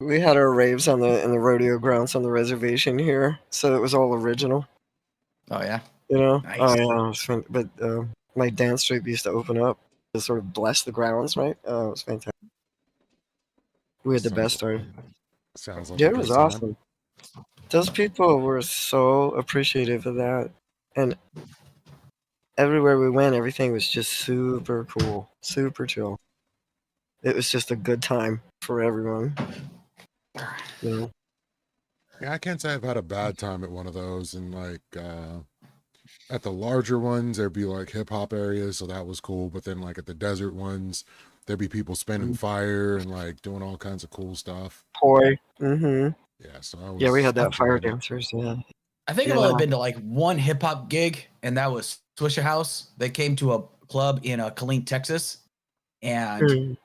We had our raves on the in the rodeo grounds on the reservation here, so it was all original. Oh yeah, You know? nice. Oh yeah, it was fun. But my dance troupe used to open up to sort of bless the grounds, right? Oh, it was fantastic. We had the best time. Sounds like Yeah, a it good was time. awesome. Those people were so appreciative of that, and everywhere we went, everything was just super cool, super chill. It was just a good time for everyone. You know? Yeah, I can't say I've had a bad time at one of those. And like at the larger ones, there'd be like hip hop areas, so that was cool. But then like at the desert ones, there'd be people spinning fire and like doing all kinds of cool stuff. Poi. Mm-hmm. Yeah, so I was. Yeah, we had that fire enjoying it. dancers. Yeah. I think I've only been to like one hip hop gig, and that was Swisher House. They came to a club in Killeen, Texas, and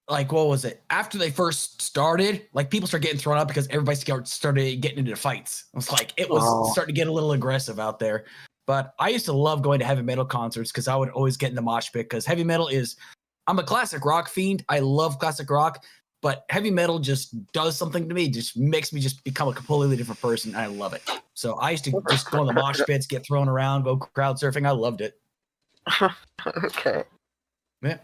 like, what was it? After they first started, like people started getting thrown up because everybody started getting into fights. It was like, it was starting to get a little aggressive out there. But I used to love going to heavy metal concerts because I would always get in the mosh pit because heavy metal is, I'm a classic rock fiend. I love classic rock, but heavy metal just does something to me, just makes me just become a completely different person. And I love it. So I used to just go in the mosh pits, get thrown around, go crowd surfing. I loved it. Okay. Yeah.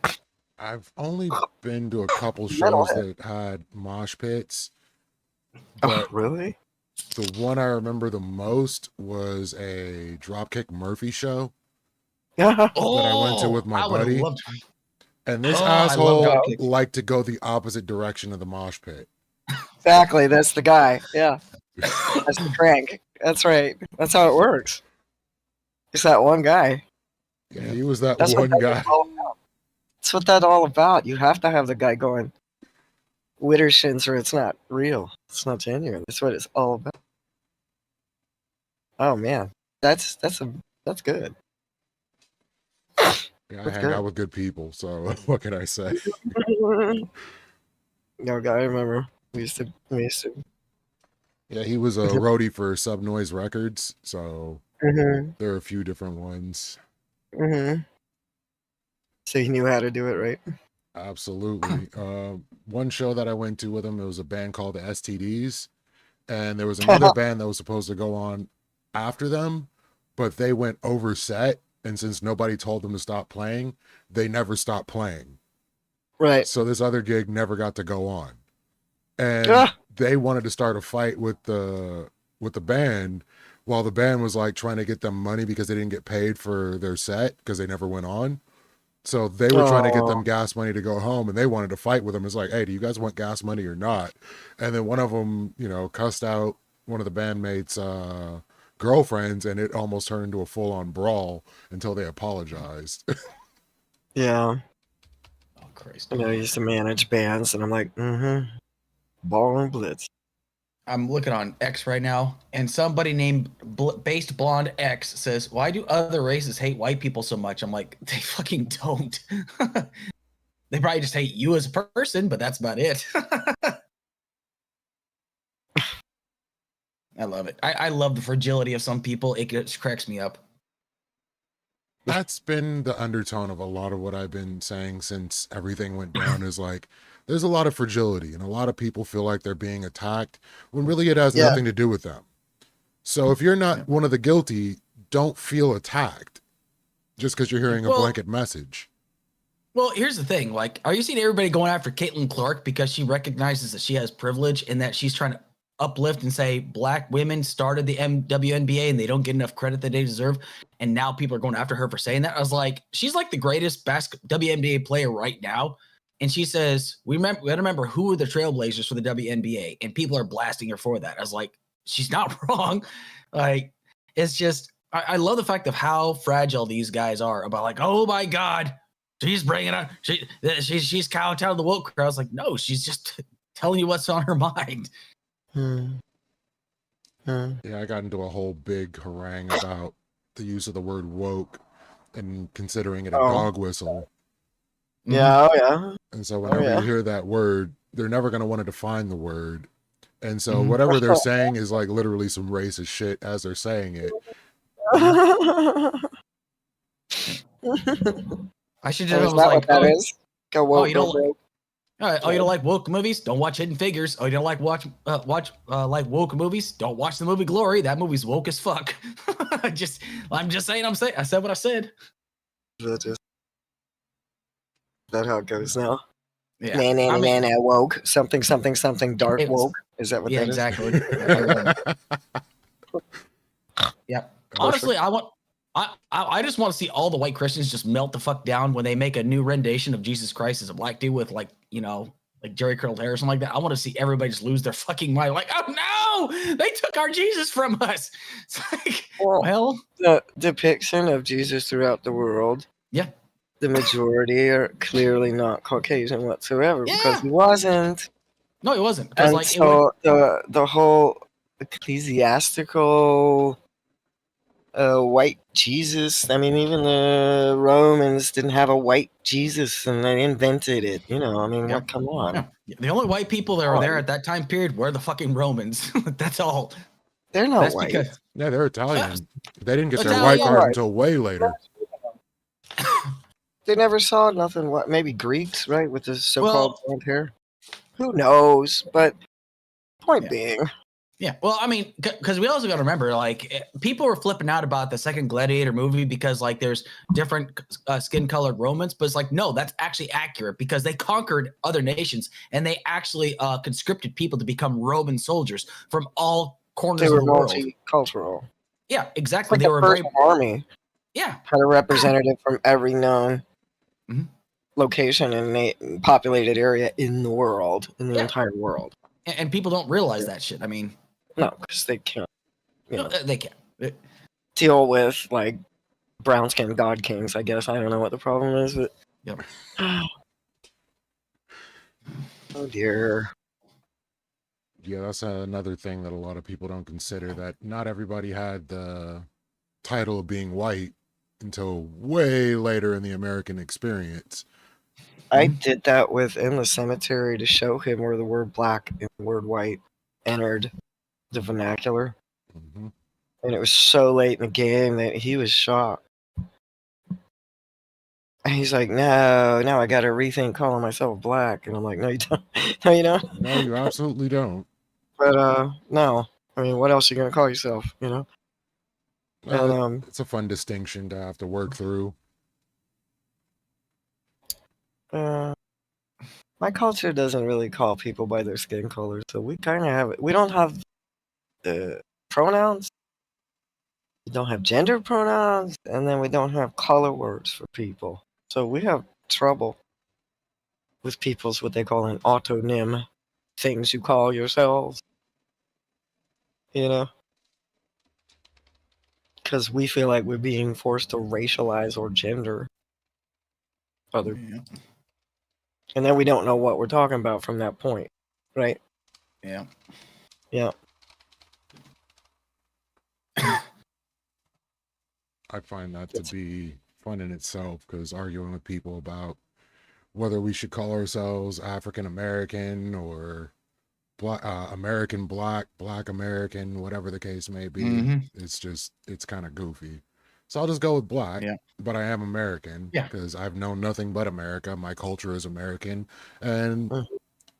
I've only been to a couple shows that had mosh pits. But really? The one I remember the most was a Dropkick Murphy show that I went to with my buddy. And this asshole liked to go the opposite direction of the mosh pit. Exactly, that's the guy. Yeah. That's the crank. That's right. That's how it works. It's that one guy. Yeah, he was that one guy. That's what that's all about. You have to have the guy going Wittershins or it's not real. It's not genuine. That's what it's all about. Oh man. That's good. Yeah, I hang out with good people, so what can I say? No, I remember. We used to. Yeah, he was a roadie for Sub Noise Records, so there are a few different ones. So he knew how to do it, right? Absolutely. One show that I went to with him, it was a band called the STDs, and there was another band that was supposed to go on after them, but they went over set, and since nobody told them to stop playing, they never stopped playing. Right. So this other gig never got to go on. And they wanted to start a fight with the band while the band was like trying to get them money because they didn't get paid for their set because they never went on. So they were trying to get them gas money to go home, and they wanted to fight with them. It's like, hey, do you guys want gas money or not? And then one of them, cussed out one of the bandmates' girlfriends, and it almost turned into a full-on brawl until they apologized. Yeah. Oh, Christ. I used to manage bands, and I'm like, Ball and Blitz. I'm looking on X right now, and somebody named Based Blonde X says, "Why do other races hate white people so much?" I'm like, they fucking don't. They probably just hate you as a person, but that's about it. I love it. I love the fragility of some people. It just cracks me up. That's been the undertone of a lot of what I've been saying since everything went down is like, there's a lot of fragility and a lot of people feel like they're being attacked when really it has nothing to do with them. So if you're not one of the guilty, don't feel attacked just because you're hearing a blanket message. Well, here's the thing. Like, are you seeing everybody going after Caitlin Clark because she recognizes that she has privilege and that she's trying to uplift and say black women started the WNBA and they don't get enough credit that they deserve, and now people are going after her for saying that? I was like, she's like the greatest WNBA player right now, and she says we got to remember who are the trailblazers for the WNBA, and people are blasting her for that. I was like, she's not wrong. Like, it's just I love the fact of how fragile these guys are about, like, oh my god, she's bringing up she's kowtowing the woke crowd. I was like, no, she's just telling you what's on her mind. Yeah, I got into a whole big harangue about the use of the word woke and considering it a dog whistle. Yeah, yeah. And so whenever you hear that word, they're never going to want to define the word. And so whatever they're saying is like literally some racist shit as they're saying it. I should just what that is? you don't like, All right. Oh, you don't like woke movies? Don't watch Hidden Figures. Oh, you don't like watch like woke movies? Don't watch the movie Glory. That movie's woke as fuck. I'm just saying. I said what I said. Is that how it goes now? Yeah. Nah, woke. Something dark woke. Is that what that is? exactly. Yeah. Honestly, I just want to see all the white Christians just melt the fuck down when they make a new rendition of Jesus Christ as a black dude with like Jerry curled hair or something like that. I want to see everybody just lose their fucking mind. Like, oh no, they took our Jesus from us. It's like, well, the depiction of Jesus throughout the world. Yeah. The majority are clearly not Caucasian whatsoever because he wasn't. No, he wasn't. And like, so the whole ecclesiastical white Jesus. I mean, even the Romans didn't have a white Jesus, and they invented it. I mean, what? Come on. Yeah. The only white people that were there at that time period were the fucking Romans. That's all. They're not white. Yeah, they're Italian. They didn't get their white card until way later. They never saw nothing. What? Maybe Greeks, right? With the so-called blonde hair. Who knows? But point being. Yeah, well, I mean, because we also got to remember, like, people were flipping out about the second Gladiator movie because, like, there's different skin-colored Romans, but it's like, no, that's actually accurate because they conquered other nations and they actually conscripted people to become Roman soldiers from all corners of the world. They were multicultural. Yeah, exactly. Like they were a army. Yeah, had a representative from every known location and populated area in the world, in the entire world. And people don't realize that shit. I mean. No, because they can't. They can't deal with like brown skin god kings. I guess I don't know what the problem is, but oh dear. Yeah, that's another thing that a lot of people don't consider. That not everybody had the title of being white until way later in the American experience. I did that with In the Cemetery to show him where the word black and the word white entered the vernacular, and it was so late in the game that he was shocked. And he's like, "No, I got to rethink calling myself black." And I'm like, "No, you don't. No, you don't. No, you absolutely don't." But no. I mean, what else are you gonna call yourself? Well, and it's a fun distinction to have to work through. My culture doesn't really call people by their skin color, so we kind of have it. We don't have the pronouns. We don't have gender pronouns, and then we don't have color words for people. So we have trouble with people's what they call an autonym, things you call yourselves. Because we feel like we're being forced to racialize or gender other. And then we don't know what we're talking about from that point, right? Yeah. I find that to be fun in itself, because arguing with people about whether we should call ourselves African American or American Black American, whatever the case may be, it's kind of goofy. So I'll just go with black, but I am American because I've known nothing but America. My culture is American, and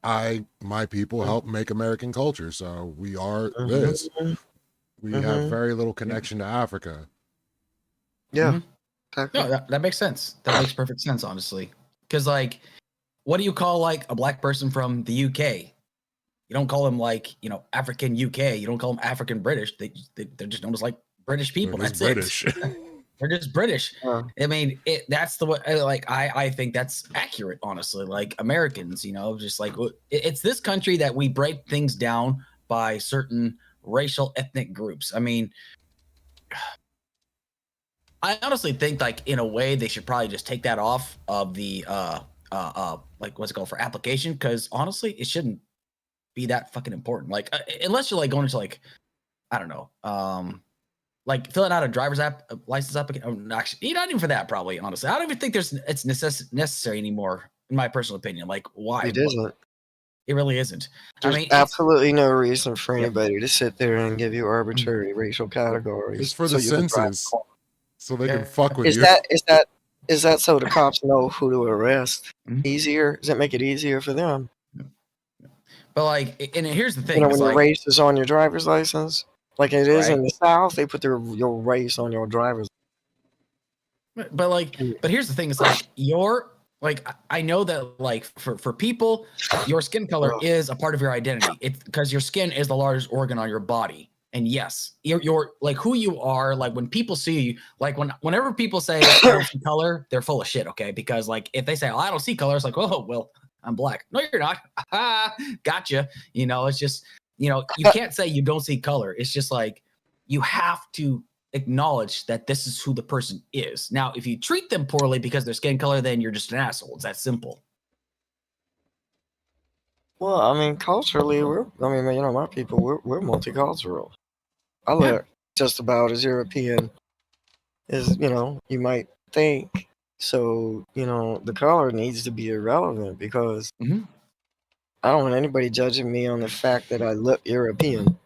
my people help make American culture. So we are this. We have very little connection to Africa. Yeah. No, that makes sense. That makes perfect sense, honestly. Because, like, what do you call, like, a black person from the UK? You don't call them, like, African UK. You don't call them African British. They're just known as, like, British people. That's British. They're just British. I mean, that's the way. Like, I think that's accurate, honestly. Like, Americans, just like it's this country that we break things down by certain racial ethnic groups. I mean, I honestly think, like, in a way, they should probably just take that off of the like, what's it called, for application, because honestly, it shouldn't be that fucking important. Like, unless you're like going into, like, I don't know, like filling out a driver's license application. Actually, not even for that, probably. Honestly, I don't even think it's necessary anymore, in my personal opinion. Like, why? It isn't. It really isn't. There's absolutely no reason for anybody to sit there and give you arbitrary racial categories. It's for the census, so they can fuck with you. Is Is that so the cops know who to arrest? Mhm. Easier? Does it make it easier for them? But like, and here's the You thing: know, it's when your like, race is on your driver's license, like it is right? in the South, they put your race on your driver's. But like, but here's the thing: it's like your like I know that like for people, your skin color is a part of your identity. It's because your skin is the largest organ on your body. And yes, you're like who you are. Like when people see you, like whenever people say I don't see color, they're full of shit. Okay, because like if they say I don't see color, it's like oh well I'm black. No, you're not. Gotcha. You know, it's just you can't say you don't see color. It's just like you have to acknowledge that this is who the person is. Now, if you treat them poorly because of their skin color, then you're just an asshole. It's that simple. Well, I mean, culturally, my people, we're multicultural. I Yeah. look just about as European as, you might think. So, the color needs to be irrelevant because Mhm. I don't want anybody judging me on the fact that I look European,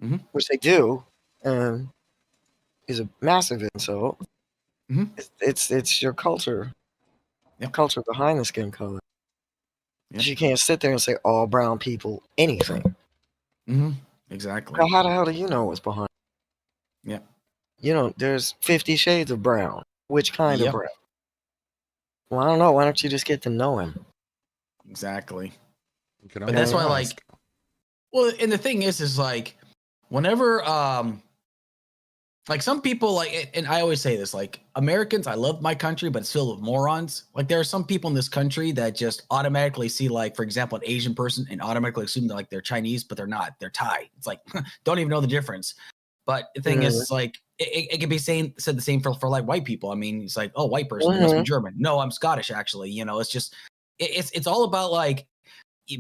Mhm. which they do, and is a massive insult. Mhm. It's your culture, Yep. culture behind the skin color. Yep. You can't sit there and say all brown people anything. Mhm. Exactly. Now, how the hell do you know what's behind? Yep. There's 50 shades of brown. Which kind of Yep. brown? Well, I don't know. Why don't you just get to know him? Exactly. You can But that's only why, ask. like, well, and the thing is like, whenever, like some people like, and I always say this, like Americans, I love my country, but it's filled with morons. Like there are some people in this country that just automatically see, like, for example, an Asian person and automatically assume that like they're Chinese, but they're not. They're Thai. It's like don't even know the difference. But the thing is, it's like it can be said the same for like white people. I mean, it's like, oh, white person, they must be German. No, I'm Scottish, actually. It's just it's all about like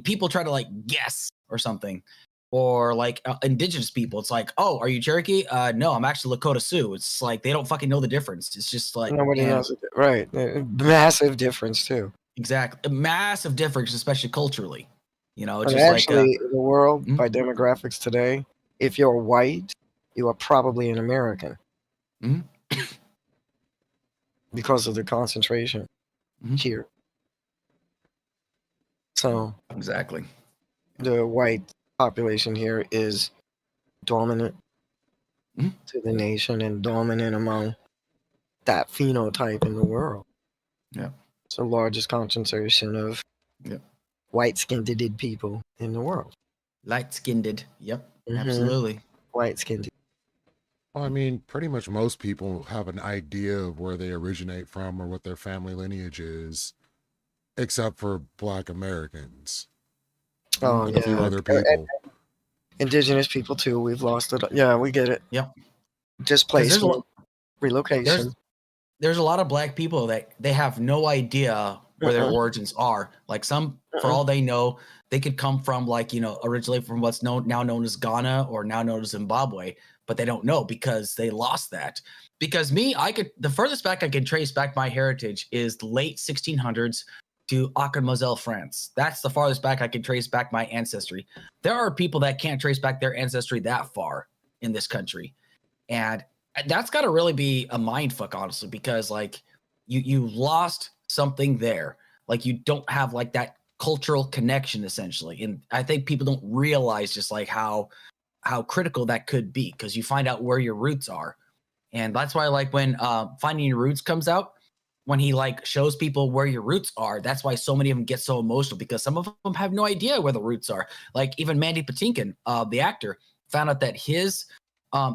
people try to like guess or something. Or like indigenous people, it's like, oh, are you Cherokee? No, I'm actually Lakota Sioux. It's like they don't fucking know the difference. It's just like, Nobody and knows it. Right. Massive difference, too. exactly, a massive difference, especially culturally. It's And just like, actually, in the world, mm, by demographics today, if you're white, you are probably an American mm, because of the concentration mm, here. So exactly. the white population here is dominant Mm, to the nation and dominant among that phenotype in the world. yeah, It's the largest concentration of yeah, white-skinned people in the world. light skinned. Yep, Mm-hmm. absolutely. White-skinned. Well, I mean, pretty much most people have an idea of where they originate from or what their family lineage is, except for Black Americans Oh, and a few yeah. other people. Indigenous people, too. We've lost it. Yeah, we get it. Yep, because Displacement, relocation. there's a lot of black people that they have no idea where their origins are. Like some, for all they know, they could come from like, originally from what's now known as Ghana or now known as Zimbabwe, but they don't know because they lost that. Because the furthest back I can trace back my heritage is the late 1600s to Acre-Moselle, France. That's the farthest back I can trace back my ancestry. There are people that can't trace back their ancestry that far in this country. And that's got to really be a mind fuck, honestly, because like you lost something there. Like you don't have like that cultural connection essentially. And I think people don't realize just like how critical that could be because you find out where your roots are. And that's why like when Finding Your Roots comes out, when he like shows people where your roots are, that's why so many of them get so emotional because some of them have no idea where the roots are. Like even Mandy Patinkin, the actor, found out that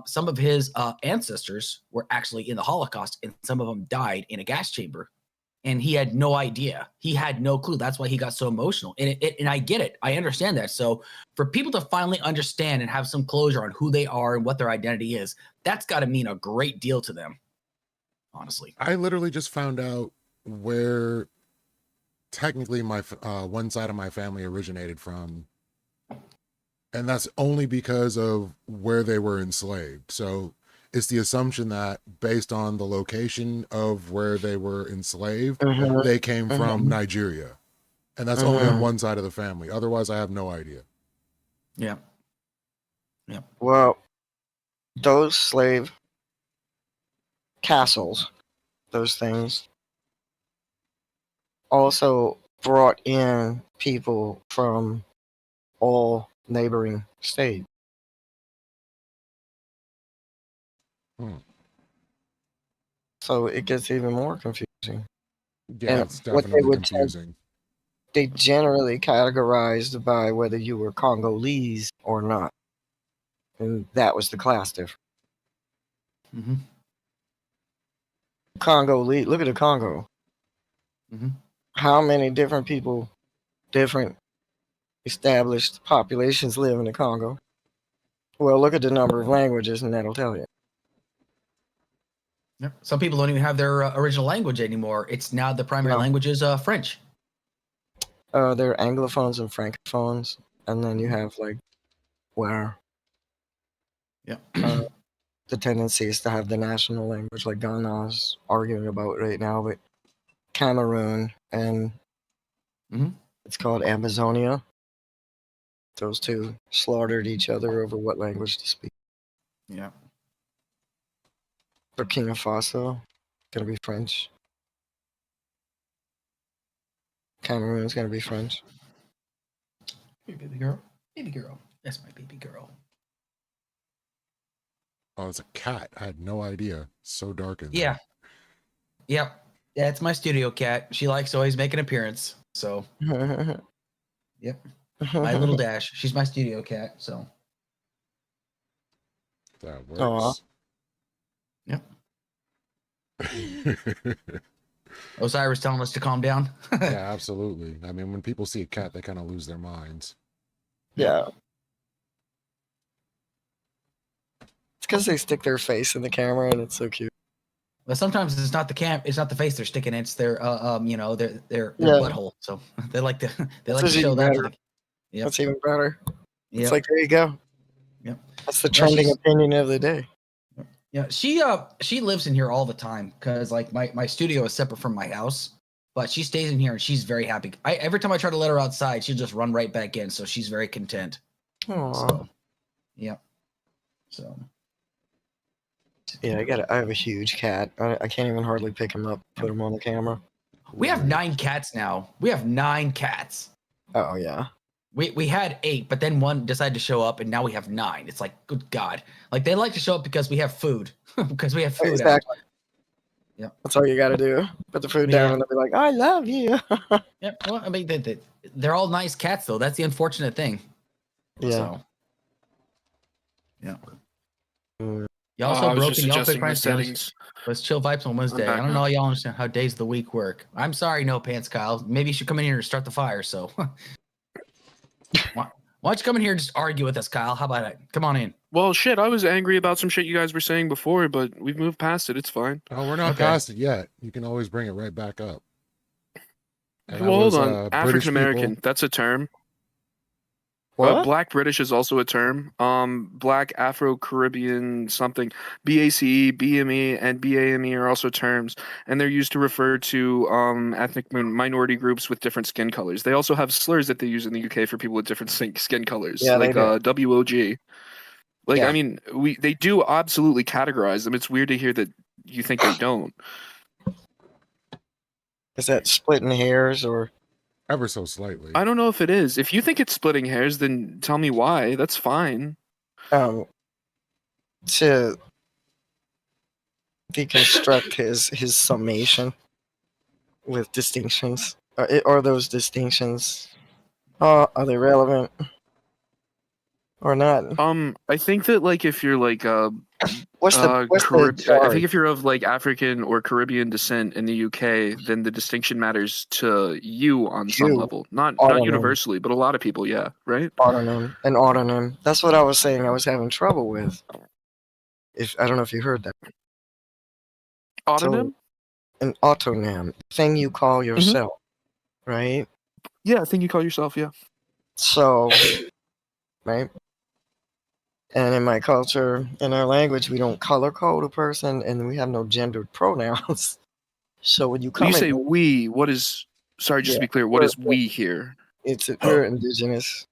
some of his ancestors were actually in the Holocaust, and some of them died in a gas chamber, and he had no idea. He had no clue. That's why he got so emotional. And I get it. I understand that. So for people to finally understand and have some closure on who they are and what their identity is, that's got to mean a great deal to them. Honestly, I literally just found out where technically my one side of my family originated from, and that's only because of where they were enslaved. So it's the assumption that based on the location of where they were enslaved, they came from Nigeria, and that's only on one side of the family. Otherwise, I have no idea. yeah. Well, those slave castles, those things, also brought in people from all neighboring states. Hmm. So it gets even more confusing. Yeah, And it's what they definitely would confusing. they generally categorized by whether you were Congolese or not. And that was the class difference. Mm-hmm. Congolese, look at the Congo. Mm-hmm. How many different people, different established populations live in the Congo? Well, look at the number of languages, and that'll tell you. Yep. Some people don't even have their original language anymore. It's now the primary No. language is French. There are Anglophones and Francophones, and then you have like where Yeah. the tendency is to have the national language, like Ghana's arguing about right now, but Cameroon and Mhm. it's called Amazonia. Those two slaughtered each other over what language to speak. Yeah. Burkina Faso, gonna be French. Cameroon's gonna be French. Hey, baby girl. Baby girl. That's my baby girl. Oh, it's a cat. I had no idea. It's so dark in there. Yeah. Yep. Yeah, it's my studio cat. She likes to always make an appearance. So, yep. My little Dash. She's my studio cat. So, That Aw. works. yep. Osiris telling us to calm down. Yeah, absolutely. I mean, when people see a cat, they kind of lose their minds. Yeah. It's because they stick their face in the camera and it's so cute. But sometimes it's not it's not the face they're sticking in, it's their their Yeah. butthole. So they like to That's show even that better. to the, Yep. That's even better. It's Yep. like, there you go. Yep. That's the No, trending she's- opinion of the day. Yeah, she lives in here all the time because like my studio is separate from my house, but she stays in here and she's very happy. Every time I try to let her outside, she'll just run right back in, so she's very content. Aw. So, yep. So, Yeah, I have a huge cat. I can't even hardly pick him up, put him on the camera. we have 9 cats now. We have 9 cats. Oh yeah. We had 8, but then one decided to show up, and now we have 9. It's like, good God! Like they like to show up because we have food, because we have food. Exactly. Yep. That's all you got to do. Put the food down, Yeah. and they'll be like, "I love you." Yep. Well, I mean, they're all nice cats, though. That's the unfortunate thing. Yeah. So, yeah. Mm. Y'all I so was broken. just Y'all adjusting play the settings. Let's chill vibes on Wednesday. back I don't now. know. Y'all understand how days of the week work. I'm sorry, no pants, Kyle. Maybe you should come in here and start the fire. So, why don't you come in here and just argue with us, Kyle? How about it? Come on in. Well, shit, I was angry about some shit you guys were saying before, but we've moved past it. It's fine. Oh, we're not Okay. past it yet. You can always bring it right back up. And that Well, hold was, on. British African American, people. that's a term. What? Black British is also a term. Black Afro Caribbean something. BACE, BME, and BAME are also terms, and they're used to refer to ethnic minority groups with different skin colors. They also have slurs that they use in the UK for people with different skin colors, Yeah, like they do. WOG. Like, Yeah. I mean, they do absolutely categorize them. It's weird to hear that you think they don't. Is that splitting hairs or? Ever so slightly. I don't know if it is. If you think it's splitting hairs, then tell me why. That's fine. To deconstruct his summation with distinctions. Are those distinctions? Are they relevant or not? I think that like if you're like What's the I think if you're of like African or Caribbean descent in the UK, then the distinction matters to you on some You. level. Not Autonym. universally, but a lot of people, yeah, right? Autonym. An autonym. That's what I was saying I was having trouble with. I don't know if you heard that. Autonym? An autonym. Thing you call yourself. Right? Yeah, I think you call yourself, yeah. So, right? And in my culture, in our language, we don't color code a person, and we have no gendered pronouns. So when you When come you in, say we, what is sorry, just to be clear, what is we here? we're indigenous.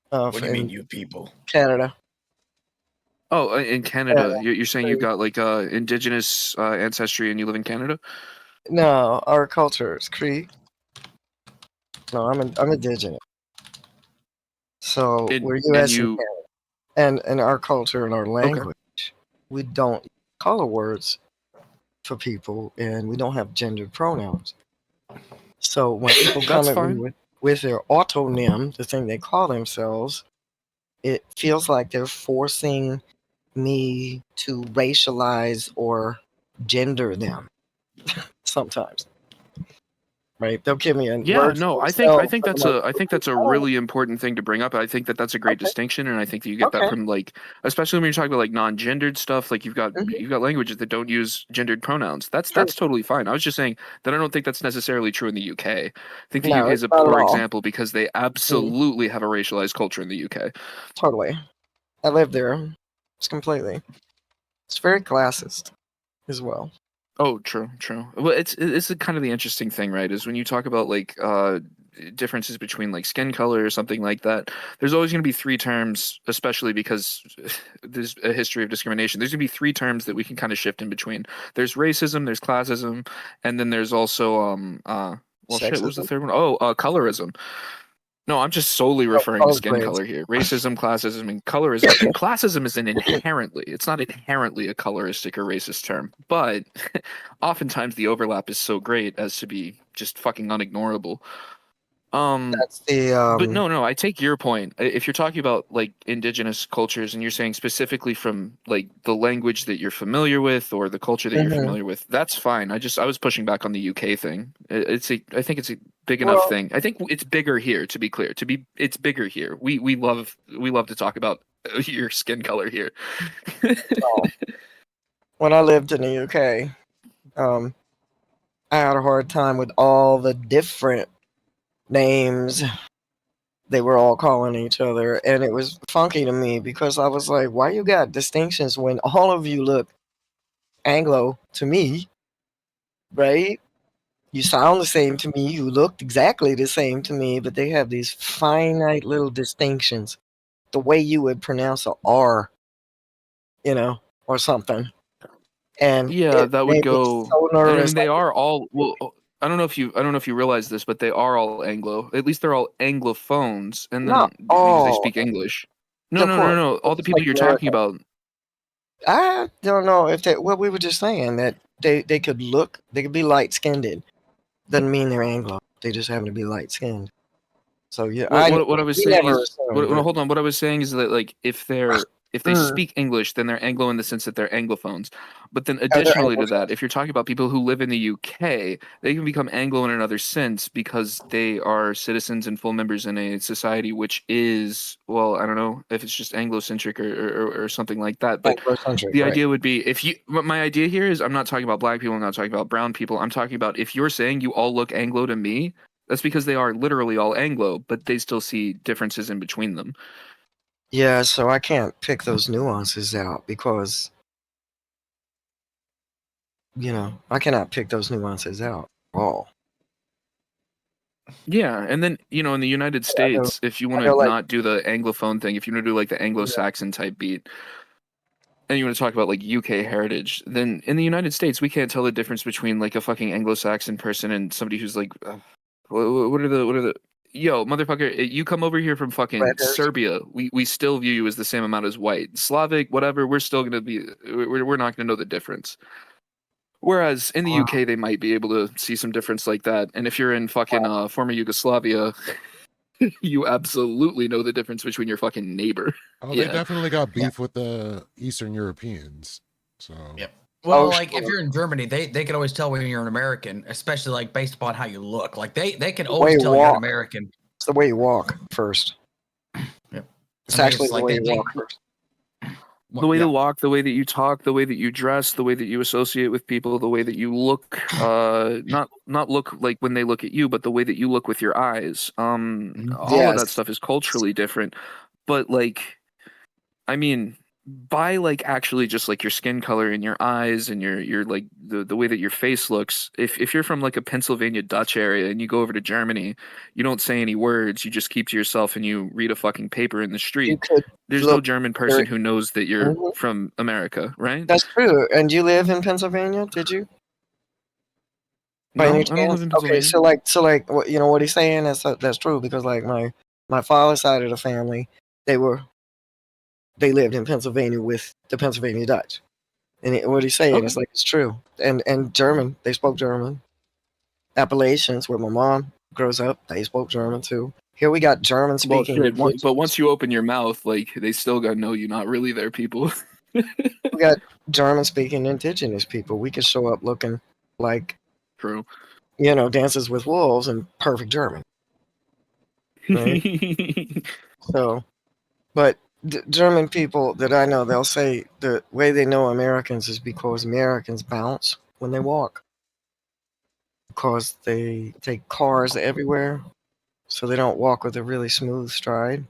What do you mean, you people? Canada. Oh, in Canada. You're saying you've got like indigenous ancestry and you live in Canada? No, our culture is Cree. No, I'm indigenous. So we're And U.S. and you Canada. And in our culture and our okay? language, we don't color words for people, and we don't have gendered pronouns. So when people come That's at me fine. with their autonym, the thing they call themselves, it feels like they're forcing me to racialize or gender them sometimes. Right? They'll give me a Yeah, word no, for I themselves. think I'm that's like, a oh, really important thing to bring up. I think that that's a great okay, distinction, and I think that you get that okay. from like, especially when you're talking about like non-gendered stuff. Like Hmm. you've got languages that don't use gendered pronouns. True. That's totally fine. I was just saying that I don't think that's necessarily true in the UK. I think the No, UK it's is a not at poor all. example because they Mm, absolutely have a racialized culture in the UK. totally. I live there. It's completely. It's very classist as well. Oh, true, true. Well, it's a kind of the interesting thing, right? Is when you talk about like differences between like skin color or something like that. There's always going to be three terms, especially because there's a history of discrimination. There's going to be three terms that we can kind of shift in between. There's racism, there's classism, and then there's also well, shit, what was the Sexism. third one? Oh, colorism. No, I'm just solely Oh, referring to color skin grades. color here. Racism, classism, and colorism. And classism is it's not inherently a coloristic or racist term, but oftentimes the overlap is so great as to be just fucking unignorable. Um, That's the but no, I take your point. If you're talking about like indigenous cultures and you're saying specifically from like the language that you're familiar with or the culture that you're mhm. familiar with, that's fine. I was pushing back on the UK thing. I think it's a big enough Well, thing. I think it's bigger here, to be clear. It's bigger here. We love to talk about your skin color here. no. When I lived in the UK, um, I had a hard time with all the different names they were all calling each other, and it was funky to me because I was like, "Why you got distinctions when all of you look Anglo to me, right? You sound the same to me, you looked exactly the same to me, but they have these finite little distinctions. The way you would pronounce a R, or something, and Yeah, it that would made me go. so And I nervous. mean, they Like, are all well. I don't know if you realize this, but they are all Anglo. At least they're all Anglophones, and then not because they all, speak English. No, of no, no, course, no. All the it's people like you're talking American. about. I don't know if that. What we were just saying that they could be light skinned. Doesn't mean they're Anglo. They just happen to be light skinned. So yeah, What I was we saying never is, assumed, but hold on. What I was saying is that like if they mm, speak English, then they're Anglo in the sense that they're Anglophones. But then they're additionally to that, Anglophone. if you're talking about people who live in the UK, they can become Anglo in another sense because they are citizens and full members in a society which is, well, I don't know if it's just Anglo-centric or something like that. But Anglocentric, the right? idea would be if you, my idea here is I'm not talking about black people, I'm not talking about brown people. I'm talking about if you're saying you all look Anglo to me, that's because they are literally all Anglo, but they still see differences in between them. Yeah, so I can't pick those nuances out because I cannot pick those nuances out at all. Yeah, and then in the United I know, States, if you want I to know, like, not do the Anglophone thing, if you want to do like the Anglo-Saxon type beat, and you want to talk about like UK heritage, then in the United States, we can't tell the difference between like a fucking Anglo-Saxon person and somebody who's like, what are the yo motherfucker? You come over here from fucking redhairs. Serbia, we still view you as the same amount as white, Slavic, whatever. We're still gonna be, we're not gonna know the difference. Whereas in the Wow, UK, they might be able to see some difference like that. And if you're in fucking wow. former Yugoslavia, you absolutely know the difference between your fucking neighbor. Oh, they Yeah. definitely got Yeah. beef with the Eastern Europeans. So Yep. Oh, Well, like if sure. you're in Germany, they can always tell when you're an American, especially like based upon how you look. Like they can The way always you tell you're an walk. American. It's the way you walk first. Yep. I It's mean, actually it's the like way you walk first. The way yeah. you walk, the way that you talk, the way that you dress, the way that you associate with people, the way that you look, not look like when they look at you, but the way that you look with your eyes. Mhm. All of that Yes. stuff is culturally different. But like, I mean, by like actually just like your skin color and your eyes and your like the way that your face looks, if you're from like a Pennsylvania Dutch area and you go over to Germany, you don't say any words, you just keep to yourself and you read a fucking paper in the You street. could There's no look German very. person who knows that you're Mhm. from America, right? That's true. And you live in Pennsylvania? Did you? By No, any I don't chance? live in Okay, Pennsylvania. you know what he's saying? That's true because like my father's side of the family, they lived in Pennsylvania with the Pennsylvania Dutch, and what he's saying is Okay. like it's true. And German, they spoke German. Appalachians, where my mom grows up, they spoke German too. Here we got German Well, speaking. shit. But once you open your mouth, like they still gotta know you not really their people. We got German speaking indigenous people. We could show up looking like True. Dances with Wolves and perfect German, right? So, but German people that I know, they'll say the way they know Americans is because Americans bounce when they walk, because they take cars everywhere, so they don't walk with a really smooth stride.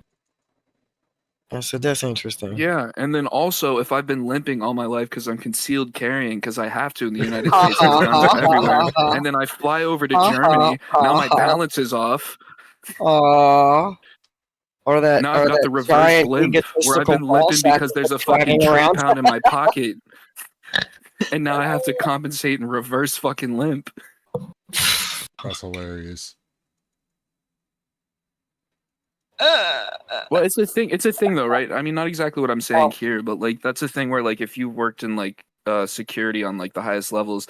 I said that's interesting. Yeah, and then also if I've been limping all my life because I'm concealed carrying because I have to in the United Ha States ha because guns ha are everywhere, ha ha and then I fly over to ha ha Germany, now ha my ha. balance is off. Aww. Or Now I've got that the reverse giant limp where I've egotistical been ball limping sack because there's a that's fucking dragging tray around. pound in my pocket, and now I have to compensate and reverse fucking limp. That's hilarious. Well, it's a thing. It's a thing, though, right? I mean, not exactly what I'm saying here, but like that's a thing where, like, if you worked in like security on like the highest levels,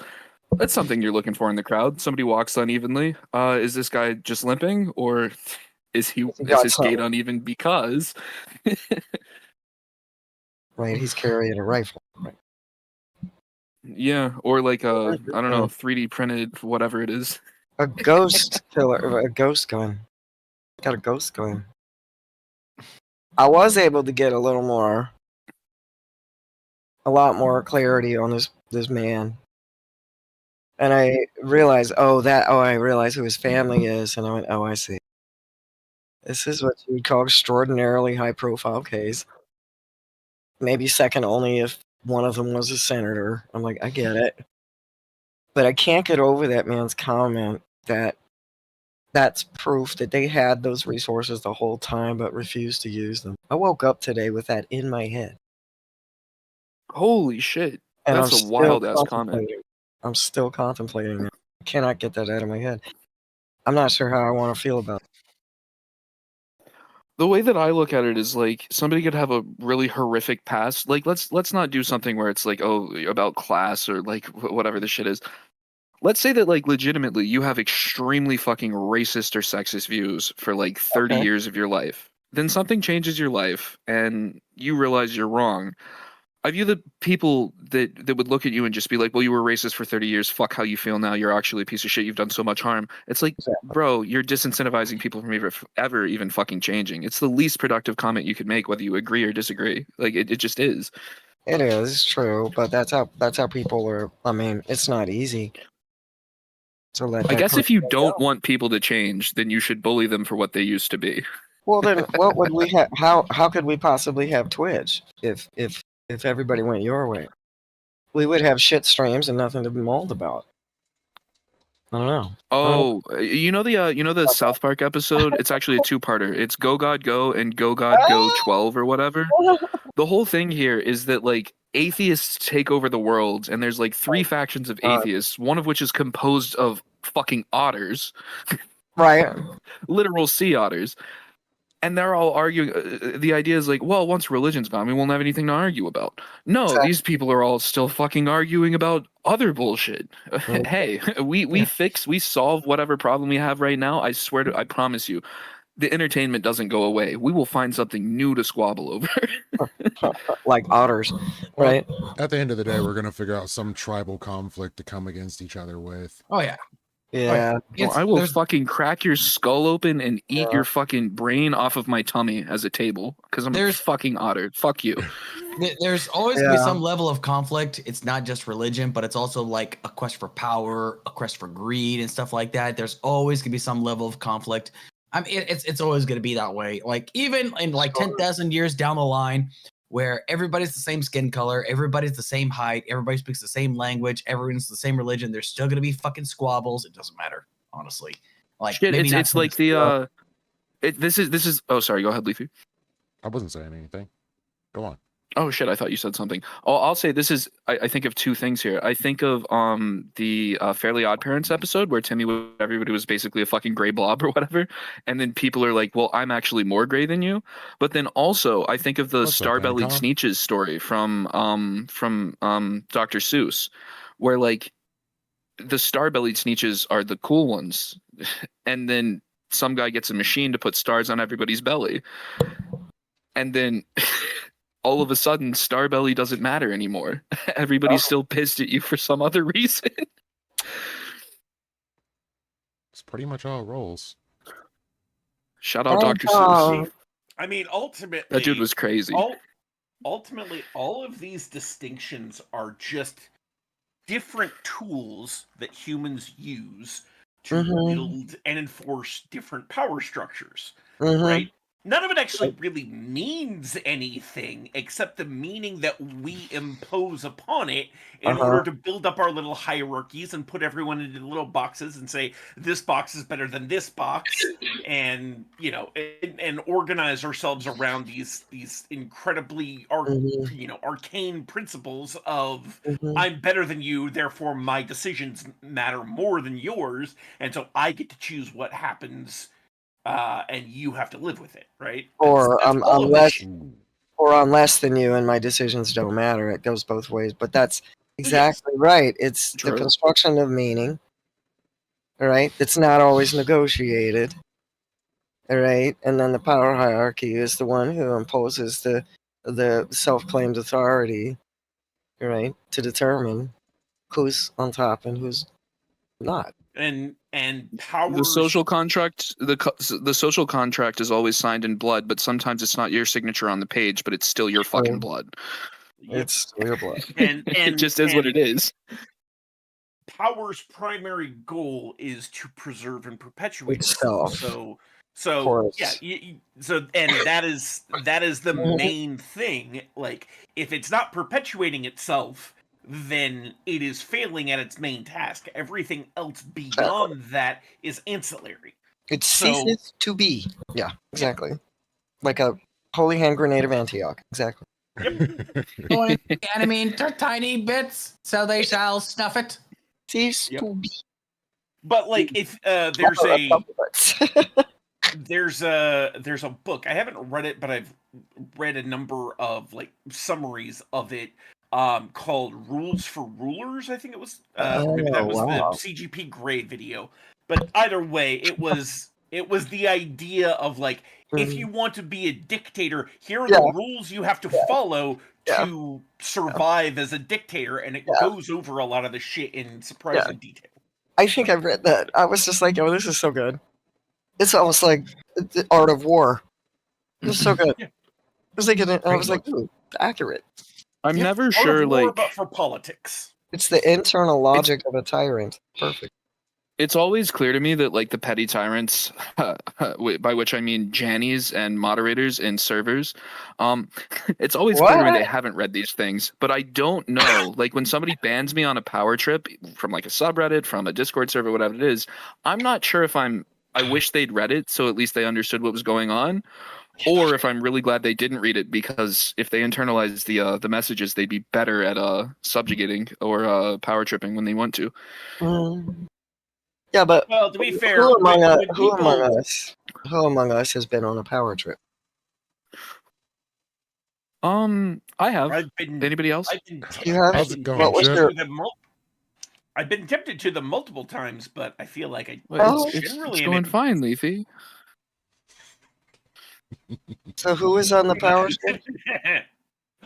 that's something you're looking for in the crowd. Somebody walks unevenly. Is this guy just limping, or is He is got his gait something. uneven because? Right, he's carrying a rifle. Right. Yeah, or like I don't know, 3D printed whatever it is. A ghost killer, a ghost gun. Got a ghost gun. I was able to get a lot more clarity on this man, and I realized, I realized who his family is, and I went, oh, I see. This is what you would call extraordinarily high-profile case. Maybe second only if one of them was a senator. I'm like, I get it. But I can't get over that man's comment that that's proof that they had those resources the whole time but refused to use them. I woke up today with that in my head. Holy shit, And that's a wild ass comment. I'm still contemplating that. I cannot get that out of my head. I'm not sure how I want to feel about it. The way that I look at it is like somebody could have a really horrific past. Like let's not do something where it's like, oh, about class or like whatever the shit is. Let's say that like legitimately you have extremely fucking racist or sexist views for like 30 Okay. years of your life. Then something changes your life and you realize you're wrong. I view the people that would look at you and just be like, well, you were racist for 30 years. Fuck how you feel now. You're actually a piece of shit. You've done so much harm. It's like, Exactly. bro, you're disincentivizing people from ever even fucking changing. It's the least productive comment you could make, whether you agree or disagree. Like, it just is. It is true, but that's how people are. I mean, it's not easy to let I that guess person if you go. don't want people to change, then you should bully them for what they used to be. Well, then what would we have? How could we possibly have Twitch if everybody went your way? We would have shit streams and nothing to be mauled about. I don't know. Oh, you know the South Park episode? It's actually a two-parter. It's Go God Go and Go God Go 12 or whatever. The whole thing here is that like atheists take over the world and there's like three factions of atheists, one of which is composed of fucking otters, Right. literal sea otters. And they're all arguing. The idea is like, well, once religion's gone, we won't have anything to argue about. No, these people are all still fucking arguing about other bullshit. Hey, we solve whatever problem we have right now. I promise you, the entertainment doesn't go away. We will find something new to squabble over. Like otters, right? At the end of the day, we're gonna figure out some tribal conflict to come against each other with. Oh yeah. Yeah. Well, I will fucking crack your skull open and eat your fucking brain off of my tummy as a table because I'm a fucking otter. Fuck you. There's always gonna be some level of conflict. It's not just religion, but it's also like a quest for power, a quest for greed, and stuff like that. There's always gonna be some level of conflict. I mean, it's always gonna be that way. Like even in like 10,000 years down the line, where everybody's the same skin color, everybody's the same height, everybody speaks the same language, everyone's the same religion. There's still gonna be fucking squabbles. It doesn't matter, honestly. Like Shit, maybe it's like the this is. Oh, sorry. Go ahead, Leafy. I wasn't saying anything. Go on. Oh shit! I thought you said something. I'll say this is. I think of two things here. I think of the Fairly Odd Parents episode where everybody was basically a fucking gray blob or whatever, and then people are like, "Well, I'm actually more gray than you." But then also, I think of the What's up, star-bellied Tom? Sneetches story from Dr. Seuss, where like the star-bellied Sneetches are the cool ones, and then some guy gets a machine to put stars on everybody's belly, and then. All of a sudden, Starbelly doesn't matter anymore. Everybody's still pissed at you for some other reason. It's pretty much how it rolls. Shout out Dr. Seuss. I mean, ultimately, That dude was crazy. Ultimately, all of these distinctions are just different tools that humans use to build and enforce different power structures, right? None of it actually really means anything except the meaning that we impose upon it in order to build up our little hierarchies and put everyone into little boxes and say, this box is better than this box, and, you know, and organize ourselves around these incredibly arcane principles of I'm better than you, therefore my decisions matter more than yours, and so I get to choose what happens. And you have to live with it, right? Or I'm less than you, and my decisions don't matter. It goes both ways, but that's exactly right. It's the construction of meaning, right? It's not always negotiated, all right? And then the power hierarchy is the one who imposes the self-claimed authority, right, to determine who's on top and who's not. And powers. The social contract, the social contract is always signed in blood, but sometimes it's not your signature on the page, but it's still your fucking blood. It's still your blood. And it just is what it is. Power's primary goal is to preserve and perpetuate itself. So yeah, and that is the main thing. Like, if it's not perpetuating itself, then it is failing at its main task. Everything else beyond that is ancillary. It ceases to be. Yeah, exactly. Like a holy hand grenade of Antioch. Exactly. Yep. Going the enemy into tiny bits, so they shall snuff it. Cease to be. But like, if there's a book, I haven't read it, but I've read a number of like summaries of it. Called Rules for Rulers, I think it was. Maybe that was the CGP Grey video. But either way, it was the idea of like, if you want to be a dictator, here are the rules you have to follow to survive as a dictator, and it goes over a lot of the shit in surprising detail. I think I've read that. I was just like, oh, this is so good. It's almost like the art of war. It was so good. I was like, ooh, accurate. I'm never sure, like, but for politics. It's the internal logic of a tyrant. Perfect. It's always clear to me that, like, the petty tyrants, by which I mean Jannies and moderators and servers, it's always clear to me they haven't read these things. But I don't know. Like, when somebody bans me on a power trip from, like, a subreddit, from a Discord server, whatever it is, I'm not sure if I wish they'd read it so at least they understood what was going on. Or if I'm really glad they didn't read it, because if they internalized the messages, they'd be better at subjugating or power tripping when they want to. Yeah, but well, to be fair, who among us has been on a power trip? I have. Anybody else? You have? How's it going, What was your... I've been tempted to them multiple times, but I feel like it's going fine, Leafy. So who is on the power trip?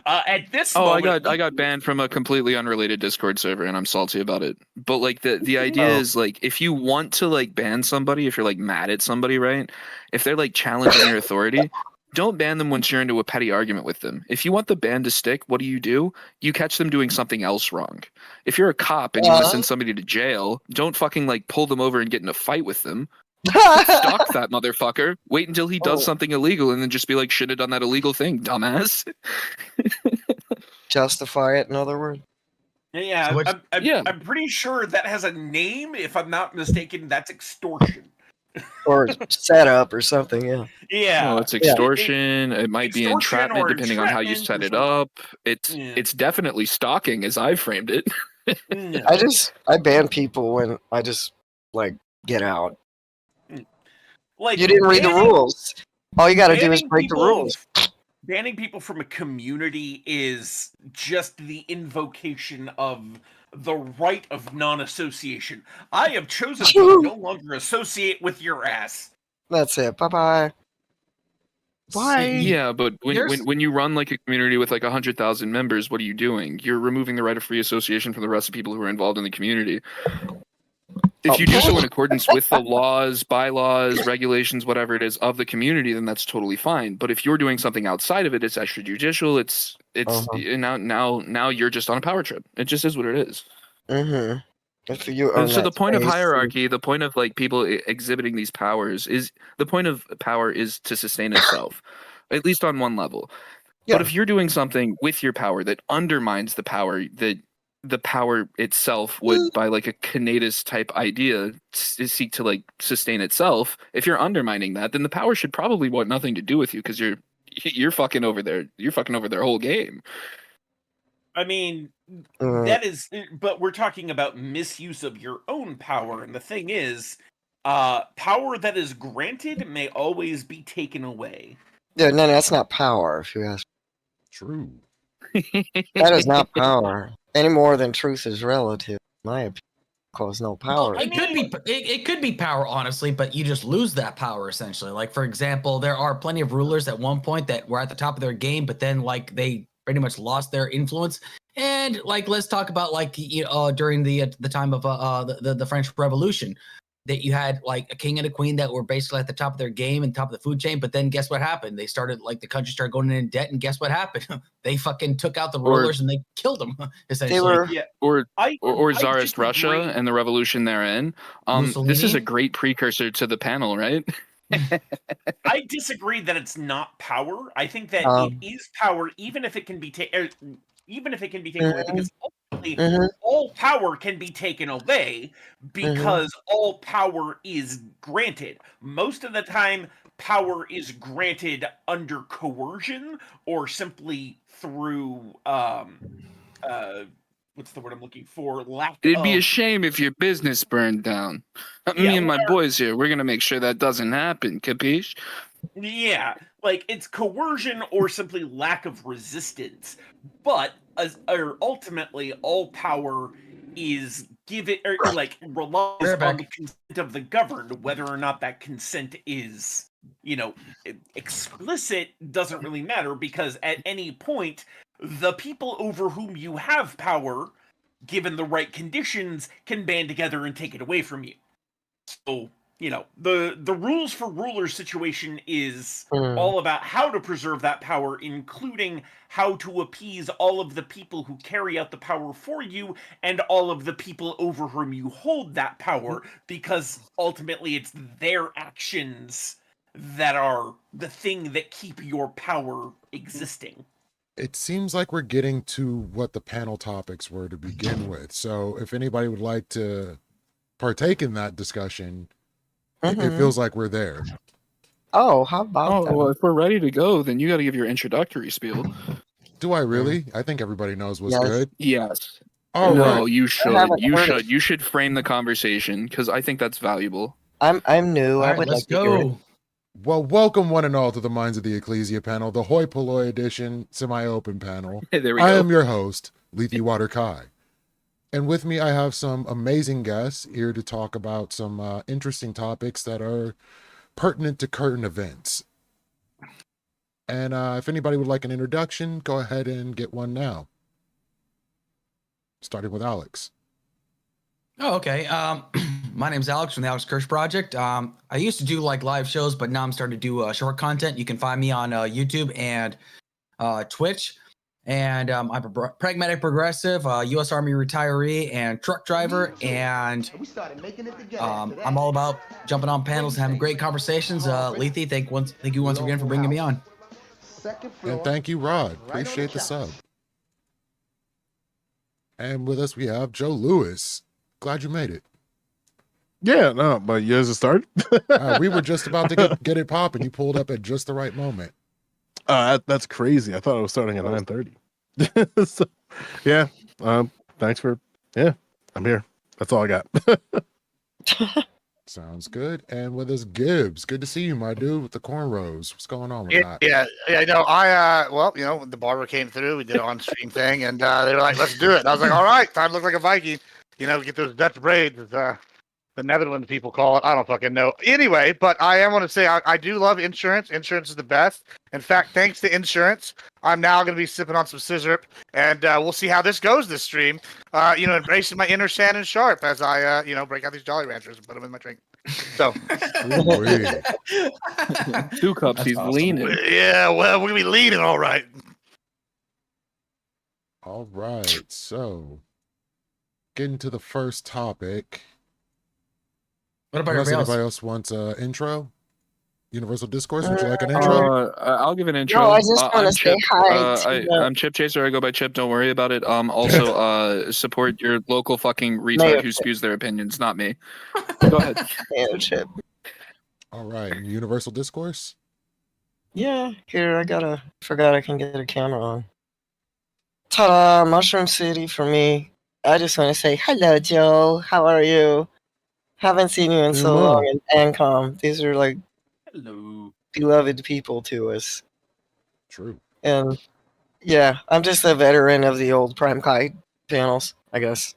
At this moment, I got banned from a completely unrelated Discord server, and I'm salty about it. But like the idea is, like, if you want to like ban somebody, if you're like mad at somebody, right? If they're like challenging your authority, don't ban them once you're into a petty argument with them. If you want the ban to stick, what do? You catch them doing something else wrong. If you're a cop and you want to send somebody to jail, don't fucking like pull them over and get in a fight with them. Stalk that motherfucker. Wait until he does something illegal, and then just be like, "Should have done that illegal thing, dumbass." Justify it, in other words. Yeah, I'm pretty sure that has a name. If I'm not mistaken, that's extortion. or setup or something. Yeah. Yeah. Well, it's extortion. It might be Extortion entrapment, or depending on how you entrapment set or it something. up. It's definitely stalking, as I framed it. No. I ban people when I just like get out. Like You didn't read the rules. All you got to do is banning break the rules. Banning people from a community is just the invocation of the right of non-association. I have chosen to no longer associate with your ass. That's it. Bye bye. Why? Yeah, but when you run like a community with like 100,000 members, what are you doing? You're removing the right of free association from the rest of people who are involved in the community. If you do so in accordance with the laws, bylaws, regulations, whatever it is of the community, then that's totally fine. But if you're doing something outside of it, it's extrajudicial. It's now you're just on a power trip. It just is what it is. Mm-hmm. If you And own so that the point of space, hierarchy, the point of like people exhibiting these powers is the point of power is to sustain itself, at least on one level. Yeah. But if you're doing something with your power that undermines the power that the power itself would, by like a kinetis type idea, seek to like sustain itself. If you're undermining that, then the power should probably want nothing to do with you because you're fucking over their whole game. I mean, that is, but we're talking about misuse of your own power, and the thing is, power that is granted may always be taken away. Yeah, no, that's not power. If you ask, True. that is not power any more than truth is relative. In my opinion, because no power. It could be power, honestly, but you just lose that power essentially. Like for example, there are plenty of rulers at one point that were at the top of their game, but then like they pretty much lost their influence. And like let's talk about like during the time of the French Revolution, that you had like a king and a queen that were basically at the top of their game and top of the food chain. But then guess what happened? They started like the country started going in debt, and guess what happened? They fucking took out the rulers and they killed them essentially. Or Tsarist Russia and the revolution therein. This is a great precursor to the panel, right? I disagree that it's not power. I think that it is power, even if it can be taken away, because ultimately all power can be taken away because all power is granted. Most of the time, power is granted under coercion or simply through what's the word I'm looking for? It'd be a shame if your business burned down. Me and my boys here, we're gonna make sure that doesn't happen. Capiche? Yeah, like it's coercion or simply lack of resistance. But ultimately, all power is given or like relies on the consent of the governed. Whether or not that consent is, explicit doesn't really matter, because at any point, the people over whom you have power, given the right conditions, can band together and take it away from you. So, the rules for rulers situation is all about how to preserve that power, including how to appease all of the people who carry out the power for you and all of the people over whom you hold that power, because ultimately it's their actions that are the thing that keep your power existing. It seems like we're getting to what the panel topics were to begin with. So if anybody would like to partake in that discussion, it feels like we're there. Oh, how about that? Well, if we're ready to go, then you got to give your introductory spiel. Do I really? I think everybody knows what's good. Yes. Oh, no, right. you should. You should frame the conversation, because I think that's valuable. I'm new. I would like to hear it. Well, welcome one and all to the Minds of the Ecclesia panel, the Hoi Polloi edition semi-open panel. There we go. I am your host, Lethe Water Kai. And with me, I have some amazing guests here to talk about some interesting topics that are pertinent to current events. And if anybody would like an introduction, go ahead and get one now. Starting with Alex. Oh, okay. My name's Alex from the Alex Kirsch Project. I used to do like live shows, but now I'm starting to do short content. You can find me on YouTube and Twitch. And I'm a pragmatic progressive, U.S. Army retiree, and truck driver. And I'm all about jumping on panels and having great conversations. Lethe, thank you once again for bringing me on. And thank you, Rod. Appreciate the sub. And with us, we have Joe Lewis. Glad you made it. Yeah, no, but you guys start. We were just about to get it popping. You pulled up at just the right moment. That's crazy. I thought it was starting at 9:30. So, yeah. Thanks for. Yeah, I'm here. That's all I got. Sounds good. And with us, Gibbs. Good to see you, my dude, with the cornrows. What's going on with that? Yeah. No, well, the barber came through. We did an on-stream thing, and they were like, "Let's do it." And I was like, "All right, time to look like a Viking." Get those Dutch braids, as the Netherlands people call it. I don't fucking know. Anyway, but I am going to say I do love insurance. Insurance is the best. In fact, thanks to insurance, I'm now going to be sipping on some scissor, and we'll see how this goes this stream. Embracing my inner Shannon Sharp as I, break out these Jolly Ranchers and put them in my drink. So, 2 cups. That's He's awesome. leaning. yeah, well, we're going to be leaning all right. All right. So, getting to the first topic. What about Unless everybody anybody else? else wants an intro? Universal Discourse, would you like an intro? I'll give an intro. No, I just want I'm to say Chip. hi. I'm Chip Chaser. I go by Chip. Don't worry about it. Also, support your local fucking retard Mayor who Chip. spews their opinions, not me. Go ahead. Chip. All right. Universal Discourse? Yeah, here forgot I can get a camera on. Ta-da! Mushroom City for me. I just want to say hello, Joe. How are you? Haven't seen you in so Hello. long in Ancom. These are like Hello. beloved people to us. True. And yeah, I'm just a veteran of the old Prime Kai panels, I guess.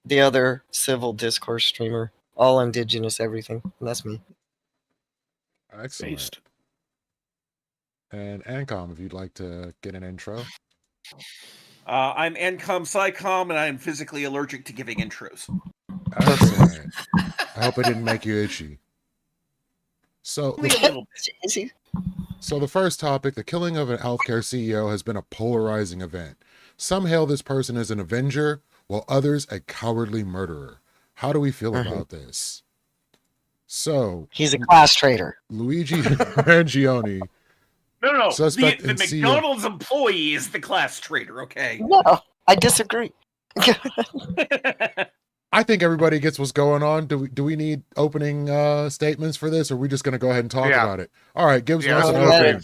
The other civil discourse streamer. All indigenous everything. And that's me. Excellent. Based. And Ancom, if you'd like to get an intro. I'm Ancom Psycom, and I am physically allergic to giving intros. Excellent. I hope it didn't make you itchy. So, Only a little bit. So the first topic, the killing of an healthcare CEO has been a polarizing event. Some hail this person as an avenger, while others a cowardly murderer. How do we feel about this? So He's a class traitor. Luigi Mangione, No. Suspect The in CEO. McDonald's employee is the class traitor, okay? No, I disagree. I think everybody gets what's going on. Do we need opening statements for this, or are we just going to go ahead and talk about it? All right, Gibbs wants an opening.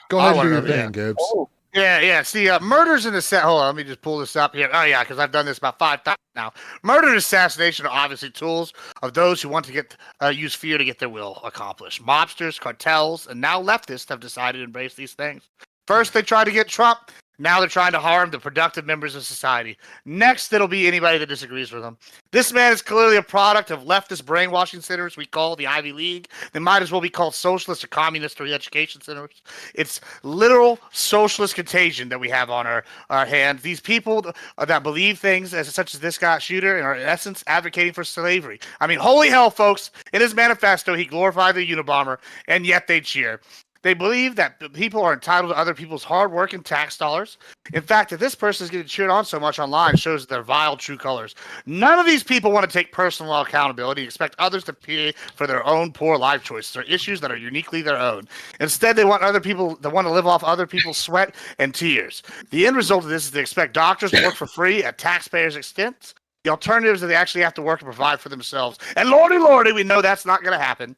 Go ahead and do your thing, Gibbs. Oh, Yeah. See, murders and assassination. Hold on, let me just pull this up here. Oh, yeah, because I've done this about 5 times now. Murder and assassination are obviously tools of those who want to use fear to get their will accomplished. Mobsters, cartels, and now leftists have decided to embrace these things. First, they tried to get Trump. Now they're trying to harm the productive members of society. Next, it'll be anybody that disagrees with them. This man is clearly a product of leftist brainwashing centers we call the Ivy League. They might as well be called socialist or communist or education centers. It's literal socialist contagion that we have on our hands. These people that believe things such as this guy shooter and are in essence advocating for slavery. I mean, holy hell, folks. In his manifesto, he glorified the Unabomber, and yet they cheer. They believe that people are entitled to other people's hard work and tax dollars. In fact, that this person is getting cheered on so much online shows their vile true colors. None of these people want to take personal accountability, expect others to pay for their own poor life choices or issues that are uniquely their own. Instead, they want other people to want to live off other people's sweat and tears. The end result of this is they expect doctors to work for free at taxpayers' expense. The alternative is that they actually have to work and provide for themselves. And lordy, we know that's not going to happen.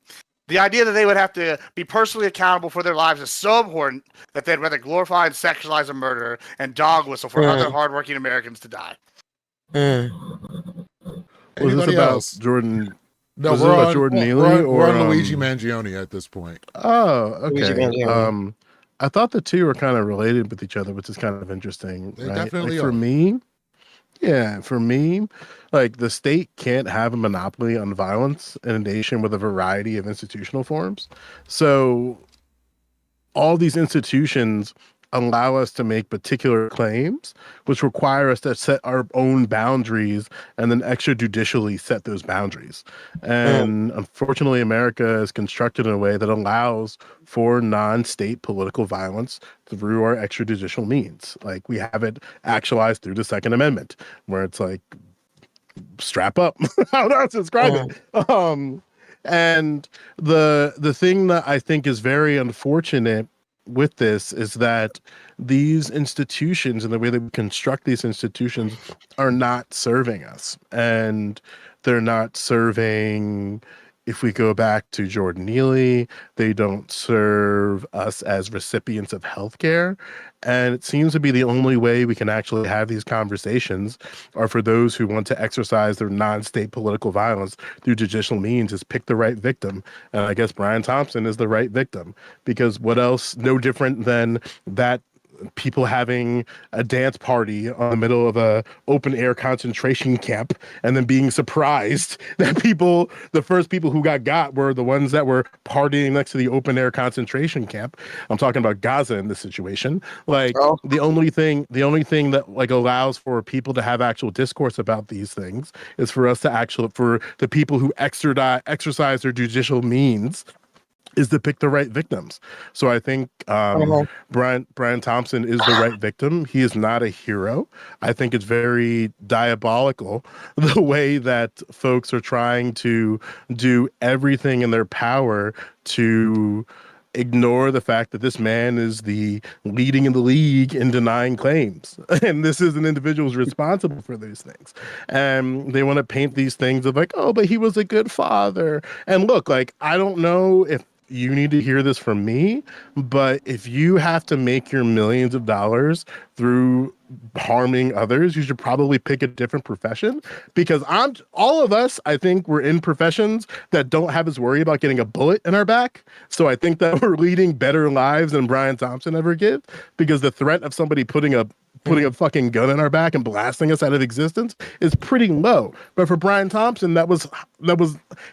The idea that they would have to be personally accountable for their lives is so abhorrent that they'd rather glorify and sexualize a murderer and dog whistle for other hardworking Americans to die. Was Anybody this about else? Jordan? No, was this we're about on Jordan we're Neely on, or we're on Luigi Mangione at this point. Oh, Luigi okay. Mangione. I thought the two were kind of related with each other, which is kind of interesting. They right? definitely like are. For me, like the state can't have a monopoly on violence in a nation with a variety of institutional forms. So all these institutions allow us to make particular claims, which require us to set our own boundaries and then extrajudicially set those boundaries. And unfortunately, America is constructed in a way that allows for non-state political violence through our extrajudicial means. Like we have it actualized through the Second Amendment, where it's like, strap up. How else to describe it? And the thing that I think is very unfortunate with this is that these institutions and the way that we construct these institutions are not serving us. And They're not serving. If we go back to Jordan Neely, they don't serve us as recipients of healthcare. And it seems to be the only way we can actually have these conversations are for those who want to exercise their non-state political violence through judicial means is pick the right victim. And I guess Brian Thompson is the right victim, because what else, no different than that people having a dance party on the middle of a open air concentration camp and then being surprised that the first people who got were the ones that were partying next to the open air concentration camp. I'm talking about Gaza in this situation. Like the only thing that like allows for people to have actual discourse about these things is for us to for the people who exercise their judicial means is to pick the right victims. So I think Brian Thompson is the right victim. He is not a hero. I think it's very diabolical the way that folks are trying to do everything in their power to ignore the fact that this man is the leading in the league in denying claims. And this is an individual who's responsible for these things. And they want to paint these things of like, oh, but he was a good father. And look, like, I don't know if you need to hear this from me, but if you have to make your millions of dollars through harming others, you should probably pick a different profession, because all of us, I think we're in professions that don't have us worry about getting a bullet in our back. So I think that we're leading better lives than Brian Thompson ever did, because the threat of somebody putting a fucking gun in our back and blasting us out of existence is pretty low. But for Brian Thompson, that was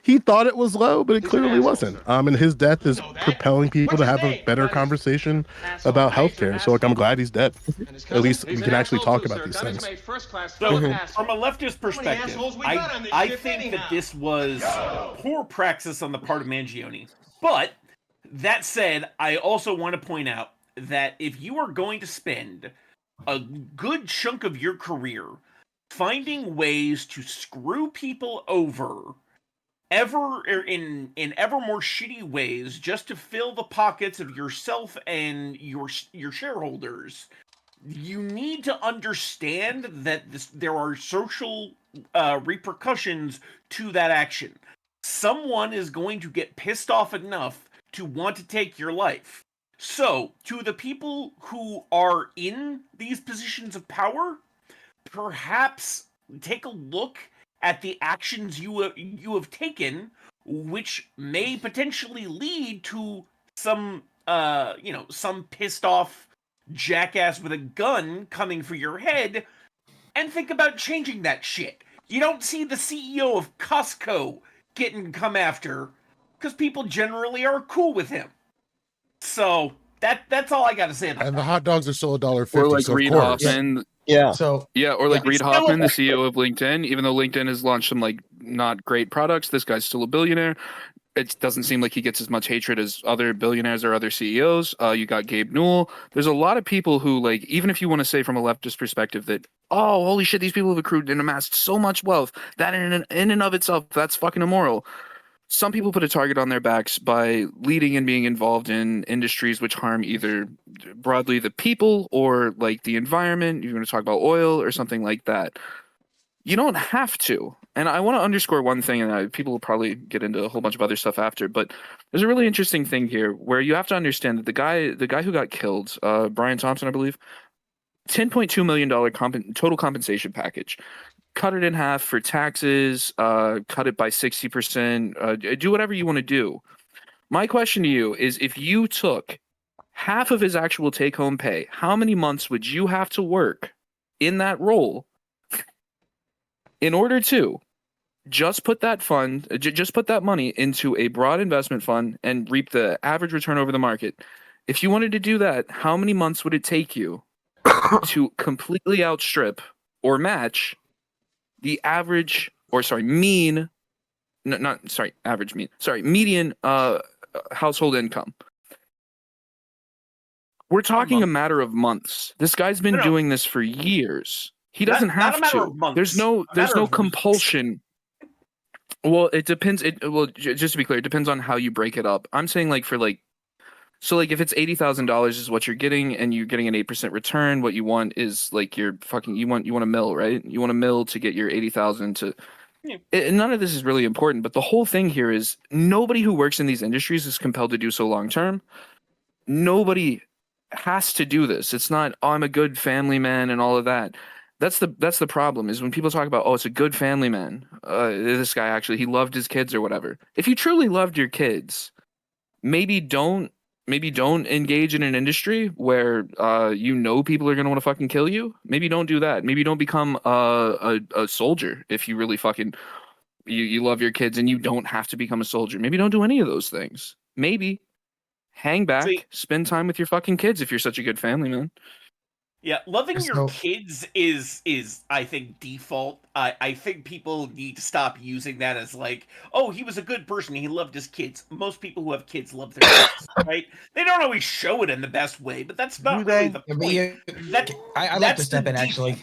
he thought it was low, but it clearly wasn't. And his death is propelling people to have a better conversation about healthcare. So like, I'm glad he's dead. At least we can actually talk about these things. So from a leftist perspective, I think that this was poor praxis on the part of Mangione. But that said, I also want to point out that if you are going to spend a good chunk of your career finding ways to screw people over in ever more shitty ways just to fill the pockets of yourself and your shareholders, you need to understand that there are social repercussions to that action. Someone is going to get pissed off enough to want to take your life. So, to the people who are in these positions of power, perhaps take a look at the actions you have taken, which may potentially lead to some pissed off jackass with a gun coming for your head, and think about changing that shit. You don't see the CEO of Costco getting come after because people generally are cool with him. So that's all I got to say about and that. the hot dogs are still $1.50. Or like so Reid of course. Hoffman. Yeah. So Or like Reid It's Hoffman, the still CEO of LinkedIn. Even though LinkedIn has launched some like not great products, this guy's still a billionaire. It doesn't seem like he gets as much hatred as other billionaires or other CEOs. You got Gabe Newell. There's a lot of people who, like, even if you want to say from a leftist perspective that, oh, holy shit, these people have accrued and amassed so much wealth, that in and of itself, that's fucking immoral. Some people put a target on their backs by leading and being involved in industries which harm either broadly the people or like the environment. You're going to talk about oil or something like that. You don't have to. And I want to underscore one thing, and people will probably get into a whole bunch of other stuff after, but there's a really interesting thing here where you have to understand that the guy who got killed, Brian Thompson, I believe, $10.2 million total compensation package. Cut it in half for taxes, cut it by 60%, do whatever you want to do. My question to you is, if you took half of his actual take-home pay, how many months would you have to work in that role in order to just put that money into a broad investment fund and reap the average return over the market? If you wanted to do that, how many months would it take you to completely outstrip or match the median household income? We're talking a matter of months. This guy's been doing this for years. He doesn't have to. There's no compulsion. Well, it depends. Just to be clear, it depends on how you break it up. I'm saying if it's $80,000 is what you're getting and you're getting an 8% return, what you want is like you want a mill, right? You want a mill to get your 80,000 to none of this is really important, but the whole thing here is nobody who works in these industries is compelled to do so long term. Nobody has to do this. It's not, oh, I'm a good family man and all of that. That's the problem, is when people talk about, oh, it's a good family man. This guy actually, he loved his kids or whatever. If you truly loved your kids, maybe don't engage in an industry where people are gonna want to fucking kill you. Maybe don't do that. Maybe don't become a soldier if you really fucking you love your kids and you don't have to become a soldier. Maybe don't do any of those things. Maybe hang back, spend time with your fucking kids if you're such a good family man. Yeah, loving your kids is I think default. I think people need to stop using that as like, oh, he was a good person, he loved his kids. Most people who have kids love their kids, right? They don't always show it in the best way, but that's not really the point. I'd like to step in actually.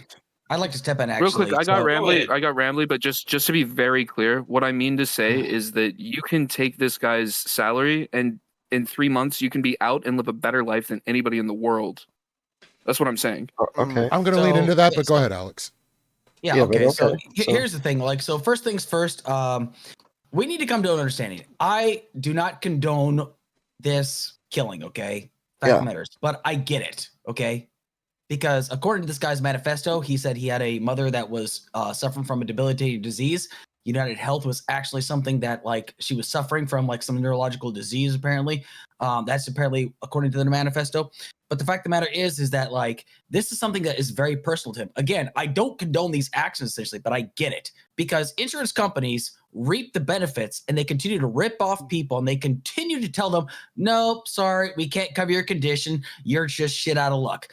I'd like to step in actually. Real quick, I got rambly, but just to be very clear, what I mean to say is that you can take this guy's salary and in 3 months you can be out and live a better life than anybody in the world. That's what I'm saying. Okay. I'm going to lead into that, but go ahead, Alex. Yeah, okay. So here's the thing. Like, so first things first, we need to come to an understanding. I do not condone this killing, okay? Fact matters. But I get it, okay? Because according to this guy's manifesto, he said he had a mother that was suffering from a debilitating disease. United Health was actually something that, like, she was suffering from, like, some neurological disease, apparently. That's apparently according to the manifesto. But the fact of the matter is that, like, this is something that is very personal to him. Again, I don't condone these actions, essentially, but I get it. Because insurance companies reap the benefits, and they continue to rip off people, and they continue to tell them, nope, sorry, we can't cover your condition. You're just shit out of luck.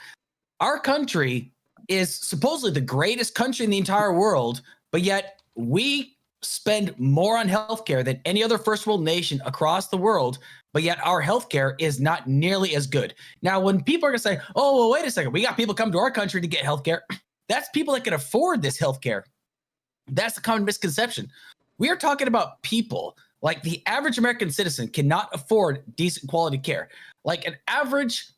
Our country is supposedly the greatest country in the entire world, but yet we spend more on healthcare than any other first world nation across the world, but yet our healthcare is not nearly as good. Now, when people are going to say, oh, well, wait a second, we got people come to our country to get healthcare, that's people that can afford this healthcare. That's a common misconception. We are talking about people, like the average American citizen cannot afford decent quality care. Like an average,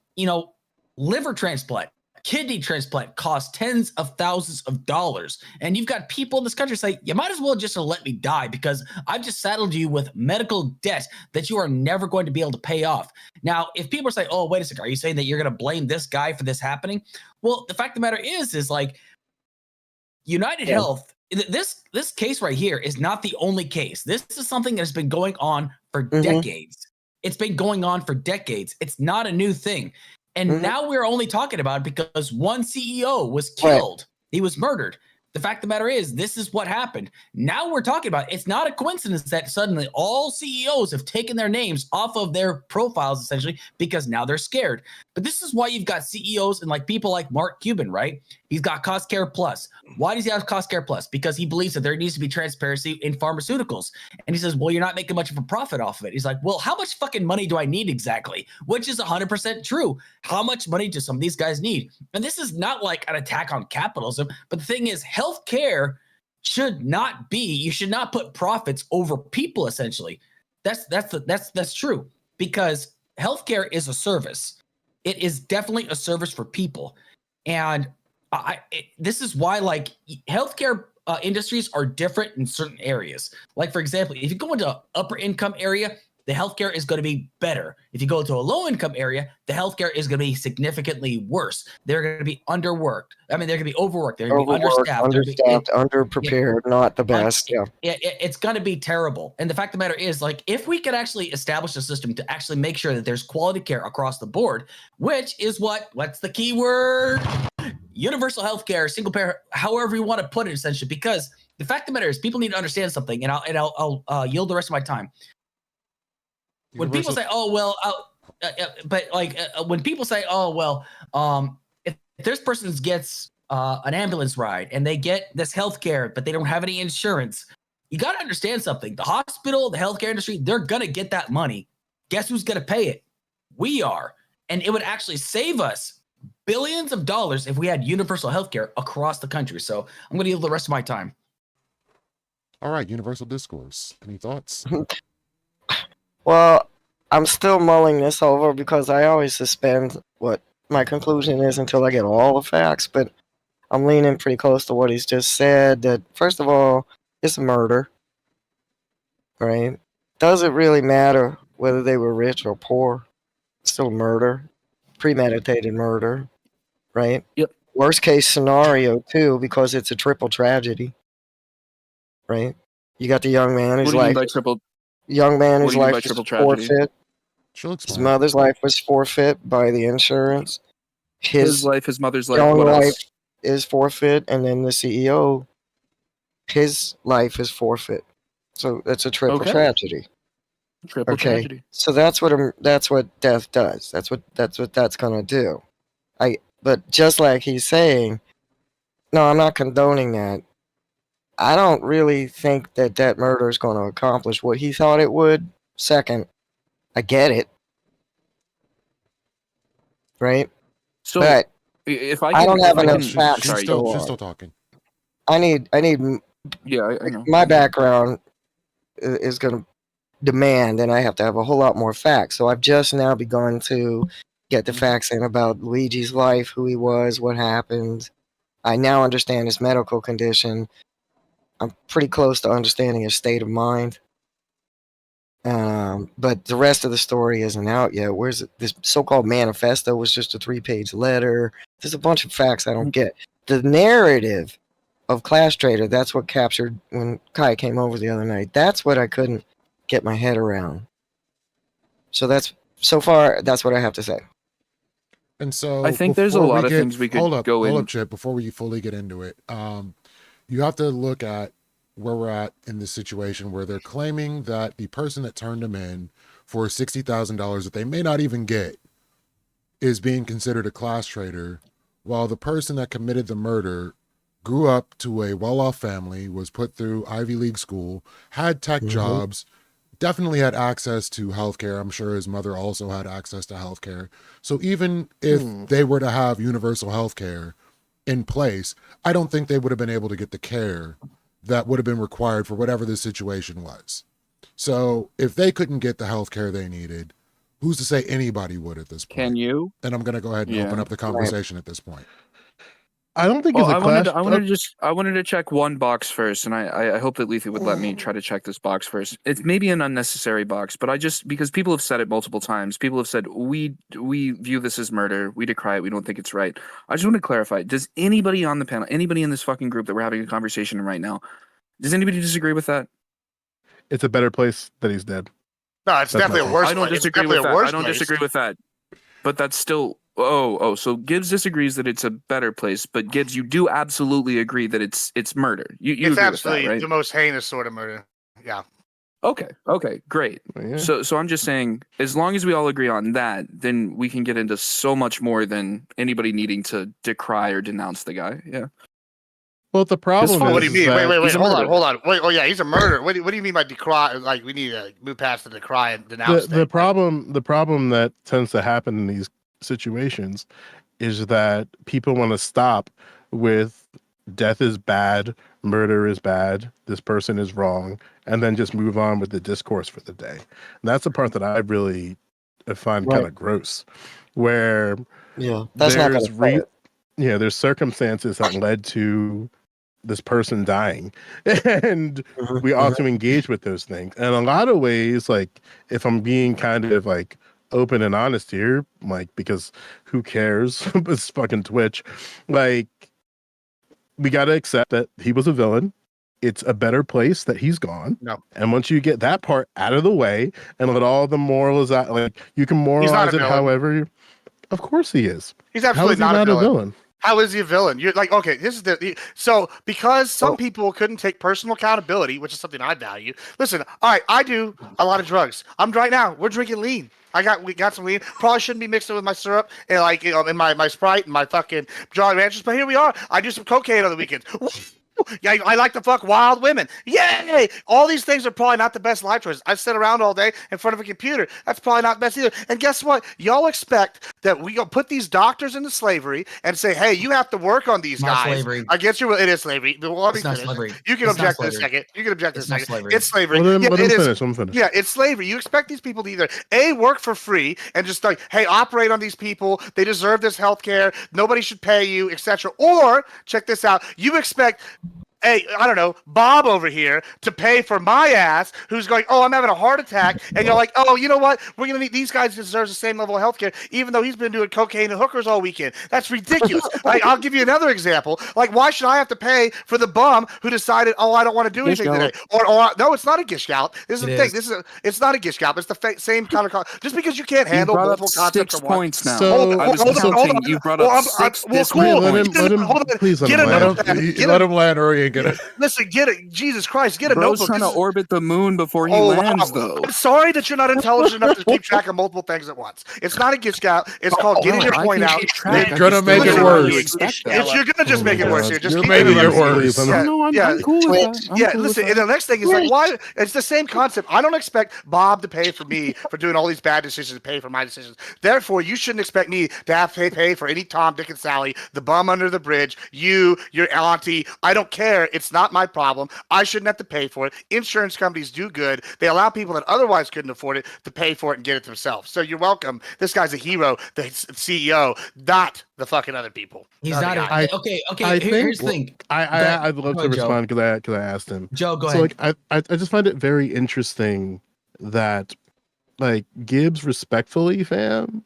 liver transplant, kidney transplant costs tens of thousands of dollars. And you've got people in this country say, you might as well just let me die because I've just saddled you with medical debt that you are never going to be able to pay off. Now, if people say, oh, wait a second, are you saying that you're going to blame this guy for this happening? Well, the fact of the matter is like United Health, this case right here is not the only case. This is something that has been going on for decades. It's been going on for decades. It's not a new thing. And now we're only talking about it because one CEO was killed. He was murdered. The fact of the matter is, this is what happened. Now we're talking about it. It's not a coincidence that suddenly all CEOs have taken their names off of their profiles, essentially, because now they're scared. But this is why you've got CEOs and like people like Mark Cuban, right? He's got Cost Care Plus. Why does he have Cost Care Plus? Because he believes that there needs to be transparency in pharmaceuticals. And he says, well, you're not making much of a profit off of it. He's like, well, how much fucking money do I need exactly? Which is 100% true. How much money do some of these guys need? And this is not like an attack on capitalism. But the thing is, healthcare should not be, you should not put profits over people, essentially. That's true. Because healthcare is a service. It is definitely a service for people. And this is why, like, healthcare industries are different in certain areas. Like, for example, if you go into an upper income area, the healthcare is going to be better. If you go to a low income area, the healthcare is going to be significantly worse. They're going to be underworked. I mean, they're going to be overworked. They're going to be understaffed, underprepared, not the best. It's going to be terrible. And the fact of the matter is, like, if we could actually establish a system to actually make sure that there's quality care across the board, which is what's the key word? Universal healthcare, single payer, however you want to put it, essentially. Because the fact of the matter is, people need to understand something, and I'll yield the rest of my time. When people say, "Oh well," when people say, "Oh well," if this person gets an ambulance ride and they get this health care, but they don't have any insurance, you got to understand something. The hospital, the healthcare industry, they're gonna get that money. Guess who's gonna pay it? We are, and it would actually save us billions of dollars if we had universal healthcare across the country. So I'm gonna yield the rest of my time. All right, universal discourse. Any thoughts? Well, I'm still mulling this over because I always suspend what my conclusion is until I get all the facts, but I'm leaning pretty close to what he's just said. That, first of all, It's murder, right? Does it really matter whether they were rich or poor? It's still murder, premeditated murder, right? Yep. Worst case scenario too, because it's a triple tragedy, right? You got the young man What whose do you mean life by is, triple? young man What whose do you mean by life was triple tragedy? forfeit. She'll His explain. mother's life was forfeit by the insurance. His life, his mother's life. young What life else? is forfeit, and then the CEO, his life is forfeit. So that's a triple Okay. tragedy. Triple Okay, tragedy. so that's what death does. That's what that's gonna do. But just like he's saying, no, I'm not condoning that. I don't really think that murder is going to accomplish what he thought it would. Second, I get it, right? So But if I I can, don't have if I enough can, facts She's to sorry. go still on. talking. I need Yeah, I know. my background is going to demand, and I have to have a whole lot more facts. So I've just now begun to get the facts in about Luigi's life, who he was, what happened. I now understand his medical condition. I'm pretty close to understanding his state of mind. But the rest of the story isn't out yet. Where's this so-called manifesto was just a 3-page letter. There's a bunch of facts I don't get. The narrative of Class Trader, that's what captured when Kai came over the other night. That's what I couldn't get my head around. So that's what I have to say. And so I think there's a lot of things we could go in. Hold up, Chip, before we fully get into it. You have to look at where we're at in this situation where they're claiming that the person that turned them in for $60,000 that they may not even get is being considered a class traitor, while the person that committed the murder grew up to a well-off family, was put through Ivy League school, had tech jobs, definitely had access to healthcare. I'm sure his mother also had access to healthcare. So even if they were to have universal healthcare in place, I don't think they would have been able to get the care that would have been required for whatever the situation was. So if they couldn't get the healthcare they needed, who's to say anybody would at this point? Can you? And I'm going to go ahead and open up the conversation at this point. I don't think Well, it's a clash. I wanted to check one box first, and I hope that Lethe would let me try to check this box first. It's maybe an unnecessary box, but because people have said it multiple times. People have said we view this as murder. We decry it. We don't think it's right. I just want to clarify: does anybody on the panel, anybody in this fucking group that we're having a conversation in right now, does anybody disagree with that? It's a better place that he's dead. No, it's That's definitely my a worse. I don't place. disagree It's with definitely that. a worse I don't place. disagree with that. But that's still so Gibbs disagrees that it's a better place, but Gibbs, you do absolutely agree that it's murder. You It's agree absolutely with that, right? the most heinous sort of murder. Yeah. Okay, great. Yeah. So I'm just saying, as long as we all agree on that, then we can get into so much more than anybody needing to decry or denounce the guy. Yeah. Well, the problem fine. is What do you mean? that Wait, he's a hold murderer. on. Wait, oh yeah, he's a murderer. What do you mean by decry? Like we need to move past the decry and denounce the thing. problem that tends to happen in these situations is that people want to stop with death is bad, murder is bad, this person is wrong, and then just move on with the discourse for the day. And that's the part that I really find kind of gross, where that's not going to there's circumstances that led to this person dying, and we ought to engage with those things. And in a lot of ways, like if I'm being kind of like open and honest here, like because who cares? It's fucking Twitch. Like we got to accept that he was a villain. It's a better place that he's gone. No. And once you get that part out of the way and let all the morals out, like you can moralize it villain. however. Of course he is. He's absolutely How is he not a villain. How is he a villain? You're like, okay, this is so because some people couldn't take personal accountability, which is something I value. Listen, all right, I do a lot of drugs. I'm right now. We're drinking lean. We got some lean. Probably shouldn't be mixing with my syrup and like in my Sprite and my fucking Jolly Ranchers. But here we are. I do some cocaine on the weekends. Yeah, I like to fuck wild women. Yay! All these things are probably not the best life choices. I sit around all day in front of a computer. That's probably not best either. And guess what? Y'all expect that we go put these doctors into slavery and say, "Hey, you have to work on these guys." Slavery. Against your will. It is slavery. It's not slavery. You can It's not object in a slavery. second. You can object in a It's not second. slavery. It's slavery. Well, then, Yeah, let it him is. finish. Let him finish. Yeah, it's slavery. You expect these people to either A, work for free and just like, hey, operate on these people. They deserve this health care. Nobody should pay you, etc. Or check this out. You expect hey, I don't know, Bob over here to pay for my ass who's going, oh, I'm having a heart attack. And you're like, oh, you know what? We're going to need these guys deserve the same level of healthcare, even though he's been doing cocaine and hookers all weekend. That's ridiculous. I'll give you another example. Like, why should I have to pay for the bum who decided, oh, I don't want to do anything today? Or no, it's not a gish gallop. This is the thing. It's not a gish gallop. It's the same kind of just because you can't handle multiple concepts at once. 6 points now. So- I was counting. You brought up 6 this cool. week. Let him please let him land or he ain't get it. Listen, get it. Jesus Christ, get a Bro's notebook. trying to orbit the moon before he lands, though. I'm sorry that you're not intelligent enough to keep track of multiple things at once. It's not a gift scout. It's called getting your point out. You're gonna make it worse. You're gonna just make it worse here. Just You're keep making it it worse. I'm cool with that. Yeah, listen, and the next thing is like, why? It's the same concept. I don't expect Bob to pay for me for doing all these bad decisions to pay for my decisions. Therefore, you shouldn't expect me to have to pay for any Tom, Dick, and Sally, the bum under the bridge, you, your auntie. I don't care. It's not my problem. I shouldn't have to pay for it. Insurance companies do good. They allow people that otherwise couldn't afford it to pay for it and get it themselves. So you're welcome. This guy's a hero, the CEO, not the fucking other people. He's not. Okay. Here's the thing. I'd love to respond because I asked him. Joe, go so ahead. Like, I just find it very interesting that, like, Gibbs, respectfully, fam,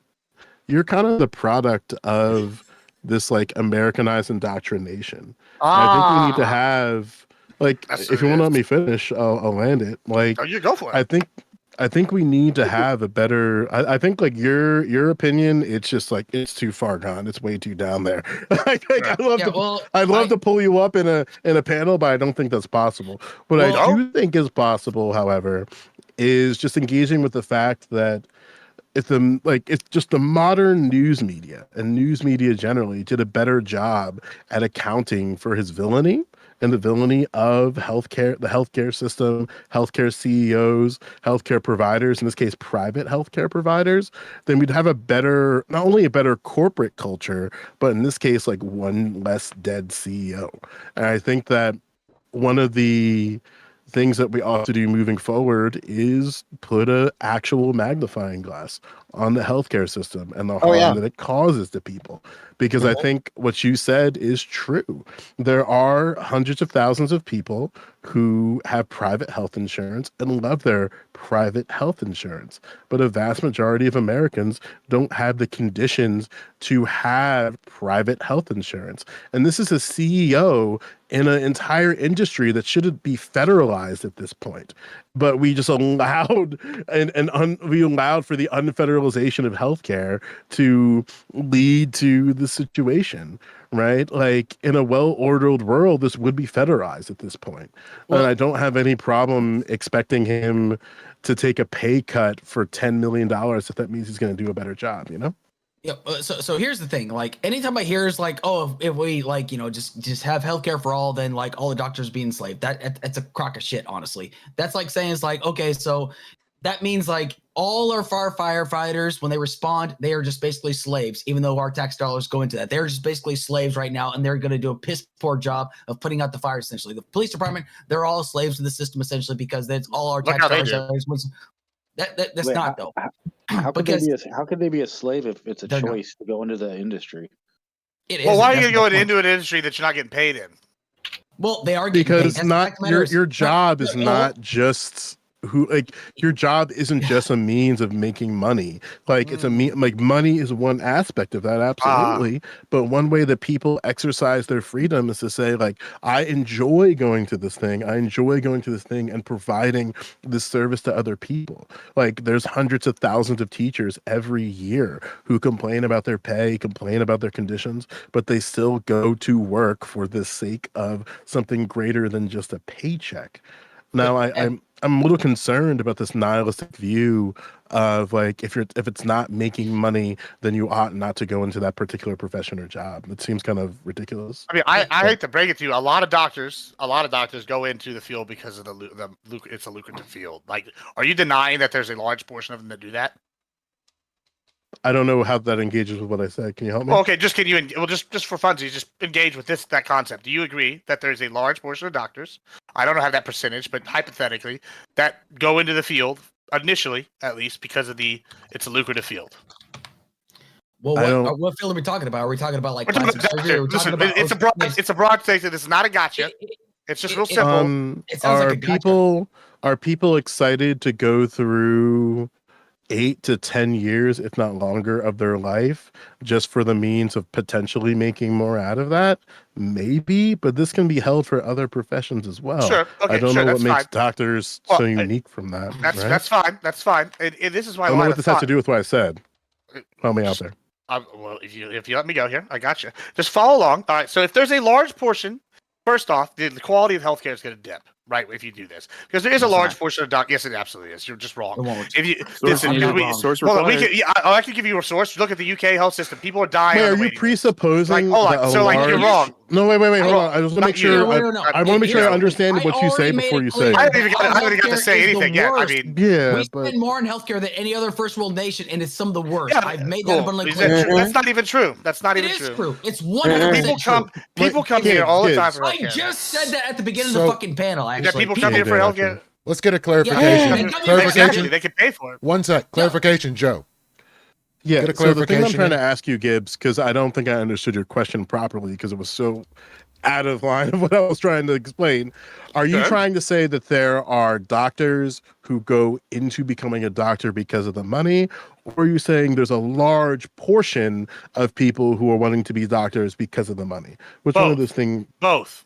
you're kind of the product of this, like, Americanized indoctrination. I think we need to have, like, if you want to let me finish, I'll land it. Like, you go for it. I think we need to have a better. I think, like, your opinion, it's just like it's too far gone. It's way too down there. I'd love to pull you up in a panel, but I don't think that's possible. What I do think is possible, however, is just engaging with the fact that it's just the modern news media and news media generally did a better job at accounting for his villainy and the villainy of healthcare, the healthcare system, healthcare CEOs, healthcare providers, in this case, private healthcare providers, then we'd have not only a better corporate culture, but in this case, like, one less dead CEO. And I think that one of the things that we ought to do moving forward is put a actual magnifying glass on the healthcare system and the harm that it causes to people. Because I think what you said is true. There are hundreds of thousands of people who have private health insurance and love their private health insurance. But a vast majority of Americans don't have the conditions to have private health insurance. And this is a CEO in an entire industry that shouldn't be federalized at this point. But we just allowed we allowed for the unfederalization of healthcare to lead to the situation, right? Like, in a well-ordered world, this would be federalized at this point. And I don't have any problem expecting him to take a pay cut for $10 million if that means he's going to do a better job, you know? Yeah. So here's the thing. Like, anytime I hear is like, oh, if we, like, just have healthcare for all, then, like, all the doctors be enslaved. That's a crock of shit, honestly. That's like saying, it's like, okay, so that means, like, all our firefighters, when they respond, they are just basically slaves, even though our tax dollars go into that. They're just basically slaves right now, and they're going to do a piss poor job of putting out the fires, essentially. The police department, they're all slaves to the system, essentially, because that's all our tax dollars. That's Wait, not, though. How could they be a slave if it's a choice to go into the industry? Well, why are you going into an industry that you're not getting paid in? Well, they are getting because paid. Not your job is not just your job isn't just a means of making money. Like, it's like, money is one aspect of that, absolutely. But one way that people exercise their freedom is to say, like, I enjoy going to this thing. I enjoy going to this thing and providing this service to other people. Like, there's hundreds of thousands of teachers every year who complain about their pay, complain about their conditions, but they still go to work for the sake of something greater than just a paycheck. Now, I'm a little concerned about this nihilistic view of, like, if it's not making money, then you ought not to go into that particular profession or job. It seems kind of ridiculous. I mean, I hate to break it to you, a lot of doctors go into the field because of it's a lucrative field. Like, are you denying that there's a large portion of them that do that? I don't know how that engages with what I said. Can you help me? Okay, just for funsies, just engage with that concept. Do you agree that there's a large portion of doctors, I don't know how that percentage, but hypothetically, that go into the field initially, at least, because of it's a lucrative field? Well, what field are we talking about? Are we talking about, like, plastic surgery? Listen, it's a broad statement. This is not a gotcha. It's just real simple. It sounds like a gotcha. Are people excited to go through 8 to 10 years, if not longer, of their life just for the means of potentially making more out of that? Maybe, but this can be held for other professions as well. Sure. Okay, I don't know what that's makes fine. doctors Well, so unique from that. That's fine. That's fine. And this is why I don't know what this has to do with what I said. Help me out there. Well, if you let me go here, I got you. Just follow along. All right. So if there's a large portion, first off, the quality of healthcare is going to dip, right? If you do this, because there is a large portion of yes, it absolutely is. You're just wrong. If you listen, I can give you a source. Look at the UK health system. People are dying. Wait, are you presupposing? Hold on. So you're wrong. No, wait. Hold on. I just want to make sure. I want to make sure I understand what you say before you say. I haven't even got to say anything yet. I mean, we spend more on healthcare than any other first world nation, and it's some of the worst. I've made that abundantly clear. That's not even true. That's not even true. It is true. It's 100% true. People come here all the time for healthcare. I just said that at the beginning of the fucking panel. Actually, people come here for healthcare. Let's get a clarification. Clarification. They can pay for it. One sec. Clarification, Joe. Yeah. So the thing I'm trying to ask you, Gibbs, because I don't think I understood your question properly because it was so out of line of what I was trying to explain. Are you trying to say that there are doctors who go into becoming a doctor because of the money? Or are you saying there's a large portion of people who are wanting to be doctors because of the money? Which one of those things? Both.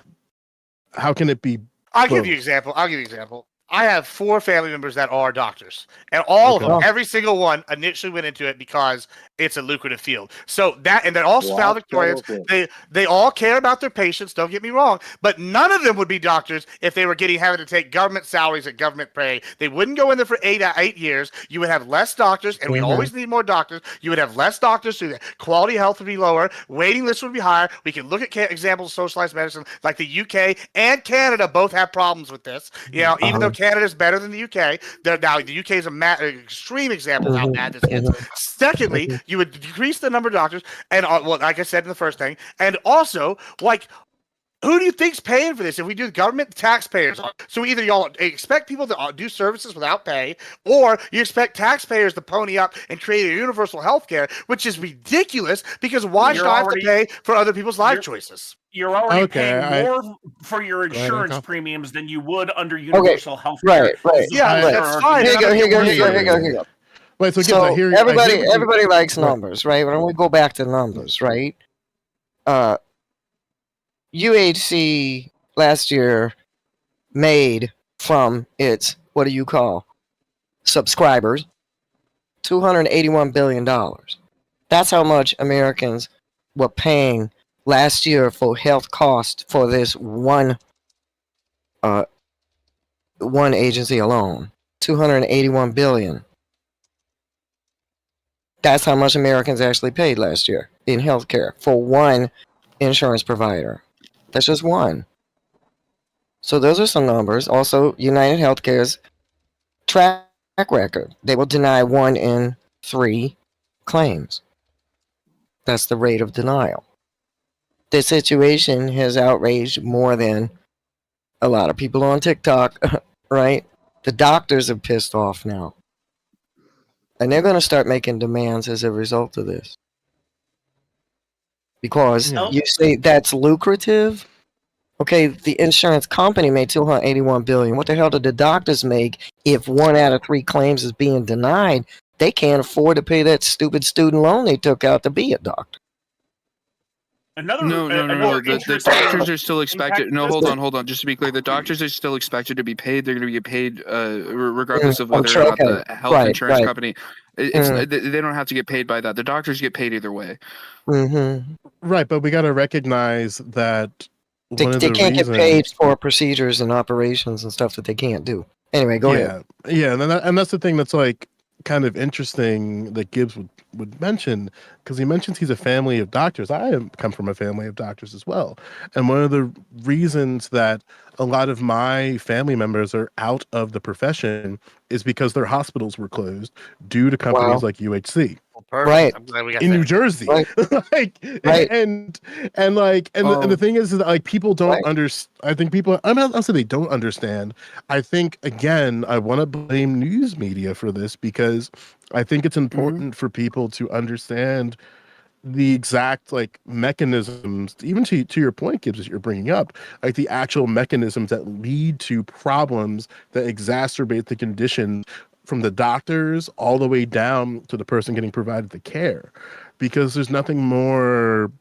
How can it be? I'll give you an example. I have 4 family members that are doctors, and all of them, every single one, initially went into it because it's a lucrative field. So that, and they're all valedictorians. They all care about their patients. Don't get me wrong, but none of them would be doctors if they were having to take government salaries at government pay. They wouldn't go in there for 8 years. You would have less doctors, and we always need more doctors. You would have less doctors, so the quality of health would be lower. Waiting lists would be higher. We can look at examples of socialized medicine, like the UK and Canada both have problems with this. You know, even though Canada's better than the UK. Now, the UK is an extreme example of how bad this gets. Secondly, you would decrease the number of doctors, and like I said in the first thing, and also, who do you think's paying for this? If we do government, taxpayers. So either y'all expect people to do services without pay, or you expect taxpayers to pony up and create a universal health care, which is ridiculous, because why should I have to pay for other people's life choices? You're already paying more for your insurance premiums than you would under universal health care. Right. Yeah, that's fine. Here you go. Wait, so everybody likes numbers, right? When we go back to numbers, right? UHC last year made from its, what do you call, subscribers, $281 billion. That's how much Americans were paying last year for health costs for this one agency alone. $281 billion. That's how much Americans actually paid last year in healthcare for one insurance provider. That's just one. So those are some numbers. Also, United Healthcare's track record. They will deny 1 in 3 claims. That's the rate of denial. This situation has outraged more than a lot of people on TikTok, right? The doctors are pissed off now. And they're going to start making demands as a result of this. Because you say that's lucrative. Okay, the insurance company made $281 billion. What the hell did the doctors make if 1 out of 3 claims is being denied? They can't afford to pay that stupid student loan they took out to be a doctor. No. The doctors are still expected. No, hold on. Just to be clear, the doctors are still expected to be paid. They're going to get paid regardless of whether or not the health insurance company. They don't have to get paid by that. The doctors get paid either way. Right, but we got to recognize that they can't get paid for procedures and operations and stuff that they can't do. Anyway, go ahead. Yeah, and that's the thing that's like kind of interesting that Gibbs would mention, because he mentions he's a family of doctors. I come from a family of doctors as well. And one of the reasons that a lot of my family members are out of the profession is because their hospitals were closed due to companies like UHC. Right. In New Jersey. Right. And the thing is that like people don't understand. I think people, I'm not saying they don't understand. I think, again, I want to blame news media for this, because I think it's important for people to understand the exact like mechanisms, even to your point, Gibbs, that you're bringing up, like the actual mechanisms that lead to problems that exacerbate the condition from the doctors all the way down to the person getting provided the care, because there's nothing more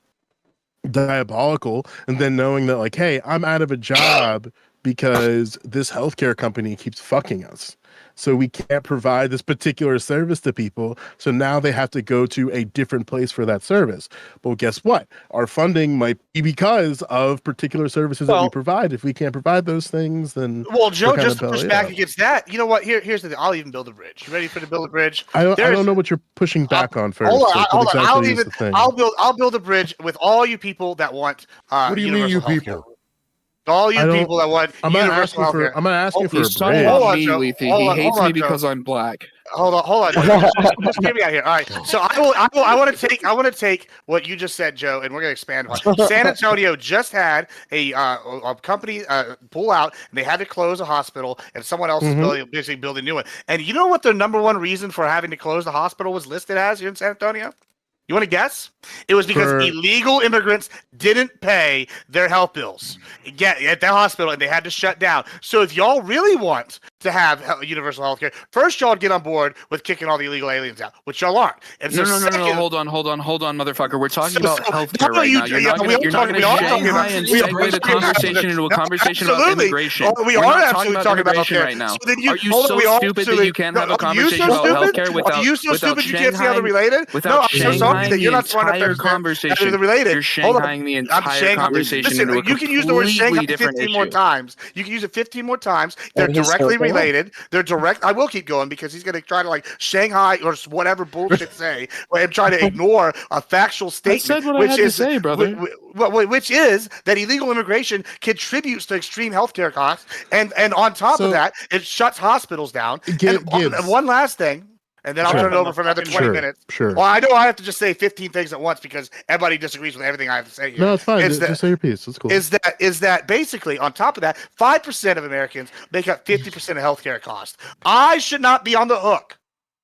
diabolical and then knowing that like, hey, I'm out of a job because this healthcare company keeps fucking us, so we can't provide this particular service to people, so now they have to go to a different place for that service. Well, guess what, our funding might be because of particular services that we provide. If we can't provide those things, then Joe, just to push back against that, you know what, here's the thing. I'll even build a bridge. You ready for the build a bridge? I don't know what you're pushing back on first. Hold on. I'll build a bridge with all you people that want what do you mean, you people? All you people that want universal healthcare. I'm not asking for a He's bridge. Hold on, Joe. He hates me because I'm black. Hold on. Just hear me out here. All right. So I want to take what you just said, Joe, and we're going to expand on it. San Antonio just had a company pull out, and they had to close a hospital, and someone else is basically building a new one. And you know what the number one reason for having to close the hospital was listed as here in San Antonio? You want to guess? It was because illegal immigrants didn't pay their health bills at that hospital, and they had to shut down. So if y'all really want to have universal health care, first y'all get on board with kicking all the illegal aliens out, which y'all aren't. And so no, hold on, motherfucker. We're talking about healthcare right now. You're not going to Shanghai and segue the conversation into a conversation about immigration. We are absolutely talking about healthcare right now. Are you so stupid that you can't have a conversation about healthcare without Shanghai? Without Shanghai the entire conversation? You're Shanghaiing the entire conversation into a completely different issue. More times. You can use it 15 more times. They're directly related. They're direct. I will keep going because he's going to try to like Shanghai or whatever bullshit say and try to ignore a factual statement. I said what I had to say, brother. Which is that illegal immigration contributes to extreme healthcare costs, and on top of that, it shuts hospitals down. And one last thing. And then I'll turn it over for another 20 minutes. Sure. Well, I know I have to just say 15 things at once because everybody disagrees with everything I have to say here. No, it's fine. Just say your piece. It's cool. Is that basically, on top of that, 5% of Americans make up 50% of healthcare costs. I should not be on the hook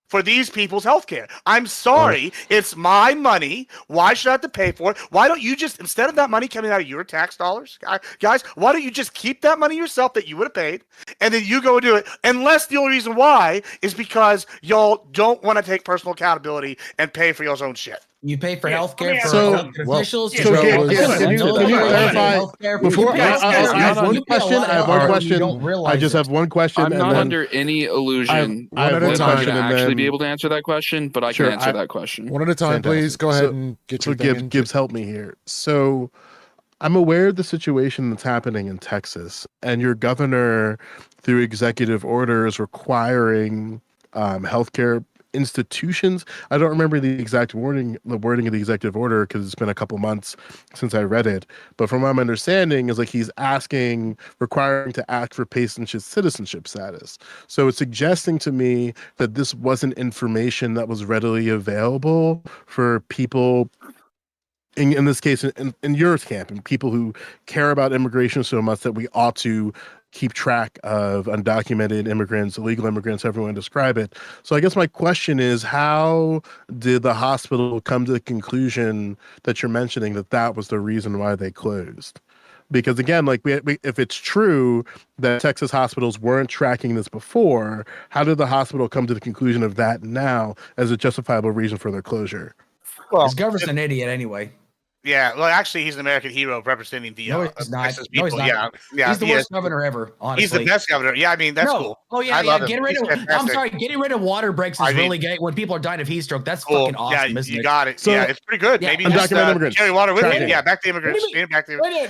for these people's healthcare. I'm sorry. It's my money. Why should I have to pay for it? Why don't you just, instead of that money coming out of your tax dollars, guys, why don't you just keep that money yourself that you would have paid, and then you go do it, unless the only reason why is because y'all don't want to take personal accountability and pay for y'all's own shit. You pay for healthcare for elected officials. Can you clarify? Before I have one question. I just have one question. I'm not under any illusion that I'm going to actually be able to answer that question, but I can answer that question. One at a time, please. Go ahead and get your thing in. Gibbs, help me here. So I'm aware of the situation that's happening in Texas, and your governor, through executive orders requiring healthcare institutions. I don't remember the wording of the executive order because it's been a couple months since I read it. But from what I'm understanding is like he's requiring to ask for patient citizenship status. So it's suggesting to me that this wasn't information that was readily available for people in this case, in your camp, and people who care about immigration so much that we ought to keep track of undocumented immigrants, illegal immigrants, however you want to describe it. So I guess my question is, how did the hospital come to the conclusion that you're mentioning that was the reason why they closed? Because again, like if it's true that Texas hospitals weren't tracking this before, how did the hospital come to the conclusion of that now as a justifiable reason for their closure? Well, his governor's an idiot anyway. Yeah, well, actually, he's an American hero representing the Texas people. No, he's not. Yeah, he's the worst governor ever. Honestly, he's the best governor. Yeah, I mean that's cool. Oh yeah, I love him. Getting rid of water breaks is really great when people are dying of heat stroke. That's fucking awesome. Yeah, you got it. So, yeah, it's pretty good. Maybe just carry water with it. Yeah, back to immigrants.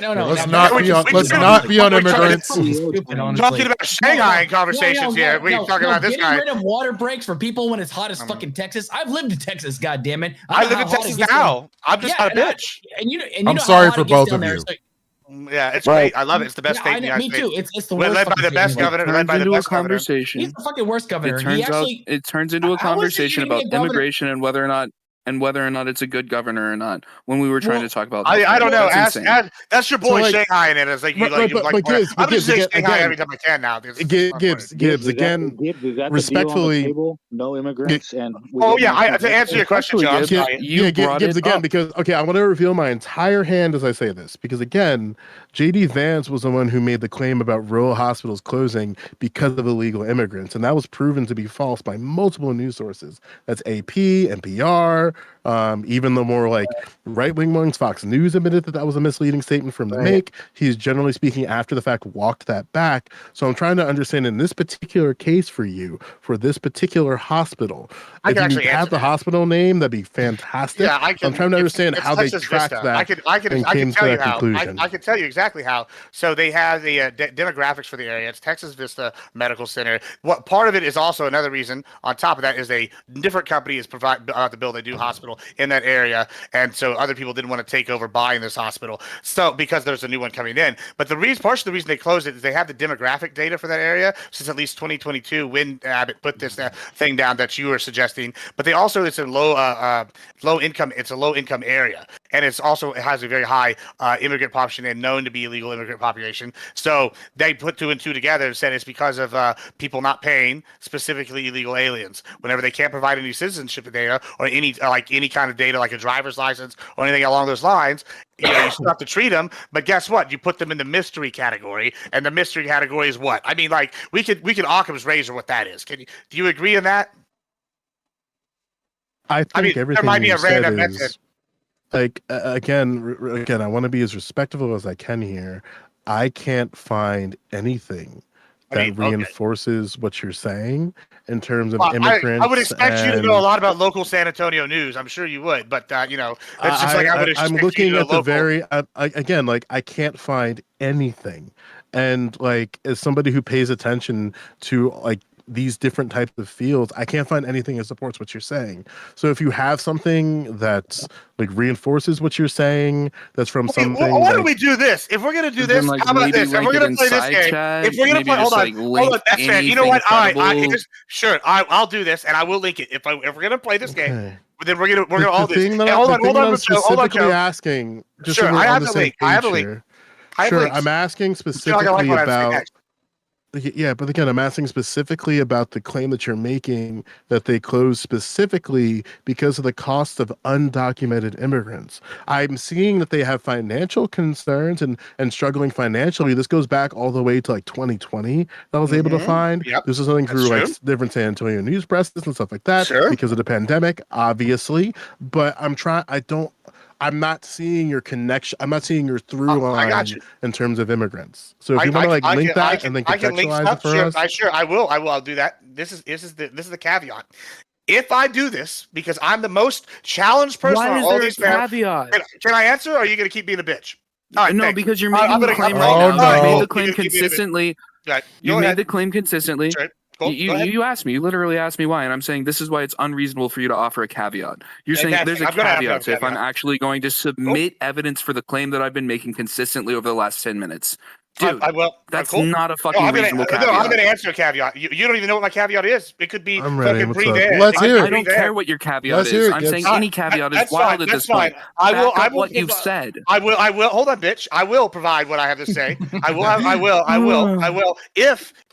No. Let's not be on immigrants. Talking about Shanghai conversations here. We talking about this guy. Getting rid of water breaks for people when it's hot as fucking Texas. I've lived in Texas. God damn it. I live in Texas now. I'm just not a bitch. I'm sorry for both of you. Yeah, it's great. I love it. It's the best state in the United States. Me too. It's the worst. Led by the best governor. Led by the best conversation. He's the fucking worst governor. It turns into a conversation about immigration and whether or not and whether or not it's a good governor or not when we were trying to talk about I don't know. That's insane. That's your boy So, like, Shanghai in it. It's like you like. but Gibbs, I'm just saying again, Shanghai every time I can now. Gibbs, again, we got respectfully. The deal on the table, no immigrants, and to answer your question, John. Gibbs, again, because I want to reveal my entire hand as I say this, because again, J.D. Vance was the one who made the claim about rural hospitals closing because of illegal immigrants, and that was proven to be false by multiple news sources. That's AP, NPR, even the more like right-wing ones, Fox News admitted that was a misleading statement for him to make. He's generally speaking, after the fact, walked that back. So I'm trying to understand in this particular case for you, for this particular hospital, if you have the hospital name, that'd be fantastic. Yeah, I can. I'm trying to understand how they tracked that. I can tell you how. I can tell you exactly how. So they have the demographics for the area. It's Texas Vista Medical Center. What part of it is also another reason. On top of that, is a different company is to build a new hospital in that area, and so other people didn't want to take over buying this hospital. So because there's a new one coming in, but partially the reason they closed it is they have the demographic data for that area since at least 2022 when Abbott put this thing down that you were suggesting. But they also it's a low income. It's a low income area, and it has a very high immigrant population and known to be illegal immigrant population. So they put two and two together and said it's because of people not paying, specifically illegal aliens. Whenever they can't provide any citizenship data or any kind of data like a driver's license or anything along those lines, you still have to treat them. But guess what? You put them in the mystery category, and the mystery category is what? I mean, like we could Occam's razor what that is. Do you agree on that? I think everything there might be you a random said is, method. like, again, I want to be as respectful as I can here. I can't find anything that reinforces what you're saying in terms of immigrants. I would expect you to know a lot about local San Antonio news. I'm sure you would, but it's just like I would expect I'm looking at the very again, like I can't find anything, and like as somebody who pays attention to like these different types of fields, I can't find anything that supports what you're saying. So if you have something that's like reinforces what you're saying, that's from something. Well, why don't we do this? If we're gonna do this, how about this? If we're gonna play this game, if we're gonna play, hold on, that's fair. You know what? All right, sure, I'll do this, and I will link it. If we're gonna play this game, then we're gonna all do this. Hold on, specifically asking. Sure, I have the link. Sure, I'm asking specifically about. Yeah, but again, I'm asking specifically about the claim that you're making that they closed specifically because of the cost of undocumented immigrants. I'm seeing that they have financial concerns and struggling financially. This goes back all the way to like 2020 that I was able to find. Yep. This is something through like different San Antonio news presses and stuff like that because of the pandemic, obviously. But I'm not seeing your connection. I'm not seeing your through line in terms of immigrants. So if you want to like link that and then contextualize it for us, I will. I'll do that. This is the caveat. If I do this, because I'm the most challenged person on all these caveat? Can I answer? Or are you going to keep being a bitch? No, because you're making the claim right now. You made the claim consistently. You made the claim consistently. You asked me. You literally asked me why, and I'm saying this is why it's unreasonable for you to offer a caveat. You're saying there's a caveat if I'm actually going to submit evidence for the claim that I've been making consistently over the last 10 minutes. Dude, that's not a fucking reasonable caveat. No, I'm going to answer a caveat. You don't even know what my caveat is. It could be fucking breathe air. Let's hear it. I don't care what your caveat is. I'm saying any caveat is wild at this point. I will what you've said. I will. Hold on, bitch. I will provide what I have to say. I will.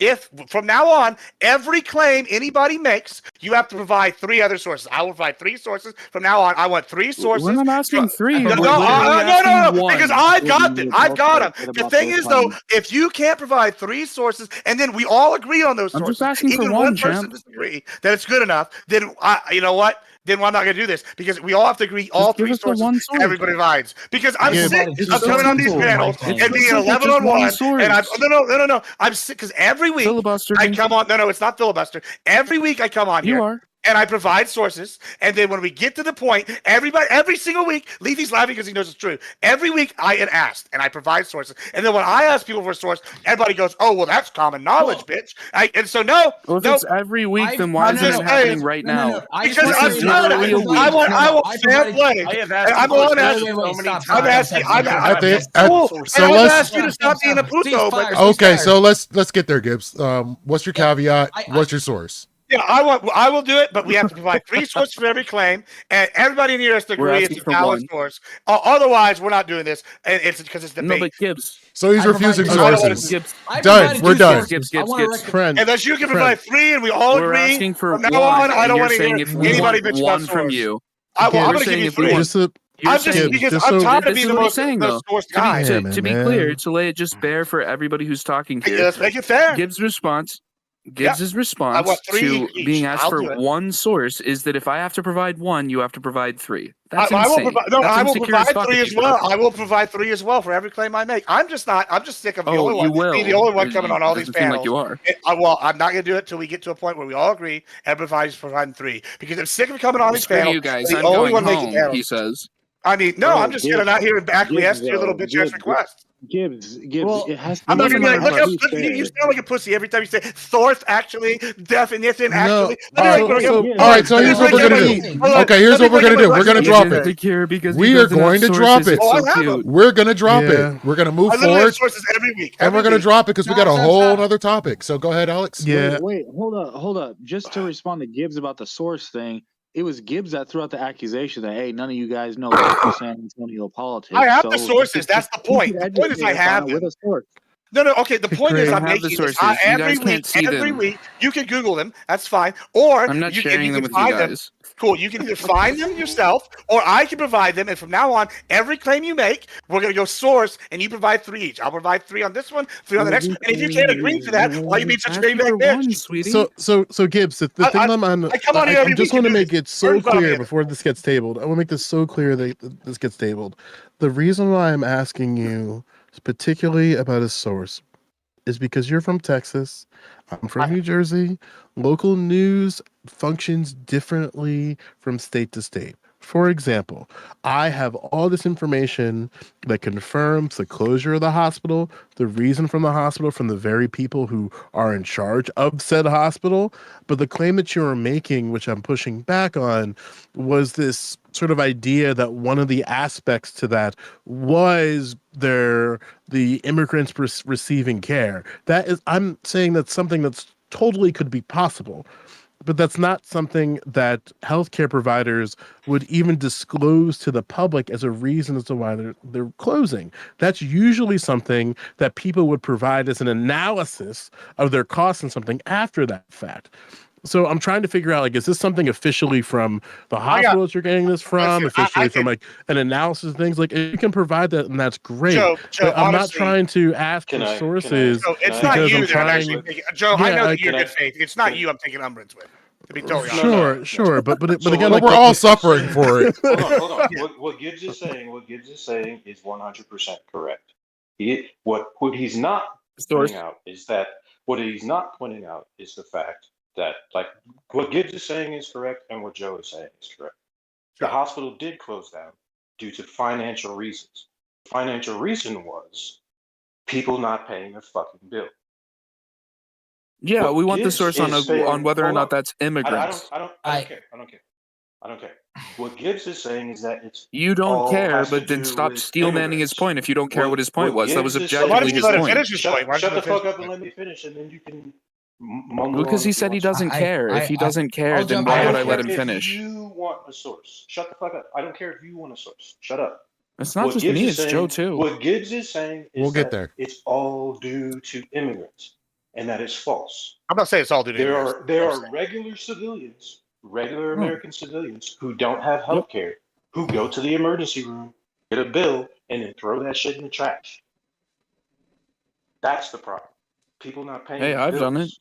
If from now on, every claim anybody makes, you have to provide 3 other sources. I will provide 3 sources from now on. I want 3 sources. We're not asking 3. No, because I've got them. The thing is, though, if you can't provide 3 sources, and then we all agree on those sources, just asking even for one champ. person disagree that it's good enough, then you know what? Then I'm not going to do this because we all have to agree all 3 sources. Everybody provides because I'm sick of coming on these panels and being 11 on 1. And I'm no. I'm sick because every week I come on. No, it's not filibuster. Every week I come on here. You are. And I provide sources, and then when we get to the point, every single week, Leafy's laughing because he knows it's true. Every week I get asked, and I provide sources, and then when I ask people for a source, everybody goes, "Oh, well, that's common knowledge, bitch." And so Well, if it's every week, then why isn't it happening right now? Because I want fair play. I'm on asking. I'm asking you to stop being a puto. Okay, so let's get there, Gibbs. What's your caveat? What's your source? Yeah, I will do it, but we have to provide 3 sources for every claim, and everybody in here has to We're agree it's asking a for valid one. source. Otherwise, we're not doing this, and it's because it's debate. No, but Gibbs. So he's I refusing provided- I don't wanna sources. do- Gibbs. I Done. provided We're 2 done. sources. I Gibbs, want to Gibbs. Friend, Unless you can friend. provide 3 and we all We're agree, asking for from now one, on, I and don't you're want to hear saying if we anybody want bitch one about from source. you. I'm We're going to saying give you if we 3. want- Just a, You're I'm just saying because just I'm so- tired of this being is the what he's most saying, the though. source To be, guy. Damn it, to be clear, man. to lay it just bare for everybody who's talking here. Let's make it fair. Gibbs' response. Yeah. Gibbs' I response want 3 to each. being asked I'll for do it. one source is that if I have to provide one, you have to provide 3. That's I will insane. provide. No, That's I will insecure provide fuck 3 if as you well. will. I will provide 3 as well for every claim I make. I'm just sick of the only you one. will. Being the only one coming on all these Doesn't seem like panels. you are. Well, I'm not going to do it until we get to a point where we all agree. Everybody's providing 3 because I'm sick of coming on these Screw panels. you guys. The I'm only going one making home, panels. he says. I mean, no, Bro, I'm just going to not hear and acquiesce to your little bitch ass request. Gibbs, Well, it has to I'm be not gonna be like, look up. be You fair. sound like a pussy every time you say source, actually, definition, No. actually. All Let me right, break so- it. All right, so Let me here's what break we're gonna everybody- do. hold on. Okay, here's Let me what we're break gonna do. everybody- We're gonna let me drop break it. Pick here because We he are doesn't have going to sources. drop it. It's Oh, I so have cute. them. We're gonna drop Yeah. it. We're gonna move I literally have forward, sources every week. and we're every gonna week. drop it because we got a Stop, whole stop. other topic. So go ahead, Alex. Yeah. Wait, hold up. Just to respond to Gibbs about the source thing, it was Gibbs that threw out the accusation that, hey, none of you guys know local San Antonio politics. I have so the sources. That's the point. The point is I have them. with a source. No. Okay. The point is Great. I'm I have the making this sources. You every guys can't week. see Every them. week, you can Google them. That's fine. Or I'm not you sharing them can with you find them. guys. Cool. You can either find them yourself, or I can provide them. And from now on, every claim you make, we're gonna go source, and you provide 3 each. I'll provide 3 on this one, 3 on the next one. And if you can't agree to that, why are you being such a great Asking back for one, bitch? sweetie. So Gibbs, the thing I'm on, I come on here every just week want to and do make this. it so Learn from clear me. before this gets tabled. I want to make this so clear that this gets tabled. The reason why I'm asking you, particularly about a source, is because you're from Texas. I'm from New Jersey. Local news functions differently from state to state. For example, I have all this information that confirms the closure of the hospital, the reason from the hospital, from the very people who are in charge of said hospital. But the claim that you were making, which I'm pushing back on, was this sort of idea that one of the aspects to that was the immigrants receiving care. That is, I'm saying that's something that's totally could be possible. But that's not something that healthcare providers would even disclose to the public as a reason as to why they're closing. That's usually something that people would provide as an analysis of their costs and something after that fact. So I'm trying to figure out, like, is this something officially from the hospital that you're getting this from? Officially from like an analysis of things? Like, if you can provide that, and that's great. Joe, But I'm not honestly, trying to ask for sources. So it's not because you I'm that I'm trying. actually thinking. Joe, I Yeah, know I- that you're good faith. It's not you I'm taking umbrance with. To be totally honest. Sure, but So again, But like we're all suffering for it. Hold on. What Gibbs is saying is 100% correct. What he's not Source. pointing out is that what he's not pointing out is the fact that, like, what Gibbs is saying is correct and what Joe is saying is correct. The hospital did close down due to financial reasons. The financial reason was people not paying their fucking bill. Yeah, What we want the Gibbs source is saying- on whether or hold not on. that's immigrants. I don't care. What Gibbs is saying is that it's You don't all care, has to but then do stop with steel manning his immigrants. point if you don't care what his point was. That was Gibbs is objectively Why don't you his let him point. finish his point? Why don't Shut you the let him fuck finish up and his let me finish, and then you can mumble Because on he if said he you want. doesn't care. If he doesn't care, I'll then jump why in. would I I don't let care him if finish? you want a source. Shut the fuck up. I don't care if you want a source. Shut up. It's not What just Gibbs me, is it's Joe saying- too. What Gibbs is saying is We'll get that there. it's all due to immigrants, and that is false. I'm not saying it's all due to There immigrants. are regular civilians, regular American civilians who don't have health care, who go to the emergency room, get a bill, and then throw that shit in the trash. That's the problem. People not paying Hey, their I've done bills.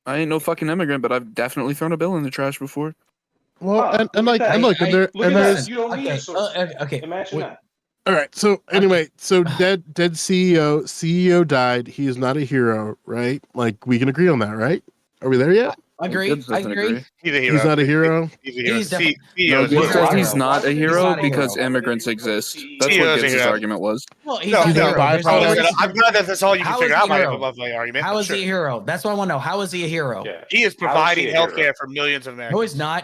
I ain't no fucking immigrant, but I've definitely thrown a bill in the trash before. well, Ah, and look like, at and that. look, and there, Look and at there's. that. You don't need a source. Okay. Imagine wait. that. All right. So anyway, so dead CEO died. He is not a hero, right? Like, we can agree on that, right? Are we there yet? Agree. Gibbs I doesn't agree. He's a hero. He's not a hero. He's a hero. He's definitely- CEO No, is a Gibbs hero. says he's not a hero not a because hero. immigrants exist. That's CEO what is a Gibbs' hero. argument was. Well, he's No, not He's a a hero. There's no byproduct. racism. I'm glad that that's all you can How figure is out he a by hero? above the argument. How but is he a sure. hero? That's what I want to know. How is he a hero? Yeah. He is How providing is he a health hero? care for millions of No, Americans. he's not.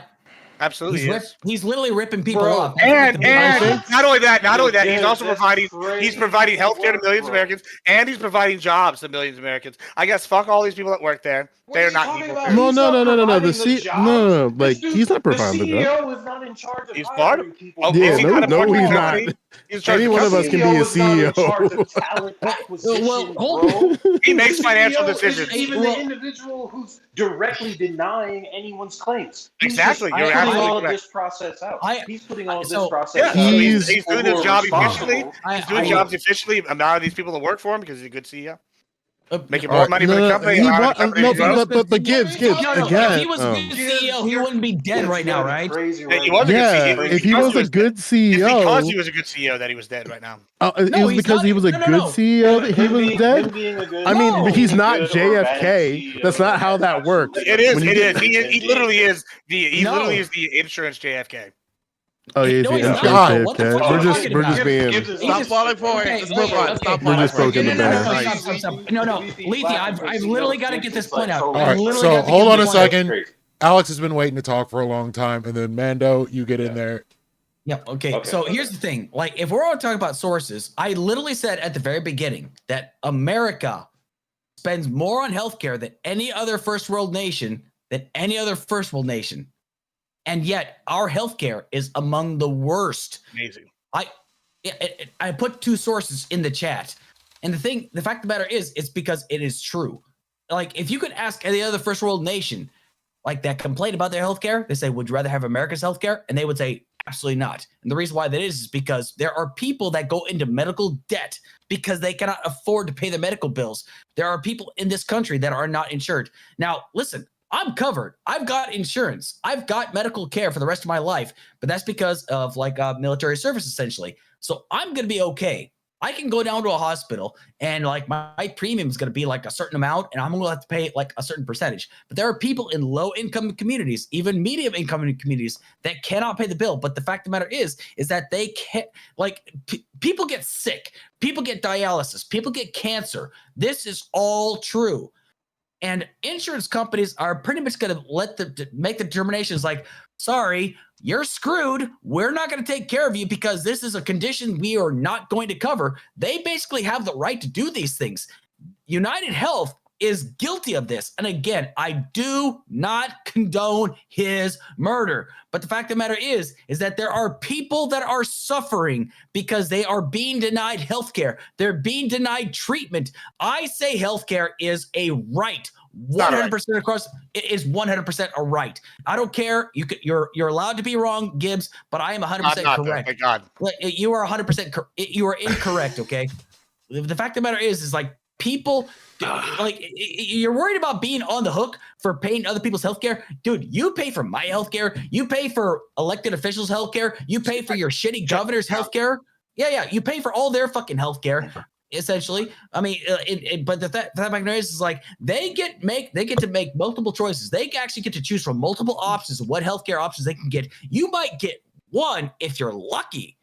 Absolutely, he's literally ripping people Bro, off. And What? not only that, he's Dude, also that's providing healthcare to work, millions of bro. Americans, and he's providing jobs to millions of Americans. I guess fuck all these people that work there. What They're are you not talking evil. about? Too. No, He's no, not no, no, no, no. providing the jobs. No, This like dude, he's not the providing the job. CEO is not in charge of He's part of. hiring people. Oh, Yeah, is he no, not a part no, of the he's company? not. He's in charge Any of the one of us company. can be a is not in CEO. charge of talent acquisition, bro. He makes The financial CEO decisions. isn't even the individual who's directly denying anyone's claims. He's Exactly, just you're putting absolutely all of correct. this process out. He's putting all of this so- process Yeah, out. so He's- he's doing People his who are job efficiently. responsible. He's doing jobs efficiently, allowing these people to work for him because he's a good CEO. Making All more right, money for the company. He allowing the brought, company no, to grow. but Gibbs, No, if again. he was a good CEO, he wouldn't be dead right now, right? Yeah, he was a good Yeah, CEO. if he was a good It's because he CEO, was a good CEO that he was dead right now. it No, was he's because not. he was a No, no, good no. CEO that he was dead. Him being a good I mean, No. he's not good or bad JFK. CEO That's not how has that works. absolutely It is. When you It get- is. He literally is the. No. Literally is the insurance JFK. Oh, yeah, No, he's he's the not. insurance What the JFK. fuck are We're you just, talking we're just about? being. Stop falling for it. Let's move on. Stop We're falling just for it. poking the No, bear. stop. No, Lethe, I've literally got to get this point out. All I right, literally so got to hold get on a this point out. second. Alex has been waiting to talk for a long time, and then Mando, you get in there. Yeah. Okay. So here's the thing. Like, if we're all talking about sources, I literally said at the very beginning that America spends more on healthcare than any other first world nation, and yet our healthcare is among the worst. Amazing. I put two sources in the chat, and the fact of the matter is, it's because it is true. Like, if you could ask any other first world nation, like, that complain about their healthcare, they say, "Would you rather have America's healthcare?" And they would say, "Absolutely not." And the reason why that is because there are people that go into medical debt because they cannot afford to pay their medical bills. There are people in this country that are not insured. Now, listen, I'm covered. I've got insurance. I've got medical care for the rest of my life, but that's because of military service, essentially. So I'm going to be okay. I can go down to a hospital and my premium is going to be like a certain amount, and I'm going to have to pay like a certain percentage. But there are people in low income communities, even medium income communities, that cannot pay the bill. But the fact of the matter is that they can't, people get sick, people get dialysis, people get cancer. This is all true. And insurance companies are pretty much going to make the determinations like, sorry, you're screwed. We're not going to take care of you because this is a condition we are not going to cover. They basically have the right to do these things. United Health is guilty of this. And again, I do not condone his murder. But the fact of the matter is that there are people that are suffering because they are being denied healthcare. They're being denied treatment. I say healthcare is a right. 100% across. It is 100% a right. I don't care. You're allowed to be wrong, Gibbs, but I am 100% correct. Thank God. You are 100%. You are incorrect. Okay. The fact of the matter is like people. You're worried about being on the hook for paying other people's healthcare, dude. You pay for my healthcare. You pay for elected officials' healthcare. You pay for your shitty governor's healthcare. Yeah. You pay for all their fucking healthcare. Essentially, I mean, but the fact is like they get to make multiple choices. They actually get to choose from multiple options of what healthcare options they can get. You might get one if you're lucky,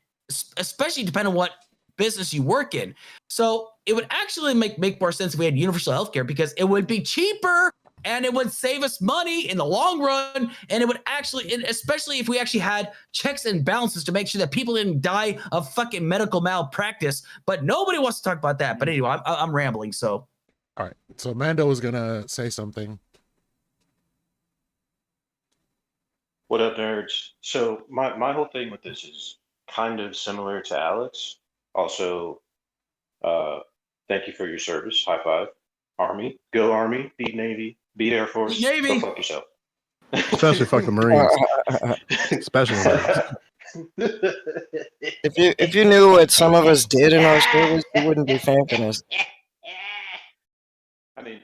especially depending on what business you work in. So it would actually make more sense if we had universal healthcare because it would be cheaper and it would save us money in the long run. And it would actually, especially if we actually had checks and balances to make sure that people didn't die of fucking medical malpractice. But nobody wants to talk about that. But anyway, I'm rambling. So, all right. So Mando was gonna say something. What up, nerds? So my whole thing with this is kind of similar to Alex. Also, thank you for your service. High five. Army. Go Army. Beat Navy. Beat Air Force. Beat Navy. Go fuck yourself. Especially fuck the Marines. Especially Marines. If you knew what some of us did in our service, you wouldn't be thanking us. I mean,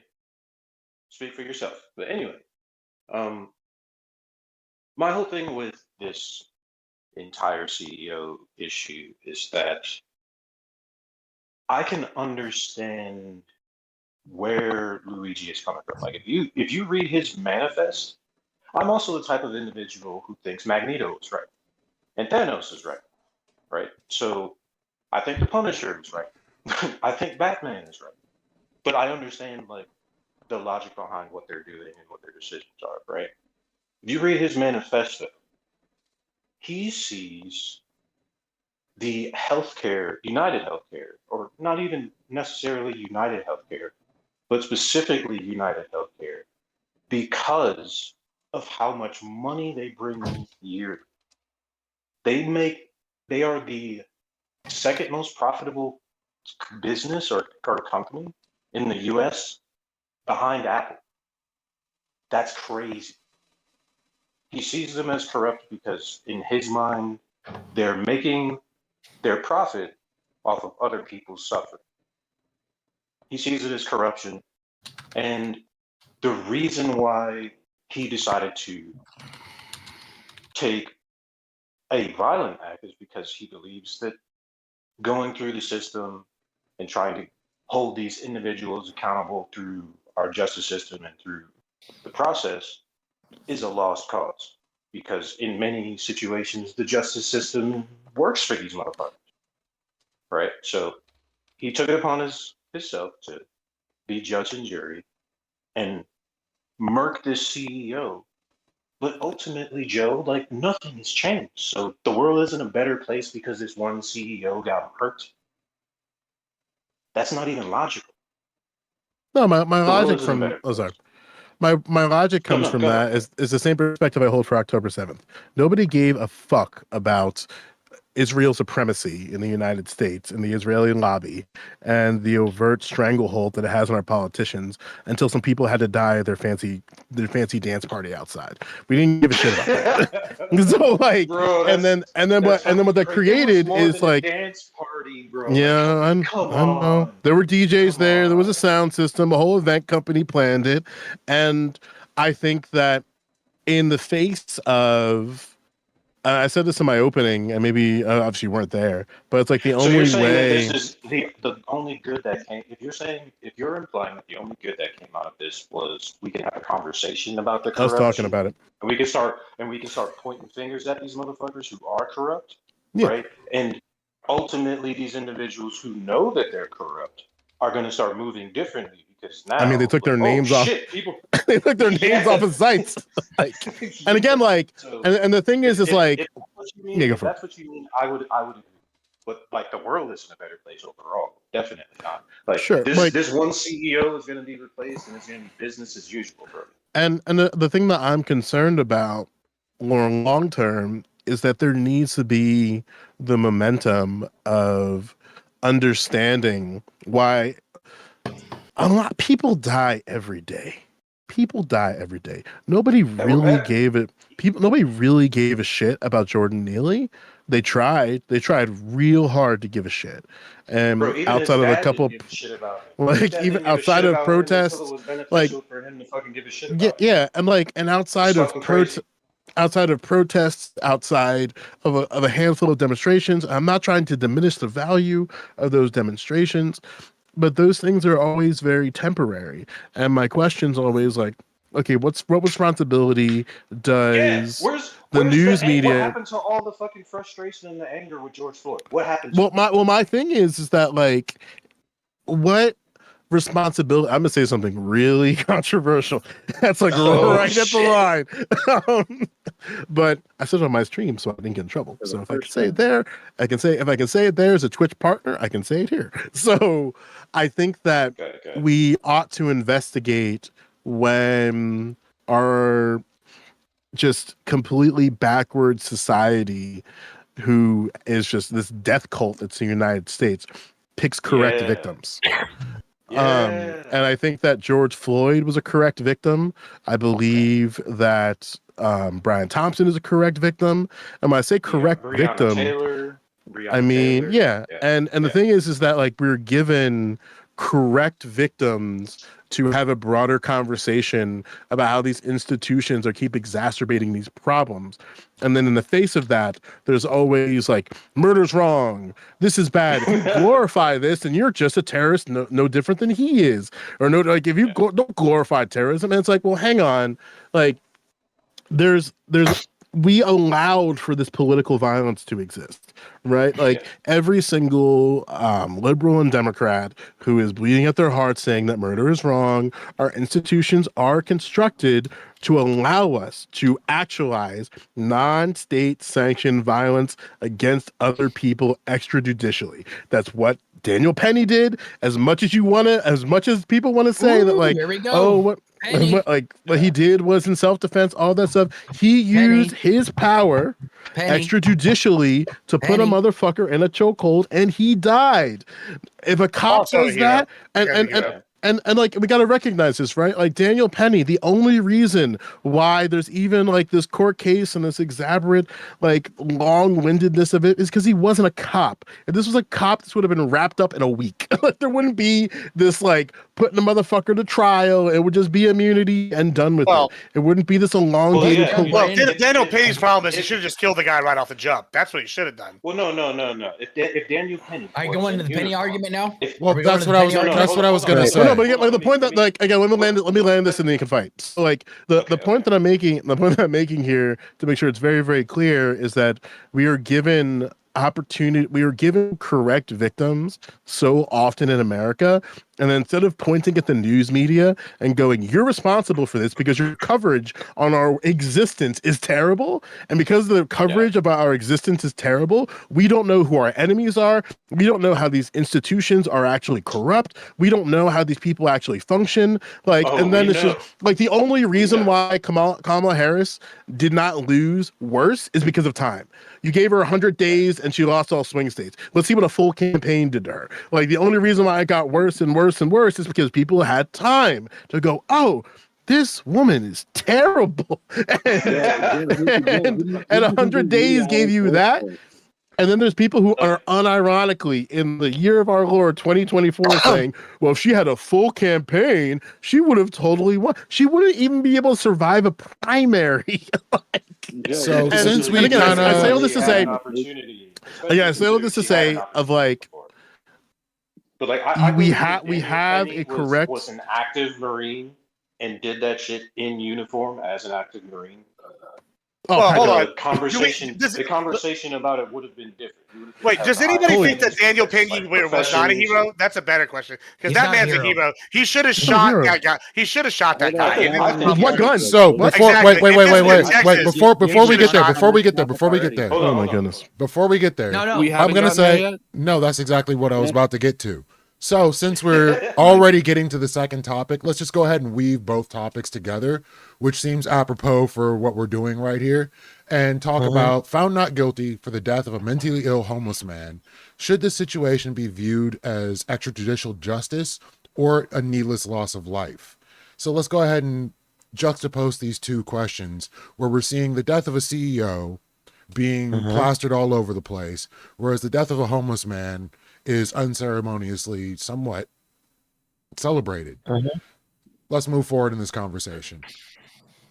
speak for yourself. But anyway, my whole thing with this entire CEO issue is that I can understand where Luigi is coming from. Like if you read his manifest, I'm also the type of individual who thinks Magneto is right and Thanos is right, right? So I think the Punisher is right. I think Batman is right, but I understand like the logic behind what they're doing and what their decisions are, right? If you read his manifesto, he sees the healthcare, United Healthcare, or not even necessarily United Healthcare, but specifically United Healthcare, because of how much money they bring in yearly. They are the second most profitable business or company in the US behind Apple. That's crazy. He sees them as corrupt because in his mind, they're making their profit off of other people's suffering. He sees it as corruption. And the reason why he decided to take a violent act is because he believes that going through the system and trying to hold these individuals accountable through our justice system and through the process is a lost cause. Because in many situations, the justice system works for these motherfuckers. Right? So he took it upon himself to be judge and jury and murk this CEO. But ultimately, Joe, like nothing has changed. So the world isn't a better place because this one CEO got hurt. That's not even logical. No, my The world logic isn't a better from place. sorry. My logic No, comes no, from go ahead. that is the same perspective I hold for October 7th. Nobody gave a fuck about Israel supremacy in the United States and the Israeli lobby and the overt stranglehold that it has on our politicians until some people had to die at their fancy dance party outside. We didn't give a shit about that. So like, Bro, and then what that crazy. It was created more is than like, a dance party, bro. yeah, Like, come I know. on. There were DJs Come there. There was a on. sound system. A whole event company planned it, and I think that in the face of I said this in my opening, and maybe obviously you weren't there, but it's like the So you're only saying that this way. is the only good that came. If you're implying that the only good that came out of this was we can have a conversation about the Us talking corruption, about it. and we can start pointing fingers at these motherfuckers who are corrupt, Yeah. right? And ultimately, these individuals who know that they're corrupt are going to start moving differently because I mean, they now, took their like, oh names off. shit, people, They took their names off yeah, of sites. Like, and again, yeah. like, So and the thing is, like, if that's what you mean, yeah, go if for it. that's what you mean, I would agree. But like the world isn't a better place overall. Definitely not. Like Sure, like, this one CEO is going to be replaced, and it's going to be business as usual, bro. and the thing that I'm concerned about long term is that there needs to be the momentum of understanding why a lot people die every day. People die every day. Nobody That we're really better. gave it. Nobody really gave a shit about Jordan Neely. They tried. They tried real hard to give a shit. Bro, And even his outside of a dad couple, didn't give a shit about him. His like dad even didn't give a outside shit of about him until it protests, was like beneficial for him to fucking give a shit yeah, about him. and It's outside of fucking crazy. outside of protests, outside of a handful of demonstrations. I'm not trying to diminish the value of those demonstrations, but those things are always very temporary. And my question's always like, okay, what responsibility Yeah, does the where's news what media? happened to all the fucking frustration and the anger with George Floyd? What happened to My thing is that like what responsibility. I'm gonna say something really controversial. That's like Oh right at the shit. line. Um, but I said it on my stream, so I didn't get in trouble. For the So if I can first say it time. there, I can say if I can say it there as a Twitch partner, I can say it here. So I think that Okay. we ought to investigate when our just completely backward society, who is just this death cult that's the United States, picks correct Yeah. victims. Yeah. And I think that George Floyd was a correct victim. I Okay. believe that Brian Thompson is a correct victim. And when I say correct Breonna victim, Taylor. I Breonna mean, Taylor. yeah. Yeah. And the Yeah. thing is that like we're given correct victims to have a broader conversation about how these institutions are keep exacerbating these problems. And then in the face of that, there's always like murder's wrong. This is bad. If you glorify this, then you're just a terrorist, no different than he is. Or no, like if you don't glorify terrorism, and it's like, well, hang on, like there's we allowed for this political violence to exist, right? Like every single liberal and Democrat who is bleeding at their heart saying that murder is wrong, our institutions are constructed to allow us to actualize non-state sanctioned violence against other people extrajudicially. That's what Daniel Penny did. As much as people want to say that, like, here we go. oh, what he did was in self-defense, all that stuff. He used his power extrajudicially to put a motherfucker in a chokehold, and he died. If a cop Also does that, and like, we got to recognize this, right? Like, Daniel Penny, the only reason why there's even like this court case and this exaberate, like, long-windedness of it is because he wasn't a cop. If this was a cop, this would have been wrapped up in a week. Like, there wouldn't be this, like, putting a motherfucker to trial. It would just be immunity and done with it. It wouldn't be this elongated. Daniel Penny's problem is he should have just killed the guy right off the jump. That's what he should have done. Well, no. If Daniel Penny, I go into the Penny argument now. Well, that's what I was going to say. No, but again, like, the point that, like, again, let me land this, and then you can fight. So, like, the point that I'm making here, to make sure it's very, very clear, is that we are given correct victims so often in America, and then instead of pointing at the news media and going, you're responsible for this because your coverage on our existence is terrible, and because the coverage about our existence is terrible, we don't know who our enemies are, we don't know how these institutions are actually corrupt, we don't know how these people actually function, like, and then it's just like the only reason why Kamala Harris did not lose worse is because of time. You gave her 100 days and she lost all swing states. Let's see what a full campaign did to her. Like, the only reason why it got worse and worse and worse is because people had time to go, oh, this woman is terrible. And 100 days gave you that. And then there's people who are unironically in the year of our Lord 2024 saying, well, if she had a full campaign, she would have totally won. She wouldn't even be able to survive a primary. So since we kind of, I say all this to say, of like, but like, I we have a correct was an active Marine and did that shit in uniform as an active Marine. Hold on. The conversation about it would have been different. Wait, does anybody think that Daniel Penny was not a hero? That's a better question. Because that man's a hero. He should have shot that guy. He should have shot that guy. With what gun? So before, wait. Before we get there. Oh my goodness. Before we get there, I'm gonna say no. That's exactly what I was about to get to. So since we're already getting to the second topic, let's just go ahead and weave both topics together, which seems apropos for what we're doing right here, and talk about found not guilty for the death of a mentally ill homeless man. Should this situation be viewed as extrajudicial justice or a needless loss of life? So let's go ahead and juxtapose these two questions, where we're seeing the death of a CEO being plastered all over the place, whereas the death of a homeless man is unceremoniously somewhat celebrated. Let's move forward in this conversation.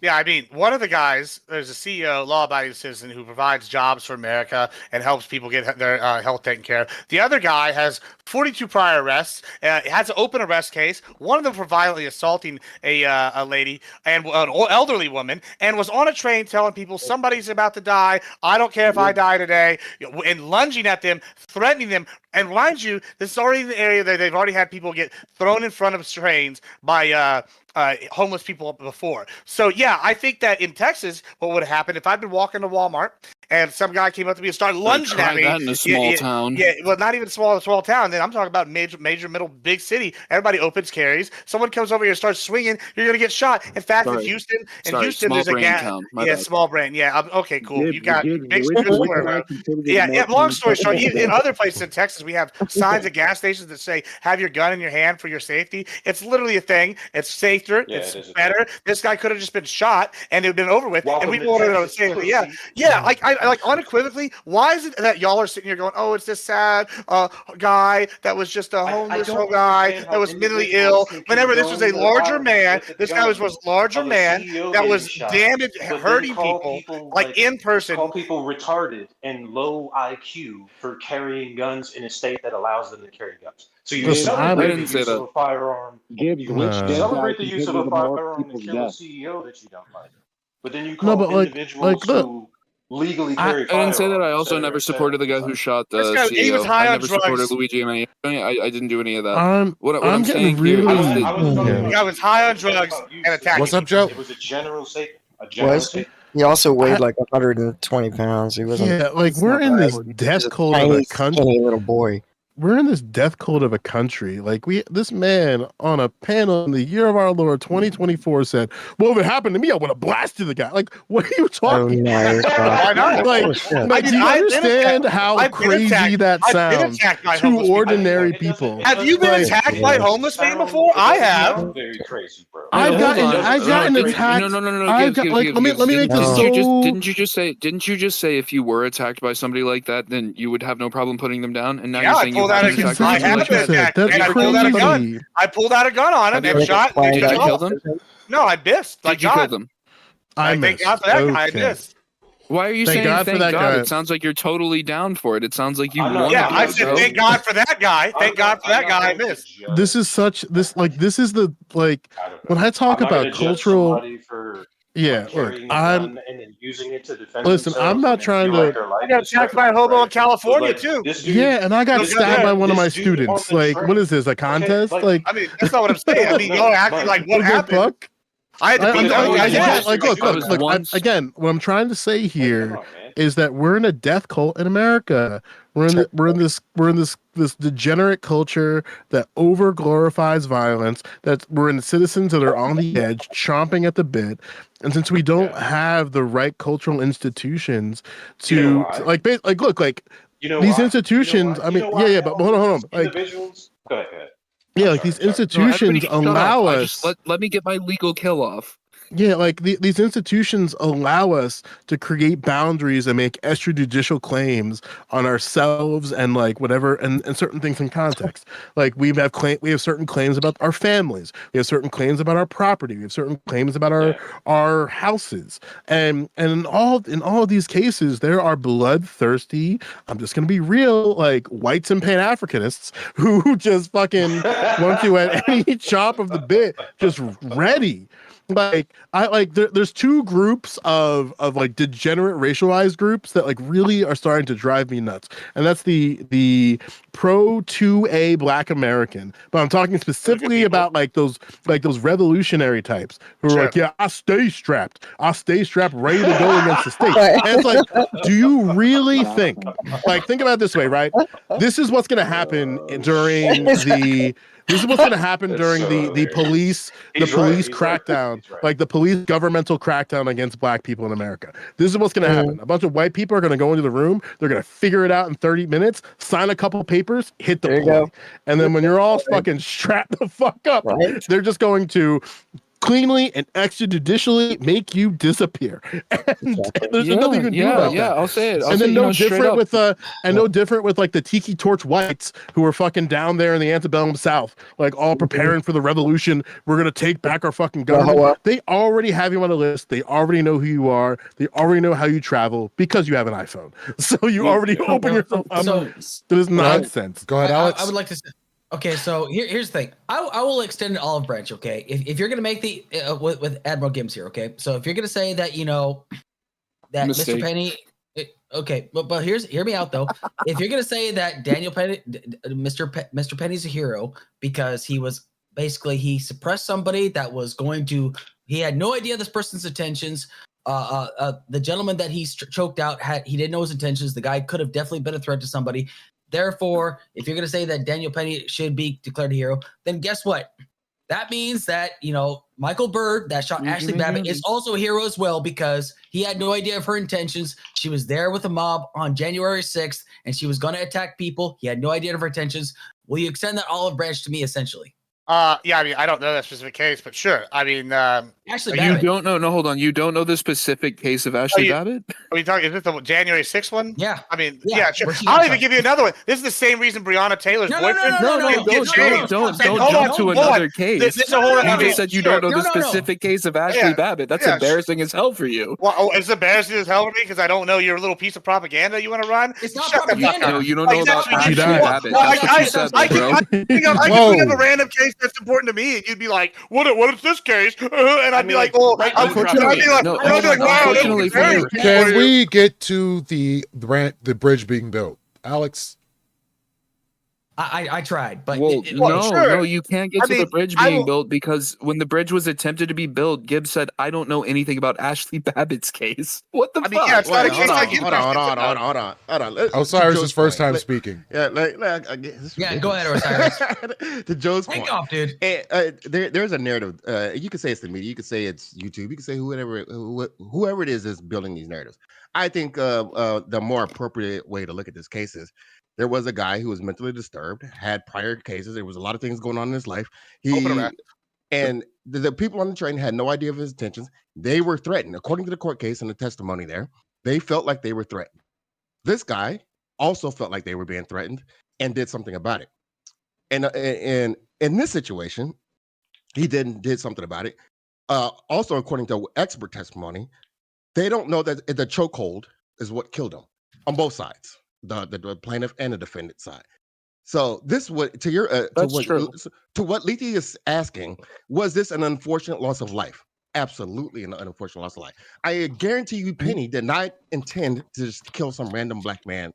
Yeah, I mean, one of the guys, there's a CEO, law-abiding citizen, who provides jobs for America and helps people get their health taken care of. The other guy has 42 prior arrests, has an open arrest case, one of them for violently assaulting a lady and an elderly woman, and was on a train telling people somebody's about to die, I don't care if I die today, and lunging at them, threatening them. And mind you, this is already in the area that they've already had people get thrown in front of trains by homeless people before. So yeah, I think that in Texas, what would have happened if I'd been walking to Walmart and some guy came up to me and started lunging at me? That in a small town. Yeah, well, not even small town. Then I'm talking about major, middle, big city. Everybody opens carries. Someone comes over here and starts swinging. You're gonna get shot. In fact, in Houston, there's a gas. Small brain. Yeah. Okay, cool. You got big strips everywhere. Yeah. Long story short, in other places in Texas, we have signs at gas stations that say "Have your gun in your hand for your safety." It's literally a thing. It's safer. It's better. This guy could have just been shot and it would have been over with. And we wanted to say, like unequivocally, why is it that y'all are sitting here going, "Oh, it's this sad guy that was just a homeless guy that was mentally ill"? Whenever this was a larger man, this guy was a larger man that was damaged, hurting people, like in person. Call people retarded and low IQ for carrying guns in a state that allows them to carry guns. So you celebrate the use of a firearm. You celebrate the use of a firearm and kill a CEO that you don't like. But then you call individuals who legally carry I didn't say that. I firearms, also et never cetera, supported the guy who shot the This guy, CEO. he was high I on never drugs. supported Luigi Mannioni. I didn't do any of that. I'm I'm getting saying really. here is that The guy was high on drugs and attacking. What's up, Joe? It was a general statement. A general Was he? statement. He also weighed like 120 pounds. He wasn't. Yeah, like he's we're not in that this old. He's death a cult of tiny, a country. skinny little boy. We're in this death cult of a country. Like this man on a panel in the year of our Lord 2024 said, "Well, if it happened to me, I would have blasted the guy." Like, what are you talking nice. about? Why not? Like, do you understand how crazy that sounds to ordinary people? Have you been attacked by homeless men before? I have. Very crazy, bro. I've gotten attacked. No. Let me make this Didn't you just say if you were attacked by somebody like that, then you would have no problem putting them down? And now you're saying you haven't attacked I have been attacked, and I pulled out a gun. I pulled out a gun on him and shot. Did you kill them? No, I missed. Did you kill them? I thank God for that guy. I missed. Why are you saying thank God? It sounds like you're totally down for it. It sounds like you want. Yeah, I said thank God for that guy. Thank God for that guy. I missed. This is the when I talk about cultural. Yeah, look, I'm using it to defend. Listen, I'm not trying to. I got attacked by a hobo in California too. Yeah, and I got stabbed by one of my students. Like, what is this? A contest? Like, I mean, that's not what I'm saying. I mean, you're acting like what happened. I had to be look. Again, what I'm trying to say here is that we're in a death cult in America. We're in this degenerate culture that over glorifies violence. We're in citizens that are on the edge, chomping at the bit. And since we don't have the right cultural institutions to these institutions. I mean, but hold on. Like, individuals. Go ahead. Yeah, like these institutions allow us. Let me get my legal kill off. Yeah, like these institutions allow us to create boundaries and make extrajudicial claims on ourselves and like whatever and certain things in context. Like we have certain claims about our families. We have certain claims about our property. We have certain claims about our houses. And in all of these cases, there are bloodthirsty, I'm just gonna be real, like whites and Pan-Africanists who just fucking want you at any chop of the bit, just ready. Like there's two groups of like degenerate racialized groups that like really are starting to drive me nuts, and that's the pro 2A Black American. But I'm talking specifically about like those revolutionary types who are like, yeah, I'll stay strapped ready to go against the state. And it's like, do you really think about it this way, right? This is what's gonna happen during the police crackdown, like the police governmental crackdown against Black people in America. This is what's going to happen. A bunch of white people are going to go into the room. They're going to figure it out in 30 minutes, sign a couple papers, hit the play. And then when you're all fucking strapped the fuck up, they're just going to cleanly and extrajudicially make you disappear. And there's nothing you can do about that. I'll say it. And then no different with like the Tiki Torch whites who are fucking down there in the antebellum South, like all preparing for the revolution. We're gonna take back our fucking government. They already have you on a list. They already know who you are. They already know how you travel because you have an iPhone. So you already open yourself up to this nonsense. Go ahead, Alex. I would like to say. Okay, so here's the thing. I will extend an olive branch. Okay, if you're gonna make the with Admiral Gibbs here. Okay, so if you're gonna say that that Mr. Penny. Okay, but hear me out though. If you're gonna say that Daniel Penny, Mr. Penny's a hero because he suppressed somebody that was going to. He had no idea this person's intentions. The gentleman that he choked out he didn't know his intentions. The guy could have definitely been a threat to somebody. Therefore, if you're going to say that Daniel Penny should be declared a hero, then guess what? That means that, Michael Byrd, that shot Ashley Babbitt, is also a hero as well because he had no idea of her intentions. She was there with a mob on January 6th, and she was going to attack people. He had no idea of her intentions. Will you extend that olive branch to me, essentially? Yeah, I mean, I don't know that specific case, but sure. I mean, Ashley Babbitt. You don't know? No, hold on. You don't know the specific case of Ashley Babbitt? Are you talking? Is this the January 6th one? Yeah. I mean, yeah, sure. I'll even give you another one. This is the same reason Breonna Taylor's boyfriend. Don't jump to another case. This is a whole. You just said you don't know the specific case of Ashley Babbitt. That's embarrassing as hell for you. Well, it's embarrassing as hell for me because I don't know your little piece of propaganda you want to run. It's not propaganda. You don't know about Ashley Babbitt. That's what you said, bro. I can think of a random case. that's important to me, and you'd be like, "What is this case?" And I'd be like, "Well, unfortunately, unfortunately for you, can we get to the bridge being built, Alex? I tried, but no, you can't get to the bridge being built because when the bridge was attempted to be built, Gibbs said, "I don't know anything about Ashley Babbitt's case." What the fuck? Yeah, it's not a case like Hold on. Osiris' first time speaking. Yeah, go ahead, Osiris. To Joe's Hang point, off, dude. There's a narrative. You could say it's the media, you could say it's YouTube, you could say whoever it is building these narratives. I think the more appropriate way to look at this case is there was a guy who was mentally disturbed, had prior cases. There was a lot of things going on in his life. And the people on the train had no idea of his intentions. They were threatened. According to the court case and the testimony there, they felt like they were threatened. This guy also felt like they were being threatened and did something about it. And in this situation, he did something about it. Also, according to expert testimony, they don't know that the chokehold is what killed him on both sides. The plaintiff and the defendant side. So this would to what Letha is asking, was this an unfortunate loss of life? Absolutely an unfortunate loss of life. I guarantee you Penny did not intend to just kill some random black man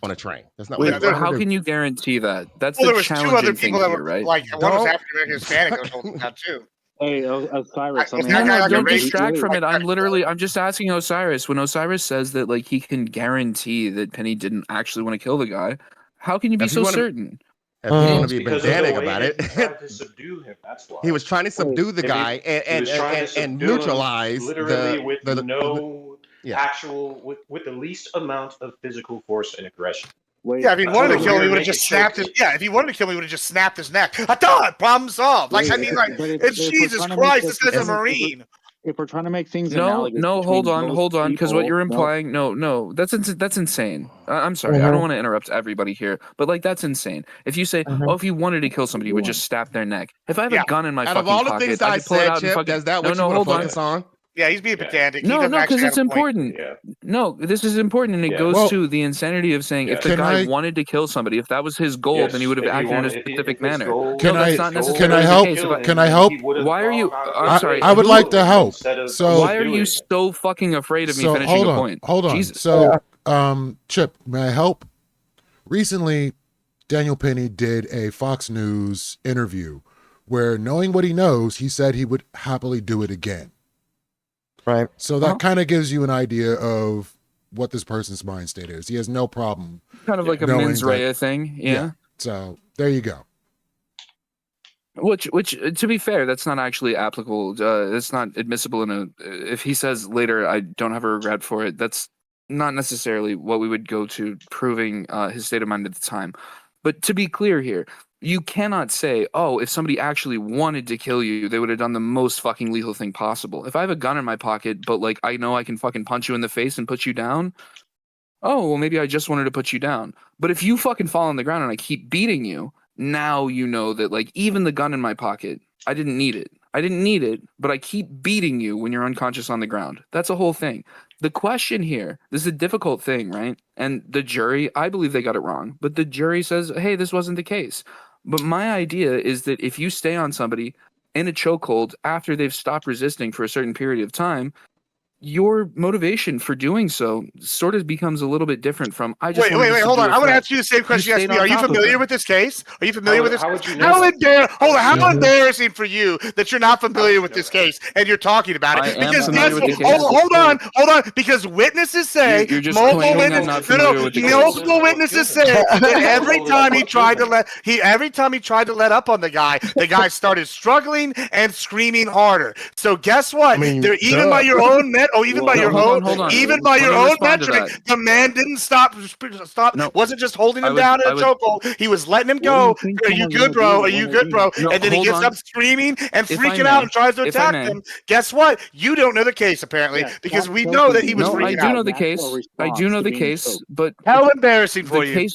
on a train. That's not what how can you guarantee that? That's there the was two other challenging people thing that here, were right? like one was African American Hispanic that was holding down too. Hey, Osiris. Don't distract from it. I'm just asking Osiris. When Osiris says that like he can guarantee that Penny didn't actually want to kill the guy, how can you be so certain? If you want to be Because pedantic of the way about that it, he tried to subdue him. That's why he was trying to subdue the guy and neutralize literally with the actual with the least amount of physical force and aggression. Yeah, if he wanted to kill him, he would have just snapped his. Yeah, if he wanted to kill him, he would have just snapped his neck. I thought problem solved. Like I mean, like it's Jesus Christ. This guy's a Marine. If we're trying to make things no, hold on, because what you're implying, no, that's insane. I'm sorry, I don't want to interrupt everybody here, but like that's insane. If you say, if you wanted to kill somebody, you would just stab their neck. If I have a gun in my fucking pocket, out of all the things I said, Chip, is that what you want to focus on? Yeah, he's being pedantic. No, because it's important. No, this is important, and it goes to the insanity of saying if the guy wanted to kill somebody, if that was his goal, then he would have acted in a specific manner. Can I help? Can I help? Why are you? I'm sorry. I would like to help. So why are you so fucking afraid of me finishing a point? Hold on. Jesus. So, Chip, may I help? Recently, Daniel Penny did a Fox News interview where, knowing what he knows, he said he would happily do it again. Right. So that kind of gives you an idea of what this person's mind state is. He has no problem. Kind of like a mens rea thing. Yeah. So there you go. Which, to be fair, that's not actually applicable. It's not admissible in a. If he says later, I don't have a regret for it, that's not necessarily what we would go to proving his state of mind at the time. But to be clear here, you cannot say, if somebody actually wanted to kill you, they would have done the most fucking lethal thing possible. If I have a gun in my pocket, but like I know I can fucking punch you in the face and put you down, well, maybe I just wanted to put you down. But if you fucking fall on the ground and I keep beating you, now you know that like even the gun in my pocket, I didn't need it, but I keep beating you when you're unconscious on the ground. That's a whole thing. The question here, this is a difficult thing, right? And the jury, I believe they got it wrong, but the jury says, hey, this wasn't the case. But my idea is that if you stay on somebody in a chokehold after they've stopped resisting for a certain period of time, your motivation for doing so sort of becomes a little bit different from wait, hold on. I want to ask you the same question you asked me. Are you familiar with this case? Are you familiar with this? How embarrassing for you that you're not familiar with this case and you're talking about it. Because hold on. Because witnesses say multiple witnesses say that every time he tried to let up on the guy started struggling and screaming harder. So guess what? Even by your own metric, the man didn't stop. No. Wasn't just holding him down in a chokehold. He was letting him go. Are you good, bro? And then he gets up screaming and freaking out and tries to attack him. Guess what? You don't know the case apparently because we know that he was freaking out. I do know the case. But how embarrassing for you. He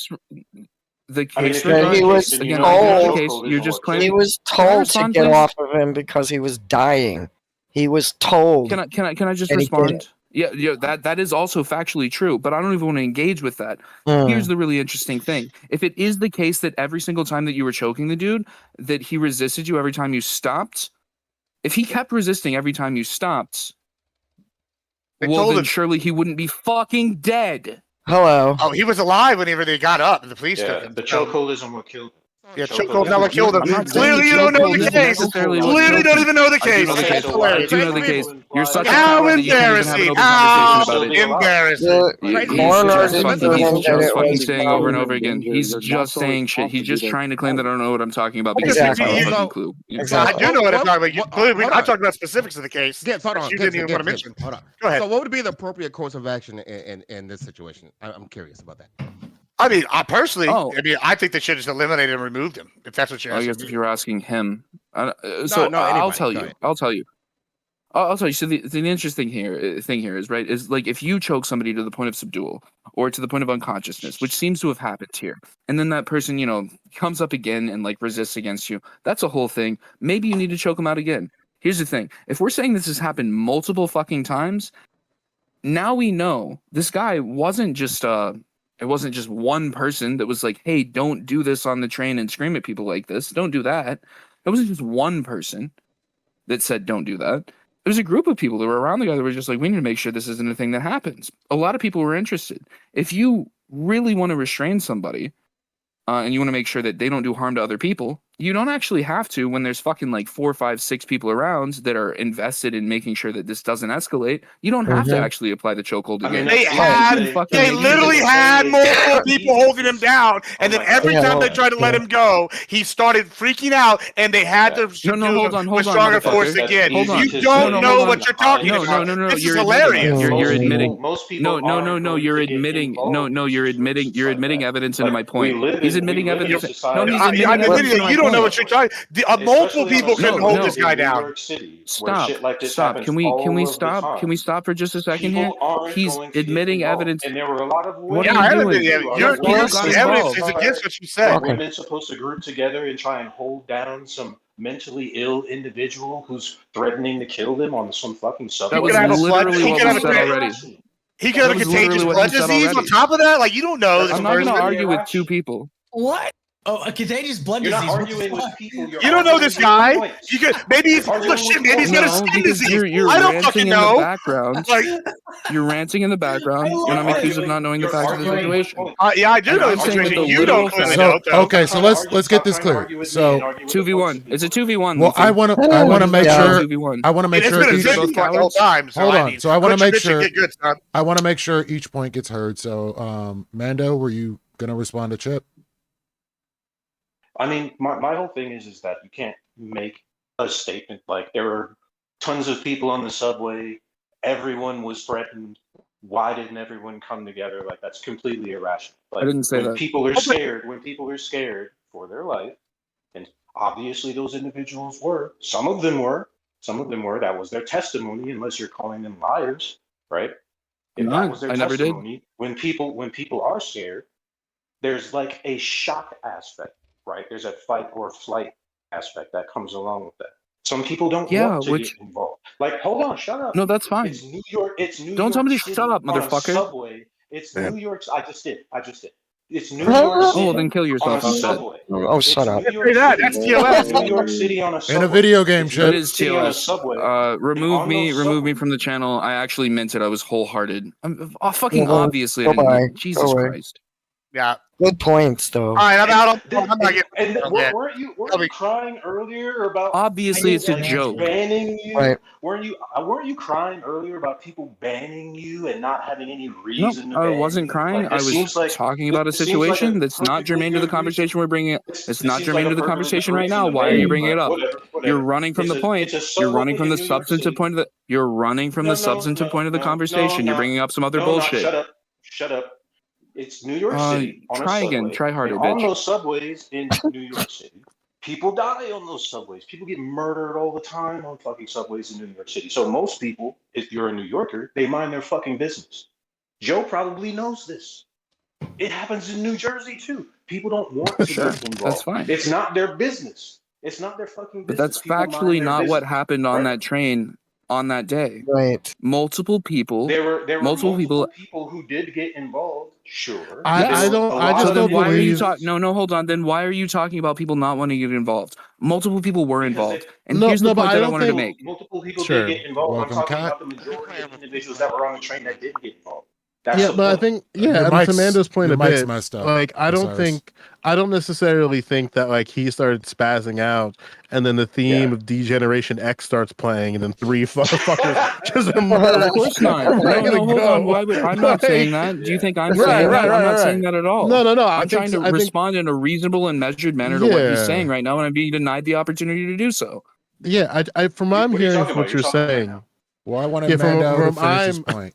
was told to get off of him because he was dying. He was told. Can I just respond? Yeah, that is also factually true, but I don't even want to engage with that. Here's the really interesting thing. If it is the case that every single time that you were choking the dude, that he resisted you every time you stopped, if he kept resisting every time you stopped, well, then surely he wouldn't be fucking dead. Hello. Oh, he was alive whenever they got up and the police took Yeah, him. the chokehold isn't what killed him. Yeah, chokehold's not what killed him. I'm not saying Clearly, the you don't know chokehold the isn't case. necessarily what Clearly, killed don't him. even know the I do case. know the Okay, case. so why I did do know you the case. imply You're such a that? How coward that you can't even have an embarrassing! open How conversation about it. embarrassing! He's just fucking. He's determined that just it fucking was saying over and over again. He's just saying shit. He's just trying to claim that I don't know what I'm talking about because he has no Exactly. fucking clue. Exactly. I do know what I'm talking about. You, clearly, hold I on. talked about specifics of the case. Gibbs, hold on. You Gibbs, didn't even want to Gibbs, mention. hold on. Go ahead. So, what would be the appropriate course of action in this situation? I'm curious about that. I mean, I personally, Oh. I think they should have just eliminated and removed him. If that's what you're I asking guess if me. you're asking him, No, I'll anybody. tell Go you. ahead. I'll tell you. So the interesting thing here is right is like if you choke somebody to the point of subdual or to the point of unconsciousness, which seems to have happened here, and then that person comes up again and like resists against you. That's a whole thing. Maybe you need to choke them out again. Here's the thing: if we're saying this has happened multiple fucking times, now we know this guy wasn't just it wasn't just one person that was like, hey, don't do this on the train and scream at people like this. Don't do that. It wasn't just one person that said don't do that. There was a group of people that were around the guy that were just like, we need to make sure this isn't a thing that happens. A lot of people were interested. If you really want to restrain somebody and you want to make sure that they don't do harm to other people, you don't actually have to when there's fucking like 4, 5, 6 people around that are invested in making sure that this doesn't escalate. You don't have to actually apply the chokehold I mean, again. They literally had multiple people holding him down, and then every time they tried to let him go, he started freaking out, and they had to hold on, with stronger force motherfucker. again. Hold on. You don't know what you're talking No, about. no, This is you're hilarious. You're admitting. Most people No. You're admitting. No. You're admitting evidence into my point. He's admitting evidence. No, he's admitting evidence into my point. You don't know what you're talking. Multiple people couldn't hold this guy down. Stop. Can we stop? Can we stop for just a second here? He's admitting evidence. And there were a lot of women. What are you doing? Your evidence is against what you said. Are women supposed to group together and try and hold down some mentally ill individual who's threatening to kill them on some fucking subway? That was literally what we said already. He could have a contagious blood disease on top of that. Like, you don't know. I'm not going to argue with two people. What? Oh, a contagious blood You're disease. not arguing with people. You don't know this guy. You could maybe he's maybe he's got a skin disease. I don't fucking know. In the background. Like, you're ranting in the background when I'm accused of not knowing the facts of the situation. Yeah, I do know the situation. You don't clearly know. Okay, so let's get this clear. So 2v1. It's a 2v1. Well, I want to make sure. I want to make sure. Hold on. So I want to make sure. I want to make sure each point gets heard. So, Mando, were you gonna respond to Chip? I mean, my whole thing is that you can't make a statement like there were tons of people on the subway, everyone was threatened. Why didn't everyone come together? Like, that's completely irrational. Like, I didn't say that. People are scared. When people are scared for their life, and obviously those individuals were. Some of them were. That was their testimony, unless you're calling them liars, right? If that was their testimony, when people are scared, there's like a shock aspect. Right, there's a fight or flight aspect that comes along with that. Some people don't want to get involved. Like, hold on, shut up. No, that's fine. It's New York. It's New York. Don't tell me to City shut up, motherfucker. Subway. It's New York. I just did. It's New York City. Oh, then kill yourself. On a subway. Oh, shut up. That's TOS. New York City on a subway. In a video game, Chip. It is TOS. Remove me from the channel. I actually meant it. I was wholehearted. Fucking obviously. Jesus Christ. Yeah. Good points, though. All right, I'm out. I'm not getting. Weren't you crying earlier about? Obviously, it's a joke. Banning you. Right. Weren't you crying earlier about people banning you and not having any reason? No, I wasn't crying. I was talking about a situation that's not germane to the conversation we're bringing. It's not germane to the conversation right now. Why are you bringing it up? You're running from the point. You're running from the substantive point of the. You're running from the substantive point of the conversation. You're bringing up some other bullshit. Shut up. It's New York City. Try again. Try harder, bitch. On those subways in New York City, people die on those subways. People get murdered all the time on fucking subways in New York City. So most people, if you're a New Yorker, they mind their fucking business. Joe probably knows this. It happens in New Jersey too. People don't want to get involved. That's fine. It's not their business. It's not their fucking business. But that's factually not what happened on that train. on that day. Right. Multiple people. There were multiple people. people who did get involved. Sure. I just don't why are you believe. talking? No, hold on. Then why are you talking about people not wanting to get involved? Multiple people were involved, and here's the point that I wanted to make. Multiple people Sure. did get involved. Welcome, I'm talking Kat. about the majority of individuals that were on the train that didn't get involved. That's Yeah, the but point. I think Your and mic's- to Amanda's point your a mic's bit, messed up, like I don't Osiris. necessarily think that like he started spazzing out and then the theme of Degeneration X starts playing and then three fuckers just emerge. Of course not. No, hold on. Why would I'm not saying that? Do you think I'm saying that? I'm not saying that at all. No. I'm trying to respond in a reasonable and measured manner to what he's saying right now, and I'm being denied the opportunity to do so. Yeah, I from what I'm hearing from what you're saying. Well, I want Yeah, Amanda to from finish his point.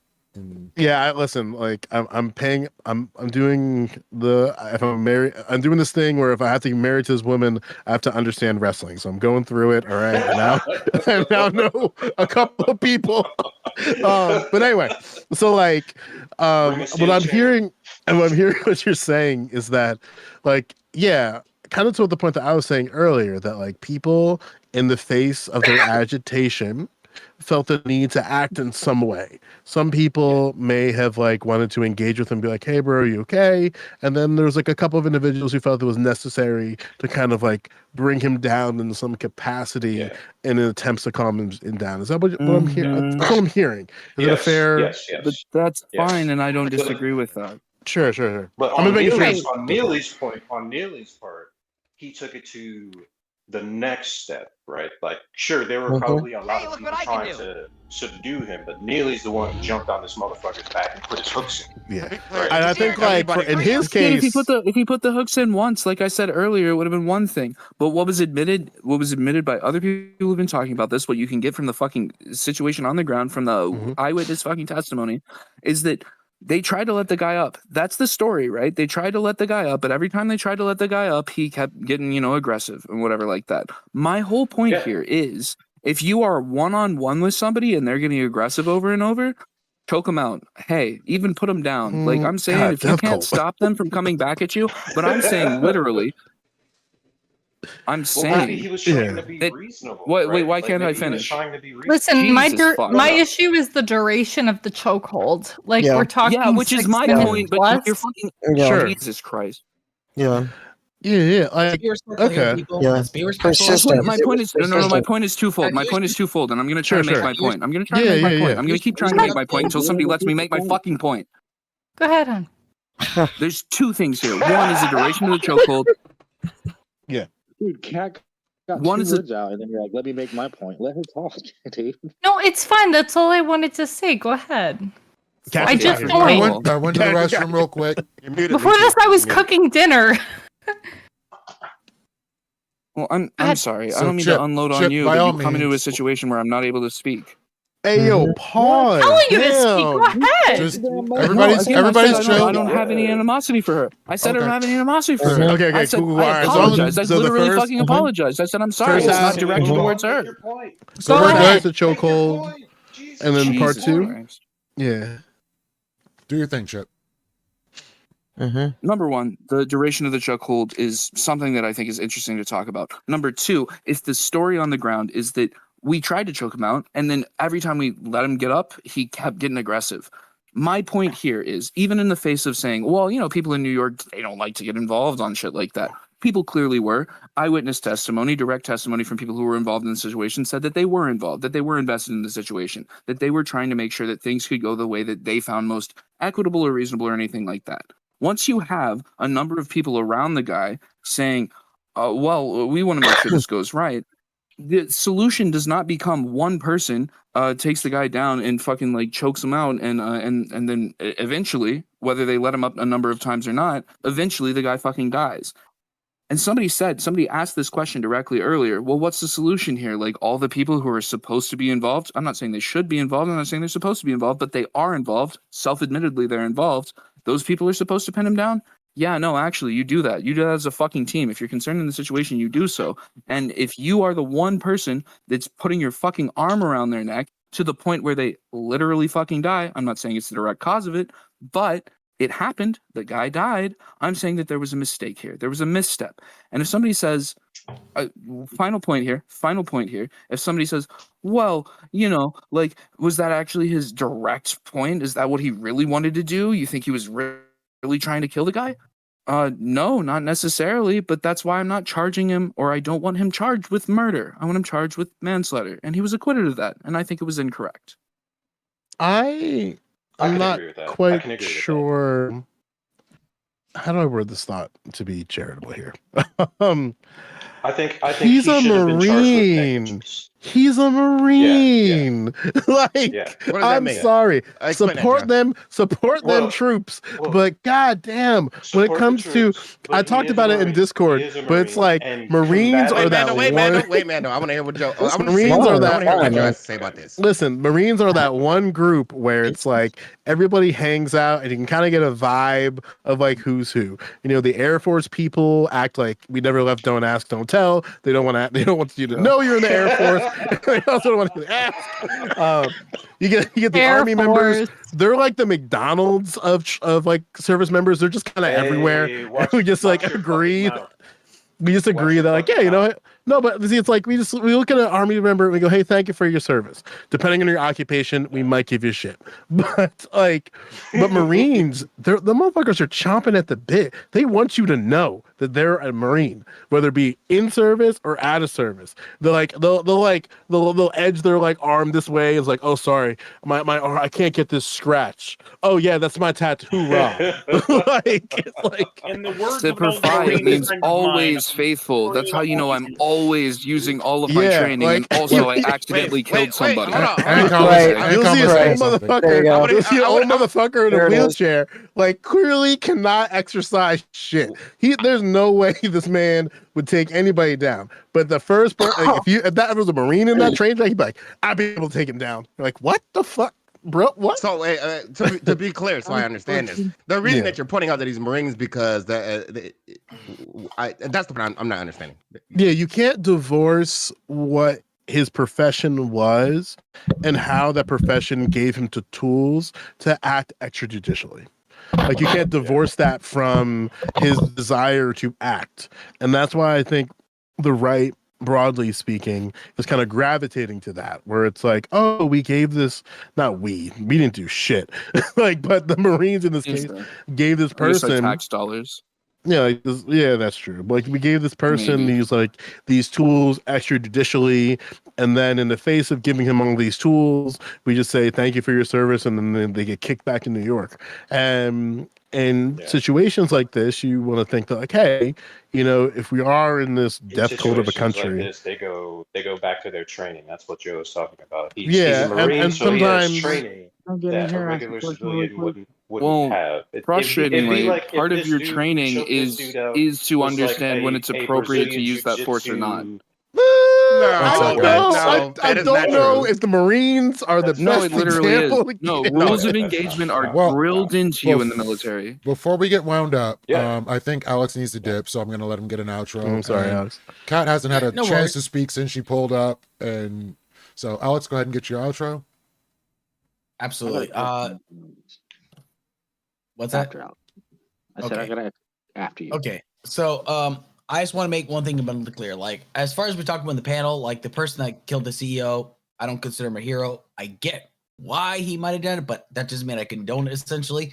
Yeah, listen, like I'm paying I'm doing the if I'm married I'm doing this thing where if I have to get married to this woman, I have to understand wrestling. So I'm going through it, all right. And now I now know a couple of people. But anyway, so like what I'm hearing what you're saying is that like yeah, kind of to the point that I was saying earlier that like people in the face of their agitation felt the need to act in some way. Some people may have like wanted to engage with him, be like, "Hey, bro, are you okay?" And then there's like a couple of individuals who felt it was necessary to kind of like bring him down in some capacity in attempts to calm him down. Is that what I'm hearing? That's what I'm hearing. Is it a fair? Yes. But that's fine, and I don't disagree with that. Sure. But on Neely's point, on Neely's part, he took it to the next step, right? Like, sure, there were probably a lot of people trying to subdue him, but Neely's the one who jumped on this motherfucker's back and put his hooks in. Yeah, right? and I think like in his case, if he put the hooks in once, like I said earlier, it would have been one thing. But what was admitted by other people who've been talking about this, what you can get from the fucking situation on the ground, from the eyewitness fucking testimony, is that they tried to let the guy up. That's the story, right? They tried to let the guy up, but every time they tried to let the guy up, he kept getting, aggressive and whatever like that. My whole point here is if you are one-on-one with somebody and they're getting aggressive over and over, choke them out. Hey, even put them down. Like I'm saying, God, if you can't stop them from coming back at you, but I'm saying literally, I'm saying maybe he was trying to be reasonable. Wait, why like, can't I maybe he was finish? trying to be reasonable. Listen, my fuck. issue is the duration of the chokehold. Like we're talking, which is my point. But you're fucking Jesus Christ. Yeah. Like, okay. Persistent. My point is my point is twofold. My point is twofold, and I'm gonna try to make my point. I'm gonna try to make my point. I'm gonna keep trying to make my point until somebody lets me make my fucking point. Go ahead, hon. There's two things here. One is the duration of the chokehold. Yeah. Dude, Cat got One two words out, and then you're like, let me make my point. Let her talk, Dave. No, it's fine. That's all I wanted to say. Go ahead. I just I joined. went to the restroom real quick. Before this, I was cooking dinner. Well, I'm sorry. I So don't mean Chip, to unload on Chip, you, by but all you come into a means. situation where I'm not able to speak. Hey yo, pause. I'm telling you to speak. Go ahead. Just No, everybody's again, I said chill. I don't have any animosity for her. I said I don't have any animosity for her. Okay, I said, cool. I All right. apologize. I So the literally first- fucking apologized. I said I'm sorry. First It's not half- directed towards her. So Go we're ahead. good. the chokehold, and then part Jesus two. Christ. Yeah. Do your thing, Chip. Number one, the duration of the chokehold is something that I think is interesting to talk about. Number two, is the story on the ground is that we tried to choke him out, and then every time we let him get up, he kept getting aggressive. My point here is, even in the face of saying, well, people in New York, they don't like to get involved on shit like that. People clearly were. Eyewitness testimony, direct testimony from people who were involved in the situation said that they were involved, that they were invested in the situation, that they were trying to make sure that things could go the way that they found most equitable or reasonable or anything like that. Once you have a number of people around the guy saying, well, we want to make sure this goes right, the solution does not become one person takes the guy down and fucking like chokes him out and then eventually, whether they let him up a number of times or not, eventually the guy fucking dies. And somebody asked this question directly earlier. Well, what's the solution here? Like all the people who are supposed to be involved, I'm not saying they should be involved. I'm not saying they're supposed to be involved, but they are involved. Self-admittedly, they're involved. Those people are supposed to pin him down? Yeah, no, actually, you do that. You do that as a fucking team. If you're concerned in the situation, you do so. And if you are the one person that's putting your fucking arm around their neck to the point where they literally fucking die, I'm not saying it's the direct cause of it, but it happened. The guy died. I'm saying that there was a mistake here. There was a misstep. And if somebody says, final point here. If somebody says, well, like, was that actually his direct point? Is that what he really wanted to do? You think he was really trying to kill the guy? No, not necessarily, but that's why I'm not charging him, or I don't want him charged with murder. I want him charged with manslaughter, and he was acquitted of that, and I think it was incorrect. I'm not quite sure. How do I word this thought to be charitable here? I think he's he a should have been charged with Marine. negligence. He's a Marine. Yeah. I'm sorry. Support them troops. But god damn, when it comes to, I talked about it in Discord, but it's like Marines are that wait, Mando. I want to hear what Joe. Marines are that. I want to hear what Joe has to say about this. Listen, Marines are that one group where it's like everybody hangs out and you can kind of get a vibe of like who's who. The Air Force people act like we never left, don't ask, don't tell. They don't want you to know you're in the Air Force. They also don't want you to ask. You get the Air Army Force. members. They're like the McDonald's of like service members. They're just kind of everywhere. And we just like agree. We just agree that like, yeah, you know what? No, but see, it's like we look at an Army member and we go, hey, thank you for your service. Depending on your occupation, we might give you shit. But Marines, the motherfuckers are chomping at the bit. They want you to know that they're a Marine, whether it be in service or out of service. They'll edge their like arm this way. It's like, oh, sorry, my I can't get this scratch. Oh yeah, that's my tattoo, Rob. In the words Semper of an Fi old Marine means friend of mine, always faithful. That's how you know I'm always using all of my training, and also I accidentally killed somebody. You'll see an old motherfucker in a wheelchair, like clearly cannot exercise shit. There's no way this man would take anybody down. But the first person, like, if that was a Marine in that train track, he'd be like, I'd be able to take him down. You're like, what the fuck? Bro, what? So to be clear, so I understand this, the reason that you're pointing out that he's Marines because that's the part I'm not understanding. Yeah, you can't divorce what his profession was and how that profession gave him the tools to act extrajudicially. Like you can't divorce that from his desire to act, and that's why I think the right, broadly speaking, is kind of gravitating to that, where it's like, oh, we gave this, not we didn't do shit, like, but the Marines in this case gave this person tax dollars. Yeah, that's true. Like we gave this person these tools extrajudicially, and then in the face of giving him all these tools, we just say thank you for your service, and then they get kicked back to New York. And situations like this, you want to think that like, hey, if we are in this death code of a country, like this, they go back to their training. That's what Joe was talking about. He's a Marine, and so sometimes he has training that a regular civilian wouldn't have. Frustratingly, part of your training is to understand when it's appropriate to use that force or not. I don't know if the Marines are the best it literally example. Is. No, rules of engagement are drilled into you in the military. Before we get wound up, I think Alex needs to dip, so I'm going to let him get an outro. I'm sorry, Alex. Kat hasn't had a chance to speak since she pulled up, and so Alex, go ahead and get your outro. Absolutely. What's that? I said I gotta after you. Okay, so I just want to make one thing abundantly clear. Like, as far as we talked about in the panel, like the person that killed the CEO, I don't consider him a hero. I get why he might have done it, but that doesn't mean I condone it, essentially.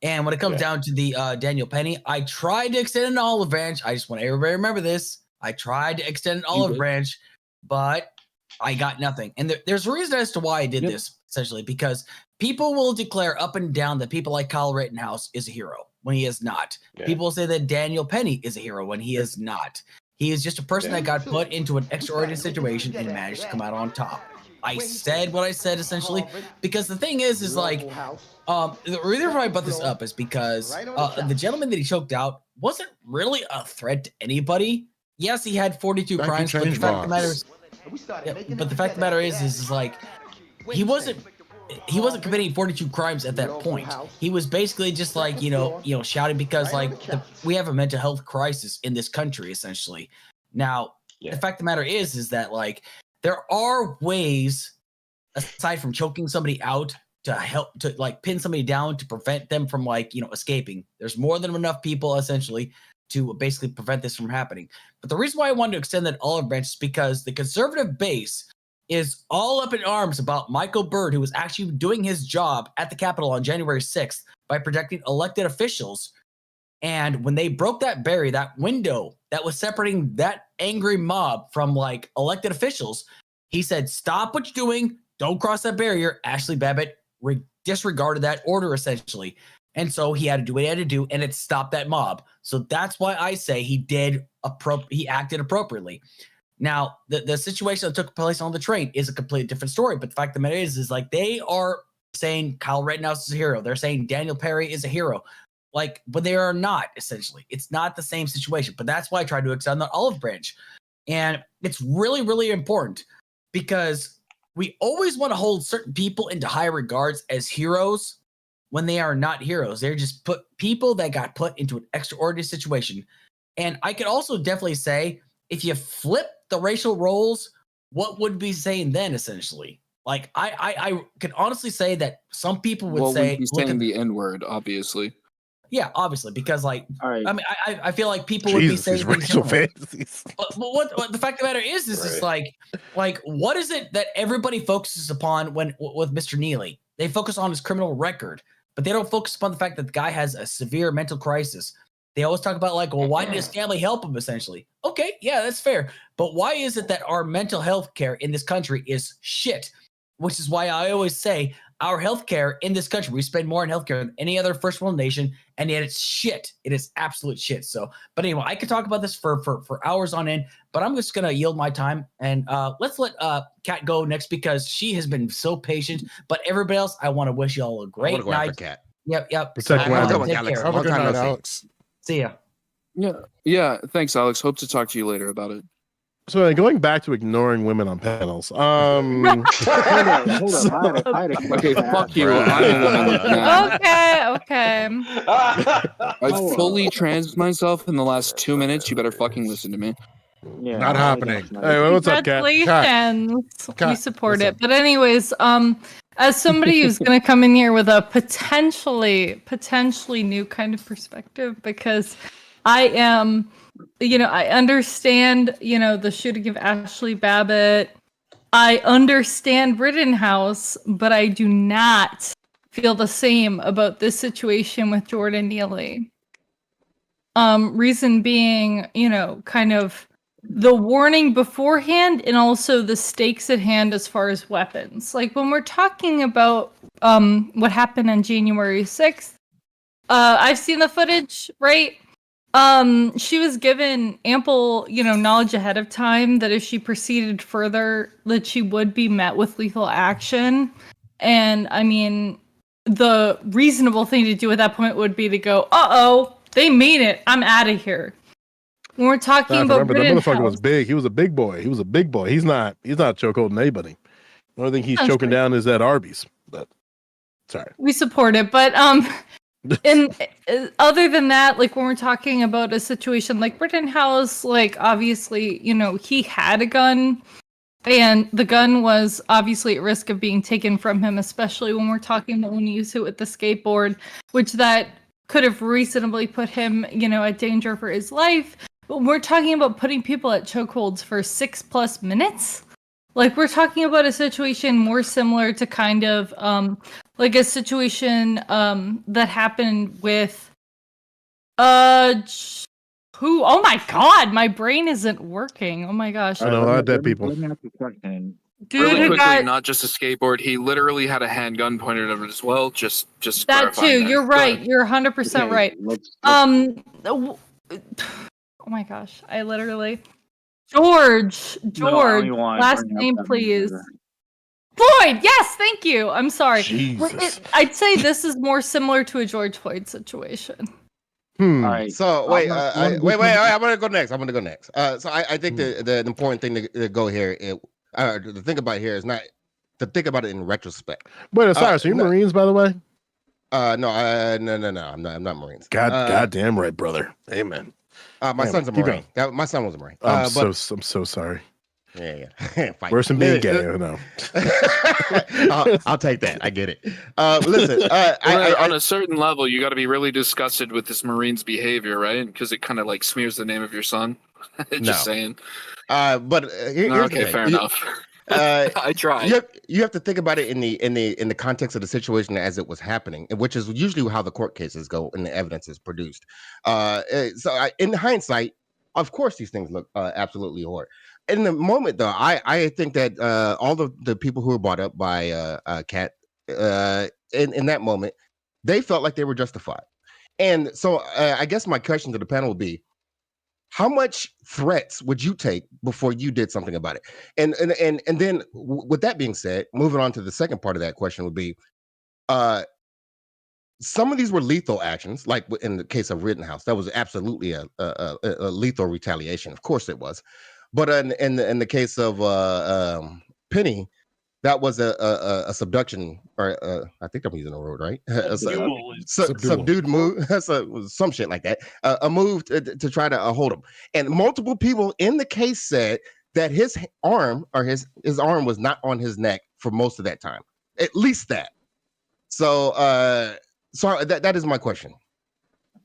And when it comes down to the Daniel Penny, I tried to extend an olive branch. I just want everybody to remember this. I tried to extend an olive branch, but I got nothing. And there's a reason as to why I did this, essentially, because people will declare up and down that people like Kyle Rittenhouse is a hero when he is not. Yeah. People say that Daniel Penny is a hero when he is not. He is just a person that got put into an extraordinary situation and managed to come out on top. I said what I said, essentially, because the thing is like, the reason why I brought this up is because the gentleman that he choked out wasn't really a threat to anybody. Yes, he had 42 crimes, but the fact of the matter is, but the fact of the matter is like, he wasn't committing 42 crimes at that point. He was basically just like, shouting because like we have a mental health crisis in this country, essentially. Now, the fact of the matter is that like there are ways aside from choking somebody out help to like pin somebody down to prevent them from like, escaping. There's more than enough people essentially to basically prevent this from happening. But the reason why I wanted to extend that olive branch is because the conservative base is all up in arms about Michael Byrd, who was actually doing his job at the Capitol on January 6th by protecting elected officials. And when they broke that barrier, that window that was separating that angry mob from like elected officials, he said, stop what you're doing. Don't cross that barrier. Ashley Babbitt disregarded that order essentially. And so he had to do what he had to do, and it stopped that mob. So that's why I say he acted appropriately. Now, the situation that took place on the train is a completely different story. But the fact of the matter is like they are saying Kyle Rittenhouse is a hero. They're saying Daniel Perry is a hero. Like, but they are not, essentially. It's not the same situation. But that's why I tried to extend the olive branch. And it's really, really important because we always want to hold certain people into high regards as heroes when they are not heroes. They're just people that got put into an extraordinary situation. And I could also definitely say, if you flip the racial roles, what would be saying then, essentially? Like, I can honestly say that some people would say... We'd be saying the N-word, obviously. Yeah, obviously, because like, All right. I mean, I feel like people would be saying racial fantasies. But what the fact of the matter is it's like what is it that everybody focuses upon with Mr. Neely? They focus on his criminal record, but they don't focus upon the fact that the guy has a severe mental crisis. They always talk about like, well, why did his family help him? Essentially, okay, yeah, that's fair. But why is it that our mental health care in this country is shit? Which is why I always say our healthcare in this country, we spend more on healthcare than any other first world nation, and yet it's shit. It is absolute shit. So, but anyway, I could talk about this for hours on end, but I'm just gonna yield my time and let's let Kat go next because she has been so patient. But everybody else, I want to wish you all a great night. Kat. Yep. Protect So, women. take Alex. care. Have a good night, Alex. See ya. Yeah. Thanks, Alex. Hope to talk to you later about it. So going back to ignoring women on panels. Hold on. I had a question. Okay, fuck you. I'm a woman now. Okay. I fully trans myself in the last 2 minutes. You better fucking listen to me. Yeah, Not happening. Hey, what's up, Kat? Congratulations. Kat, We support what's it. up? But anyways, as somebody who's going to come in here with a potentially new kind of perspective, because I am, I understand, the shooting of Ashley Babbitt. I understand Rittenhouse, but I do not feel the same about this situation with Jordan Neely. Reason being, kind of the warning beforehand and also the stakes at hand as far as weapons. Like when we're talking about what happened on January 6th, I've seen the footage, right? She was given ample, knowledge ahead of time that if she proceeded further, that she would be met with lethal action. And I mean, the reasonable thing to do at that point would be to go, uh-oh, they mean it. I'm out of here. When we're talking about remember, that motherfucker was big. He was a big boy. He's not chokeholding anybody. The only thing he's choking down is that Arby's. But sorry. We support it, but and other than that, like when we're talking about a situation like Rittenhouse, like obviously, he had a gun and the gun was obviously at risk of being taken from him, especially when we're talking about when he used it with the skateboard, which that could have reasonably put him, at danger for his life. But we're talking about putting people at chokeholds for 6+ minutes. Like we're talking about a situation more similar to kind of like a situation that happened with who? Oh my god, my brain isn't working. Oh my gosh. I know a lot of dead people. Let me ask you a question. Dude, Really who quickly, got not just a skateboard. He literally had a handgun pointed at him as well. Just that clarifying too. there. You're Go right. ahead. You're 100% Okay, right. let's- Oh my gosh, I literally George, No, I don't even wanna last bring up name that please. mother. Floyd, yes, thank you. I'm sorry. Jesus. I'd say this is more similar to a George Floyd situation. All right. So wait, I'm gonna wait. I'm gonna go next. So I think the important thing to go here, to think about here is not to think about it in retrospect. Wait, Cyrus, are you Marines, by the way? No. I'm not Marines. Goddamn right, brother. Amen. My son's a Marine. My son was a Marine. I'm so sorry. Yeah. Fight. Worse than being gay. I know. I'll take that. I get it. Listen, on a certain level, you got to be really disgusted with this Marine's behavior, right? Because it kind of like smears the name of your son. Just saying. But here's the thing. Fair enough. I tried. You have to think about it in the context of the situation as it was happening, which is usually how the court cases go and the evidence is produced. In hindsight, of course, these things look absolutely horrid. In the moment, though, I think that all the people who were brought up by Kat in that moment, they felt like they were justified. And so I guess my question to the panel would be, how much threats would you take before you did something about it? And then with that being said, moving on to the second part of that question would be, some of these were lethal actions, like in the case of Rittenhouse, that was absolutely a lethal retaliation. Of course it was. But in the case of Penny, that was a subduction, or I think I'm using the word right. Subdued move. That's some shit like that. A move to try to hold him. And multiple people in the case said that his arm was not on his neck for most of that time. At least that. So that is my question.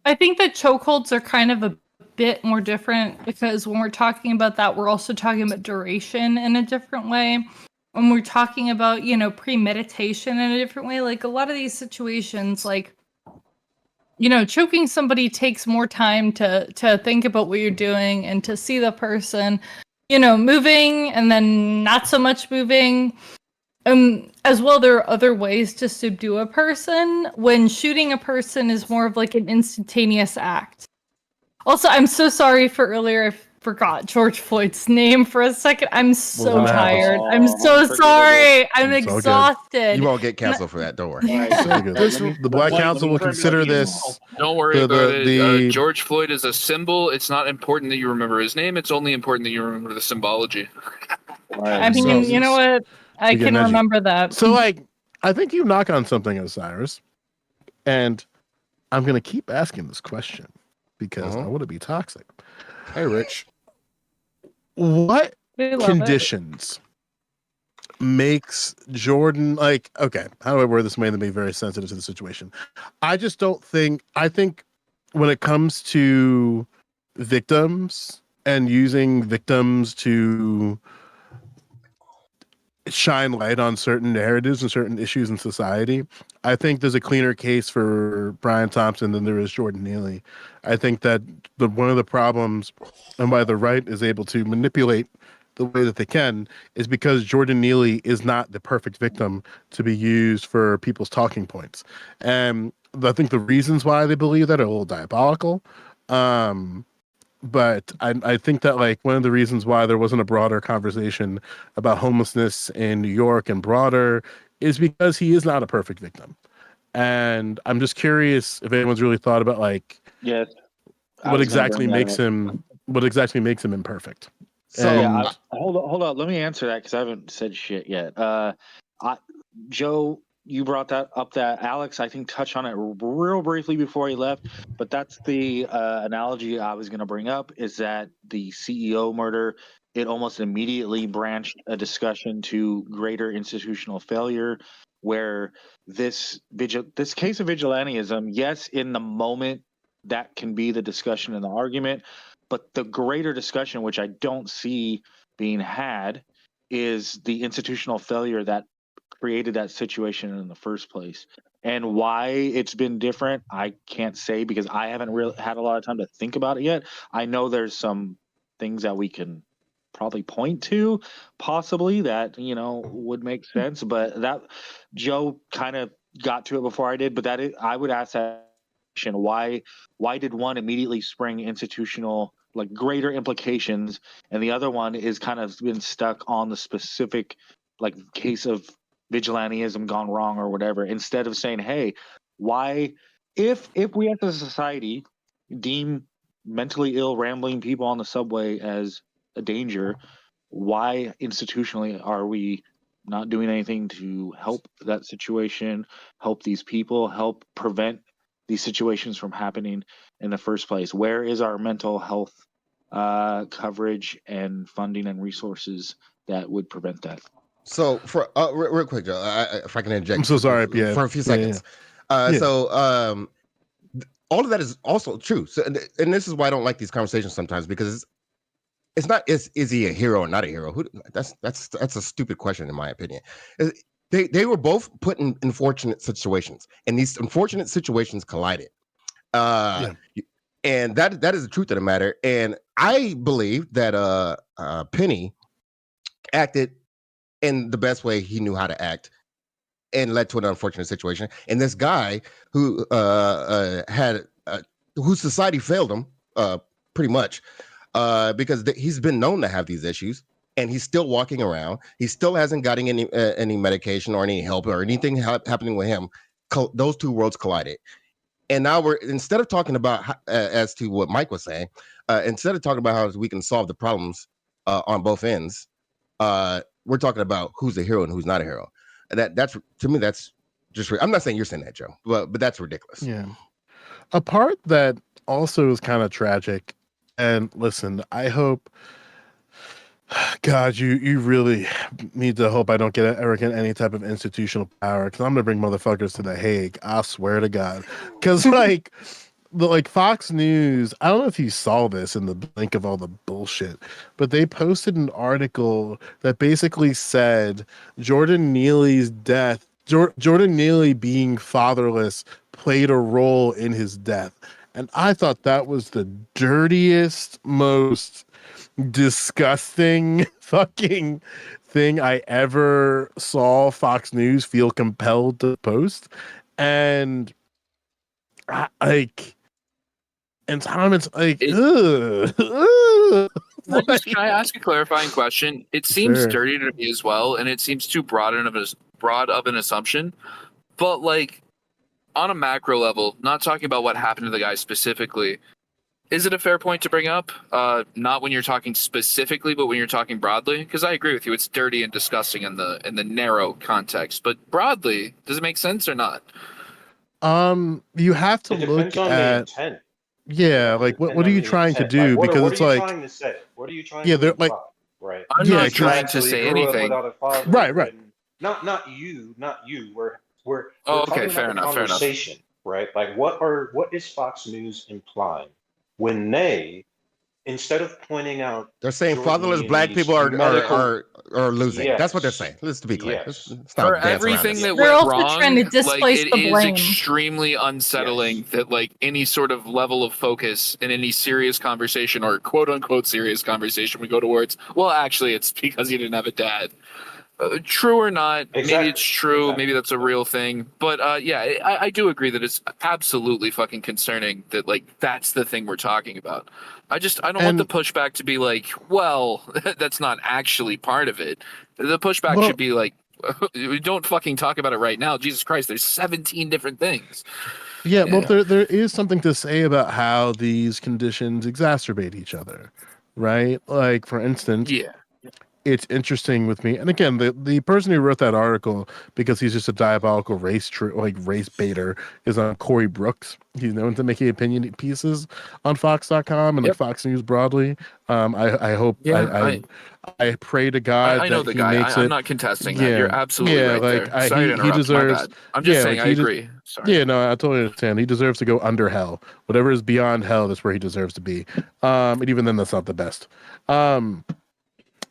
I think that chokeholds are kind of a bit more different because when we're talking about that, we're also talking about duration in a different way. When we're talking about, premeditation in a different way, like a lot of these situations, like, choking somebody takes more time to think about what you're doing and to see the person, moving and then not so much moving. As well, there are other ways to subdue a person. When shooting a person is more of like an instantaneous act. Also, I'm so sorry for earlier. I forgot George Floyd's name for a second. I'm so tired. I'm so sorry. I'm exhausted. You won't get canceled for that. Don't worry. The Black Council will consider this. Don't worry about it. George Floyd is a symbol. It's not important that you remember his name. It's only important that you remember the symbology. I mean, you know what? I can remember that. So, I think you knock on something, Osiris, and I'm going to keep asking this question because I want to be toxic. Hey, Rich. What conditions makes Jordan okay, how do I word this way to be very sensitive to the situation? I just don't think, I think when it comes to victims and using victims to shine light on certain narratives and certain issues in society, I think there's a cleaner case for Brian Thompson than there is Jordan Neely. I think that one of the problems and why the right is able to manipulate the way that they can is because Jordan Neely is not the perfect victim to be used for people's talking points. And I think the reasons why they believe that are a little diabolical. But I think that one of the reasons why there wasn't a broader conversation about homelessness in New York and broader is because he is not a perfect victim. And I'm just curious if anyone's really thought about what exactly makes him imperfect. So hold on. Let me answer that because I haven't said shit yet. Joe, you brought that up. That Alex, I think, touched on it real briefly before he left. But that's the analogy I was going to bring up. Is that the CEO murder? It almost immediately branched a discussion to greater institutional failure, where this case of vigilantism, yes, in the moment that can be the discussion and the argument, but the greater discussion, which I don't see being had, is the institutional failure that created that situation in the first place. And why it's been different, I can't say because I haven't really had a lot of time to think about it yet. I know there's some things that we can probably point to, possibly, that would make sense. But that Joe kind of got to it before I did. But I would ask that question: why did one immediately spring institutional greater implications, and the other one is kind of been stuck on the specific case of vigilantism gone wrong or whatever, instead of saying, hey, why, if we as a society deem mentally ill rambling people on the subway as a danger, why institutionally are we not doing anything to help that situation, help these people, help prevent these situations from happening in the first place? Where is our mental health coverage and funding and resources that would prevent that. So for real quick, Joe, if I can interject, I'm so sorry, yeah, for a few seconds. So all of that is also true. So, and this is why I don't like these conversations sometimes, because it's not is he a hero or not a hero? That's a stupid question in my opinion. They were both put in unfortunate situations, and these unfortunate situations collided. And that is the truth of the matter. And I believe that Penny acted in the best way he knew how to act, and led to an unfortunate situation. And this guy who had whose society failed him pretty much because he's been known to have these issues, and he's still walking around. He still hasn't gotten any medication or any help or anything happening with him. Those two worlds collided. And now instead of talking about as to what Mike was saying, instead of talking about how we can solve the problems on both ends, we're talking about who's a hero and who's not a hero. That's to me, that's just. I'm not saying you're saying that, Joe, but that's ridiculous. Yeah. A part that also is kind of tragic. And listen, I hope. God, you really need to hope I don't ever get any type of institutional power, because I'm gonna bring motherfuckers to The Hague. I swear to God, because like Fox News, I don't know if you saw this in the blink of all the bullshit, but they posted an article that basically said Jordan Neely's death, Jordan Neely being fatherless, played a role in his death, and I thought that was the dirtiest, most disgusting fucking thing I ever saw Fox News feel compelled to post. And and Tom, it's like, Can I ask a clarifying question? It seems dirty to me as well, and it seems too broad of an assumption. But like on a macro level, not talking about what happened to the guy specifically, is it a fair point to bring up? Not when you're talking specifically, but when you're talking broadly? Because I agree with you, it's dirty and disgusting in the narrow context. But broadly, does it make sense or not? You have to look on at the intent. Yeah, like what are you trying to do? Like, because what it's are you like trying to say? What are you trying to imply? like right. I'm not trying to say anything. Without a father, right. Not you. We're okay, talking fair about enough. conversation, right? Like what is Fox News implying when they, instead of pointing out, they're saying Jordan fatherless black Neely's people are medical- losing. Yes. That's what they're saying. Let's be clear. Yes. Let's not For dance around everything this. that They're went also wrong, trying to like displace it the is blame. extremely unsettling that like any sort of level of focus in any serious conversation or quote unquote serious conversation we go towards, well, actually, it's because he didn't have a dad. True or not, maybe it's true, maybe that's a real thing, but yeah, I do agree that it's absolutely fucking concerning that like that's the thing we're talking about. I don't want the pushback to be like, well, that's not actually part of it. The pushback should be like, don't fucking talk about it right now. Jesus Christ, there's 17 different things. Yeah, well, there is something to say about how these conditions exacerbate each other, right? Like, for instance, it's interesting with me, and again, the person who wrote that article, because he's just a diabolical race baiter, is Corey Brooks. He's known to making opinion pieces on Fox.com and like Fox News broadly. I hope I pray to God I know that the he guy. makes I'm it. not contesting that. You're absolutely right there. Sorry to interrupt. He deserves. My bad. I'm just saying I agree. Sorry. Yeah, no, I totally understand. He deserves to go under hell. Whatever is beyond hell, that's where he deserves to be. And even then, that's not the best.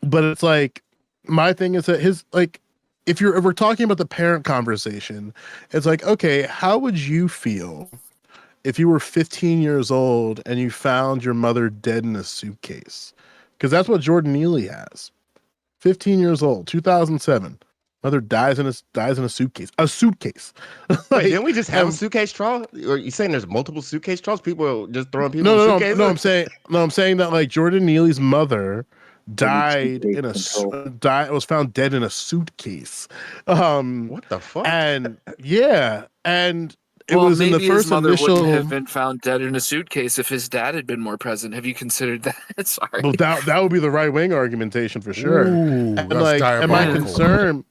But it's like, my thing is that his, like, if we're talking about the parent conversation, it's like, okay, how would you feel if you were 15 years old and you found your mother dead in a suitcase? Because that's what Jordan Neely has. 15 years old, 2007. Mother dies in a suitcase. A suitcase. Wait, didn't we just have a suitcase trial? Or you saying there's multiple suitcase trials? People are just throwing people in suitcases? No, I'm saying that like Jordan Neely's mother died was found dead in a suitcase. What the fuck? And it was in the first his mother initial. wouldn't have been found dead in a suitcase if his dad had been more present. Have you considered that? Sorry. Well, that would be the right wing argumentation for sure. Ooh, and that's like, and my diabolical.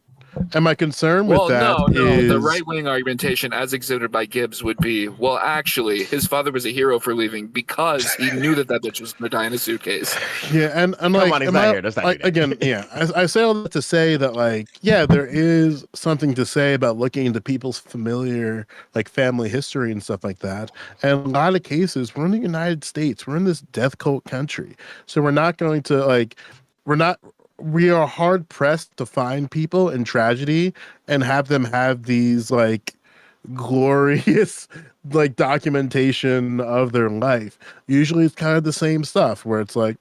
And my concern with Well, that no. The is right-wing argumentation, as exhibited by Gibbs, would be, well, actually, his father was a hero for leaving because he knew that bitch was going to die in a suitcase. yeah, and Come like, on, he's not here. Let's not do that. again, yeah, I say all that to say that, like, yeah, there is something to say about looking into people's familiar, like, family history and stuff like that. And in a lot of cases, we're in the United States, we're in this death cult country, so we're not going to we are hard pressed to find people in tragedy and have them have these like glorious like documentation of their life. Usually it's kind of the same stuff where it's like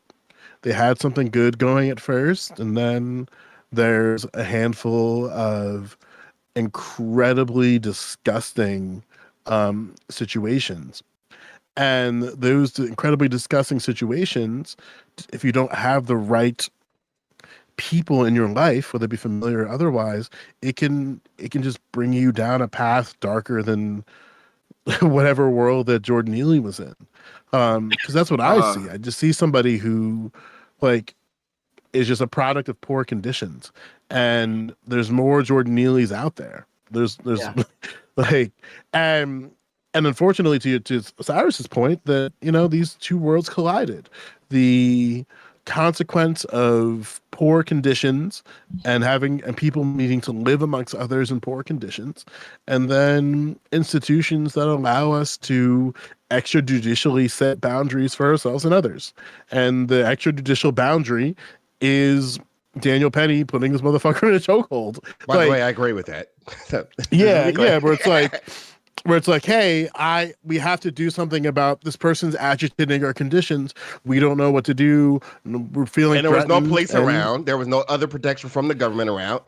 they had something good going at first, and then there's a handful of incredibly disgusting situations. And those incredibly disgusting situations, if you don't have the right people in your life, whether it be familiar or otherwise, it can just bring you down a path darker than whatever world that Jordan Neely was in. Because that's what I see. I just see somebody who, like, is just a product of poor conditions, and there's more Jordan Neelys out there. There's like, and unfortunately, to Cyrus's point, that these two worlds collided. The consequence of poor conditions and people needing to live amongst others in poor conditions, and then institutions that allow us to extrajudicially set boundaries for ourselves and others. And the extrajudicial boundary is Daniel Penny putting this motherfucker in a chokehold. By the way, I agree with that. Yeah, where it's like, hey, we have to do something about this person's agitating our conditions. We don't know what to do. We're feeling, and there was no police around. There was no other protection from the government around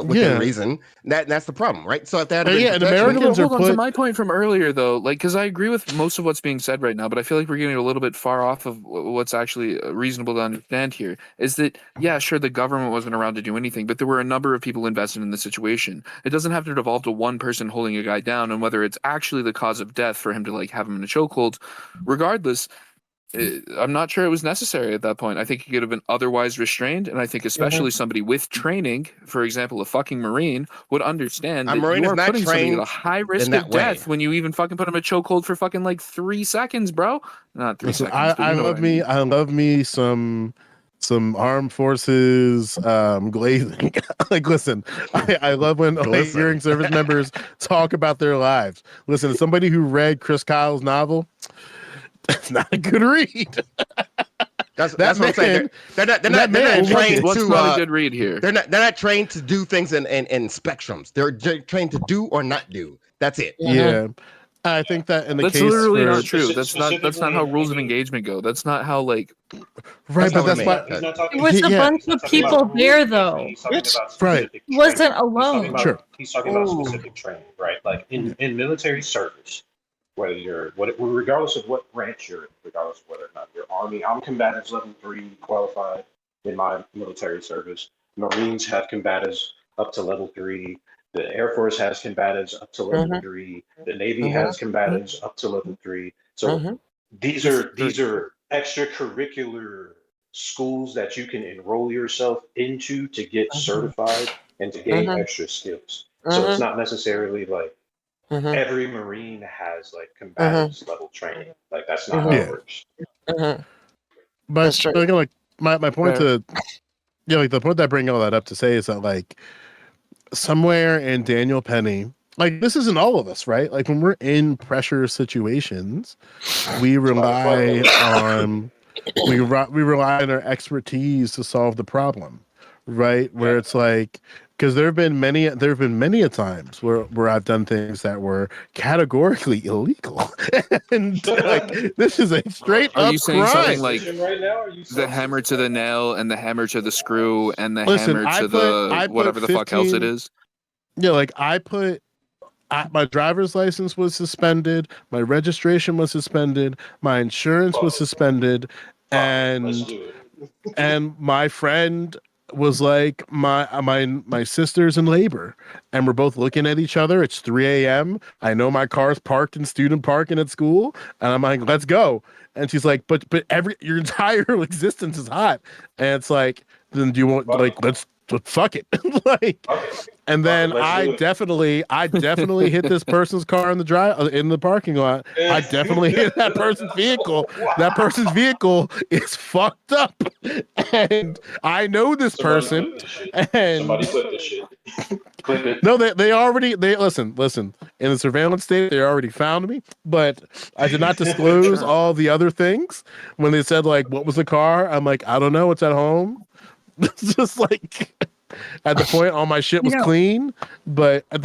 within reason. That's the problem, right? So if that and Americans hold on to my point from earlier, though, like, because I agree with most of what's being said right now, but I feel like we're getting a little bit far off of what's actually reasonable to understand here. Is that, yeah, sure, the government wasn't around to do anything, but there were a number of people invested in the situation. It doesn't have to devolve to one person holding a guy down, and whether it's actually the cause of death for him to like have him in a chokehold. Regardless, I'm not sure it was necessary at that point. I think he could have been otherwise restrained, and I think especially somebody with training, for example, a fucking Marine, would understand that you are putting somebody at a high risk of death when you even fucking put him in a chokehold for fucking like 3 seconds, bro. Not 3 seconds. I love me some armed forces glazing. Like, listen, I love when hearing service members talk about their lives. Listen, as somebody who read Chris Kyle's novel, it's not a good read. That's what I'm saying. They're not trained What's to. Not a good read here. They're not trained to do things in spectrums. They're trained to do or not do. That's it. Yeah. I think that in the that's case literally for, not true. That's not how rules of engagement go. That's not how right. But that's why it was a bunch of people there, though. Right. He wasn't alone. Sure. He's talking about specific training, right? Like in military service, regardless of what branch you're in, regardless of whether or not you're Army, I'm combatives level 3 qualified in my military service. Marines have combatives up to level 3. The Air Force has combatives up to level 3. The Navy has combatives up to level 3. So these are extracurricular schools that you can enroll yourself into to get certified and to gain extra skills. So it's not necessarily like every Marine has like combatives level training. Like that's not how it works. But like my point to like the point that I bring all that up to say is that like somewhere in Daniel Penny, like this isn't all of us, right? Like when we're in pressure situations, we rely on our expertise to solve the problem, right? Where it's like, because there have been many a times where I've done things that were categorically illegal, and like this is a straight up crime. Are you saying something like the hammer to the nail and the hammer to the screw and the hammer to the whatever the fuck else it is? Yeah, like my driver's license was suspended, my registration was suspended, my insurance was suspended, and my friend was like, my sister's in labor, and we're both looking at each other. It's 3 a.m. I know my car's parked in student parking at school, and I'm like, let's go. And she's like, but your entire existence is hot. And it's like, then do you want, like, let's fuck it. Like, and then I definitely hit this person's car in the parking lot. I definitely hit that person's vehicle. That person's vehicle is fucked up, and I know this person. And somebody clip this shit. Clip it. No, they listen. In the surveillance state, they already found me, but I did not disclose all the other things. When they said like, "What was the car?" I'm like, "I don't know. It's at home." It's just like at the point all my shit was clean, but I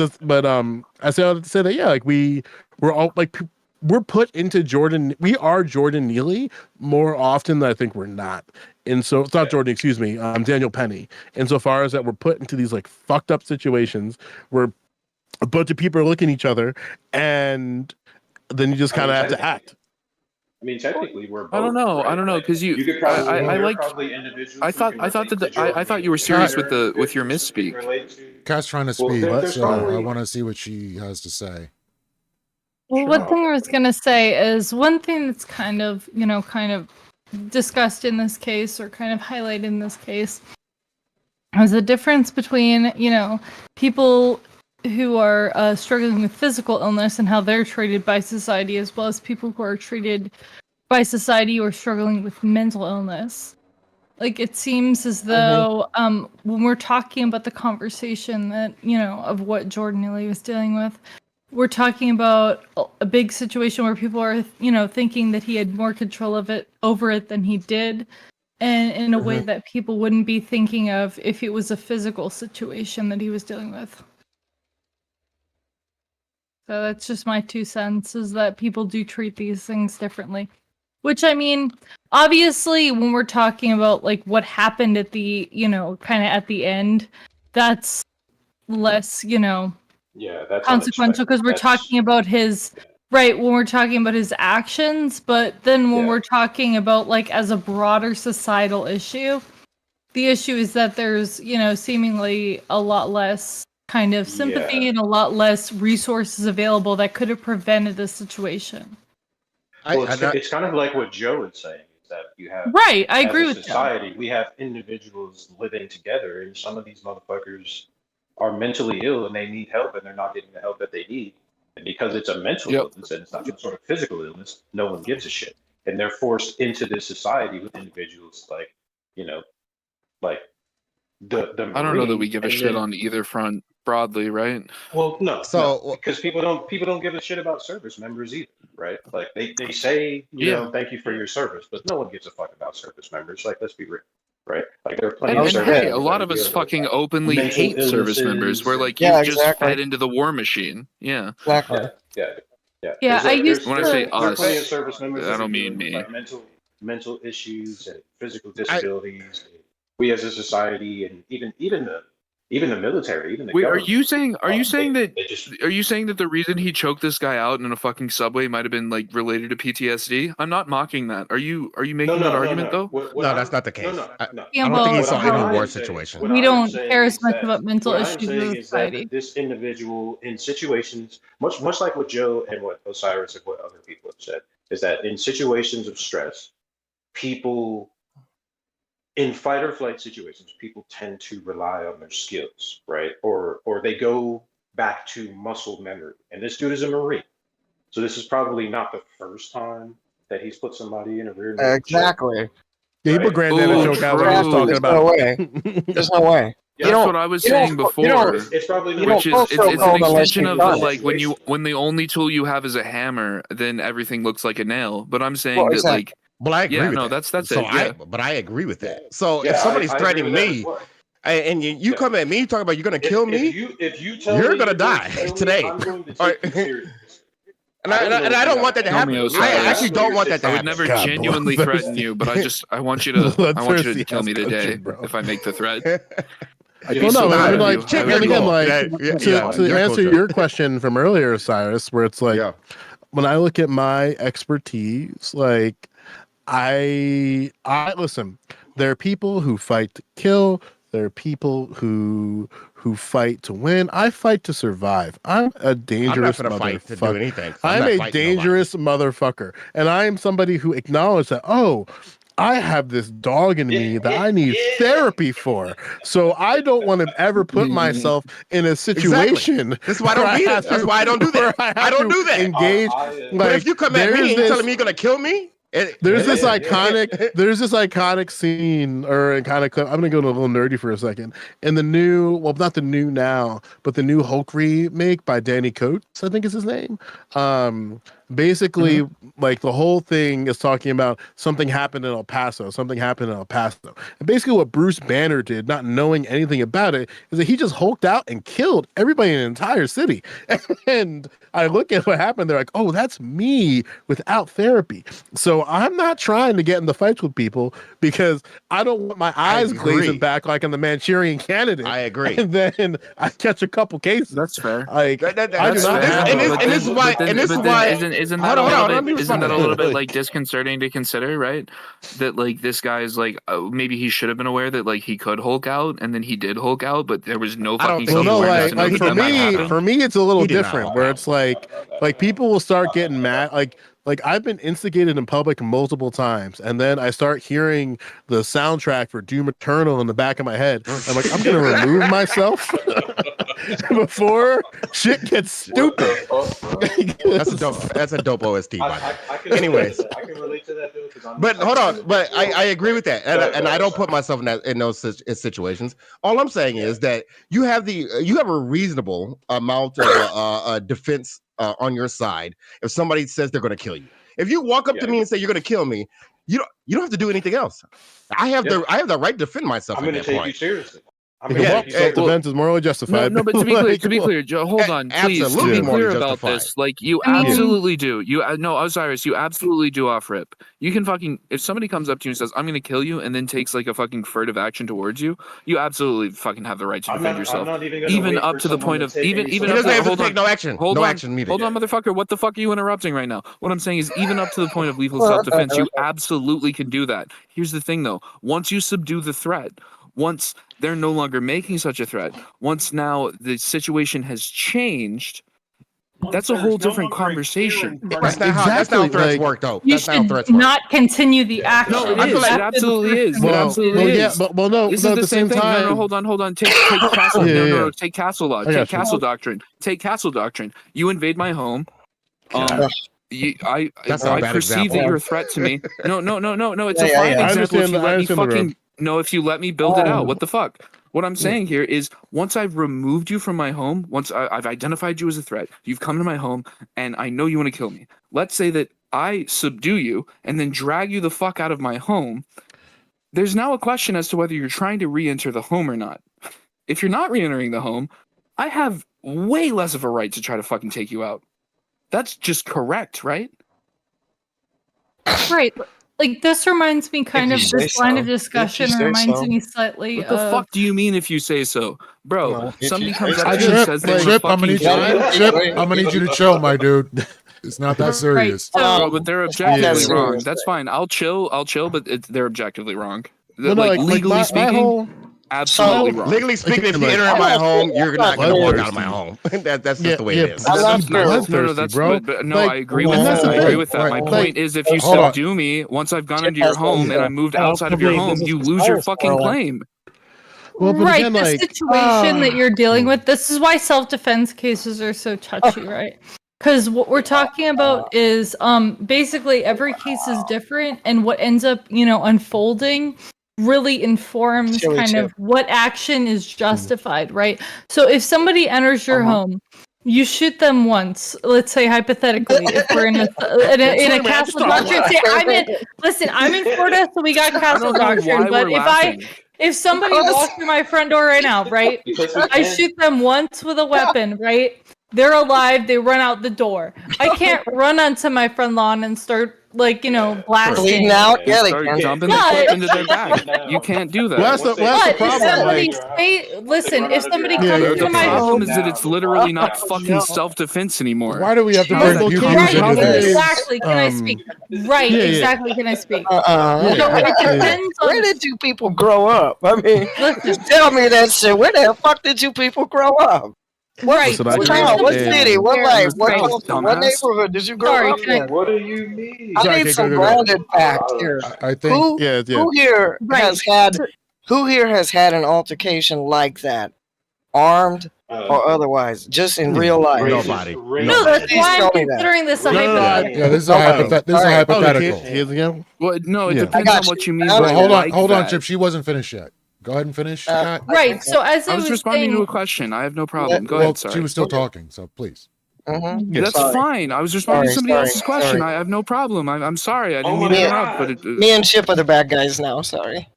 say that like we're all like we're put into Jordan. We are Jordan Neely more often than I think we're not. And so it's not Jordan, excuse me, Daniel Penny. Insofar as that we're put into these like fucked up situations where a bunch of people are looking at each other, and then you just kind of have to act. I mean, technically, we're both. I don't know. Right? I don't know because you could probably, I like. probably individuals. I thought you were serious with your misspeak. Kat's trying to speak, so I want to see what she has to say. Well, one thing I was gonna say is one thing that's kind of discussed in this case or kind of highlighted in this case is the difference between people who are struggling with physical illness and how they're treated by society, as well as people who are treated by society or struggling with mental illness. Like, it seems as though when we're talking about the conversation that of what Jordan Neely was dealing with, we're talking about a big situation where people are thinking that he had more control over it than he did, and in a way that people wouldn't be thinking of if it was a physical situation that he was dealing with. So that's just my 2 cents, is that people do treat these things differently. Which, I mean, obviously, when we're talking about like what happened at the, kind of at the end, that's less, that's consequential because we're talking about his right when we're talking about his actions. But then when we're talking about like as a broader societal issue, the issue is that there's, seemingly a lot less kind of sympathy and a lot less resources available that could have prevented this situation. Well, it's kind of like what Joe is saying, is that you have I agree with society. We have individuals living together, and some of these motherfuckers are mentally ill and they need help, and they're not getting the help that they need. And because it's a mental illness and it's not some sort of physical illness, no one gives a shit, and they're forced into this society with individuals like the I don't know that we give a shit on either front broadly, right? Well, no. So because people don't give a shit about service members either, right? Like they say, thank you for your service, but no one gives a fuck about service members. Like, let's be real, right? Like there are plenty of service members. A lot of us fucking openly hate service members. We're like, you just fed into the war machine. Yeah. Exactly. Yeah, when I say us, plenty of service members I don't mean me. Like mental issues and physical disabilities. We as a society, and even the military, even the government. Are you saying that the reason he choked this guy out in a fucking subway might have been like related to PTSD? I'm not mocking that. Are you making that argument though? No, that's not the case. I don't Well, think he saw any war situation. We don't care as much about mental issues in society. This individual in situations much like what Joe and what Osiris and what other people have said, is that in situations of stress, people in fight or flight situations, people tend to rely on their skills, right? Or they go back to muscle memory. And this dude is a Marine. So this is probably not the first time that he's put somebody in a rear naked Exactly. Yeah, he put Granddad in choke out what he was talking about. No way. There's no way. That's what I was saying before. It's probably which is it's an extension of like when the only tool you have is a hammer, then everything looks like a nail. But I'm saying that like. Well, I agree with that. That's so it. But I agree with that. So if somebody's threatening me, and you come at me talking about you're going to kill me, if you tell you're me going to die today. I'm going to take you seriously. And I don't want that to happen. I actually don't want that to happen. I would never genuinely threaten you, but I want you to kill me today if I make the threat. To answer your question from earlier, Cyrus, where it's like, when I look at my expertise, like I listen, there are people who fight to kill. There are people who fight to win. I fight to survive. I'm a dangerous motherfucker. Fight to do anything. I'm a dangerous motherfucker. And I am somebody who acknowledges that, I have this dog in me that I need therapy for. So I don't want to ever put myself in a situation. That's why I don't be it. That's why I don't do that. I don't do that. Engage. But if you come at me and you're telling me you're gonna kill me, there's this iconic scene or a kind of clip. I'm gonna go a little nerdy for a second. In the new, well, not the new now, but the new Hulk remake by Danny Coates, I think is his name. Basically, like the whole thing is talking about something happened in El Paso. And basically what Bruce Banner did, not knowing anything about it, is that he just hulked out and killed everybody in the entire city. And I look at what happened, they're like, oh, that's me without therapy. So I'm not trying to get in the fights with people because I don't want my eyes glazing back like in the Manchurian Candidate. I agree. And then I catch a couple cases. That's fair. Like, and this is why. Isn't that a little bit like disconcerting to consider, right? That like this guy's like maybe he should have been aware that like he could Hulk out, and then he did Hulk out, but there was no fucking. Like for me, it's a little different. Where it's like people will start getting mad. Like I've been instigated in public multiple times, and then I start hearing the soundtrack for Doom Eternal in the back of my head. I'm like, I'm gonna remove myself before shit gets stupid. That's a dope OST. Anyways, I can relate to that though. But hold on, but I agree with that, and I don't put myself in those situations. All I'm saying is that you have a reasonable amount of defense on your side if somebody says they're going to kill you. If you walk up to me and say you're going to kill me, you don't have to do anything else. I have the right to defend myself. I'm going to take you seriously. Self-defense is morally justified. No, but to be clear, Joe, hold on, please. Absolutely To be clear morally about justified. this, like you absolutely do. Osiris, you absolutely do off rip. You can fucking if somebody comes up to you and says, "I'm going to kill you," and then takes like a fucking furtive action towards you, you absolutely fucking have the right to defend yourself. Even up to the point of even. He doesn't have to take no action. Hold no on, action needed. Hold on, motherfucker. What the fuck are you interrupting right now? What I'm saying is, even up to the point of lethal self-defense, you absolutely can do that. Here's the thing, though. Once you subdue the threat. Once they're no longer making such a threat, once now the situation has changed, that's a whole different conversation. That's not how threats work, though. You should not continue the action. No, it is. It absolutely is. It absolutely is. This is the same thing. No, hold on. Take castle. No, take castle law. Take castle doctrine. Take castle doctrine. You invade my home. I perceive that you're a threat to me. No. It's a fine example if you let me fucking. No, if you let me build it out, what the fuck? What I'm saying here is once I've removed you from my home, once I've identified you as a threat, you've come to my home, and I know you want to kill me. Let's say that I subdue you and then drag you the fuck out of my home. There's now a question as to whether you're trying to re-enter the home or not. If you're not re-entering the home, I have way less of a right to try to fucking take you out. That's just correct, right? Right. Like, this reminds me kind of this line of discussion reminds me slightly What the fuck do you mean if you say so? Bro, somebody comes up to to you and says they I'm gonna need you to chill, my dude. It's not that serious. Right, but they're objectively wrong. That's fine. I'll chill, but they're objectively wrong. Legally speaking, absolutely wrong. Legally speaking, if you enter my home, you're not going to walk out of my home. That's just the way it is. I agree with that. I agree with that. My point is, if you subdue me, once I've gone into your home and I moved outside of your home, you lose your fucking claim. Well, right, again, the situation that you're dealing with, this is why self-defense cases are so touchy, right? Because what we're talking about is basically every case is different, and what ends up, unfolding really informs kind of what action is justified, right? So if somebody enters your home, you shoot them once. Let's say hypothetically, if we're in a castle doctrine, say I'm in Florida, so we got castle doctrine. But if somebody walks through my front door right now, right, I shoot them once with a weapon, right? They're alive. They run out the door. I can't run onto my front lawn and start blasting. Bleeding out? Yeah, they can. Dumping the clip into their back. You can't do that. Well, that's the problem. If somebody comes to my home, the problem is that it's literally not fucking self-defense anymore. Why do we have to bring Hebrews into this? Exactly. Can I speak? Right. Exactly. Can I speak? It depends on where did you people grow up? I mean, just tell me that shit. Where the fuck did you people grow up? Right. Listen, I What grew town? up What in- city? What life? What Thanks, culture? What dumbass. neighborhood did you grow Sorry, up can I- in? What do you mean? I Sorry, need go, some go, go. grounded fact here. I think Yeah. Who here Right. has had an altercation like that, armed or otherwise, just in real life? Nobody. No, that's Please why I'm tell me that. considering this a No, hypothetical. yeah, this is a Okay. this is a All right. hypothetical. Well, no, it Yeah. depends I on got what you. you mean Well, by Well, like hold on, that. Chip. She wasn't finished yet. Go ahead and finish, Scott. Right. So as I was responding saying, to a question. I have no problem. Go Well, ahead. Sorry. she was still talking, so please. Mm-hmm. That's Sorry. fine. I was responding to somebody else's question. Sorry. I have no problem. I'm sorry. I didn't Oh mean my to God. interrupt. But Me and Chip are the bad guys now. Sorry.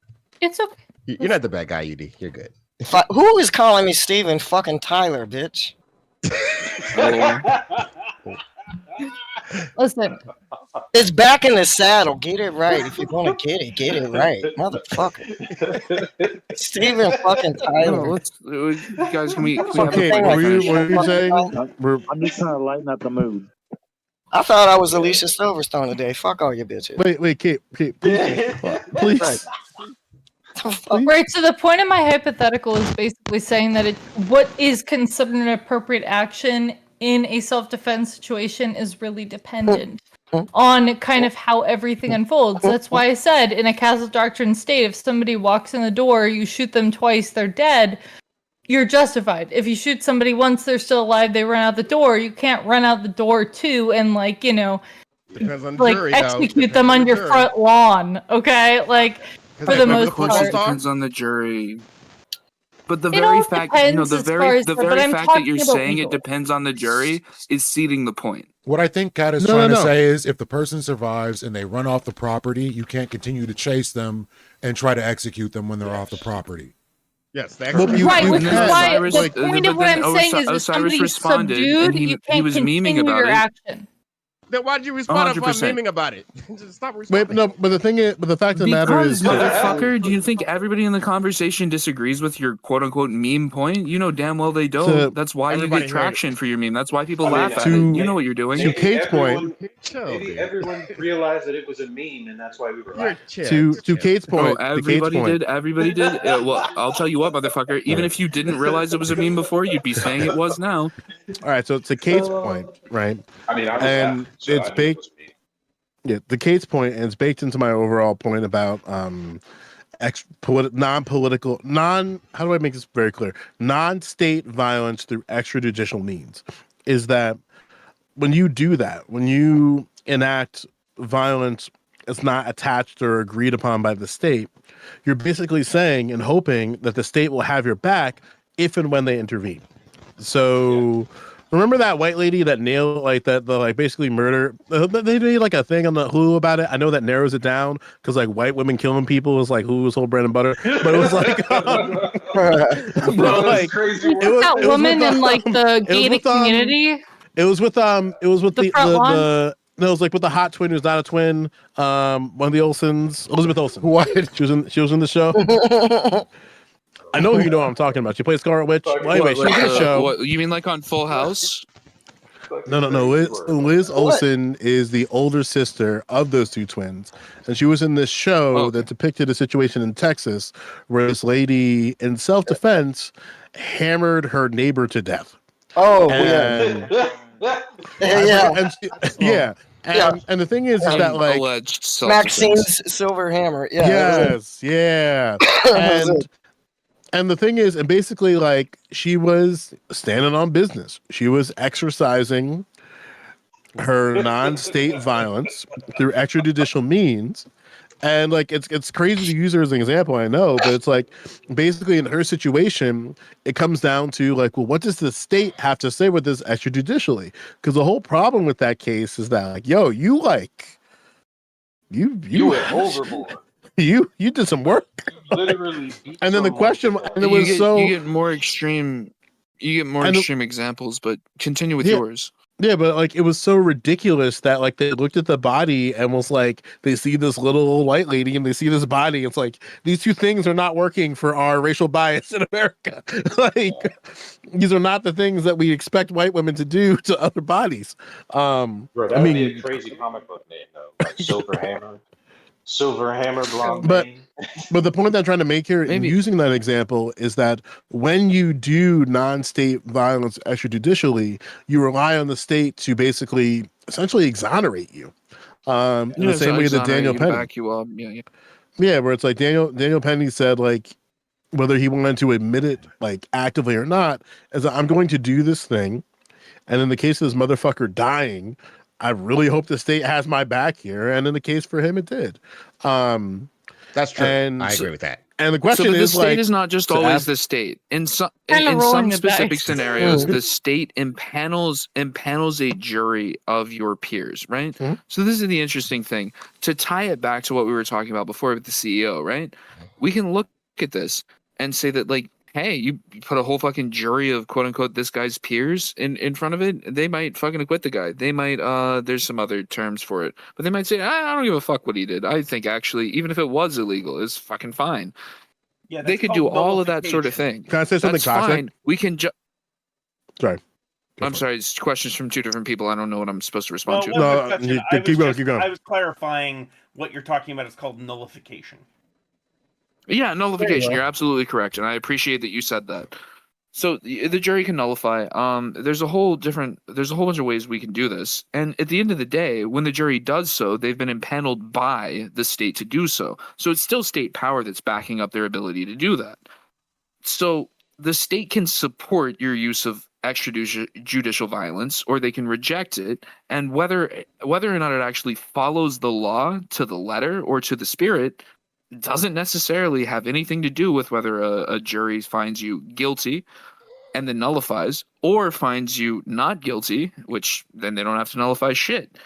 it's okay. You're not the bad guy, UD. You're good. Who is calling me Steven fucking Tyler, bitch? Listen, It's back in the saddle. Get it right. If you're gonna get it right, motherfucker. Steven fucking Tyler. let's guys. Can we So, have Kate, a what finish? were you saying? I'm just trying to lighten up the mood. I thought I was Alicia Silverstone today. Fuck all you bitches. Wait, Kate, please. right. So the point of my hypothetical is basically saying that what is considered an appropriate action in a self-defense situation is really dependent on kind of how everything unfolds. That's why I said in a castle doctrine state, if somebody walks in the door, you shoot them twice, they're dead. You're justified. If you shoot somebody once, they're still alive, they run out the door. You can't run out the door too and Depends on like jury, execute them on your front lawn. Okay, like for the most Of course, part. it depends on the jury. But the It very all fact, depends the as far very as the that, but very I'm fact that you're talking about saying legal. it depends on the jury is ceding the point. What I think Kat is No, trying no, to no. say is if the person survives and they run off the property, you can't continue to chase them and try to execute them when they're off the property. Yes, Right, which is why the point of what I'm saying is if Osiris somebody's responded, and subdued, he you can't was memeing continue about your it. action. Then why'd you respond if I'm 100%. memeing about it? Just stop responding. Wait, no, but the fact of the matter Because, is, motherfucker, do you think everybody in the conversation disagrees with your quote-unquote meme point? You know damn well they don't. That's why you everybody get heard traction for your meme. That's why people I mean, laugh at it. You know what you're doing. To Kate's point, maybe everyone realized that it was a meme, and that's why we were laughing. to Kate's point, Everybody did. Well, I'll tell you what, motherfucker. Even if you didn't realize it was a meme before, you'd be saying it was now. All right, so to Kate's point, right? I mean, I was and laughing, so it's I knew it baked. was me. Yeah, the Kate's point, and it's baked into my overall point about non-political, how do I make this very clear? Non-state violence through extrajudicial means is that when you do that, when you enact violence that's not attached or agreed upon by the state, you're basically saying and hoping that the state will have your back if and when they intervene. So remember that white lady that nailed basically murder? They made like a thing on the Hulu about it. I know that narrows it down because like white women killing people is like Hulu's whole bread and butter. But it was like, That woman in like the gated community. It was with the front lawn? no, it was like with the hot twin who's not a twin. One of the Olsens, Elizabeth Olsen. What? She was in the show. I know you know what I'm talking about. She plays Scarlet Witch. Well, anyway, she was in the show. What, you mean like on Full House? No. Liz Olsen is the older sister of those two twins, and she was in this show that depicted a situation in Texas where this lady, in self-defense, hammered her neighbor to death. Oh, and, yeah. And the thing is that like Maxine's silver hammer. Yeah. Yes. And the thing is, and basically, like, she was standing on business. She was exercising her non-state violence through extrajudicial means. And, like, it's crazy to use her as an example, I know, but it's like, basically, in her situation, it comes down to, like, well, what does the state have to say with this extrajudicially? Because the whole problem with that case is that, like, yo, you went overboard. You did some work. Literally. And then the question, and it was you get more extreme. You get more extreme examples, but continue with yours. Yeah, but like it was so ridiculous that like they looked at the body and was like, they see this little white lady and they see this body. It's like these two things are not working for our racial bias in America. Like these are not the things that we expect white women to do to other bodies. Bro, that would be a crazy comic book name though, like Silver Hammer. Silver hammer, blonde But mane. the point that I'm trying to make here in using that example is that when you do non-state violence extrajudicially, you rely on the state to basically essentially exonerate you. In the same way that Daniel Penny back you up. Yeah, where it's like Daniel Penny said, like, whether he wanted to admit it like actively or not, is I'm going to do this thing. And in the case of this motherfucker dying, I really hope the state has my back here. And in the case for him, it did. That's true. I agree with that. And the question the is, state like, is not just to always ask- the state. In some rolling the specific dice. scenarios, the state impanels a jury of your peers, right? Mhm. So this is the interesting thing. To tie it back to what we were talking about before with the CEO, right? We can look at this and say that, like, hey, you put a whole fucking jury of quote unquote this guy's peers in front of it, they might fucking acquit the guy. They might there's some other terms for it, but they might say, I don't give a fuck what he did. I think actually, even if it was illegal, it's fucking fine. Yeah, They could do all of that sort of thing. Can I say something That's classic? fine. We can Sorry. I'm sorry, it's questions from two different people. I don't know what I'm supposed to respond to. Keep going. I was clarifying what you're talking about is called nullification. Yeah, nullification. go. You're absolutely correct, and I appreciate that you said that. So the jury can nullify. There's a whole bunch of ways we can do this, and at the end of the day, when the jury does so, they've been impaneled by the state to do so. So it's still state power that's backing up their ability to do that. So the state can support your use of extrajudicial violence, or they can reject it, and whether or not it actually follows the law to the letter or to the spirit doesn't necessarily have anything to do with whether a jury finds you guilty and then nullifies, or finds you not guilty, which then they don't have to nullify shit.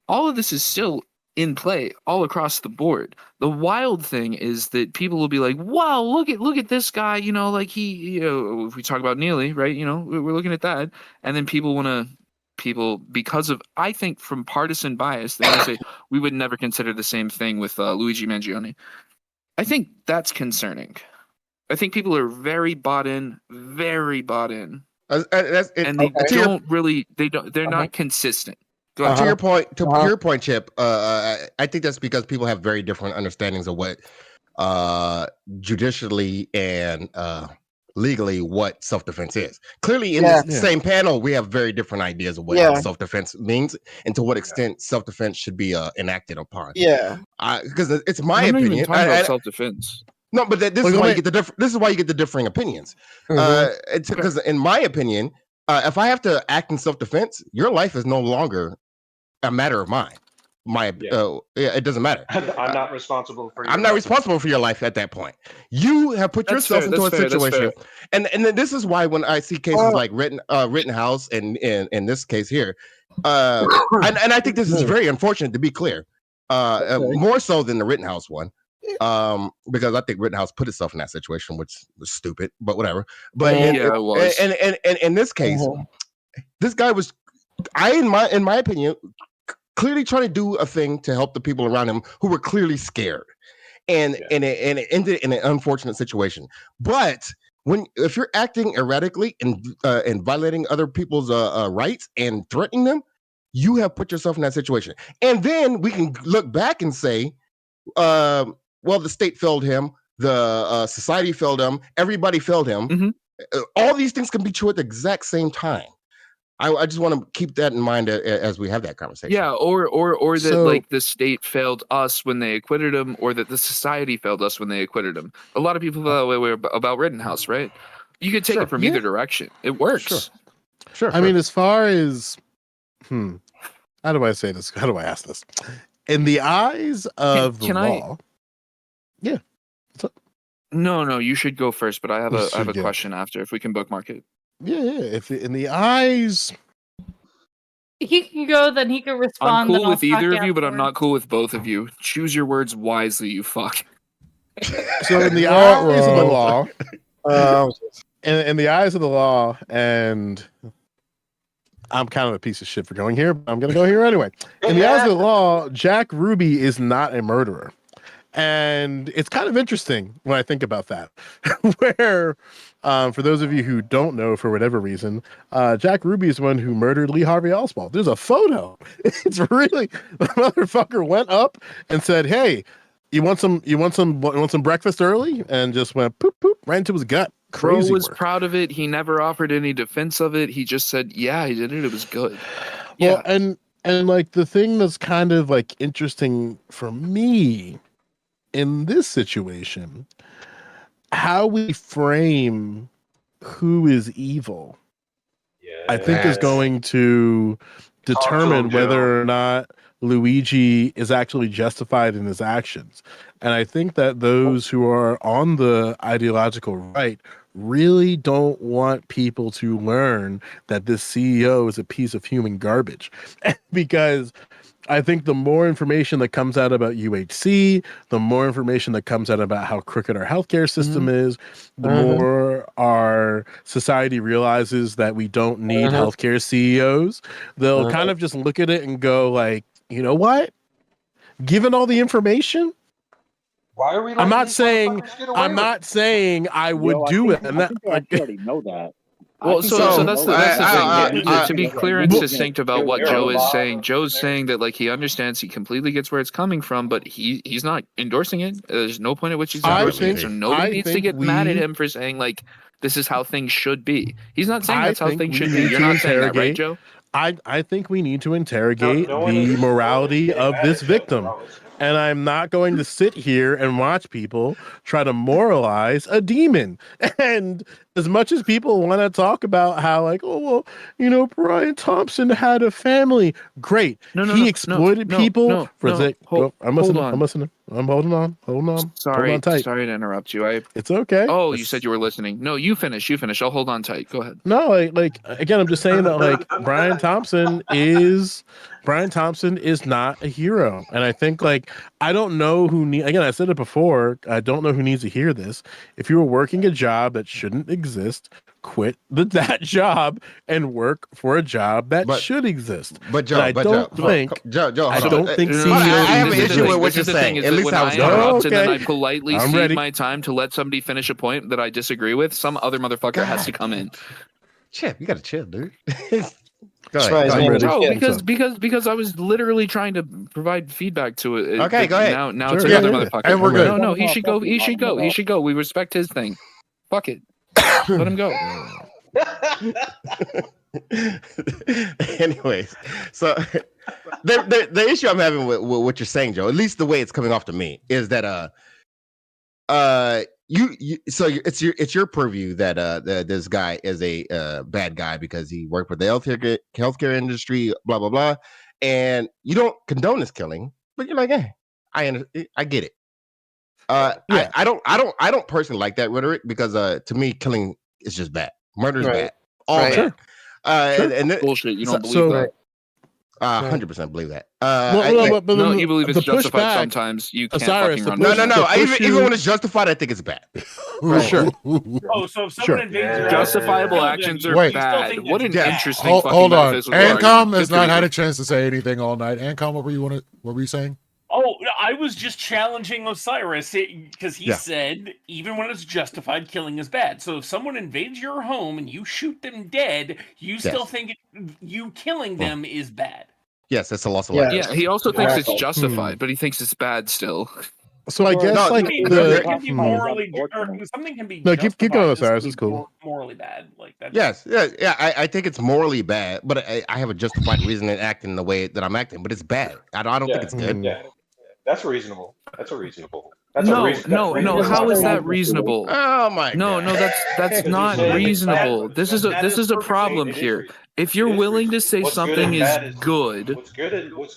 All of this is still in play all across the board. The wild thing is that people will be like, wow, look at this guy, like he, if we talk about Neely, right, we're looking at that, and then people, because of, I think, from partisan bias, they want to say we would never consider the same thing with Luigi Mangione. I think that's concerning. I think people are very bought in, and they they're not consistent. Go ahead. To your point, Chip, I think that's because people have very different understandings of what judicially and legally what self-defense is. Clearly, in the same panel, we have very different ideas of what self-defense means and to what extent self-defense should be enacted upon. Yeah, because it's my I'm not opinion. even talking about self-defense. No, but this is why you get this is why you get the differing opinions. It's because, in my opinion, if I have to act in self-defense, your life is no longer a matter of mine. It doesn't matter. I'm not responsible for. I'm not responsible for your life at that point. You have put yourself into a situation, and then this is why when I see cases like Rittenhouse and in this case here, and I think this is very unfortunate, to be clear, more so than the Rittenhouse one, because I think Rittenhouse put itself in that situation, which was stupid, but whatever. But it was. And in this case, this guy was, in my opinion, clearly trying to do a thing to help the people around him who were clearly scared, and it ended in an unfortunate situation. But if you're acting erratically and violating other people's rights and threatening them, you have put yourself in that situation. And then we can look back and say, well, the state failed him, the society failed him, everybody failed him. Mm-hmm. All these things can be true at the exact same time. I just want to keep that in mind as we have that conversation. Yeah, or that like the state failed us when they acquitted him, or that the society failed us when they acquitted him. A lot of people feel that way about Rittenhouse, right? You could take it from either direction. It works. Sure. I mean, as far as how do I say this? How do I ask this? In the eyes of the law. Yeah. No, you should go first, but I have a question after, if we can bookmark it. Yeah. If in the eyes, he can go, then he can respond. I'm cool with either of you, but I'm not cool with both of you. Choose your words wisely, you fuck. So in the eyes of the law, in the eyes of the law, and I'm kind of a piece of shit for going here, but I'm going to go here anyway. In the eyes of the law, Jack Ruby is not a murderer. And it's kind of interesting when I think about that, where, for those of you who don't know, for whatever reason, Jack Ruby is the one who murdered Lee Harvey Oswald. There's a photo. It's really, the motherfucker went up and said, hey, You want some breakfast early, and just went poop right into his gut. Crazy Bro was work. proud of it. He never offered any defense of it. He just said, "Yeah, he did it. It was good." Well, and like the thing that's kind of like interesting for me in this situation, how we frame who is evil, I think is going to determine whether or not Luigi is actually justified in his actions. And I think that those who are on the ideological right really don't want people to learn that this CEO is a piece of human garbage. Because I think the more information that comes out about UHC, the more information that comes out about how crooked our healthcare system is, the more our society realizes that we don't need healthcare CEOs. They'll kind of just look at it and go like, you know what? Given all the information, Why are we? I'm not saying I would do it. I think they actually already know that. Well, so that's the thing. To be clear and succinct about what Joe is saying, Joe's saying that like he understands, he completely gets where it's coming from, but he's not endorsing it. There's no point at which he's endorsing it. So nobody needs to get mad at him for saying like this is how things should be. He's not saying that's how things should be. You're not saying that, right, Joe? I think we need to interrogate the morality of this victim. And I'm not going to sit here and watch people try to moralize a demon. And as much as people want to talk about how, like, oh, well, you know, Brian Thompson had a family. Great. He exploited people for the. I'm listening. I'm holding on. Sorry. Hold on tight. Sorry to interrupt you. It's okay. Oh, you said you were listening. No, you finish. I'll hold on tight. Go ahead. No, like again, I'm just saying that like Brian Thompson is not a hero. And I think like I don't know who again, I said it before, I don't know who needs to hear this. If you were working a job that shouldn't exist, quit that job and work for a job that should exist. But Joe, I don't think CEOs. I have an issue with what you're saying. At least I was interrupt and then I politely cede my time to let somebody finish a point that I disagree with. Some other motherfucker has to come in. Chip, you gotta chill, dude. Because I was literally trying to provide feedback to it. Okay, go ahead. Now it's another motherfucker. And we're good. No, he should go. He should go. We respect his thing. Fuck it. Let him go. Anyways, so the issue I'm having with what you're saying, Joe, at least the way it's coming off to me, is that it's your purview that this guy is a bad guy because he worked for the healthcare industry, blah blah blah, and you don't condone his killing, but you're like, I get it. I don't personally like that rhetoric because to me, killing is just bad. Murder is bad. All bad. And bullshit. You don't believe that. 100% believe that. No, you believe it's justified sometimes. You can't fucking run. No. Even when it's justified, I think it's bad. For sure. Oh, so if someone invades your justifiable actions are bad. What an interesting. Hold on. Ancom has not had a chance to say anything all night. Ancom, what were you saying? Oh, I was just challenging Osiris because he said even when it's justified, killing is bad. So if someone invades your home and you shoot them dead, you still think you killing them is bad. Yes, that's a loss of life. Yeah, he also thinks it's justified, but he thinks it's bad still. So I guess something can be morally, or something can be. No, keep going, Osiris. It's cool. Morally bad, like that. Yes, I think it's morally bad, but I have a justified reason in acting the way that I'm acting. But it's bad. I don't think it's good. Yeah. That's reasonable. That's reasonable. No. How is that reasonable? Oh my! No, that's not reasonable. This is a problem here. If you're willing to say something is good,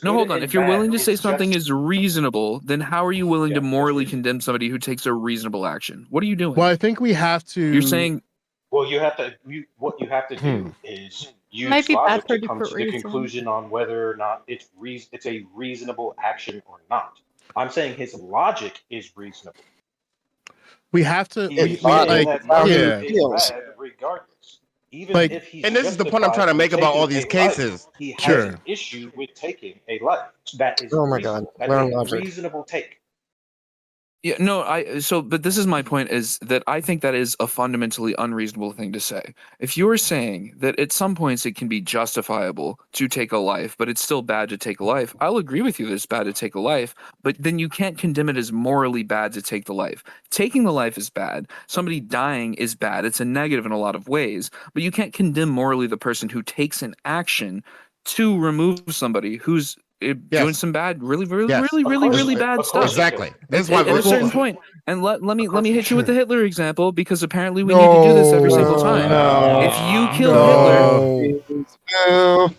hold on. If you're willing to say something is reasonable, then how are you willing to morally condemn somebody who takes a reasonable action? What are you doing? Well, I think we have to. You're saying. Well, what you have to do is use logic to come to the conclusion on whether or not it's a reasonable action or not. I'm saying his logic is reasonable. We have to, regardless. Even like, if he's and this is the point I'm trying to make about all these cases. He has an issue with taking a life. That is oh my god, that is a reasonable take. Yeah, no, but this is my point, is that I think that is a fundamentally unreasonable thing to say. If you're saying that at some points it can be justifiable to take a life, but it's still bad to take a life, I'll agree with you that it's bad to take a life, but then you can't condemn it as morally bad to take the life. Taking the life is bad. Somebody dying is bad. It's a negative in a lot of ways, but you can't condemn morally the person who takes an action to remove somebody who's doing some bad, really bad stuff. Exactly. At a certain point. And let me hit you with the Hitler example, because apparently we No. need to do this every single time. No. If you kill Hitler, No.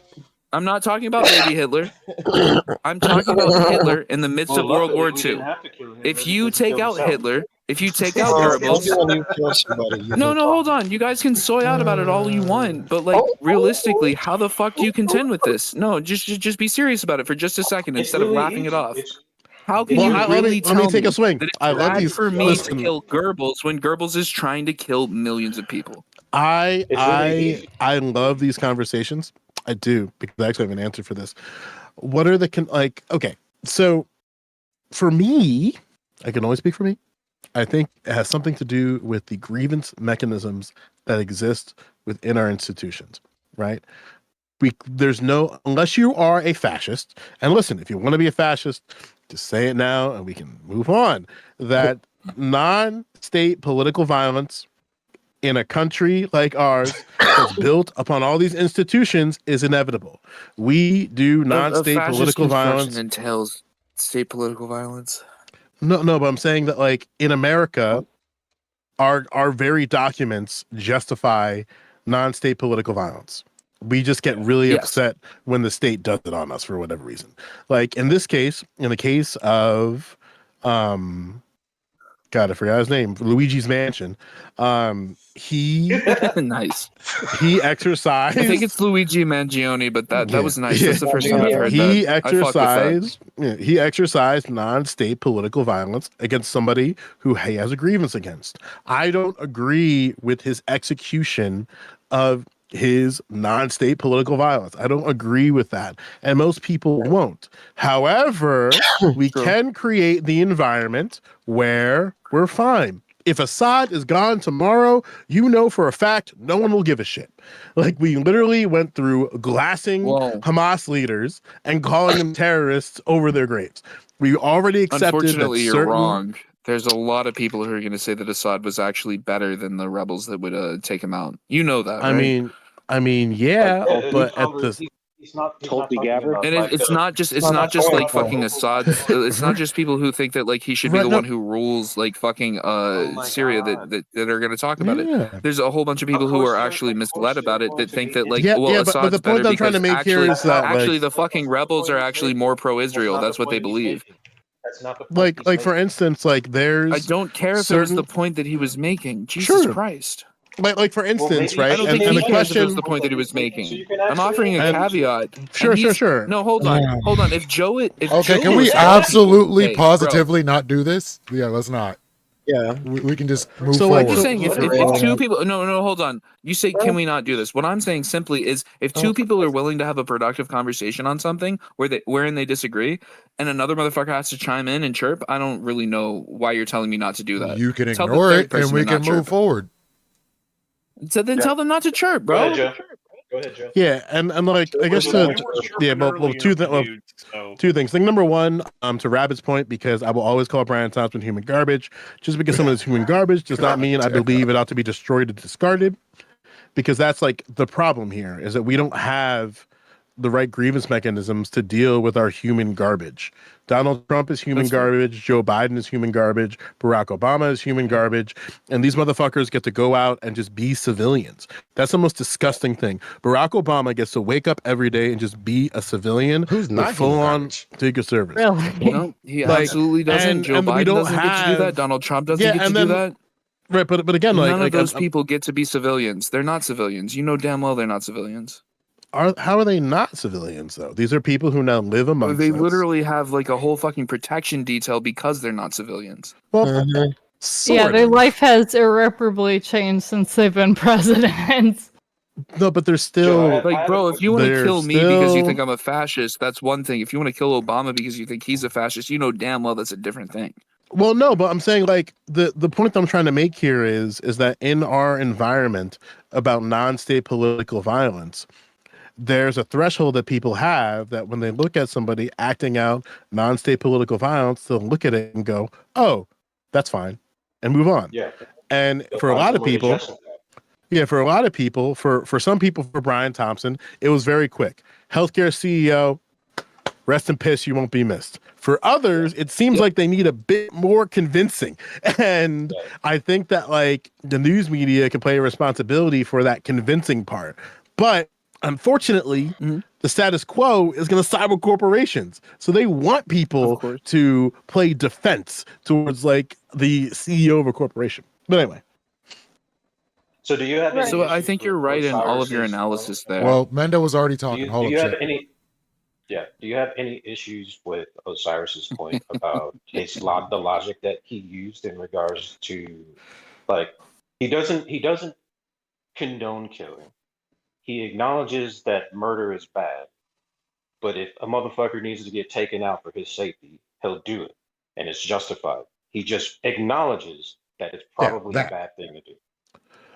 I'm not talking about baby Hitler. I'm talking about Hitler in the midst of World War II. If you take out Hitler, if you take out Goebbels, When you kill somebody, you no, think, hold on. You guys can soy out about it all you want, but like realistically, how the fuck do you contend with this? No, just be serious about it for just a second instead of laughing it off. How can you really tell let me take a swing. that it's I love bad these. for me Listen, to kill Goebbels when Goebbels is trying to kill millions of people? I love these conversations. I do, because I actually have an answer for this. What are the okay, so for me, I can only speak for me. I think it has something to do with the grievance mechanisms that exist within our institutions, right? There's no, unless you are a fascist, and listen, if you want to be a fascist, just say it now and we can move on, that non-state political violence in a country like ours that's built upon all these institutions is inevitable. We do non-state political violence. Entails state political violence. No, but I'm saying that, like, in America, our very documents justify non-state political violence. We just get really upset when the state does it on us for whatever reason. Like in this case, in the case of God, I forgot his name. Luigi's Mansion. He nice. He exercised. I think it's Luigi Mangione, but that was nice. That's the first time I've heard he that. He exercised non-state political violence against somebody who he has a grievance against. I don't agree with his execution of his non-state political violence. I don't agree with that, and most people won't. However, we can create the environment where we're fine. If Assad is gone tomorrow, you know for a fact no one will give a shit. Like, we literally went through glassing Hamas leaders and calling them terrorists over their graves. We already accepted. Unfortunately, you're wrong. There's a lot of people who are going to say that Assad was actually better than the rebels that would take him out. You know that, right? I mean, yeah, but at the He's not Tulsi talking Gabbard. about, And like, it's not just like fucking Assad. It's not just people who think that like he should be the one who rules like fucking Syria that are going to talk about it. There's a whole bunch of people who are actually misled about it that think that like Assad's the point better I'm trying to make here is that actually the fucking rebels are actually more pro-Israel. That's what they believe. That's not the point. like for instance, like there's I don't care if it was the point that he was making. Jesus Christ. Like for instance, right? I don't think and he the cares if it was question, the point that he was making. I'm offering a caveat. Sure. No, hold on. If Joe, can we absolutely positively not do this? Yeah, let's not. Yeah, we can just move so forward. I'm just saying, if two people, no, hold on. You say, can we not do this? What I'm saying simply is, if two people are willing to have a productive conversation on something wherein they disagree, and another motherfucker has to chime in and chirp, I don't really know why you're telling me not to do that. You can ignore it, and we can move forward. So then tell them not to chirp, bro. Go ahead, Joe. Go ahead, Joe. Yeah, and like I guess two things. Thing number one, to Rabbit's point, because I will always call Brian Thompson human garbage. Just because someone is human garbage does not mean I believe it ought to be destroyed or discarded. Because that's like the problem here, is that we don't have the right grievance mechanisms to deal with our human garbage. Donald Trump is human garbage. Joe Biden is human garbage. Barack Obama is human garbage. And these motherfuckers get to go out and just be civilians. That's the most disgusting thing. Barack Obama gets to wake up every day and just be a civilian who's not full on Secret Service. Really? No, he absolutely doesn't. Joe Biden doesn't get to do that. Donald Trump doesn't get to do that. Right, but again, none of those people get to be civilians. They're not civilians. You know damn well they're not civilians. How are they not civilians, though? These are people who now live amongst They us. literally have like a whole fucking protection detail because they're not civilians. Well, yeah, their life has irreparably changed since they've been presidents. No, but they're still like, bro, if you want to kill me because you think I'm a fascist, that's one thing. If you want to kill Obama because you think he's a fascist, you know damn well that's a different thing. Well, no, but I'm saying like the point that I'm trying to make here is that in our environment about non-state political violence, there's a threshold that people have that when they look at somebody acting out non-state political violence, they'll look at it and go, "Oh, that's fine," and move on. Yeah, And they'll for a find lot of some way to people, justify it. yeah, for a lot of people, for some people, for Brian Thompson, it was very quick. Healthcare CEO, rest in piss, you won't be missed. For others, it seems like they need a bit more convincing. And Yeah. I think that like the news media can play a responsibility for that convincing part. But unfortunately, the status quo is going to side with corporations. So they want people to play defense towards like the CEO of a corporation. But anyway. So do you have any So I issues think with you're right in all of your Osiris's analysis there. Well, Mendo was already Do talking. you Hold do up, you have Chip. any do you have any issues with Osiris's point about the logic that he used in regards to like he doesn't condone killing. He acknowledges that murder is bad, but if a motherfucker needs to get taken out for his safety, he'll do it, and it's justified. He just acknowledges that it's Yeah, probably a that. bad thing to do.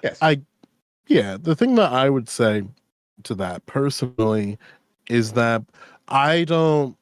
Yes. The thing that I would say to that personally is that I don't,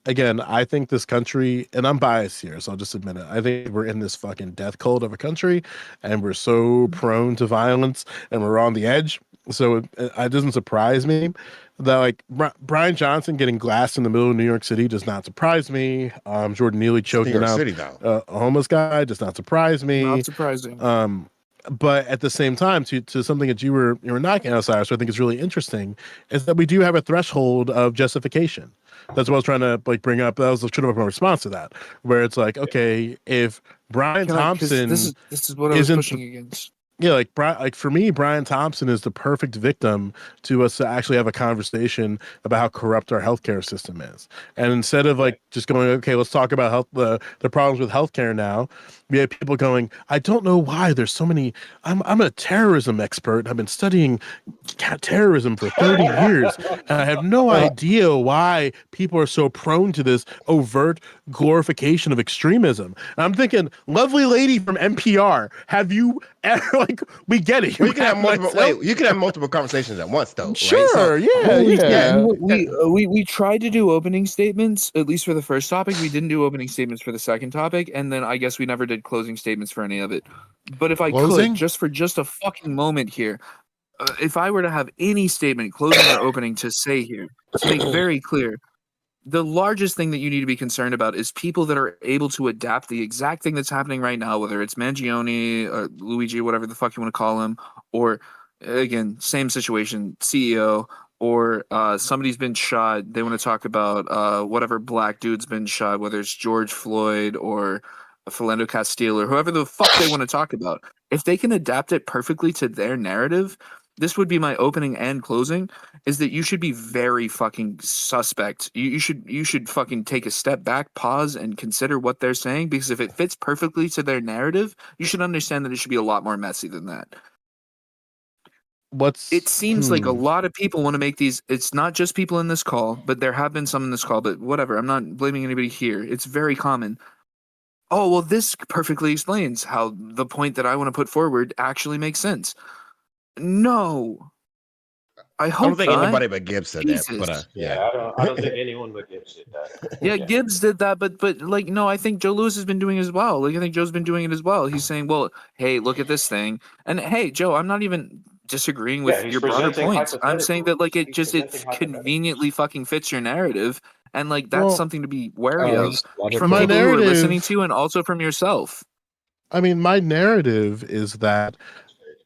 again, I think this country, and I'm biased here, so I'll just admit it. I think we're in this fucking death cult of a country, and we're so prone to violence, and we're on the edge. So it doesn't surprise me that like Brian Johnson getting glassed in the middle of New York City does not surprise me. Jordan Neely It's New choking York out City, though. a homeless guy does not surprise me. Not surprising. But at the same time, to something that you were knocking out, Cyrus, I think is really interesting, is that we do have a threshold of justification. That's what I was trying to like bring up. That was should have been a response to that, where it's like, okay, if Brian Thompson this is what I was pushing against. Yeah, like for me, Brian Thompson is the perfect victim to us to actually have a conversation about how corrupt our healthcare system is. And instead of like just going, okay, let's talk about the problems with healthcare now, we have people going, I don't know why there's so many. I'm a terrorism expert. I've been studying terrorism for 30 years, and I have no idea why people are so prone to this overt glorification of extremism. And I'm thinking, lovely lady from NPR, have you ever like we get it? Well, you can have multiple. Wait, you can have multiple conversations at once, though. Sure, right? So, We tried to do opening statements at least for the first topic. We didn't do opening statements for the second topic, and then I guess we never did closing statements for any of it. But if I could, just for just a fucking moment here, if I were to have any statement, closing or opening, to say here, to make very clear, the largest thing that you need to be concerned about is people that are able to adapt the exact thing that's happening right now, whether it's Mangione or Luigi, whatever the fuck you want to call him, or again, same situation, CEO, or somebody's been shot. They want to talk about whatever black dude's been shot, whether it's George Floyd or Philando Castile or whoever the fuck they want to talk about. If they can adapt it perfectly to their narrative, this would be my opening and closing, is that you should be very fucking suspect. You should fucking take a step back, pause, and consider what they're saying, because if it fits perfectly to their narrative, you should understand that it should be a lot more messy than that. It seems like a lot of people want to make these. It's not just people in this call, but there have been some in this call, but whatever. I'm not blaming anybody here. It's very common. Oh, well, this perfectly explains how the point that I want to put forward actually makes sense. No. I hope don't think not. anybody but Gibbs said that, but Yeah, I don't think anyone but Gibbs did that. Yeah, Gibbs did that, but like no, I think Joe Lewis has been doing it as well. Like I think Joe's been doing it as well. He's saying, well, hey, look at this thing, and hey, Joe, I'm not even disagreeing with he's your broader presenting points. I'm saying that like it presenting conveniently fucking fits your narrative, and like that's something to be wary of for from my people who are listening narrative, to, and also from yourself. I mean, my narrative is that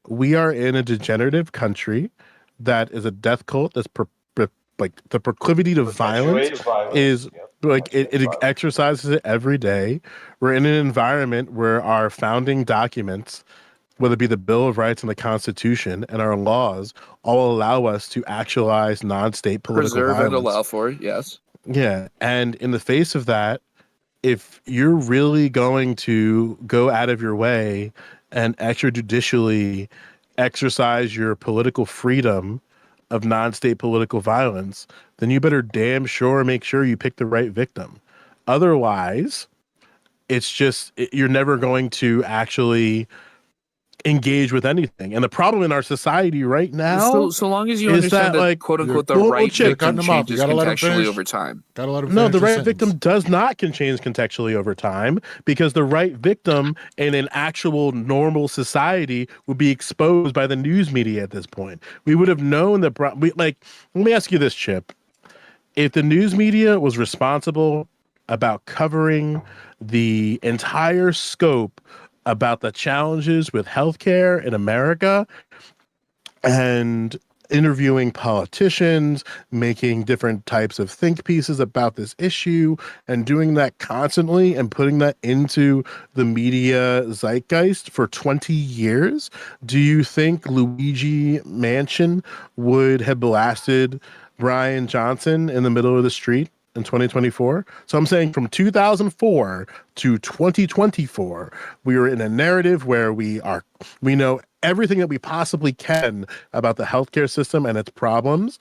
we are in a degenerative country that is a death cult. That's like the proclivity to violence is like it exercises it every day. We're in an environment where our founding documents, whether it be the Bill of Rights and the Constitution and our laws, all allow us to actualize non-state political Preserve violence. and allow for it, yes. Yeah, and in the face of that, if you're really going to go out of your way and extrajudicially exercise your political freedom of non-state political violence, then you better damn sure make sure you pick the right victim. Otherwise, it's just you're never going to actually engage with anything. And the problem in our society right now So long as you is understand that, like, quote unquote, the well, right Chip, cutting victim him off. You changes gotta let him contextually finish. over time. Gotta let him no, finish the his right victim sentence. does not can change contextually over time, because the right victim in an actual normal society would be exposed by the news media at this point. We would have known that. Let me ask you this, Chip. If the news media was responsible about covering the entire scope about the challenges with healthcare in America and interviewing politicians, making different types of think pieces about this issue, and doing that constantly and putting that into the media zeitgeist for 20 years, do you think Luigi Manchin would have blasted Brian Johnson in the middle of the street in 2024? So I'm saying from 2004 to 2024, we are in a narrative where we know everything that we possibly can about the healthcare system and its problems,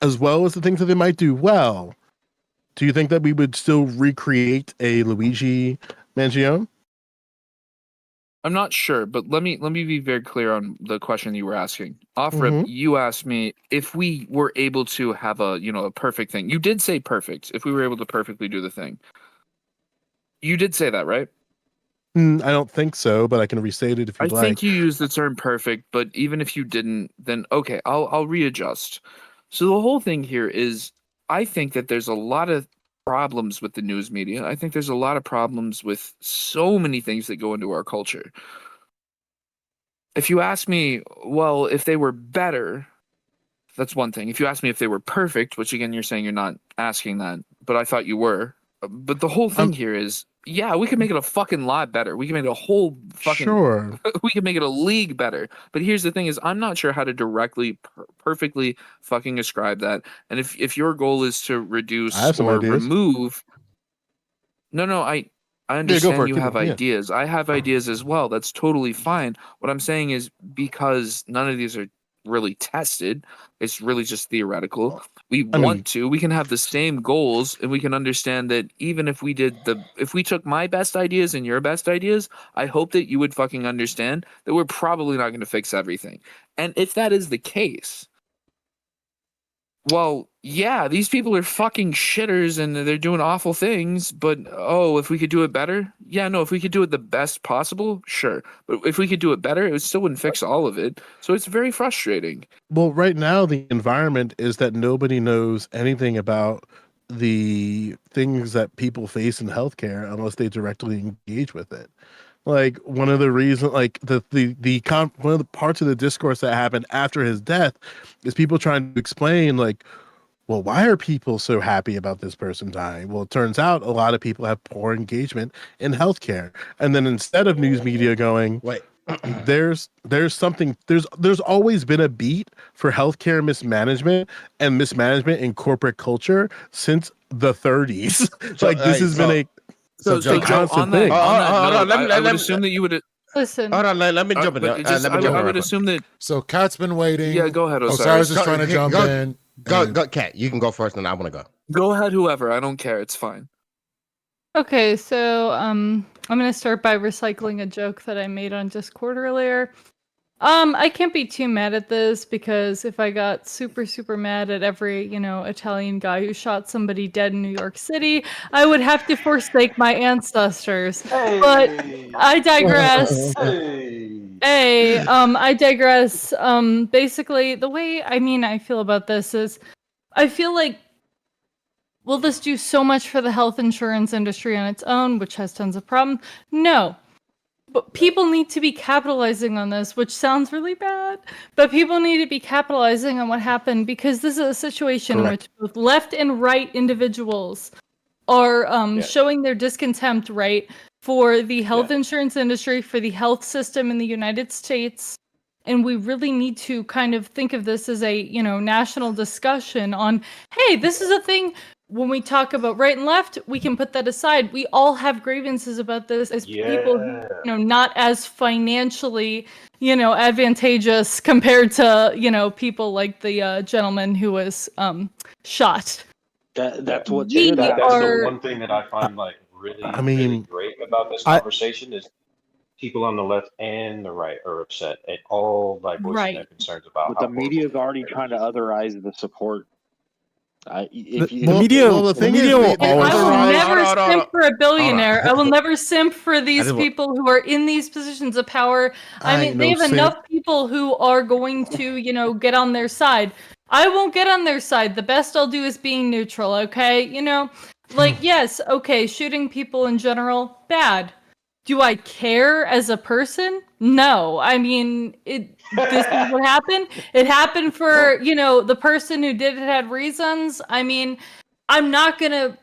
as well as the things that they might do well. Do you think that we would still recreate a Luigi Mangione? I'm not sure, but let me be very clear on the question you were asking. Off rip, you asked me if we were able to have a perfect thing. You did say perfect. If we were able to perfectly do the thing, you did say that, right? I don't think so, but I can restate it if you'd I like. think you used the term perfect, but even if you didn't, then okay, I'll readjust. So the whole thing here is, I think that there's a lot of problems with the news media. I think there's a lot of problems with so many things that go into our culture. If you ask me, well, if they were better, that's one thing. If you ask me if they were perfect, which again, you're saying you're not asking that, but I thought you were. But the whole thing here is, yeah, we could make it a fucking lot better. We can make it a whole fucking, sure. We can make it a league better. But here's the thing is, I'm not sure how to directly, perfectly fucking ascribe that. And if your goal is to reduce or remove, no, I understand you have ideas. I have ideas as well. That's totally fine. What I'm saying is, because none of these are really tested, it's really just theoretical. We can have the same goals, and we can understand that even if we took my best ideas and your best ideas, I hope that you would fucking understand that we're probably not going to fix everything. And if that is the case, well, yeah, these people are fucking shitters and they're doing awful things, but if we could do it better? Yeah, no, if we could do it the best possible, sure. But if we could do it better, it still wouldn't fix all of it. So it's very frustrating. Well, right now, the environment is that nobody knows anything about the things that people face in healthcare unless they directly engage with it. Like one of the reasons, like one of the parts of the discourse that happened after his death is people trying to explain, like, well, why are people so happy about this person dying? Well, it turns out a lot of people have poor engagement in healthcare. And then instead of news media going, wait, there's always been a beat for healthcare mismanagement and mismanagement in corporate culture since the 30s. This has been a constant thing. I would assume that you would. Listen. Hold on, let me jump in. I would assume that. So Kat's been waiting. Yeah, go ahead, Osiris. Osiris is trying to jump in. Go, Kat. You can go first, and I want to go. Go ahead, whoever. I don't care. It's fine. Okay, so I'm gonna start by recycling a joke that I made on Discord earlier. I can't be too mad at this, because if I got super mad at every, Italian guy who shot somebody dead in New York City, I would have to forsake my ancestors. Hey. But I digress. I digress. Basically, the way I feel about this is, I feel like, will this do so much for the health insurance industry on its own, which has tons of problems? No. But people need to be capitalizing on this, which sounds really bad. But people need to be capitalizing on what happened, because this is a situation in which both left and right individuals are showing their discontempt, right, for the health insurance industry, for the health system in the United States. And we really need to kind of think of this as a, national discussion on, hey, this is a thing. When we talk about right and left, we can put that aside. We all have grievances about this as people who, not as financially, advantageous compared to, people like the gentleman who was shot. That's what that's the one thing that I find really great about this conversation is people on the left and the right are upset and all like voicing their concerns about But how the media is already horrible trying to otherize the support. The media will always I will never simp for a Hold billionaire. on. I will never simp for these just want- people who are in these positions of power. I mean, they have enough people who are going to, get on their side. I won't get on their side. The best I'll do is being neutral, okay? Yes, okay, shooting people in general, bad. Do I care as a person? No. I mean, this is what happened. It happened for, the person who did it had reasons. I mean, I'm not going to,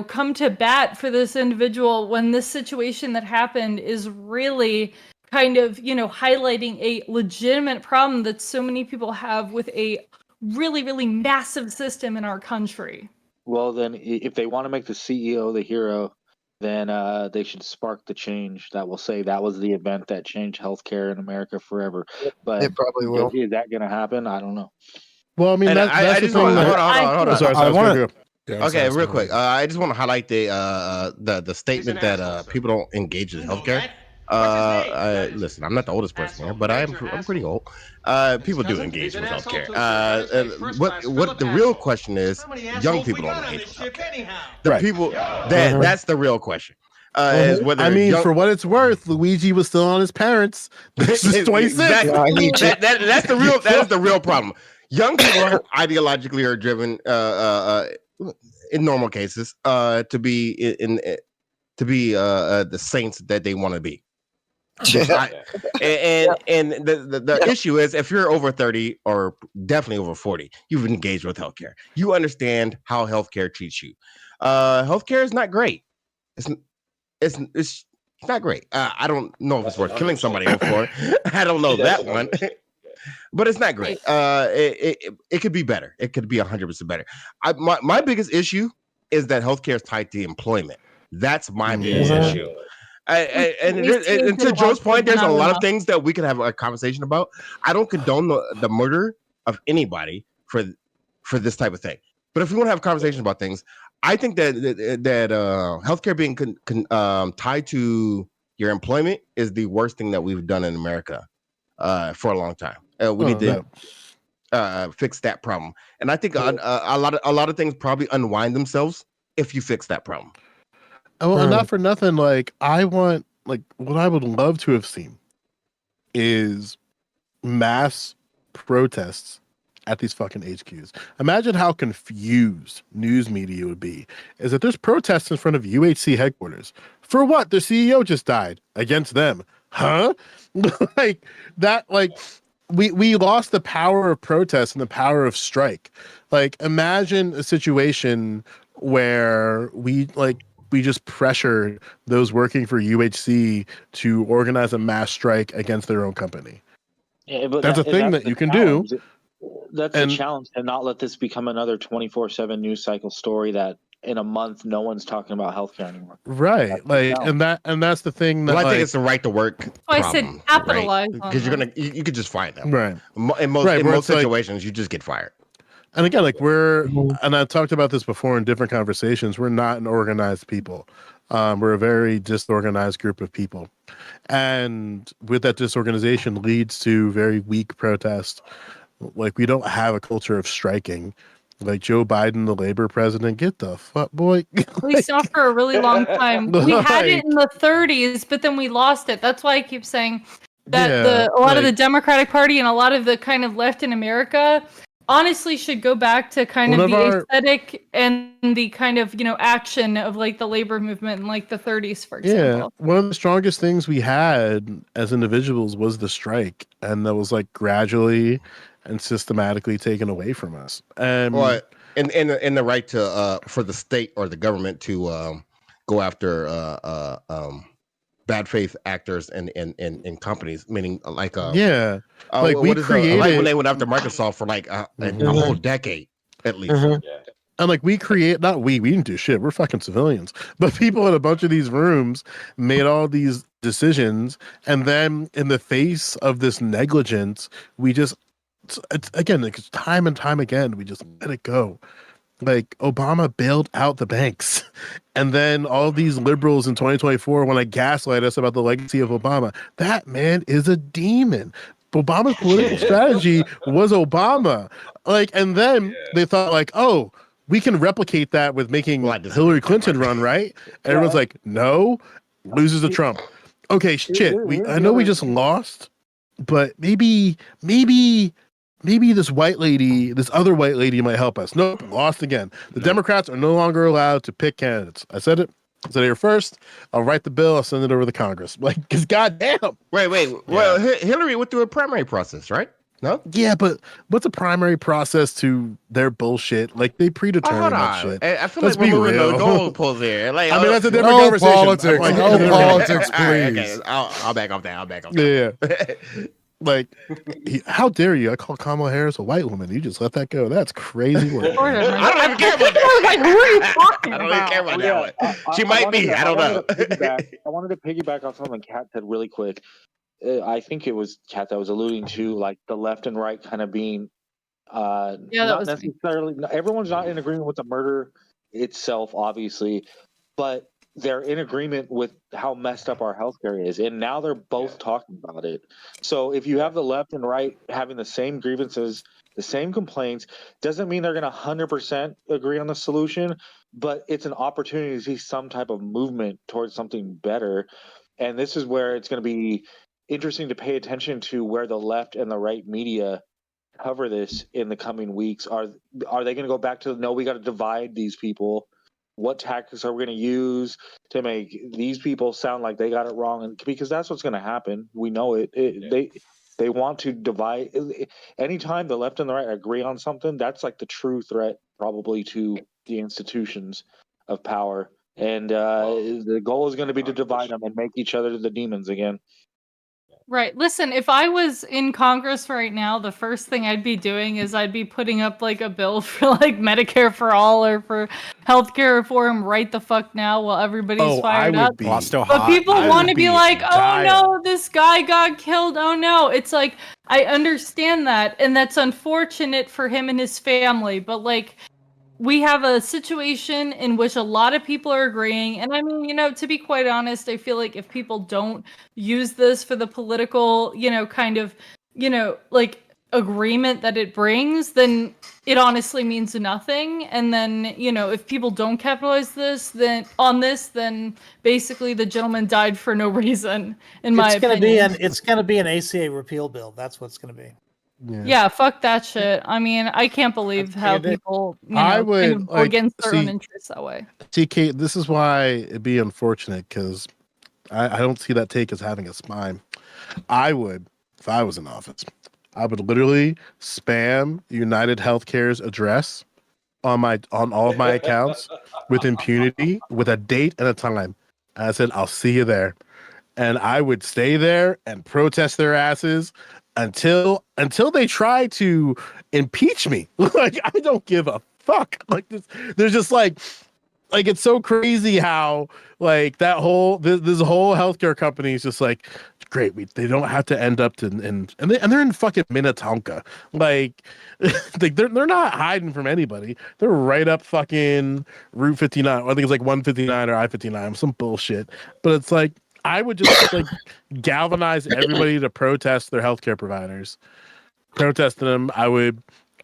come to bat for this individual when this situation that happened is really kind of, highlighting a legitimate problem that so many people have with a really, really massive system in our country. Well, then, if they want to make the CEO the hero, then they should spark the change that will say that was the event that changed healthcare in America forever. But it probably will. Is that going to happen? I don't know. Well, I mean, that's I the just thing. want hold on. Sorry, I want to. Okay, real quick. I just want to highlight the statement that people don't engage in healthcare. Listen, I'm not the oldest person here, but I'm pretty old. People do engage with healthcare. What the real question is, young people don't engage with healthcare. The people that's the real question. Is whether for what it's worth, Luigi was still on his parents. This is 26. That's the real. That is the real problem. Young people ideologically are driven, in normal cases, to be the saints that they want to be. And the issue is, if you're over 30 or definitely over 40, you've engaged with healthcare. You understand how healthcare treats you. Healthcare is not great. It's not great. I don't know if it's worth killing somebody for. I don't know that one. But it's not great. It could be better. It could be 100% better. My biggest issue is that healthcare is tied to employment. That's my biggest issue. And to Joe's point, there's a lot of things that we could have a conversation about. I don't condone the murder of anybody for this type of thing. But if we want to have a conversation about things, I think that healthcare being tied to your employment is the worst thing that we've done in America for a long time. We need to fix that problem. And I think a lot of things probably unwind themselves if you fix that problem. Well, not for nothing. What I would love to have seen is mass protests at these fucking HQs. Imagine how confused news media would be. Is that there's protests in front of UHC headquarters for what? Their CEO just died against them, huh? We lost the power of protest and the power of strike. Imagine a situation where we just pressured those working for UHC to organize a mass strike against their own company. Yeah, but that's a thing that you can do. That's a challenge to not let this become another 24/7 news cycle story that in a month no one's talking about healthcare anymore. Right. And that's the thing that I think it's the right to work problem. I said capitalize because you could just fire them. Right. In most situations, you just get fired. And again, and I've talked about this before in different conversations, we're not an organized people. We're a very disorganized group of people. And with that disorganization leads to very weak protest. We don't have a culture of striking. Joe Biden, the Labor president, get the fuck, boy. We saw for a really long time. We had it in the 30s, but then we lost it. That's why I keep saying that a lot of the Democratic Party and a lot of the kind of left in America honestly should go back to kind of the aesthetic and the kind of, action of the labor movement in the 30s, for example. Yeah, one of the strongest things we had as individuals was the strike, and that was gradually and systematically taken away from us. And the right to for the state or the government to go after bad faith actors and companies, meaning we created when they went after Microsoft for a whole decade at least. And we didn't do shit. We're fucking civilians. But people in a bunch of these rooms made all these decisions, and then in the face of this negligence, we just time and time again we just let it go. Like Obama bailed out the banks. And then all these liberals in 2024 want to gaslight us about the legacy of Obama. That man is a demon. Obama's political strategy was Obama. Like, and then they thought like, oh, we can replicate that with making Hillary Clinton run, right? And everyone's like, no, loses to Trump. Okay, shit. I know we just lost, but maybe this other white lady might help us. Nope, lost again. The Democrats are no longer allowed to pick candidates. I said it. I said it here first. I'll write the bill. I'll send it over to Congress. Like, because goddamn. Wait. Well, Hillary went through a primary process, right? No? Yeah, but what's a primary process to their bullshit? Like, they predetermine that shit. I feel Let's like we're be moving the real. goalposts here. Like, I mean, that's a different No conversation. politics. Like, No politics, All right, please. okay. I'll back off that. Yeah. Like, how dare you? I call Kamala Harris a white woman. You just let that go. That's crazy work. I don't even care about that. Like, who are you talking I don't about? even care about that one. She might be. I don't know. I wanted to piggyback off something Kat said really quick. I think it was Kat that was alluding to, like, the left and right kind of being that not was necessarily everyone's not in agreement with the murder itself, obviously, but they're in agreement with how messed up our healthcare is, and now they're both talking about it. So if you have the left and right having the same grievances, the same complaints, doesn't mean they're going to 100% agree on the solution, but it's an opportunity to see some type of movement towards something better. And this is where it's going to be interesting to pay attention to where the left and the right media cover this in the coming weeks. Are they going to go back to, no, we got to divide these people? What tactics are we going to use to make these people sound like they got it wrong? And because that's what's going to happen. We know it. They want to divide. Anytime the left and the right agree on something, that's like the true threat probably to the institutions of power. And the goal is going to be to divide them and make each other the demons again. Right. Listen, if I was in Congress right now, the first thing I'd be doing is I'd be putting up like a bill for like Medicare for all or for healthcare reform right the fuck now while everybody's fired up. But people want to be like, oh no, this guy got killed. Oh no. It's like, I understand that. And that's unfortunate for him and his family. But like, we have a situation in which a lot of people are agreeing. And I mean, to be quite honest, I feel like if people don't use this for the political, kind of, like agreement that it brings, then it honestly means nothing. And then, if people don't capitalize this, then basically the gentleman died for no reason, in my opinion. It's going to be an ACA repeal bill. That's what it's going to be. Yeah, fuck that shit. I mean, I can't believe how people I would go against their own interests that way. TK, this is why it'd be unfortunate, because I don't see that take as having a spine. I would, if I was in office, I would literally spam United Healthcare's address on all of my accounts with impunity, with a date and a time. And I said, I'll see you there. And I would stay there and protest their asses until they try to impeach me. Like, I don't give a fuck. Like, there's just like it's so crazy how like that whole this whole healthcare company is just like, great, they don't have to end up and they're in fucking Minnetonka. Like, they're not hiding from anybody. They're right up fucking Route 59. I think it's like 159 or I-59, some bullshit. But it's like, I would just like galvanize everybody to protest their healthcare providers. Protesting them,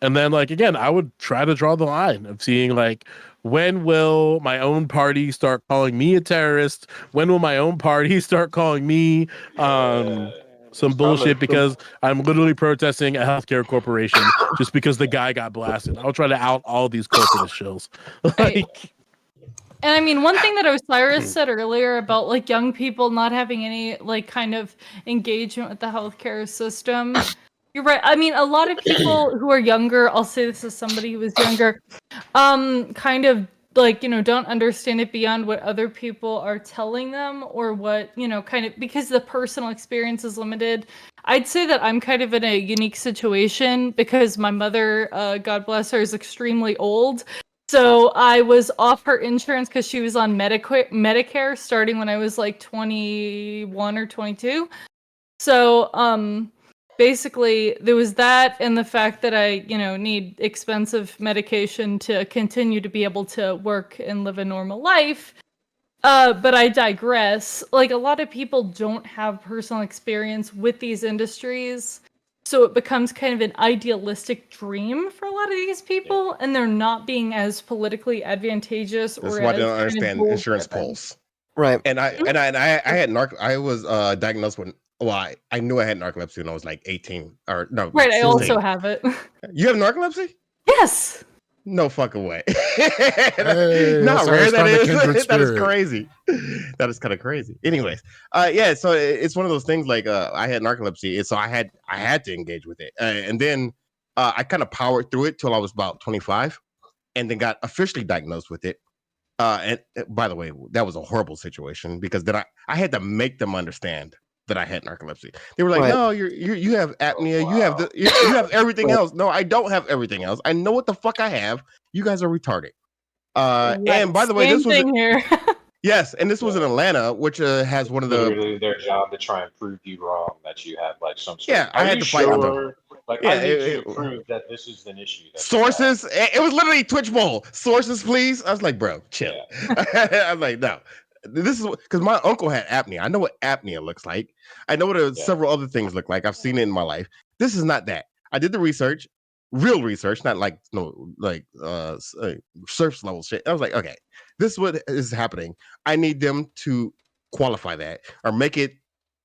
and then like again, I would try to draw the line of seeing like, when will my own party start calling me a terrorist? When will my own party start calling me some bullshit because I'm literally protesting a healthcare corporation just because the guy got blasted? I'll try to out all these corporate shills. Like. And I mean, one thing that Osiris said earlier about like young people not having any like kind of engagement with the healthcare system, you're right. I mean, a lot of people who are younger, I'll say this as somebody who was younger, kind of like, don't understand it beyond what other people are telling them or what, kind of, because the personal experience is limited. I'd say that I'm kind of in a unique situation because my mother, God bless her, is extremely old. So I was off her insurance because she was on Medicare starting when I was like 21 or 22. So basically there was that, and the fact that I, need expensive medication to continue to be able to work and live a normal life. But I digress. Like, a lot of people don't have personal experience with these industries, so it becomes kind of an idealistic dream for a lot of these people, and they're not being as politically advantageous. That's or why as they don't kind of understand goal insurance driven. pulse. Right. And I had I was diagnosed with, well, I knew I had narcolepsy when I was like 18 or no, Right, I 16. also have it. You have narcolepsy? Yes. No fucking way. Hey, Not that's how rare it's that found a is. kindred That is spirit. crazy. That is kind of crazy. Anyways, yeah. So it's one of those things. Like, I had narcolepsy, and so I had to engage with it, and then I kind of powered through it till I was about 25, and then got officially diagnosed with it. And by the way, that was a horrible situation because then I had to make them understand that I had narcolepsy. They were like, Right. "No, you have apnea. You have you have everything else." No, I don't have everything else. I know what the fuck I have. You guys are retarded. And by the way, Same this was thing here. yes, and this was in Atlanta, which has one of the Literally their job to try and prove you wrong that you have like some sort. yeah. I Are had you to fight with them. sure? Like, Yeah, I need you to prove that this is an issue. That you have. sources. It was literally Twitch Bowl. Sources, please. I was like, bro, chill. I was like, no. This is because my uncle had apnea. I know what apnea looks like. I know what several other things look like. I've seen it in my life. This is not that. I did the research, real research, not like surface level shit. I was like, okay, this is what is happening. I need them to qualify that or make it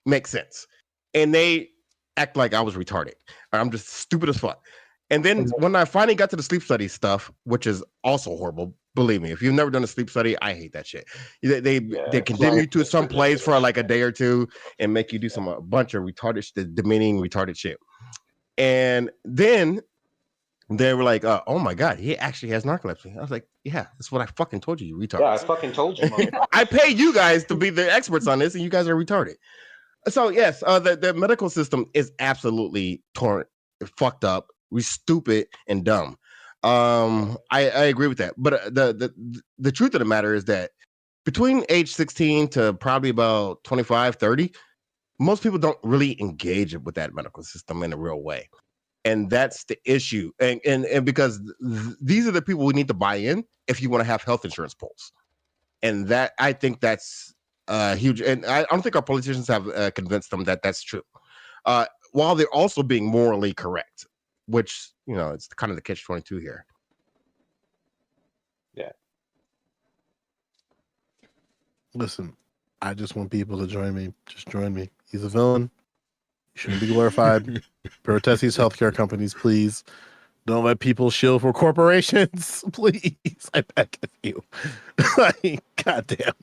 make sense. And they act like I was retarded. Or I'm just stupid as fuck. And then when I finally got to the sleep study stuff, which is also horrible, believe me, if you've never done a sleep study, I hate that shit. They condemn you to some place for like a day or two and make you do a bunch of retarded, demeaning, retarded shit. And then they were like, "Oh my god, he actually has narcolepsy." I was like, "Yeah, that's what I fucking told you, you retard." Yeah, I fucking told you. I paid you guys to be the experts on this, and you guys are retarded. So yes, the medical system is absolutely fucked up. We stupid and dumb. I agree with that. But the truth of the matter is that between age 16 to probably about 25, 30, most people don't really engage with that medical system in a real way. And that's the issue. And because these are the people we need to buy in if you want to have health insurance polls. And that, I think that's huge. And I don't think our politicians have convinced them that that's true. While they're also being morally correct, which, it's kind of the catch-22 here. Yeah. Listen, I just want people to join me. Just join me. He's a villain. He shouldn't be glorified. Protest these healthcare companies, please. Don't let people shill for corporations, please. I beg of you. Like, goddamn.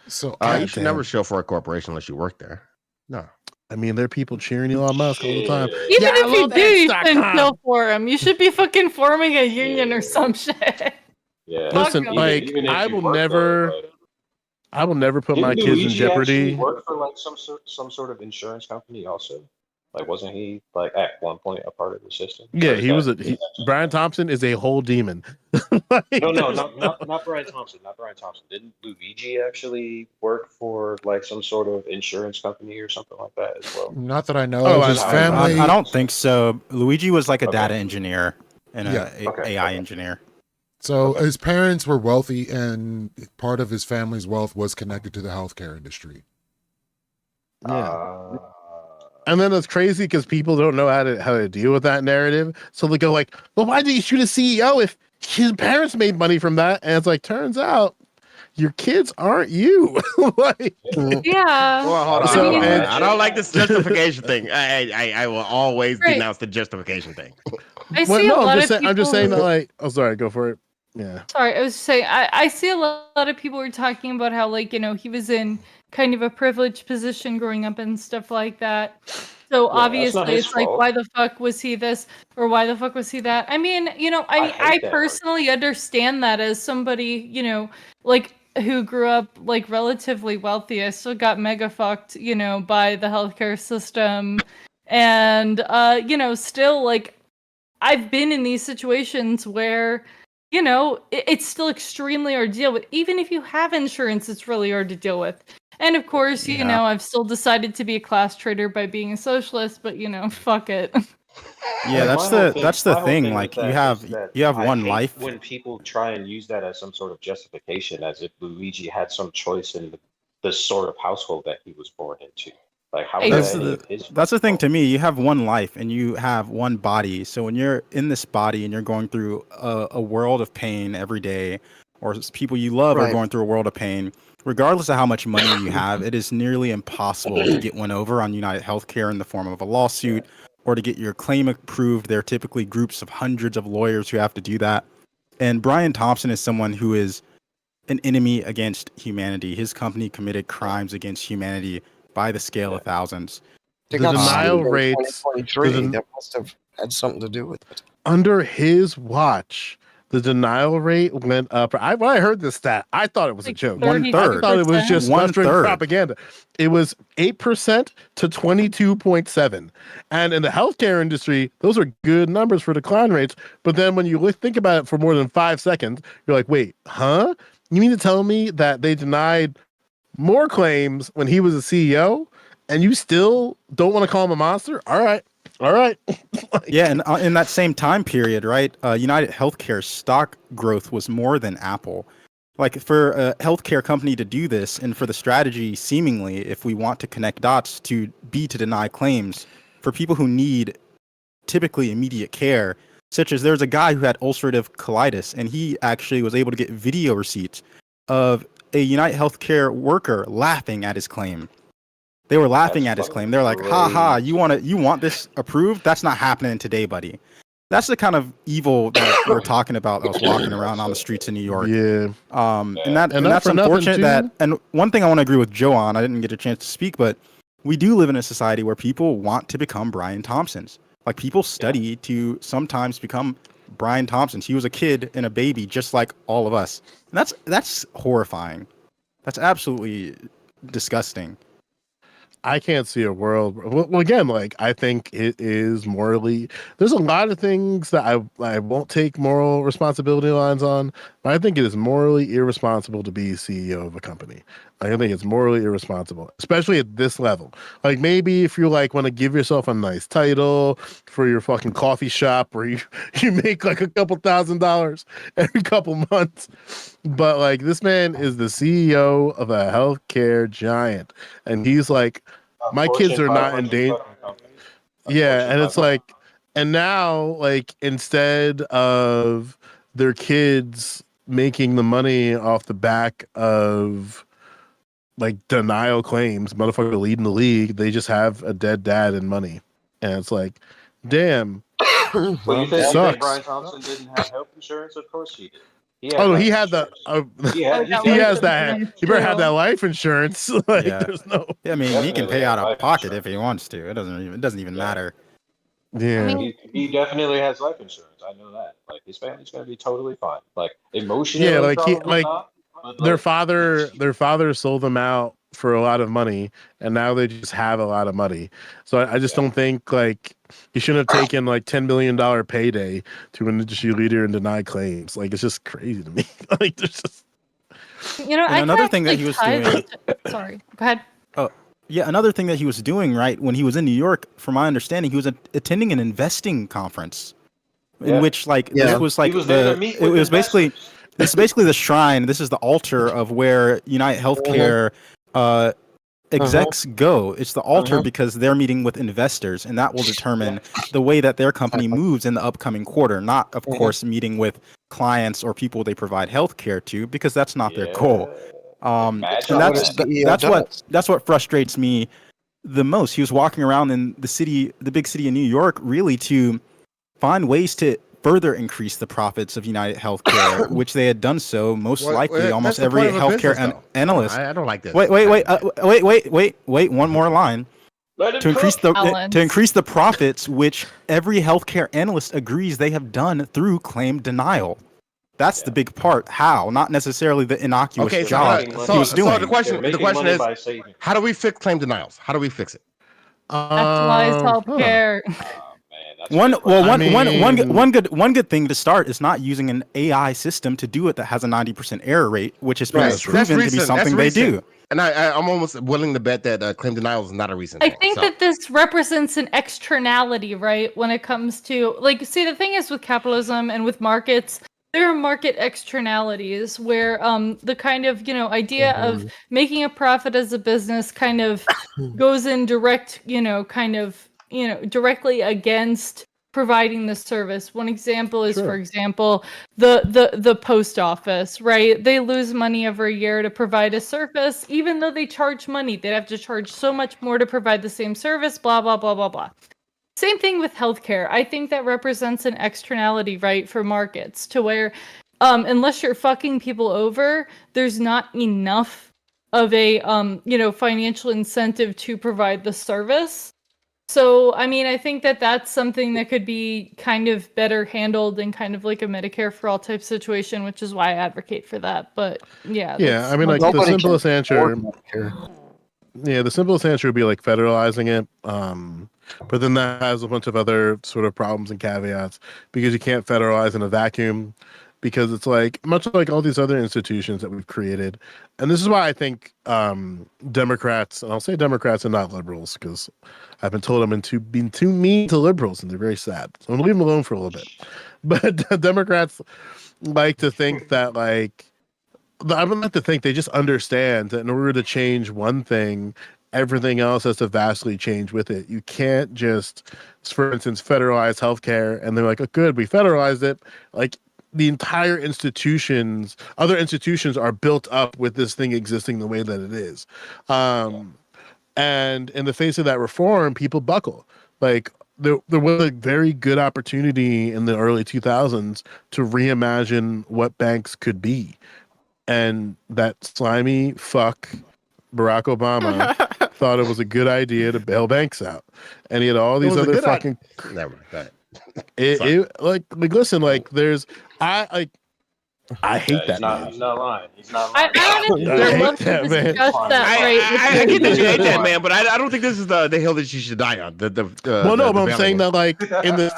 So you should never shill for a corporation unless you work there. No. I mean, there are people cheering Elon Musk all the time. Even if you do, you shouldn't kill for him. You should be fucking forming a union or some shit. Yeah. Listen, like, I will never put my kids in Luigi jeopardy. Work for like some sort of insurance company also. Like, wasn't he like at one point a part of the system? Yeah, he was Brian Thompson is a whole demon. Like, no, not Brian Thompson. Not Brian Thompson. Didn't Luigi actually work for like some sort of insurance company or something like that as well? Not that I know of. His family. I don't think so. Luigi was like a data engineer and AI engineer. So his parents were wealthy, and part of his family's wealth was connected to the healthcare industry. Yeah. And then it's crazy because people don't know how to deal with that narrative. So they go like, well, why did you shoot a CEO if his parents made money from that? And it's like, turns out your kids aren't you. Like, yeah. Well, hold on. I don't like this justification thing. I will always denounce the justification thing. I see a lot of people. I'm just saying that, like, oh, sorry, go for it. Yeah. Sorry, I was saying, I see a lot of people were talking about how, like, he was in kind of a privileged position growing up and stuff like that. So obviously it's like, why the fuck was he this or why the fuck was he that? I mean, I personally understand that as somebody, like who grew up like relatively wealthy. I still got mega fucked, by the healthcare system. And, still like I've been in these situations where, it's still extremely hard to deal with. Even if you have insurance, it's really hard to deal with. And of course, you Yeah. know, I've still decided to be a class traitor by being a socialist, but you know, fuck it. Yeah, Like, that's the my whole thing. thing with Like you that have is that I one hate life. when people try and use that as some sort of justification, as if Luigi had some choice in the sort of household that he was born into. Like, how is That's that any the of his that's the thing fault? to me. You have one life and you have one body. So when you're in this body and you're going through a world of pain every day, or people you love are Right. going through a world of pain, regardless of how much money you have, it is nearly impossible to get one over on United Healthcare in the form of a lawsuit or to get your claim approved. There are typically groups of hundreds of lawyers who have to do that. And Brian Thompson is someone who is an enemy against humanity. His company committed crimes against humanity by the scale of thousands. They The got denial sued in rates 2023. That must have had something to do with it. under his watch, the denial rate went up. When I heard this stat, I thought it was a joke. One I third. thought it was just One left-wing third. propaganda. It was 8% to 22.7. And in the healthcare industry, those are good numbers for decline rates. But then when you think about it for more than 5 seconds, you're like, wait, huh? You mean to tell me that they denied more claims when he was a CEO and you still don't want to call him a monster? All right. Yeah, and in that same time period, right, United Healthcare stock growth was more than Apple. Like, for a healthcare company to do this, and for the strategy, seemingly, if we want to connect dots, to deny claims for people who need typically immediate care, such as there's a guy who had ulcerative colitis, and he actually was able to get video receipts of a United Healthcare worker laughing at his claim. They were laughing at his claim. They're like, "Ha ha! You want this approved? That's not happening today, buddy." That's the kind of evil that we're talking about. I was walking around on the streets of New York. Yeah. And that's unfortunate. And one thing I want to agree with Joe on. I didn't get a chance to speak, but we do live in a society where people want to become Brian Thompsons. Like, people study to sometimes become Brian Thompsons. He was a kid and a baby, just like all of us. And that's horrifying. That's absolutely disgusting. I can't see a world. Well, again, like, I think it is morally. There's a lot of things that I won't take moral responsibility lines on, but I think it is morally irresponsible to be CEO of a company. I think it's morally irresponsible, especially at this level. Like, maybe if you want to give yourself a nice title for your fucking coffee shop where you make like a couple $1,000s every couple months, but like, this man is the CEO of a healthcare giant, and he's like, my kids are not in danger. Yeah, and it's like, and now, like, instead of their kids making the money off the back of like denial claims, motherfucker leading the league, they just have a dead dad and money, and it's like, damn. Well, you think sucks. Brian Thompson didn't have health insurance? Of course he did. He had that. He has that. He better have that life insurance. Like, Yeah. there's no. Yeah, I mean, he can pay out of pocket if he wants to. It doesn't even matter. Yeah. He definitely has life insurance. I know that. Like, his family's gonna be totally fine. Like, emotionally, Yeah, like probably not. But, their like, father sold them out for a lot of money, and now they just have a lot of money. So I just don't think, like, he shouldn't have taken like $10 million payday to an industry leader and deny claims. Like, it's just crazy to me. Like, there's just, You know, And another thing that he was doing. Sorry, go ahead. Oh, yeah, another thing that he was doing, right, when he was in New York, from my understanding, he was attending an investing conference in which, like, this was like it was basically the shrine. This is the altar of where United Healthcare execs go. It's the altar because they're meeting with investors, and that will determine the way that their company moves in the upcoming quarter. Not, of course, meeting with clients or people they provide healthcare to, because that's not their goal. And that's what frustrates me the most. He was walking around in the big city of New York, really to find ways to further increase the profits of United Healthcare, which they had done so almost every healthcare analyst. I don't like this. Wait, one more line. To increase the profits, which every healthcare analyst agrees they have done through claim denial. That's the big part. How? Not necessarily the innocuous job he was doing. So the question is, how do we fix claim denials? How do we fix it? Nationalized healthcare. One good thing to start is not using an AI system to do it that has a 90% error rate, which has been proven to be something they do. And I'm almost willing to bet that claim denial is not a recent I thing. think that this represents an externality, right? When it comes to, like, see, the thing is with capitalism and with markets, there are market externalities where the kind of, idea of making a profit as a business kind of goes in direct, directly against providing the service. One example is, for example, the post office, right? They lose money every year to provide a service, even though they charge money. They'd have to charge so much more to provide the same service, blah, blah, blah, blah, blah. Same thing with healthcare. I think that represents an externality, right, for markets to where unless you're fucking people over, there's not enough of a financial incentive to provide the service. So, I mean, I think that that's something that could be kind of better handled in kind of like a Medicare for all type situation, which is why I advocate for that. But yeah, I mean, like the simplest answer. Yeah, the simplest answer would be like federalizing it. But then that has a bunch of other sort of problems and caveats because you can't federalize in a vacuum because it's like much like all these other institutions that we've created. And this is why I think Democrats, and I'll say Democrats and not liberals because I've been told I'm being too mean to liberals and they're very sad. So I'm going to leave them alone for a little bit. But Democrats like to think that I would like to think they just understand that in order to change one thing, everything else has to vastly change with it. You can't just, for instance, federalize healthcare and they're like, oh, good, we federalized it. Like the entire other institutions are built up with this thing existing the way that it is. And in the face of that reform, people buckle. Like there was a very good opportunity in the early 2000s to reimagine what banks could be. And that slimy fuck Barack Obama thought it was a good idea to bail banks out, and he had all these other fucking. Never mind. Listen, like there's I hate that. He's not lying. He's not lying. I honestly love to discuss that. I get that you hate that, man, but I don't think this is the hill that you should die on. Well, no, but I'm saying that like in the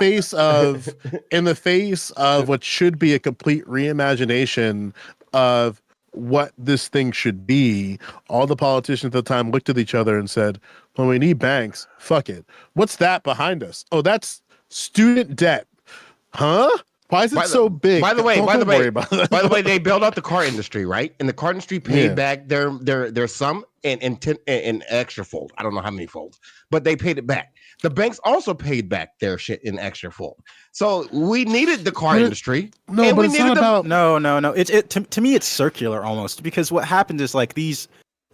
face of what should be a complete reimagination of what this thing should be, all the politicians at the time looked at each other and said, well, we need banks. Fuck it. What's that behind us? Oh, that's student debt. Huh? Why is it so big? By the way, they bailed out the car industry, right? And the car industry paid back their sum in extra fold. I don't know how many folds, but they paid it back. The banks also paid back their shit in extra fold. So we needed the car industry. No, but it's not about. No. To me, it's circular almost because what happened is like these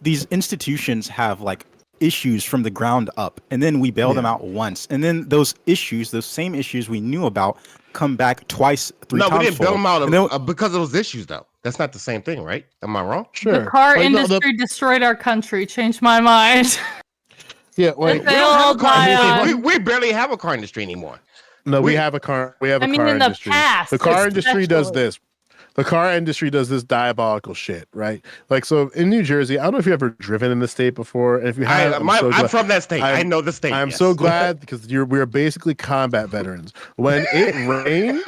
institutions have like issues from the ground up, and then we bail them out once, and then those same issues we knew about, come back twice, three times. No, we didn't bail them out because of those issues, though. That's not the same thing, right? Am I wrong? Sure. The car industry destroyed our country. Changed my mind. Yeah, we barely have a car industry anymore. No, we have a car. We have a car industry. The car industry does this. The car industry does this diabolical shit, right? Like, so in New Jersey, I don't know if you've ever driven in the state before. And if you have, I'm from that state. I know the state. I'm so glad because we're basically combat veterans. When it rains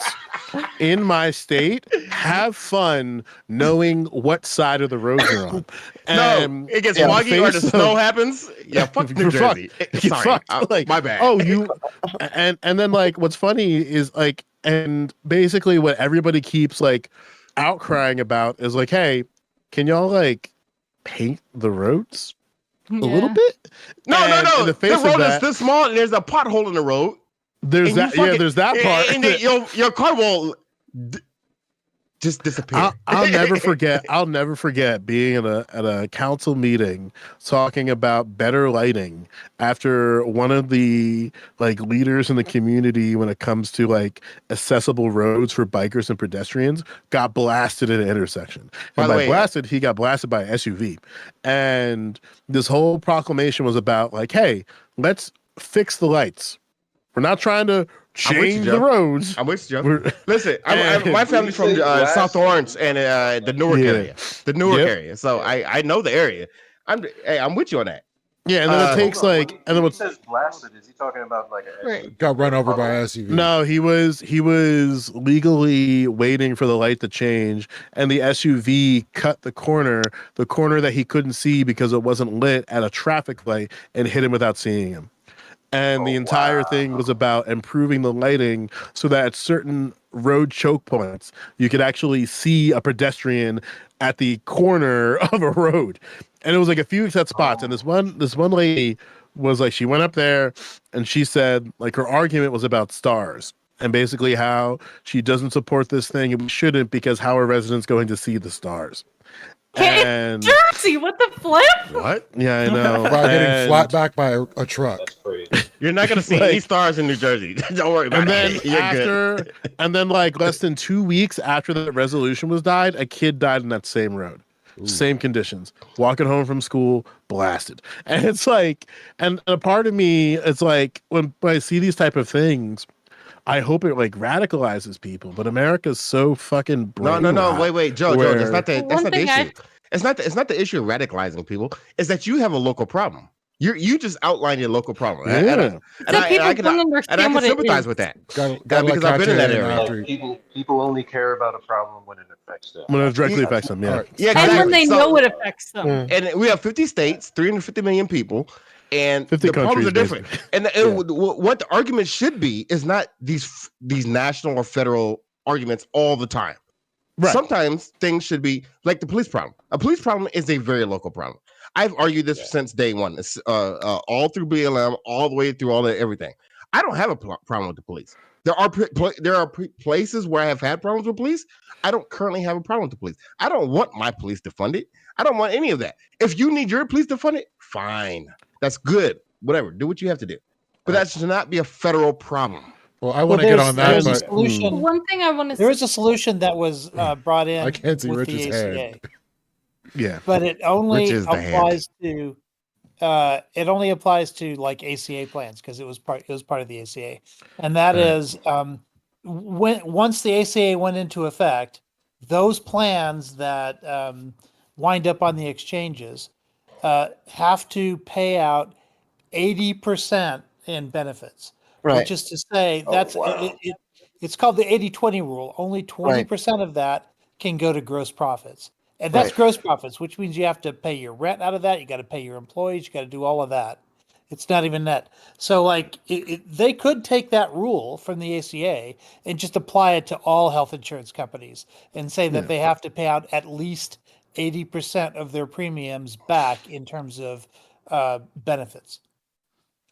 in my state, have fun knowing what side of the road you're on. No, it gets foggy or the snow happens. Yeah, fuck New Jersey. Sorry, like, my bad. Oh, and then like what's funny is like, and basically what everybody keeps like outcrying about is like, hey, can y'all like paint the roads a little bit? No. The road is this small and there's a pothole in the road. There's that part. And your car will just disappear. I'll never forget being at a council meeting talking about better lighting after one of the like leaders in the community when it comes to like accessible roads for bikers and pedestrians got blasted at an intersection. And by blasted, he got blasted by an SUV. And this whole proclamation was about like, hey, let's fix the lights. We're not trying to change the roads. I'm with you, Joe. Listen, my family's from South Orange and the Newark area. The Newark area. So I know the area. I'm with you on that. Yeah, and then it takes like, and then when he says blasted, is he talking about like a Right. Got run over by an SUV. No, he was legally waiting for the light to change, and the SUV cut the corner that he couldn't see because it wasn't lit at a traffic light, and hit him without seeing him. And the entire thing was about improving the lighting so that at certain road choke points, you could actually see a pedestrian at the corner of a road. And it was like a few set spots. And this one lady was like, she went up there and she said, like, her argument was about stars and basically how she doesn't support this thing and we shouldn't, because how are residents going to see the stars? And Jersey, what the flip? What? Yeah, I know. While getting flat back by a truck. That's crazy. You're not gonna see any stars in New Jersey. Don't worry about it. You're good. And then like less than 2 weeks after the resolution was died, a kid died in that same road. Ooh. Same conditions. Walking home from school, blasted. And it's like, and a part of me, it's like when I see these type of things, I hope it like radicalizes people, but America's so fucking brain No. Wait, Joe. That's not the issue. It's not the issue of radicalizing people. It's that you have a local problem. You just outlined your local problem. Yeah. And I can sympathize with that. Because I've been in that area. Like people only care about a problem when it affects them. When it directly affects them, yeah. Yeah, And when they know it affects them. And we have 50 states, 350 million people, and 50 the problems are countries, different. And what the argument should be is not these national or federal arguments all the time. Right. Sometimes things should be like the police problem. A police problem is a very local problem. I've argued this since day one. It's all through BLM, all the way through everything. I don't have a problem with the police. There are places where I have had problems with police. I don't currently have a problem with the police. I don't want my police to fund it. I don't want any of that. If you need your police to fund it, fine. That's good. Whatever. Do what you have to do. But that should not be a federal problem. Well, I want to get on that, but One thing I want to say. There is a solution that was brought in I can't see with Rich's the ACA. hand. Yeah, but it only Rich is the applies to like ACA plans because it was part of the ACA, and that is once the ACA went into effect, those plans that wind up on the exchanges have to pay out 80% in benefits. Right. Which is to say, it's called the 80-20 rule. Only 20% of that can go to gross profits. And that's gross profits, which means you have to pay your rent out of that. You got to pay your employees. You got to do all of that. It's not even net. So like they could take that rule from the ACA and just apply it to all health insurance companies and say that they have to pay out at least 80% of their premiums back in terms of benefits.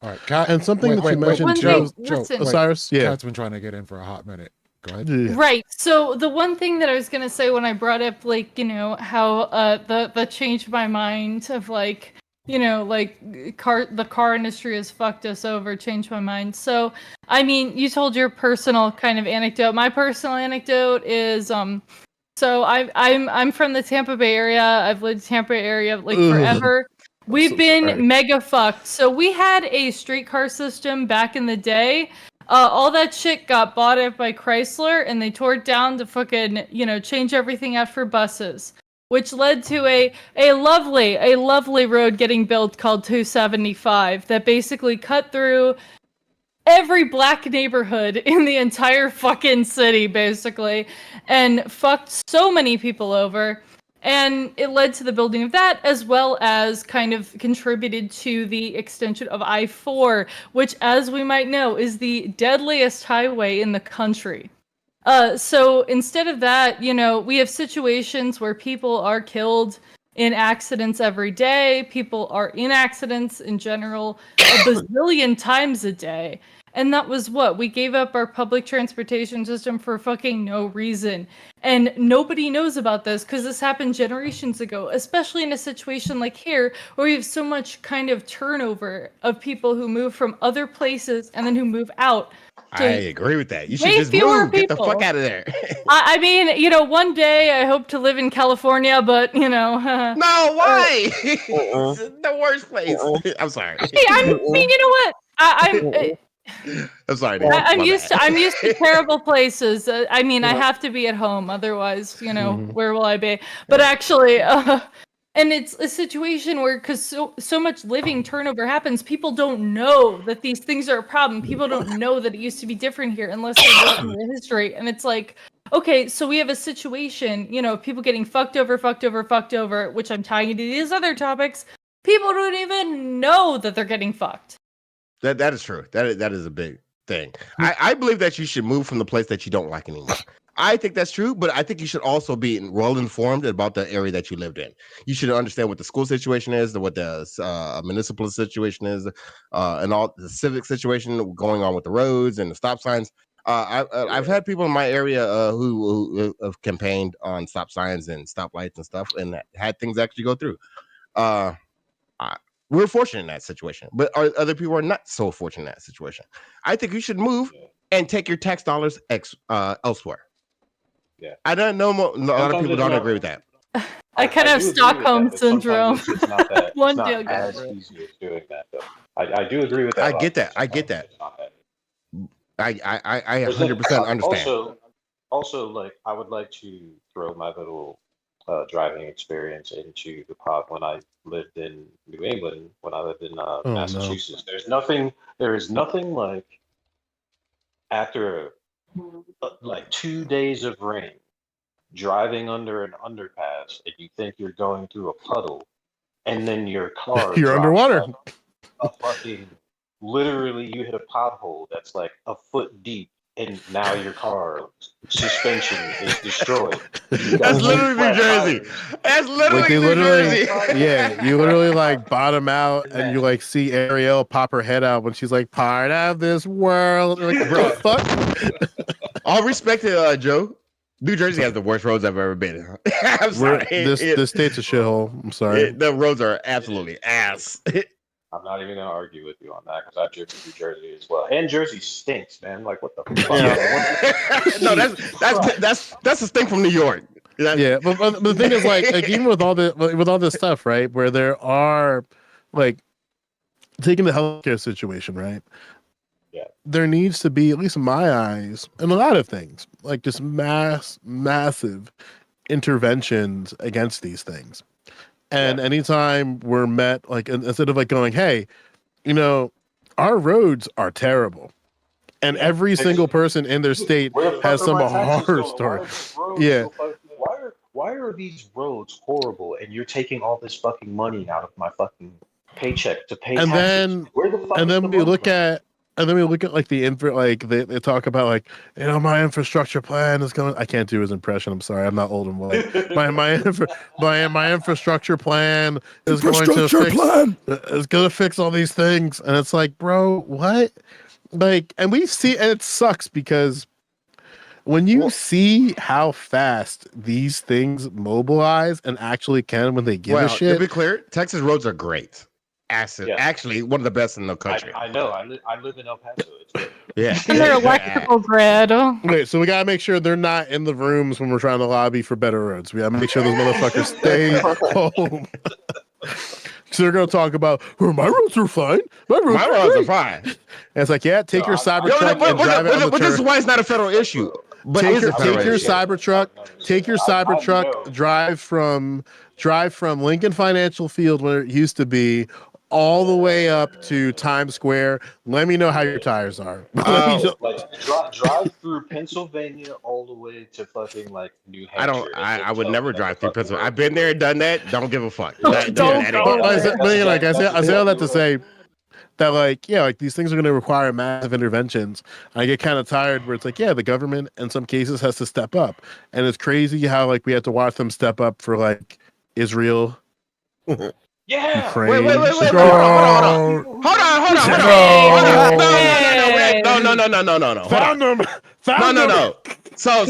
All right, and something that you mentioned, Joe, Osiris, Kat's been trying to get in for a hot minute. Go ahead. Right. So the one thing that I was gonna say when I brought up, like, how the changed my mind of like, the car industry has fucked us over, changed my mind. So I mean, you told your personal kind of anecdote. My personal anecdote is so I'm from the Tampa Bay area. I've lived in the Tampa Bay area like forever. We've been mega fucked. So we had a streetcar system back in the day. All that shit got bought up by Chrysler, and they tore it down to fucking, change everything out for buses, which led to a lovely road getting built called 275 that basically cut through every black neighborhood in the entire fucking city, basically, and fucked so many people over. And it led to the building of that, as well as kind of contributed to the extension of I-4, which, as we might know, is the deadliest highway in the country. So instead of that, we have situations where people are killed in accidents every day. People are in accidents in general a bazillion times a day. And that was what? We gave up our public transportation system for fucking no reason. And nobody knows about this because this happened generations ago, especially in a situation like here where we have so much kind of turnover of people who move from other places and then who move out. I agree with that. You should just move. Get the fuck out of there. I mean, one day I hope to live in California, but, No, why? The worst place. I'm sorry. Hey, I mean, you know what? I'm sorry. I'm used to terrible places. I mean, I have to be at home, otherwise, where will I be? But actually, And it's a situation where, because so much living turnover happens, people don't know that these things are a problem. People don't know that it used to be different here unless they listen to the history. And it's like, okay, so we have a situation, people getting fucked over, which I'm tying into these other topics. People don't even know that they're getting fucked. That is true. That is a big thing. I believe that you should move from the place that you don't like anymore. I think that's true, but I think you should also be well informed about the area that you lived in. You should understand what the school situation is, what the municipal situation is, and all the civic situation going on with the roads and the stop signs. I've had people in my area who have campaigned on stop signs and stoplights and stuff, and had things actually go through. We're fortunate in that situation, but other people are not so fortunate in that situation. I think you should move and take your tax dollars elsewhere. Yeah, I don't know. A lot of people don't agree with that. I kind of have Stockholm syndrome. It's not that. It's not as easy as doing that, though. I do agree with that. I get that. I 100% understand. Also, like, I would like to throw my little driving experience into the pot when I lived in New England, when I lived in Massachusetts. No. There is nothing like after like 2 days of rain, driving under an underpass, and you think you're going through a puddle, and then your car you're underwater. A fucking, literally, you hit a pothole that's like a foot deep, and now your car suspension is destroyed. That's literally New Jersey. That's literally New Jersey. Yeah, you literally like bottom out, and you like see Ariel pop her head out when she's like part of this world. Like, bro, fuck. All respect to Joe. New Jersey has the worst roads I've ever been in. I'm sorry. This state's a shithole. I'm sorry. The roads are absolutely ass. I'm not even gonna argue with you on that because I've driven through Jersey as well, and Jersey stinks, man. Like, what the fuck? No, that's a stink from New York. Yeah, but the thing is, like even with all this stuff, right? Where there are, like, taking the healthcare situation, right? Yeah, there needs to be, at least in my eyes, and a lot of things, like just massive interventions against these things. And anytime we're met, like, instead of like going, hey, our roads are terrible, and every single person in their state has some horror story. Yeah. Why are these roads horrible? And you're taking all this fucking money out of my fucking paycheck to pay taxes. Where the fuck? And then we look at. And then we look at like they talk about like, my infrastructure plan is going. I can't do his impression. I'm sorry, I'm not old and white. my infrastructure plan is going to fix all these things, and it's like, bro, what? Like, and we see, and it sucks because when you see how fast these things mobilize and actually can when they give a shit. To be clear, Texas roads are great. Actually one of the best in the country. I know. I live in El Paso. Yeah. And their electrical grid. Wait, so we gotta make sure they're not in the rooms when we're trying to lobby for better roads. We gotta make sure those motherfuckers stay home. So they're gonna talk about, my roads are fine. My roads are fine. And it's like, take your Cybertruck and drive it on the But this is why it's not a federal issue. But take your Cybertruck, drive from Lincoln Financial Field, where it used to be, all the way up to Times Square. Let me know how your tires are. Drive through Pennsylvania all the way to fucking like New Hampshire. I would never drive through Pennsylvania. I've been there and done that. Don't give a fuck. I say all that to say that, like, these things are going to require massive interventions. I get kind of tired where it's like, the government in some cases has to step up, and it's crazy how like we have to watch them step up for like Israel. Yeah. Ukraine. Wait. Hold on. No. Found them. No. So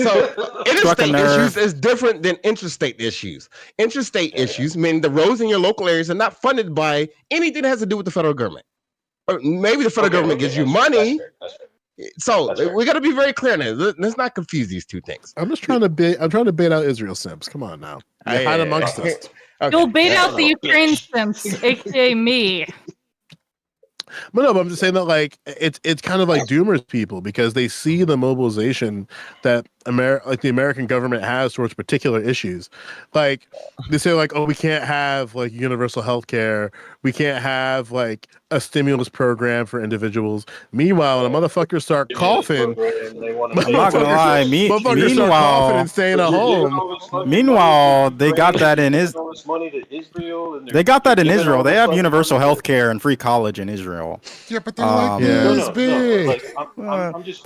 interstate issues is different than intrastate issues. Intrastate issues mean the roads in your local areas are not funded by anything that has to do with the federal government. Or maybe the federal government gives you money. That's fair. So we got to be very clear now. Let's not confuse these two things. I'm trying to bait out Israel simps. Come on now. Hide amongst us. Okay. You'll bait out the Ukraine simps, aka me. But no, but I'm just saying that like it's kind of like doomers people because they see the mobilization that the American government has towards particular issues. Like they say like, oh, we can't have like universal health care. We can't have like a stimulus program for individuals. Meanwhile, when the motherfuckers start coughing, I'm not gonna lie. motherfuckers start coughing and staying at home. Meanwhile, they got that in Israel. They got that in Israel. They have universal health care and free college in Israel. Yeah, but they're like No, big. like I'm just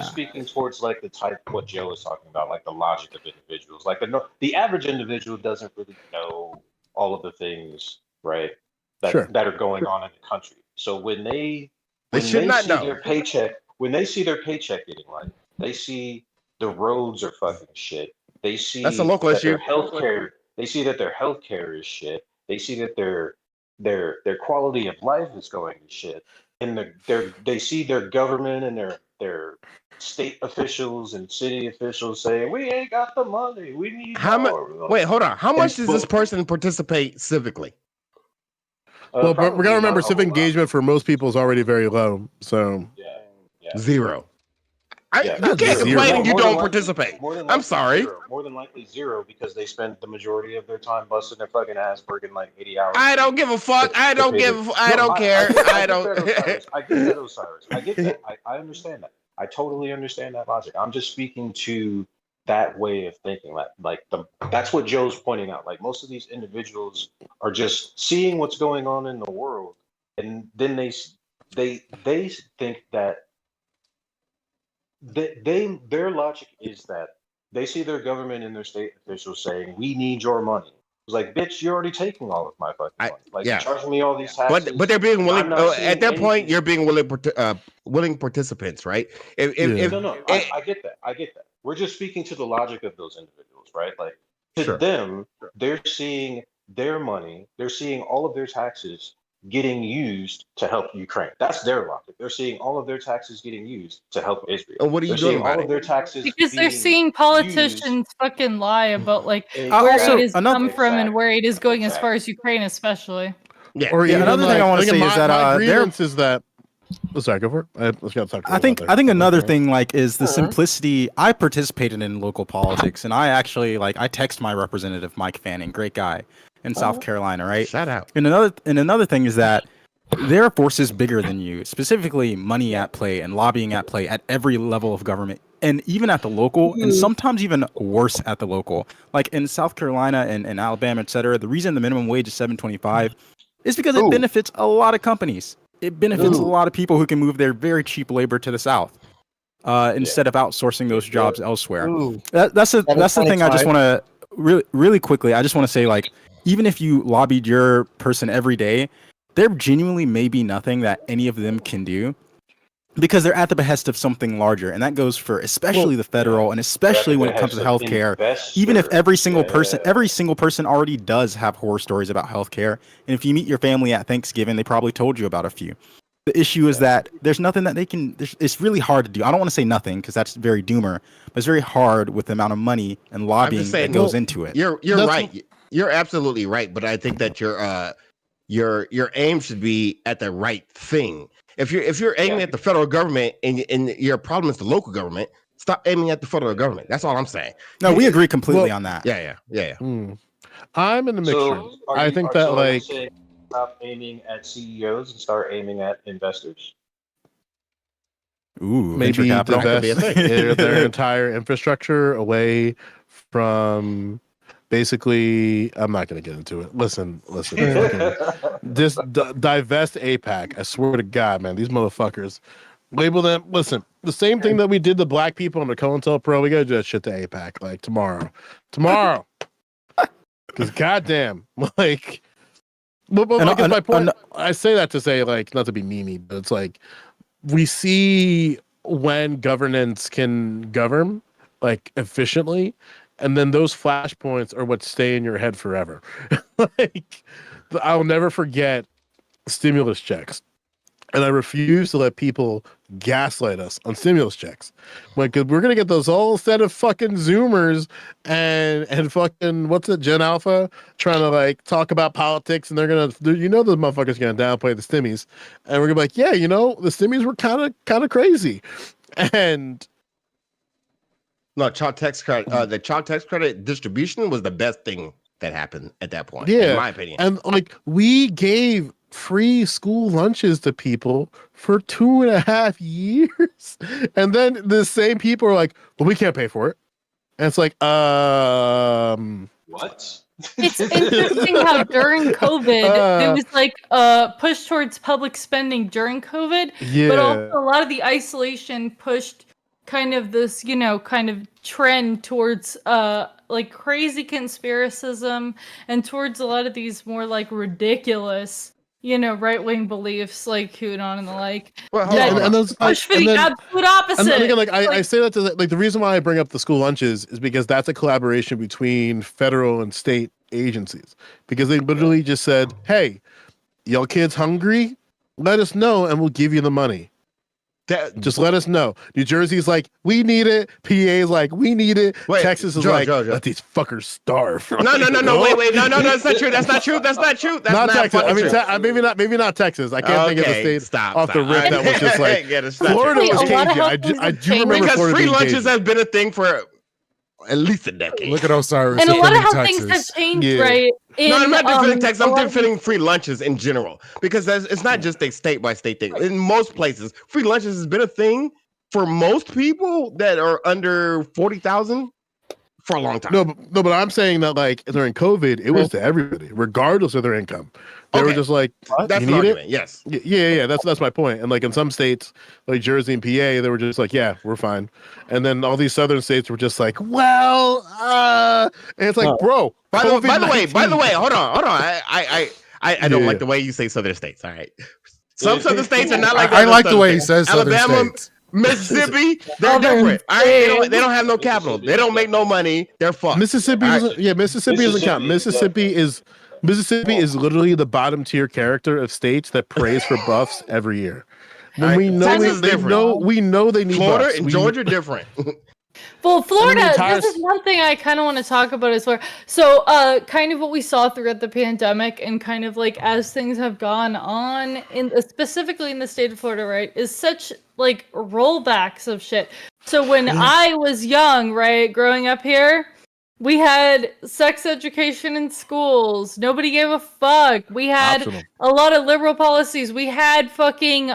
speaking towards like the type what Joe is talking about, like the logic of individuals. Like the average individual doesn't really know all of the things, right? That are going on in the country. So when they see their paycheck, when they see their paycheck getting light, they see the roads are fucking shit. They see that's a local issue. Their healthcare. They see that their healthcare is shit. They see that their quality of life is going to shit, and they see their government and their state officials and city officials saying, "We ain't got the money. We need more." Wait, hold on. How much does this person participate civically? Well, but we gotta remember, civic engagement for most people is already very low. So zero. You can't complain and you don't participate. I'm sorry. More than likely zero because they spend the majority of their time busting their fucking ass working like 80 hours. I don't give a fuck. I don't care. I don't. I get that, Osiris. I get that. I understand that. I totally understand that logic. I'm just speaking to that way of thinking. That's what Joe's pointing out. Like most of these individuals are just seeing what's going on in the world, and then they think that their logic is that they see their government and their state officials saying, "We need your money." It's like, bitch, you're already taking all of my fucking money. Like, you're charging me all these taxes. But they're being willing. At that point, you're being willing participants, right? No. I get that. I get that. We're just speaking to the logic of those individuals, right? Like to them, they're seeing their money. They're seeing all of their taxes getting used to help Ukraine. That's their logic. They're seeing all of their taxes getting used to help Israel. And what are you doing about all of their taxes because they're seeing politicians fucking lie about like where it is come from and where it is going as far as Ukraine, especially. Yeah. Or another thing I want to say is that my grievance is that. Oh, sorry, go for it. Let's talk. I think another thing like is the simplicity. I participated in local politics, and I actually I text my representative Mike Fanning, great guy in South Carolina, right? Shout out. And another thing is that there are forces bigger than you, specifically money at play and lobbying at play at every level of government, and even at the local, and sometimes even worse at the local. Like in South Carolina and Alabama, et cetera, the reason the minimum wage is $7.25 is because it benefits a lot of companies. It benefits a lot of people who can move their very cheap labor to the South instead of outsourcing those jobs elsewhere. That's the thing. I just want to really quickly. I just want to say even if you lobbied your person every day, there genuinely may be nothing that any of them can do because they're at the behest of something larger. And that goes for especially the federal and especially when it comes to healthcare. Even if every single person already does have horror stories about healthcare. And if you meet your family at Thanksgiving, they probably told you about a few. The issue is that there's nothing that they can, it's really hard to do. I don't want to say nothing because that's very doomer, but it's very hard with the amount of money and lobbying that goes into it. You're right. You're absolutely right. But I think that your aim should be at the right thing. If you're aiming at the federal government and your problem is the local government, stop aiming at the federal government. That's all I'm saying. No, we agree completely on that. Yeah. I'm in the mixture. I think that stop aiming at CEOs and start aiming at investors. Ooh, maybe divest their entire infrastructure away from. Basically, I'm not going to get into it. Listen. Just divest APAC. I swear to God, man, these motherfuckers. Label them. Listen, the same thing that we did to black people on the COINTELPRO, we got to do that shit to APAC, tomorrow. Because goddamn, But my point. I say that to say, not to be memey, but it's we see when governance can govern, efficiently. And then those flashpoints are what stay in your head forever. I'll never forget stimulus checks. And I refuse to let people gaslight us on stimulus checks. Like, cause we're gonna get those whole set of fucking Zoomers and fucking what's it, Gen Alpha, trying to like talk about politics, and they're gonna, those motherfuckers gonna downplay the stimmies, and we're gonna be like, yeah, the stimmies were kind of crazy, and no, child tax credit. The child tax credit distribution was the best thing that happened at that point, yeah, in my opinion. And like we gave free school lunches to people for 2.5 years, and then the same people are like, well, we can't pay for it, and it's like, what? It's interesting how during COVID there was like a push towards public spending during COVID, but also a lot of the isolation pushed kind of this, kind of trend towards like crazy conspiracism and towards a lot of these more like ridiculous, right-wing beliefs like QAnon and the like. Well, and those push for the absolute opposite. And again, I say that to like the reason why I bring up the school lunches is because that's a collaboration between federal and state agencies, because they literally just said, hey, y'all kids hungry? Let us know and we'll give you the money. Just let us know. New Jersey's like, we need it. PA's like, we need it. Wait, Texas is Joe. let these fuckers starve. No, wait, no, that's not true. That's not true. That's not true. That's not Texas. I mean, true. maybe not Texas. I can't think of the state off the rip that was just like Florida was Cajun. I do remember because Florida free lunches Cajun. has been a thing for at least a decade. Look at Osiris. And a lot of how Texas. things have changed, right? No, I'm not defending Texas. I'm defending free lunches in general, because it's not just a state by state thing. In most places, free lunches has been a thing for most people that are under 40,000 for a long time. No, but I'm saying that like during COVID, it was to everybody, regardless of their income. They were just like, that's you need argument, it? Yes. Yeah. That's my point. And like in some states, like Jersey and PA, they were just like, yeah, we're fine. And then all these southern states were just like, well, and it's like, bro. By the way, hold on. I don't like the way you say southern states. All right. Some southern states are not like that. I like the way he says southern Alabama, states. Mississippi, they're different. All right, they don't have no capital. They don't make no money. They're fucked. Mississippi doesn't count. Mississippi is literally the bottom tier character of states that prays for buffs every year. When we know they need Florida buffs. and Georgia different. Well, Florida, this is one thing I kind of want to talk about as well. So, kind of what we saw throughout the pandemic and kind of like as things have gone on, specifically in the state of Florida, right, is such like rollbacks of shit. So when I was young, right, growing up here, we had sex education in schools. Nobody gave a fuck. We had a lot of liberal policies. We had fucking,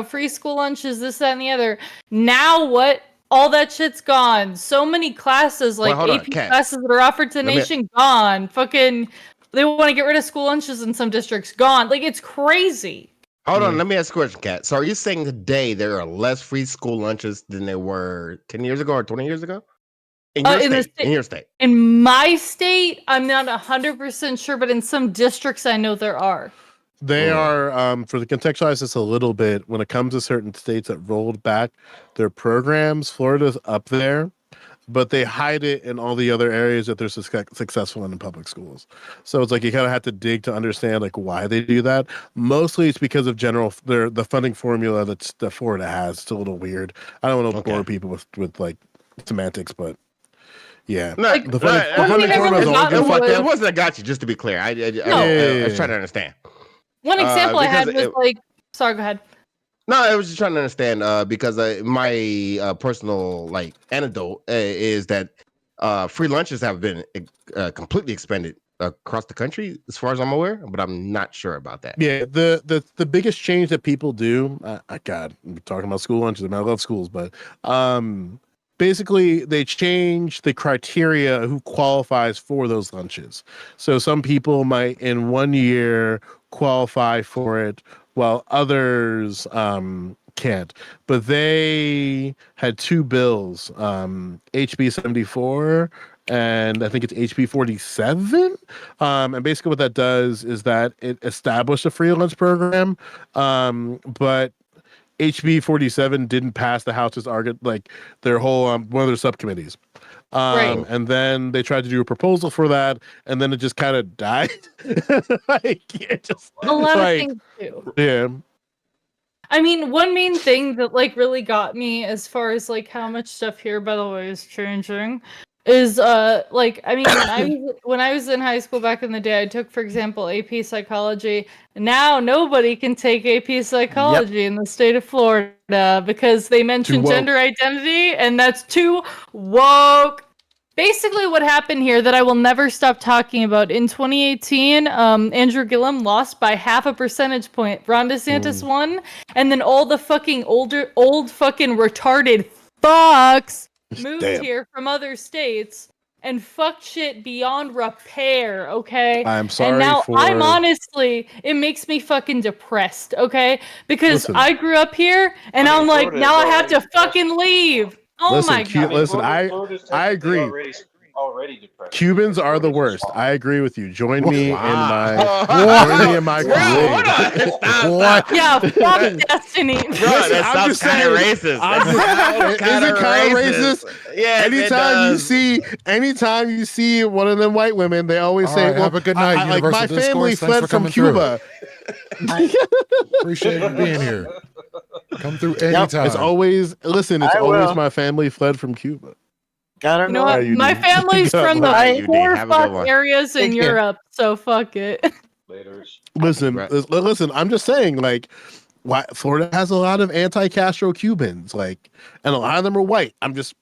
free school lunches, this, that, and the other. Now what? All that shit's gone. So many classes, like AP classes that are offered to the nation, gone. Fucking, they want to get rid of school lunches in some districts, gone. Like, it's crazy. Hold on, let me ask a question, Kat. So are you saying today there are less free school lunches than there were 10 years ago or 20 years ago? In your state? In my state, I'm not 100% sure, but in some districts, I know there are. They are, for the contextualize this a little bit, when it comes to certain states that rolled back their programs, Florida's up there, but they hide it in all the other areas that they're successful in public schools. So it's like you kind of have to dig to understand like why they do that. Mostly it's because of the funding formula that Florida has. It's a little weird. I don't want to bore people with like semantics, but yeah. The funding formula it wasn't a gotcha, just to be clear. I was trying to understand. One example I had was sorry, go ahead. No, I was just trying to understand because my personal like anecdote is that free lunches have been completely expanded across the country, as far as I'm aware, but I'm not sure about that. Yeah, the biggest change that people do, God, we're talking about school lunches. I mean, I love schools, but basically they change the criteria who qualifies for those lunches. So some people might in 1 year qualify for it while others can't. But they had two bills, HB 74 and I think it's HB 47. And basically what that does is that it established a free lunch program, but HB 47 didn't pass the House's their whole one of their subcommittees. And then they tried to do a proposal for that, and then it just kind of died. A lot of things too. Yeah. I mean, one main thing that like really got me as far as like how much stuff here, by the way, is changing, is like I mean when I was in high school back in the day, I took, for example, AP psychology. Now nobody can take AP psychology in the state of Florida because they mention gender identity, and that's too woke. Basically, what happened here that I will never stop talking about, in 2018, Andrew Gillum lost by 0.5 percentage point. Ron DeSantis won, and then all the fucking old fucking retarded fucks moved here from other states and fucked shit beyond repair, okay? I'm sorry and now for... I'm honestly, it makes me fucking depressed, okay? Because I grew up here, and I'm like, Florida now I is have to already fucking leave. Oh my god. Florida's I agree. Already depressed. Cubans are the worst. I agree with you. Join me in my crusade. What? Yeah, fuck Destiny. Bro, that sounds kind of racist. Is it kind of racist? Yeah. Anytime you see one of them white women, they always say, right, "Well, have a good night, like my Universal family Discourse. Thanks fled for from coming through." Cuba." Appreciate you being here. Come through anytime. It's always my family fled from Cuba. You know what? My family's from the poor fuck areas in Europe, so fuck it. Listen. I'm just saying, like, why Florida has a lot of anti-Castro Cubans, like, and a lot of them are white. I'm just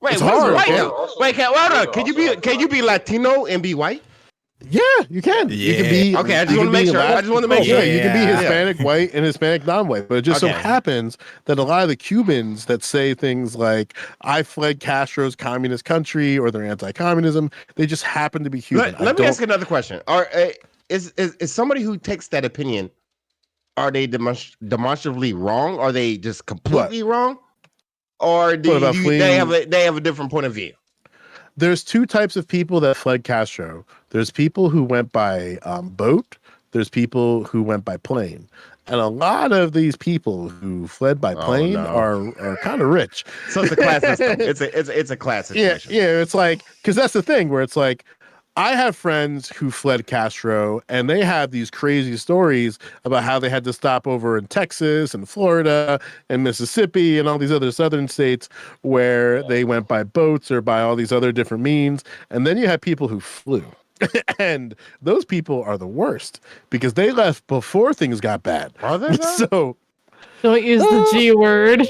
wait. Wait, hold on. Can you be Latino and be white? Yeah, you can. Yeah. You can be. Okay, I just want to make sure. You can be Hispanic white and Hispanic non-white, but it just so happens that a lot of the Cubans that say things like "I fled Castro's communist country" or they're anti-communism, they just happen to be Cuban. Let me ask you another question. Is somebody who takes that opinion, are they demonstrably wrong? Are they just completely wrong? Or they have a different point of view? There's two types of people that fled Castro. There's people who went by boat. There's people who went by plane. And a lot of these people who fled by plane are kind of rich. So it's a class system. It's a class situation. Yeah. It's like, because that's the thing where it's like, I have friends who fled Castro, and they have these crazy stories about how they had to stop over in Texas and Florida and Mississippi and all these other southern states where they went by boats or by all these other different means. And then you have people who flew. And those people are the worst because they left before things got bad. Are they? So don't use the G word.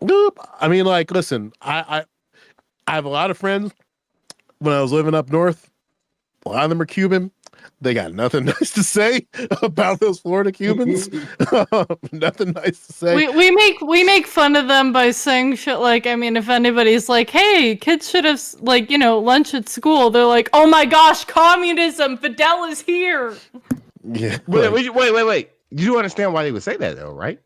Nope. I mean, like, listen, I have a lot of friends when I was living up north. A lot of them are Cuban. They got nothing nice to say about those Florida Cubans. Nothing nice to say. We make fun of them by saying shit like, I mean, if anybody's like, hey, kids should have, like, you know, lunch at school, they're like, oh my gosh, communism, Fidel is here. Yeah. Wait. You do understand why they would say that, though, right?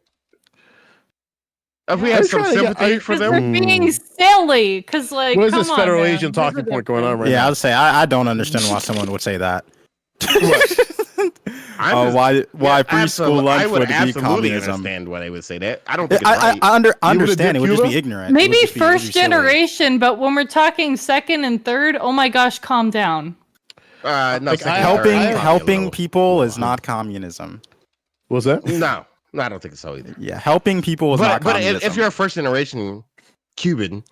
If we have some sympathy for them, they're being silly. Because, like, what is this federal agent talking point going on right now? Yeah, I'd say I don't understand why someone would say that. Why preschool lunch would be communism? Understand why they would say that. I don't think it's right. I understand. It would just be ignorant. Maybe first generation, but when we're talking second and third, oh my gosh, calm down. No, helping people is not communism. What's that? No, I don't think so either. Yeah, helping people is not communism. But if you're a first generation Cuban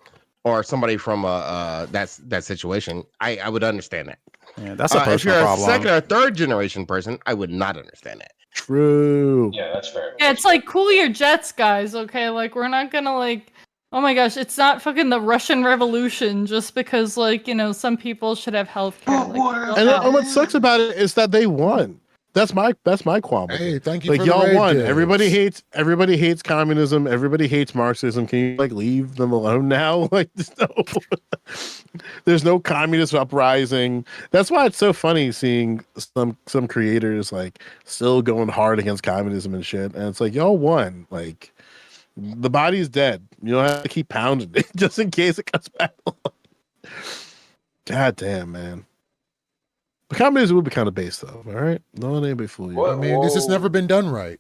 or somebody from that situation, I would understand that. Yeah, that's a personal problem. If you're a second or third generation person, I would not understand that. True. Yeah, that's fair. Yeah, it's like, cool your jets, guys, okay? Like, we're not gonna, like, oh my gosh, it's not fucking the Russian Revolution just because, like, you know, some people should have health care. Like, and what sucks about it is that they won. That's my qualm. Hey, thank you. Like, for y'all the won. gives. Everybody hates communism. Everybody hates Marxism. Can you, like, leave them alone now? Like, there's no communist uprising. That's why it's so funny seeing some creators, like, still going hard against communism and shit. And it's like, y'all won. Like, the body's dead. You don't have to keep pounding it just in case it comes back along. God damn, man. The communism would be kind of base, though. All right, don't let anybody fool you. I mean, this has never been done right.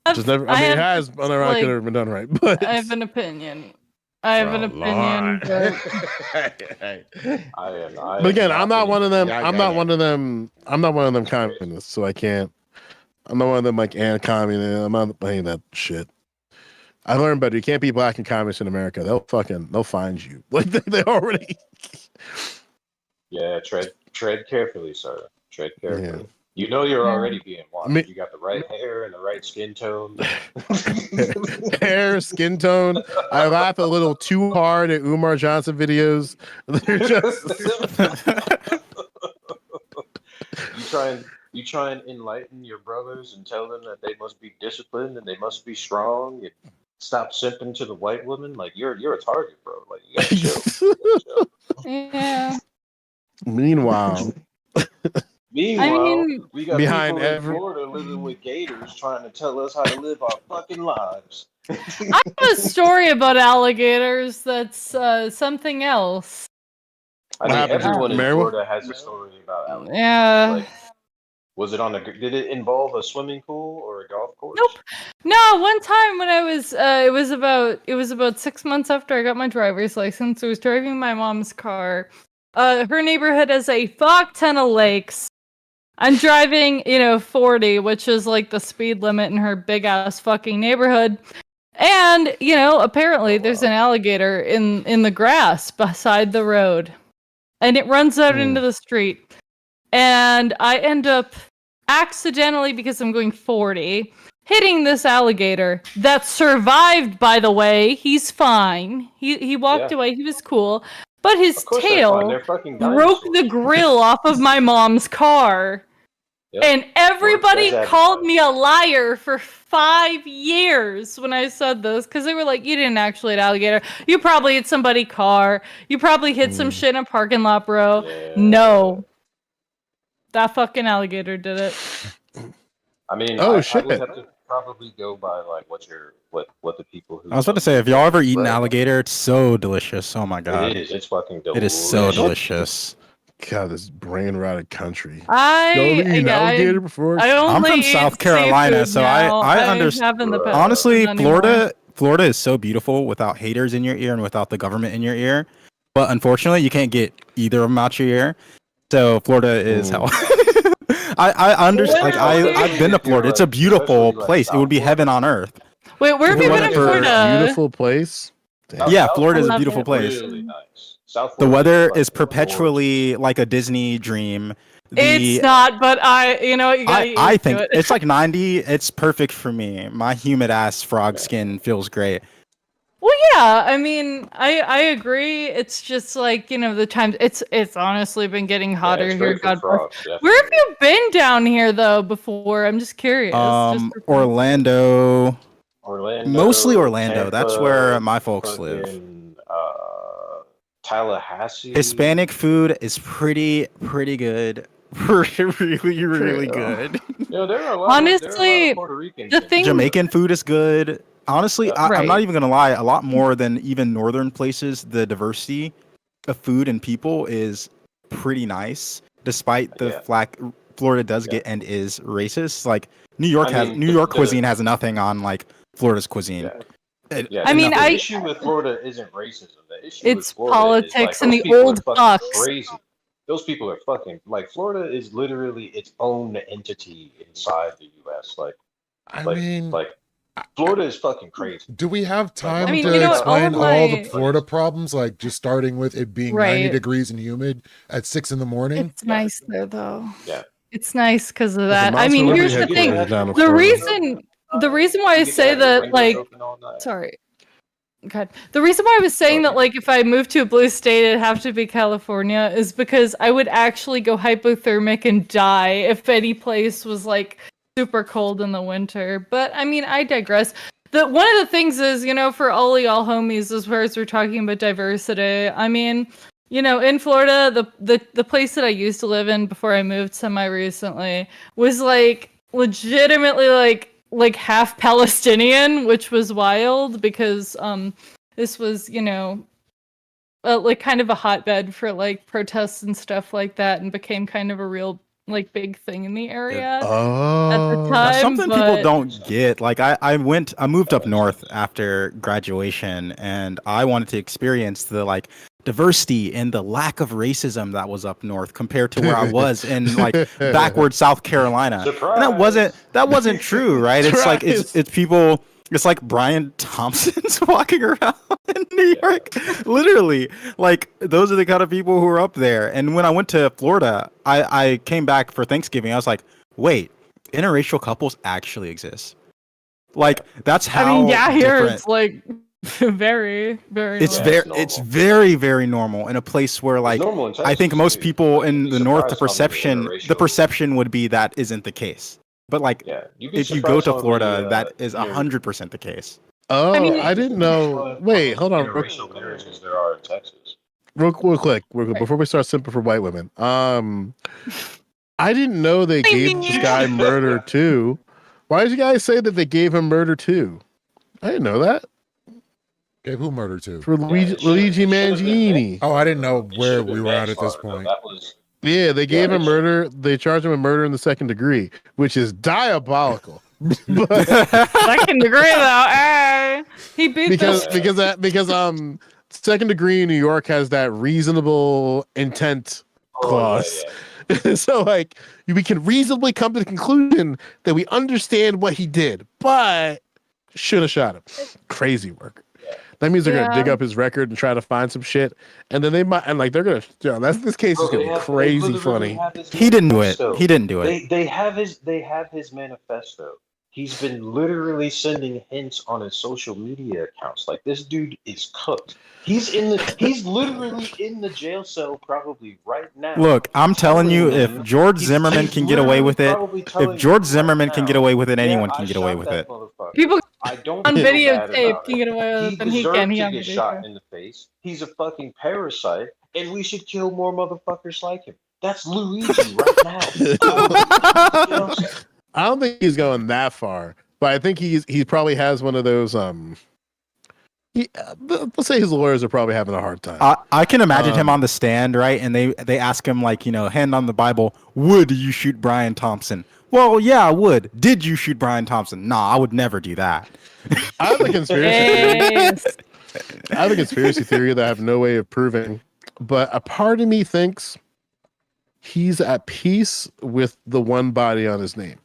It has, but it's never been done right. But I have an opinion. But again, I'm not one of them. I'm not one of them communists, so I can't. I'm not one of them like communist. I'm not playing that shit. I learned better. You can't be black and communist in America. They'll find you. Like they already. Yeah, tread carefully, sir. Tread carefully. Yeah. You know you're already being watched. You got the right hair and the right skin tone. Hair, skin tone. I laugh a little too hard at Umar Johnson videos. They're just. You try and enlighten your brothers and tell them that they must be disciplined and they must be strong and stop simping to the white woman. Like you're a target, bro. Like you gotta chill. Yeah. Meanwhile, we got behind people in Florida living with gators trying to tell us how to live our fucking lives. I have a story about alligators that's something else. I mean, everyone in Florida has a story about alligators. Yeah. Like, was it did it involve a swimming pool or a golf course? Nope. No, one time when I was it was about 6 months after I got my driver's license. I was driving my mom's car. Her neighborhood has a fuck ton of lakes. I'm driving, 40, which is like the speed limit in her big ass fucking neighborhood. And, apparently there's an alligator in the grass beside the road. And it runs out into the street. And I end up accidentally, because I'm going 40, hitting this alligator that survived, by the way. He's fine. He walked away. He was cool. But his tail broke the grill off of my mom's car. Yep. And everybody called me a liar for 5 years when I said this, because they were like, you didn't actually hit alligator. You probably hit somebody's car. You probably hit some shit in a parking lot, bro. Yeah. No. That fucking alligator did it. I mean, I would have to probably go by like what the people who I was about to say, if y'all ever eaten alligator, it's so delicious. Oh my god. It is. It's fucking delicious. It is so delicious. God, this brain rotted country. I'm from South Carolina, so I understand. Honestly, Florida is so beautiful without haters in your ear and without the government in your ear. But unfortunately, you can't get either of them out your ear. So Florida is hell. I understand. Like I've been to Florida. It's a beautiful place. It would be heaven on earth. Wait, where have you been in Florida? Beautiful place. Yeah, Florida is a beautiful place. Really nice. The weather is perpetually like a Disney dream. It's not, but I think it's like 90. It's perfect for me. My humid ass frog skin feels great. Well, yeah, I mean, I agree. It's just like, the times. It's honestly been getting hotter here. God bless. Where have you been down here though before? I'm just curious. Orlando. Mostly Orlando. Tampa, that's where my folks live. Tallahassee. Hispanic food is pretty good. really good. There are a lot honestly, of Puerto Rican. Jamaican food is good. Honestly, I'm not even gonna lie. A lot more than even northern places, the diversity of food and people is pretty nice. Despite the Florida does get and is racist. Like New York cuisine has nothing on like Florida's cuisine. The issue with Florida isn't racism. The issue with Florida politics and the old fucks. Crazy. Those people are fucking like Florida is literally its own entity inside the U.S. Florida is fucking crazy. Do we have time to explain all the Florida problems? Like just starting with it being 90 degrees and humid at 6 a.m. It's nice there, though. Yeah, it's nice because of that. I mean, here's the thing: the reason why I say that, like, sorry. God. The reason why I was saying that, like, if I moved to a blue state, it'd have to be California, is because I would actually go hypothermic and die if any place was like super cold in the winter. But I mean, I digress. One of the things is, for all y'all homies, as far as we're talking about diversity, I mean, in Florida, the place that I used to live in before I moved semi-recently was like legitimately like half Palestinian, which was wild because this was like kind of a hotbed for like protests and stuff like that, and became kind of a real like big thing in the area at the time. That's something people don't get. Like I moved up north after graduation, and I wanted to experience the like diversity and the lack of racism that was up north compared to where I was in like backward South Carolina. Surprise. And that wasn't true, right? It's like it's people. It's like Brian Thompson's walking around in New York. Literally, like those are the kind of people who are up there. And when I went to Florida, I came back for Thanksgiving. I was like, wait, interracial couples actually exist. Like that's how. I mean, yeah, here different. it's like very, very. It's very, very normal in a place where, like, I think most people in the north, the perception would be that isn't the case. But like, if you go to Florida, that is 100% the case. Oh, I didn't know. Wait, hold on. Interracial marriages there are in Texas. Real quick, before we start simping for white women. I didn't know they gave this guy murder too. Why did you guys say that they gave him murder too? I didn't know that. Gave who murder to? For Luigi Mangini. Oh, I didn't know where we were at this point. Yeah, they gave him murder. They charged him with murder in the second degree, which is diabolical. Second degree though, hey, he beat because second degree in New York has that reasonable intent clause. So like we can reasonably come to the conclusion that we understand what he did, but should have shot him. Crazy work. That means they're gonna dig up his record and try to find some shit, and then they might, and like they're gonna. This case is gonna be crazy funny. He didn't do it. He didn't do it. They have his manifesto. He's been literally sending hints on his social media accounts. Like this dude is cooked. He's literally in the jail cell probably right now. Look, I'm telling you, if George Zimmerman can get away with it, anyone can get away with it. People on feel bad videotape about can get away with it, and he can. He to on get video. shot in the face. He's a fucking parasite, and we should kill more motherfuckers like him. That's Luigi right now. I don't think he's going that far, but I think he probably has one of those. Let's say his lawyers are probably having a hard time. I can imagine him on the stand, right? And they ask him like, hand on the Bible, would you shoot Brian Thompson? Well, yeah, I would. Did you shoot Brian Thompson? Nah, I would never do that. I have a conspiracy theory that I have no way of proving, but a part of me thinks he's at peace with the one body on his name.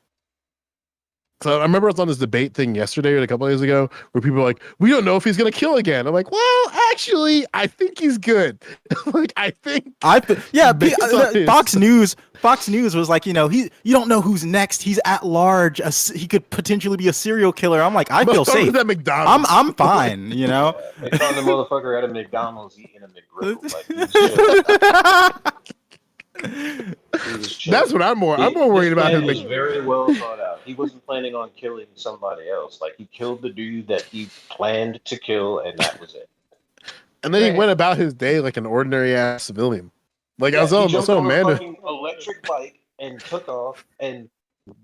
So I remember I was on this debate thing yesterday or a couple of days ago where people were like, we don't know if he's going to kill again. I'm like, well, actually, I think he's good. Fox News was like, you don't know who's next. He's at large. He could potentially be a serial killer. I'm like, I feel safe. At McDonald's. I'm fine, They found the motherfucker at a McDonald's eating a McGriddle. That's what I'm more worried about. His was very well thought out. He wasn't planning on killing somebody else. Like he killed the dude that he planned to kill, and that was it. And then he went about his day like an ordinary ass civilian. Like I was so Amanda. Electric bike and took off and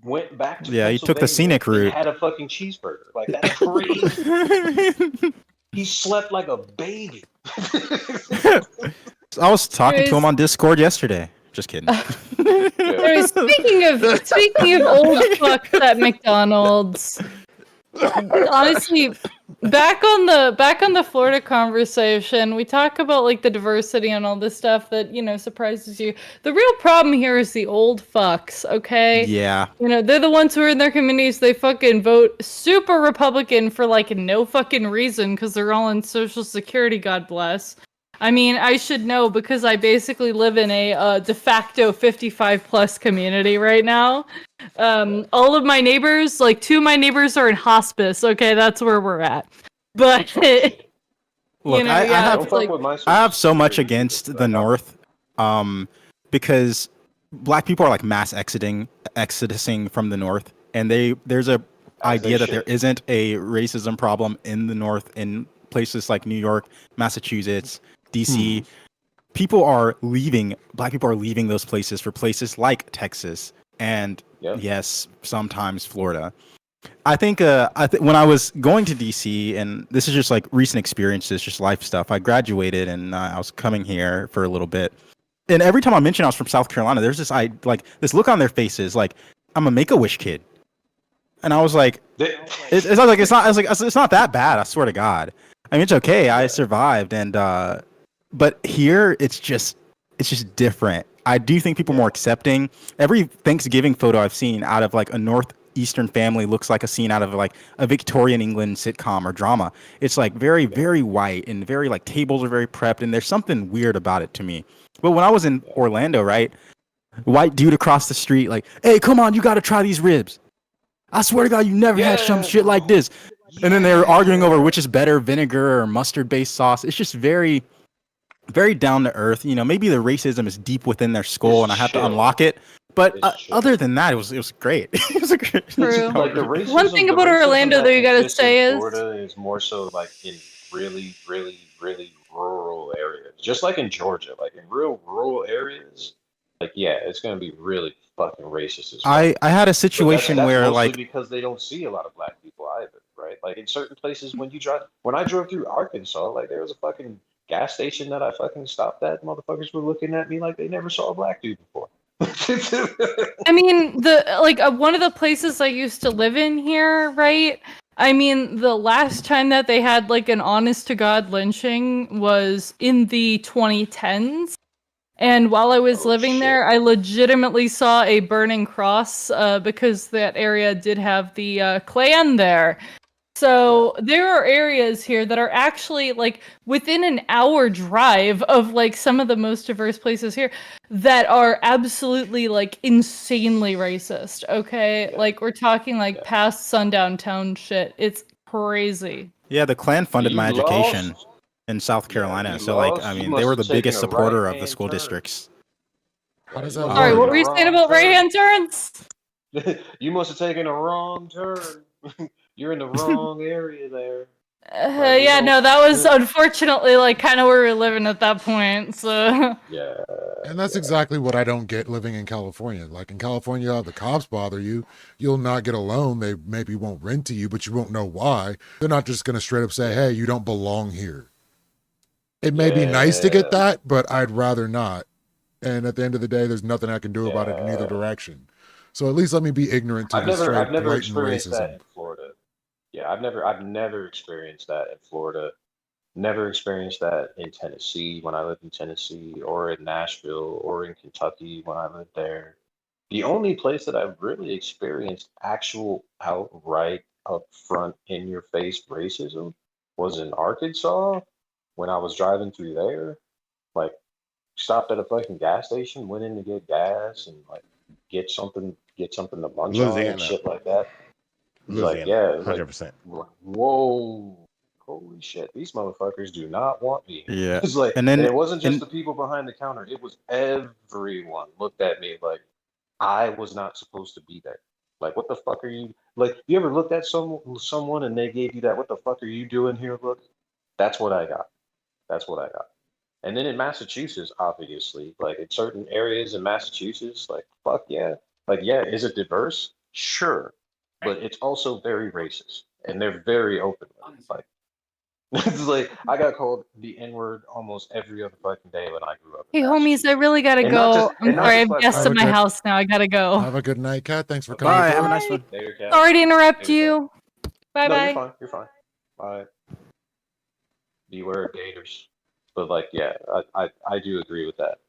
went back to he took the scenic route. Had a fucking cheeseburger. Like that's crazy. He slept like a baby. I was talking to him on Discord yesterday. Just kidding. Anyway, speaking of old fucks at McDonald's, honestly, back on the Florida conversation, we talk about like the diversity and all this stuff that surprises you. The real problem here is the old fucks. Okay. Yeah. They're the ones who are in their communities. They fucking vote super Republican for like no fucking reason because they're all on Social Security. God bless. I mean, I should know because I basically live in a de facto 55 plus community right now. All of my neighbors, like 2 of my neighbors are in hospice. Okay, that's where we're at. But look, I have so much against the North, because Black people are like mass exodusing from the North, and there's a idea that there isn't a racism problem in the North in places like New York, Massachusetts, DC. Black people are leaving those places for places like Texas and yes, sometimes Florida. I think when I was going to DC, and this is just like recent experiences, just life stuff. I graduated and I was coming here for a little bit, and every time I mentioned I was from South Carolina, there's this this look on their faces like I'm a Make-A-Wish kid, and I was like, it's not that bad. I swear to God. I mean, it's okay. I survived, and But here, it's just different. I do think people are more accepting. Every Thanksgiving photo I've seen out of like a northeastern family looks like a scene out of like a Victorian England sitcom or drama. It's like very, very white and very like tables are very prepped, and there's something weird about it to me. But when I was in Orlando, right, white dude across the street, like, hey, come on, you got to try these ribs. I swear to God, you never had some shit like this. And then they're arguing over which is better, vinegar or mustard-based sauce. It's just very, very down to earth. You know, maybe the racism is deep within their skull, and I have to unlock it. But other than that, it was great. It was a great. True. Like the racism, One thing about Orlando that you gotta say is Florida is more so like in really, really, really rural areas. Just like in Georgia, like in real rural areas, like yeah, it's gonna be really fucking racist as fuck. I had a But situation that's where mostly like because they don't see a lot of black people either, right? Like in certain places when I drove through Arkansas, like there was a fucking gas station that I fucking stopped at, motherfuckers were looking at me like they never saw a black dude before. I mean, one of the places I used to live in here, right? I mean, the last time that they had like an honest to God lynching was in the 2010s. And while I was living there, I legitimately saw a burning cross because that area did have the Klan there. So there are areas here that are actually like within an hour drive of like some of the most diverse places here that are absolutely like insanely racist. Okay, like we're talking like past sundown town shit. It's crazy. yeah, the Klan funded my You education lost. in South Carolina. You So like, lost. I You mean, they must were have the taken biggest a supporter of the right-hand school turn. districts. How does You that must Sorry, have work? what taken were a you saying wrong about right turn. hand turns? You must have taken a wrong turn. You're in the wrong area there. Like we Yeah, don't. no, that was unfortunately like kind of where we were living at that point. So Yeah. And that's exactly what I don't get living in California. Like in California, the cops bother you. You'll not get a loan. They maybe won't rent to you, but you won't know why. They're not just going to straight up say, hey, you don't belong here. It may be nice to get that, but I'd rather not. And at the end of the day, there's nothing I can do about it in either direction. So at least let me be ignorant to I've the never straight blatant experienced that racism. in Florida. Yeah, I've never experienced that in Florida. Never experienced that in Tennessee when I lived in Tennessee, or in Nashville, or in Kentucky when I lived there. The only place that I've really experienced actual outright upfront in your face racism was in Arkansas when I was driving through there. Like stopped at a fucking gas station, went in to get gas and like get something to munch on and Louisiana. shit like that. It's like, Louisiana, yeah, it was like, 100%. whoa, holy shit, these motherfuckers do not want me. Yeah. It's like, And and then it wasn't just the people behind the counter; it was everyone looked at me like I was not supposed to be there. Like, what the fuck are you? Like, you ever looked at someone and they gave you that? What the fuck are you doing here? Look, that's what I got. That's what I got. And then in Massachusetts, obviously, like in certain areas in Massachusetts, like fuck yeah, like yeah, is it diverse? Sure, but it's also very racist, and they're very open with it. Like, it's like I got called the N word almost every other fucking day when I grew up in hey, homies, I really gotta And not just- go. I'm and not sorry, just I have black guests people. at my house now. I gotta go. Have a good night, Kat. Thanks for coming. bye. through. Have a nice one. Later, Kat. Sorry to interrupt Later, you. Bye No, bye. you're fine. You're fine. Bye. Beware of gators. But like, yeah, I do agree with that.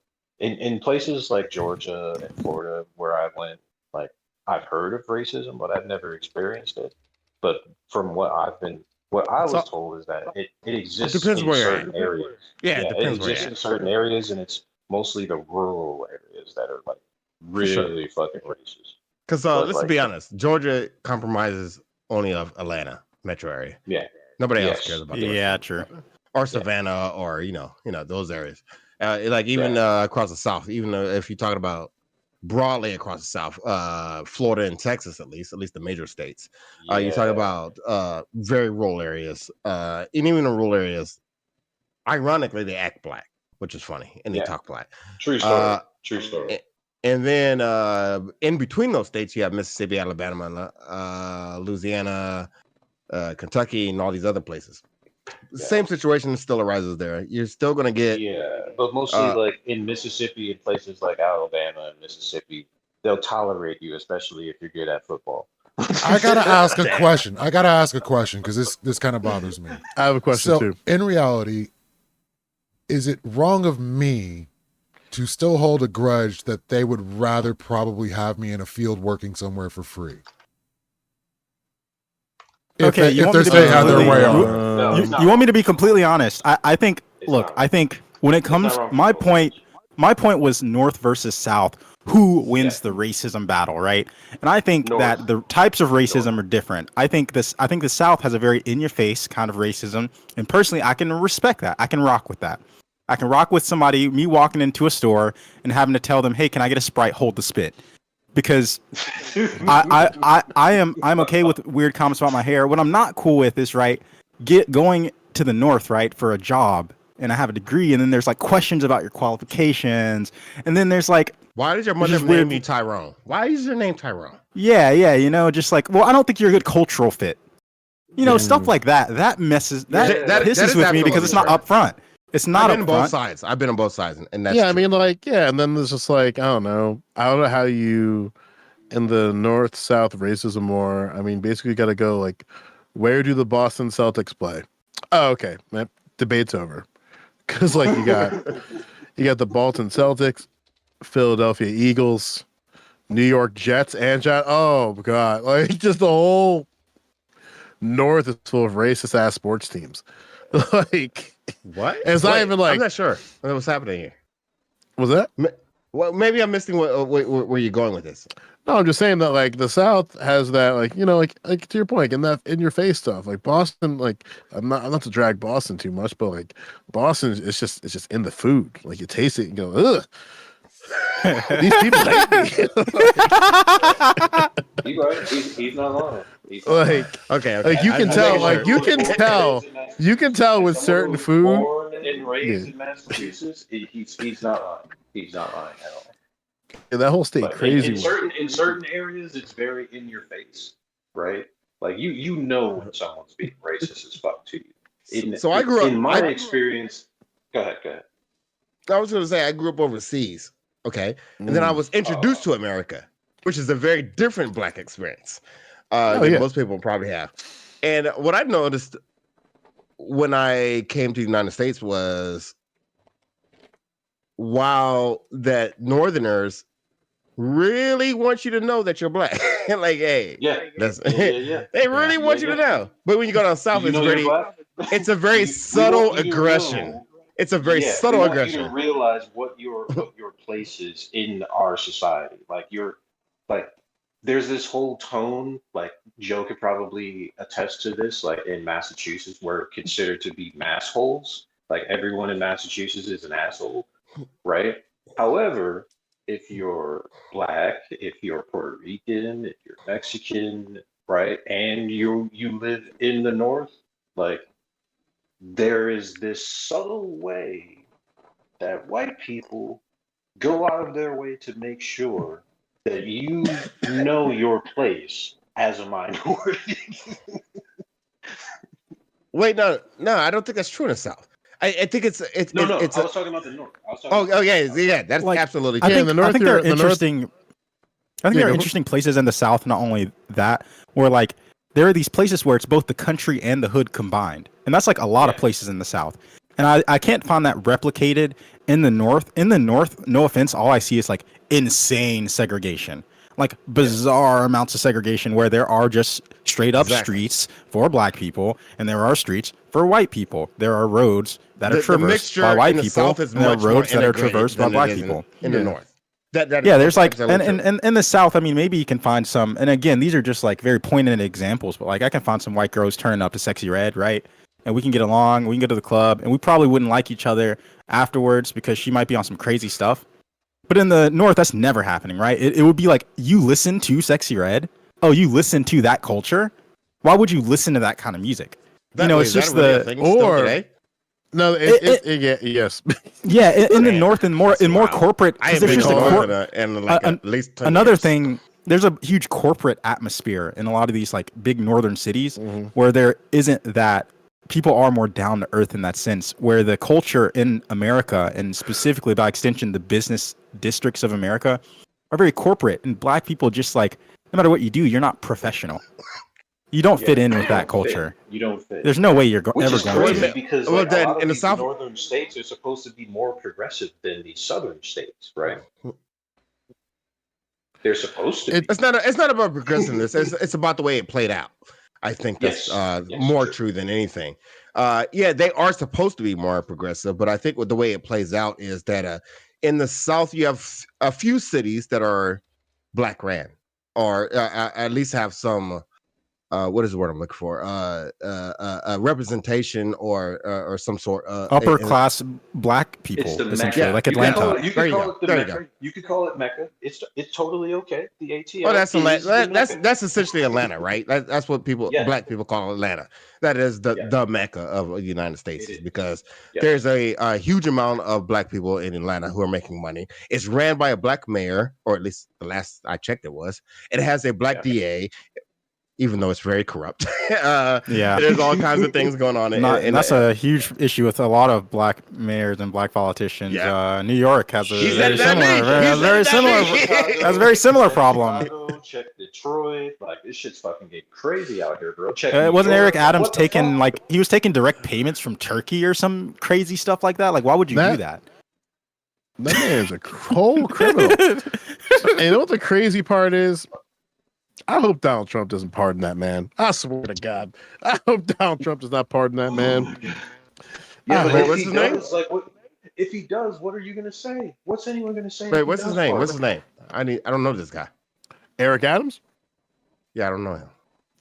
In places like Georgia and Florida where I went, like I've heard of racism, but I've never experienced it. But from what I was told is that it exists depends in where you're certain at. areas. Yeah, it it depends where exists you're in at. certain areas, and it's mostly the rural areas that are like For sure. really fucking racist. Because But, let's like, be honest, Georgia compromises only of Atlanta metro area. Yeah. Nobody else Yes. cares about the rest Yeah, of it. true. Or Savannah, or you know those areas. Like even across the South, even if you're talking about broadly across the South, Florida and Texas, at least the major states. You talk about very rural areas, and even in rural areas, ironically, they act black, which is funny, and they talk black. True story. True story. And then in between those states, you have Mississippi, Alabama, Louisiana, Kentucky, and all these other places. Same situation still arises there. You're still going to get but mostly like in Mississippi and places like Alabama and Mississippi, they'll tolerate you, especially if you're good at football. I gotta ask a question. because this kind of bothers me. I have a question so, too. In reality, is it wrong of me to still hold a grudge that they would rather probably have me in a field working somewhere for free? If they're saying how their way on it. You want me to be completely honest? I think. Look, I think when it comes, my point was North versus South. Who wins the racism battle, right? And I think that the types of racism are different. I think the South has a very in-your-face kind of racism, and personally, I can respect that. I can rock with that. I can rock with me walking into a store and having to tell them, "Hey, can I get a Sprite? Hold the spit." Because I'm okay with weird comments about my hair. What I'm not cool with is going to the North, right, for a job, and I have a degree, and then there's like questions about your qualifications, and then there's like, why did your mother name you Tyrone? Why is your name Tyrone? Yeah, just like, well, I don't think you're a good cultural fit. Stuff like that. That pisses with me because it's not upfront. It's not. I've been on both sides. I've been on both sides, and that's true. I mean, and then there's just like, I don't know how you in the North-South racism war. I mean, basically, you got to go like, where do the Boston Celtics play? Oh, okay, that debate's over, because like you got the Boston Celtics, Philadelphia Eagles, New York Jets, and oh god, like just the whole North is full of racist ass sports teams. Like what? It's not even like, I'm not sure what's happening here. Was that? Well, maybe I'm missing where you're going with this. No, I'm just saying that like the South has that like like to your point, in your face stuff. Like Boston, like I'm not to drag Boston too much, but like Boston, it's just in the food. Like you taste it and go, ugh. These people hate me. He's not lying. Okay. Like you can tell with certain food. Born and raised in Massachusetts, he's not lying. He's not lying at all. Yeah, that whole state But crazy. In certain areas, it's very in your face, right? Like you know when someone's being racist as fuck to you. So I grew up. In my experience, go ahead. I was going to say I grew up overseas. Okay, and then I was introduced to America, which is a very different Black experience than most people probably have. And what I noticed when I came to the United States was, while that Northerners really want you to know that you're Black, like, hey, they really want you to know. But when you go down south, it's a very subtle aggression. It's a very subtle aggression. You to realize what your place is in our society. There's this whole tone. Like Joe could probably attest to this. Like in Massachusetts, we're considered to be massholes. Like everyone in Massachusetts is an asshole, right? However, if you're Black, if you're Puerto Rican, if you're Mexican, right, and you live in the North, like, there is this subtle way that white people go out of their way to make sure that you know your place as a minority. Wait, no, I don't think that's true in the South. I think it's I was talking about the North. That's like, absolutely true. I think there are interesting. I think there are go. interesting places in the South. Not only that, where like there are these places where it's both the country and the hood combined, and that's like a lot of places in the South. And I can't find that replicated in the North. In the North, no offense, all I see is like insane segregation, like bizarre amounts of segregation, where there are just straight up streets for Black people, and there are streets for white people. There are roads that are traversed by white people, and there are roads that are traversed by Black people in the North. There's like, and in the South, I mean, maybe you can find some, and again, these are just like very poignant examples, but like I can find some white girls turning up to Sexy Red, right? And we can get along, we can go to the club, and we probably wouldn't like each other afterwards because she might be on some crazy stuff. But in the North, that's never happening, right? It would be like, you listen to Sexy Red? Oh, you listen to that culture? Why would you listen to that kind of music? It's just No, yes. Yeah, in the North and more corporate. There's just at least 10 another years. thing. There's a huge corporate atmosphere in a lot of these like big northern cities where there isn't that. People are more down to earth in that sense, where the culture in America, and specifically by extension the business districts of America, are very corporate, and Black people just like, no matter what you do, you're not professional. You don't fit in with that culture. You don't fit. There's no way you're Which ever is going crazy to. because Well, like, a then lot of in the these South, northern states are supposed to be more progressive than the southern states, right? They're supposed to be. it's not about progressiveness. It's about the way it played out. I think that's more true than anything. Yeah, they are supposed to be more progressive, but I think with the way it plays out is that in the South you have a few cities that are black ran, or at least have some. What is the word I'm looking for? Representation or some sort. Upper class black people, It's the essentially, Mecca. like You Atlanta. could call it the Mecca. You could call it Mecca. It's totally okay. The ATL. Oh, that's is the Mecca. that's essentially Atlanta, right? That's what black people call Atlanta. That is the Mecca of the United States, because there's a huge amount of black people in Atlanta who are making money. It's ran by a black mayor, or at least the last I checked it was. It has a black DA. Even though it's very corrupt. There's all kinds of things going on. And that's a huge issue with a lot of black mayors and black politicians. New York has a very similar problem. Chicago, check Detroit. Like, this shit's fucking getting crazy out here, bro. Check wasn't New York. Eric Adams taking he was taking direct payments from Turkey or some crazy stuff like that? Like, why would you do that? That man's a whole criminal. And you know what the crazy part is? I hope Donald Trump doesn't pardon that man. I swear to God. I hope Donald Trump does not pardon that man. Yeah, but if he does, if he does, what are you gonna say? What's anyone gonna say? Wait, what's his name? What's his name? I don't know this guy. Eric Adams? Yeah, I don't know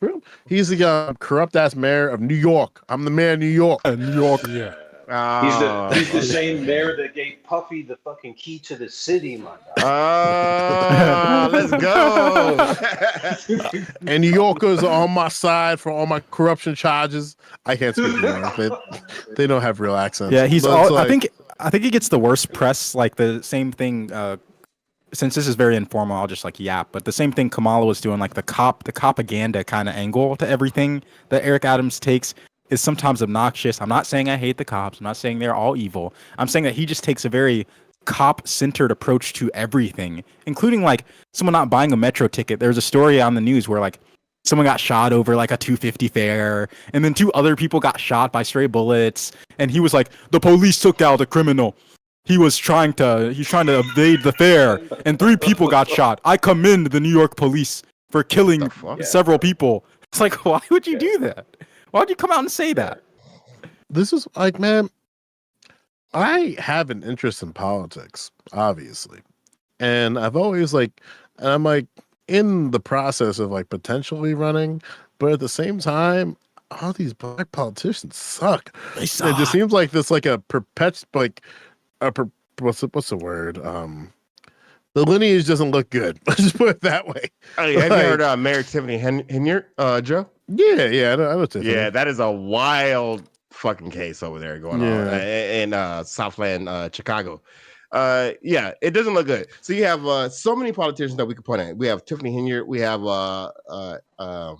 him. He's the corrupt ass mayor of New York. I'm the mayor of New York. New York. Yeah. He's the same mayor that gave Puffy the fucking key to the city, my guy. Let's go. And New Yorkers are on my side for all my corruption charges. I can't speak New York. They don't have real accents. Yeah, I think he gets the worst press. Like the same thing. Since this is very informal, I'll just yap. But the same thing Kamala was doing, like the propaganda kind of angle to everything that Eric Adams takes, is sometimes obnoxious. I'm not saying I hate the cops. I'm not saying they're all evil. I'm saying that he just takes a very cop-centered approach to everything, including someone not buying a metro ticket. There's a story on the news where someone got shot over a 250 fare, and then 2 other people got shot by stray bullets, and he was like, the police took out a criminal. He's trying to evade the fare, and 3 people got shot. I commend the New York police for killing several people. It's like, why would you do that? Why'd you come out and say that? This is man, I have an interest in politics, obviously. And I've always and I'm in the process of potentially running, but at the same time, all these black politicians suck. They suck. It just seems like this what's the word? The lineage doesn't look good. Let's just put it that way. Have you heard Mayor Tiffany Henyard, Joe? Yeah, I know Tiffany. Yeah, that is a wild fucking case over there going on in Southland, Chicago. Yeah, it doesn't look good. So you have so many politicians that we could point at. We have Tiffany Henyard. We have the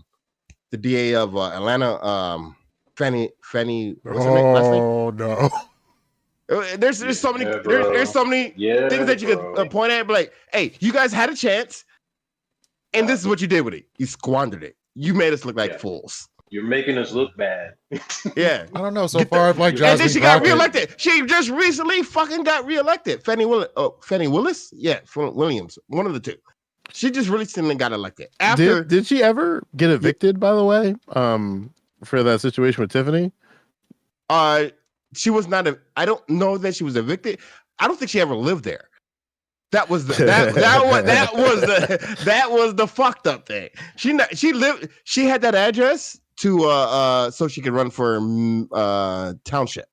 DA of Atlanta, Fannie. What's her name? Last name? Oh no. There's so many there's so many things that you could point at, but hey, you guys had a chance, and this is what you did with it. You squandered it. You made us look like fools. You're making us look bad. Yeah. I don't know. So far, Jasmine. And then she got reelected. She just recently fucking got reelected. Fannie Willis? Yeah, Williams. One of the 2. She just recently got elected. After Did she ever get evicted, by the way? For that situation with Tiffany? She was not I don't know that she was evicted. I don't think she ever lived there. That was the that was the fucked up thing. She had that address to so she could run for township.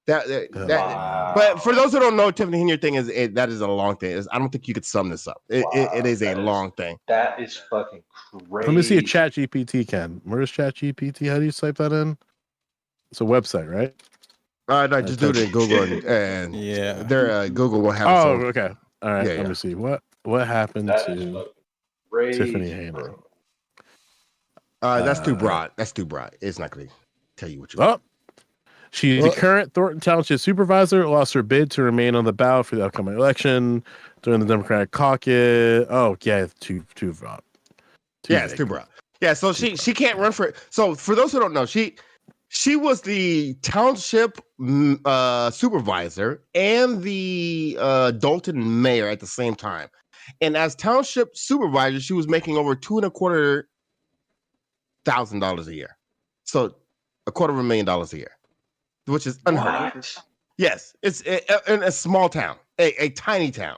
But for those who don't know, Tiffany Henyard thing that is a long thing. I don't think you could sum this up. It is a long thing. That is fucking crazy. Let me see a Chat GPT, Ken. Where's Chat GPT? How do you type that in? It's a website, right? No, just do it in Google and their Google will have. Oh, okay. All right. Let me see what happened to Tiffany Henyard. That's too broad. That's too broad. It's not going to tell you what you want. She's the current Thornton Township supervisor. Lost her bid to remain on the ballot for the upcoming election during the Democratic caucus. Oh, yeah, too broad. It's too broad. Yeah, so she can't run for. So for those who don't know, she was the township supervisor and the Dalton mayor at the same time. And as township supervisor, she was making over $2,250,000 a year. So $250,000 a year, which is unheard of. Yes, it's in a small town, a tiny town.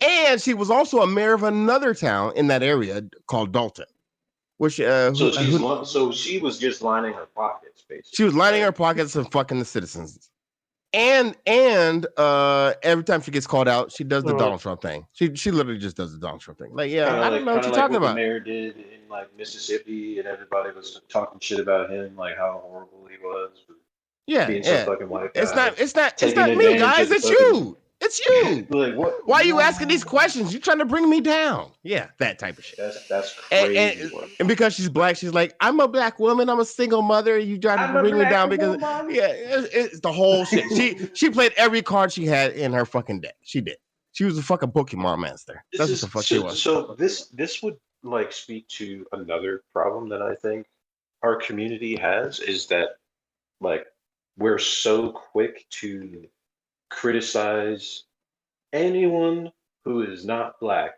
And she was also a mayor of another town in that area called Dalton. Which so she was just lining her pockets, basically. She was lining her pockets and fucking the citizens. And every time she gets called out, she does the Donald Trump thing. She literally just does the Donald Trump thing. Like, yeah, I don't know what you're talking about. The mayor did in like Mississippi, and everybody was talking shit about him, like how horrible he was. Being so fucking white. It's not me, guys. It's you. It's you. Like, what? Why are you asking these questions? You're trying to bring me down. Yeah, that type of shit. That's crazy. And because she's black, she's like, I'm a black woman. I'm a single mother. You trying to bring me down because it's the whole shit. She played every card she had in her fucking deck. She did. She was a fucking Pokemon master. That's what the fuck she was. So this would like speak to another problem that I think our community has, is that like we're so quick to criticize anyone who is not black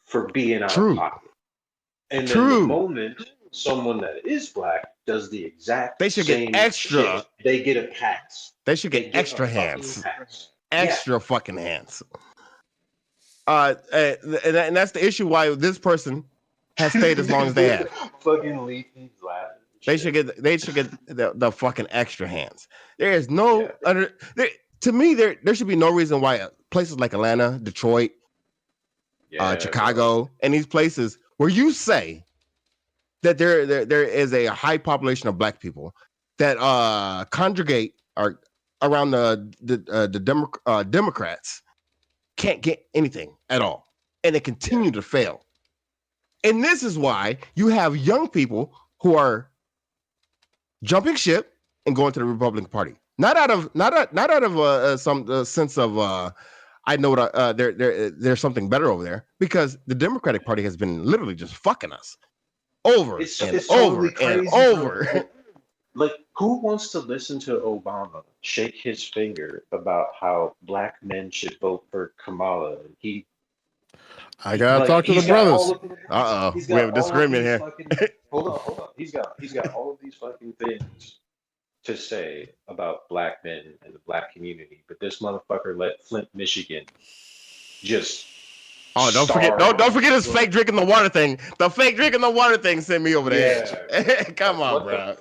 for being out of pocket. And then the moment someone that is black does the exact they should same get extra shit, they get a pass. They should get extra hands. Extra fucking hands. And that's the issue why this person has stayed as long as they have. Fucking Leafy's laughing. They should get the fucking extra hands. There is no other. To me, there should be no reason why places like Atlanta, Detroit, Chicago, and these places where you say that there is a high population of black people that congregate or around the Democrats can't get anything at all, and they continue to fail. And this is why you have young people who are jumping ship and going to the Republican Party. Not out of some sense of I know what there's something better over there, because the Democratic Party has been literally just fucking us over and over and over. Like, who wants to listen to Obama shake his finger about how black men should vote for Kamala? I gotta talk to the brothers. We have a disagreement here. Hold on. He's got all of these fucking things to say about black men and the black community, but this motherfucker let Flint, Michigan just don't forget his fake drinking the water thing. The fake drinking the water thing sent me over the edge. Come on, bro.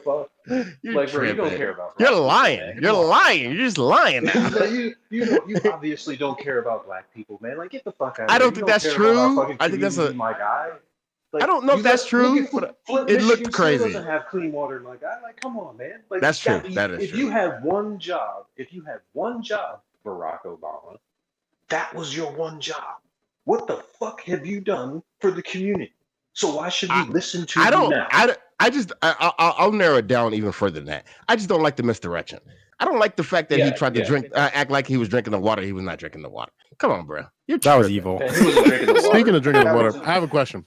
You're tripping. You don't care about You're lying. Man. You're lying. You're just lying now. you obviously don't care about black people, man. Like, get the fuck out of here. I don't think that's true. I think that's my guy. Like, I don't know if that's true. It looked crazy. Doesn't have clean water in my guy. Like, come on, man. Like, that's true. That is true. If you had one job, Barack Obama, that was your one job. What the fuck have you done for the community? So why should we listen to you now? I'll narrow it down even further than that. I just don't like the misdirection. I don't like the fact that he tried to act like he was drinking the water. He was not drinking the water. Come on, bro. That was evil. Speaking of drinking the water, I have a question.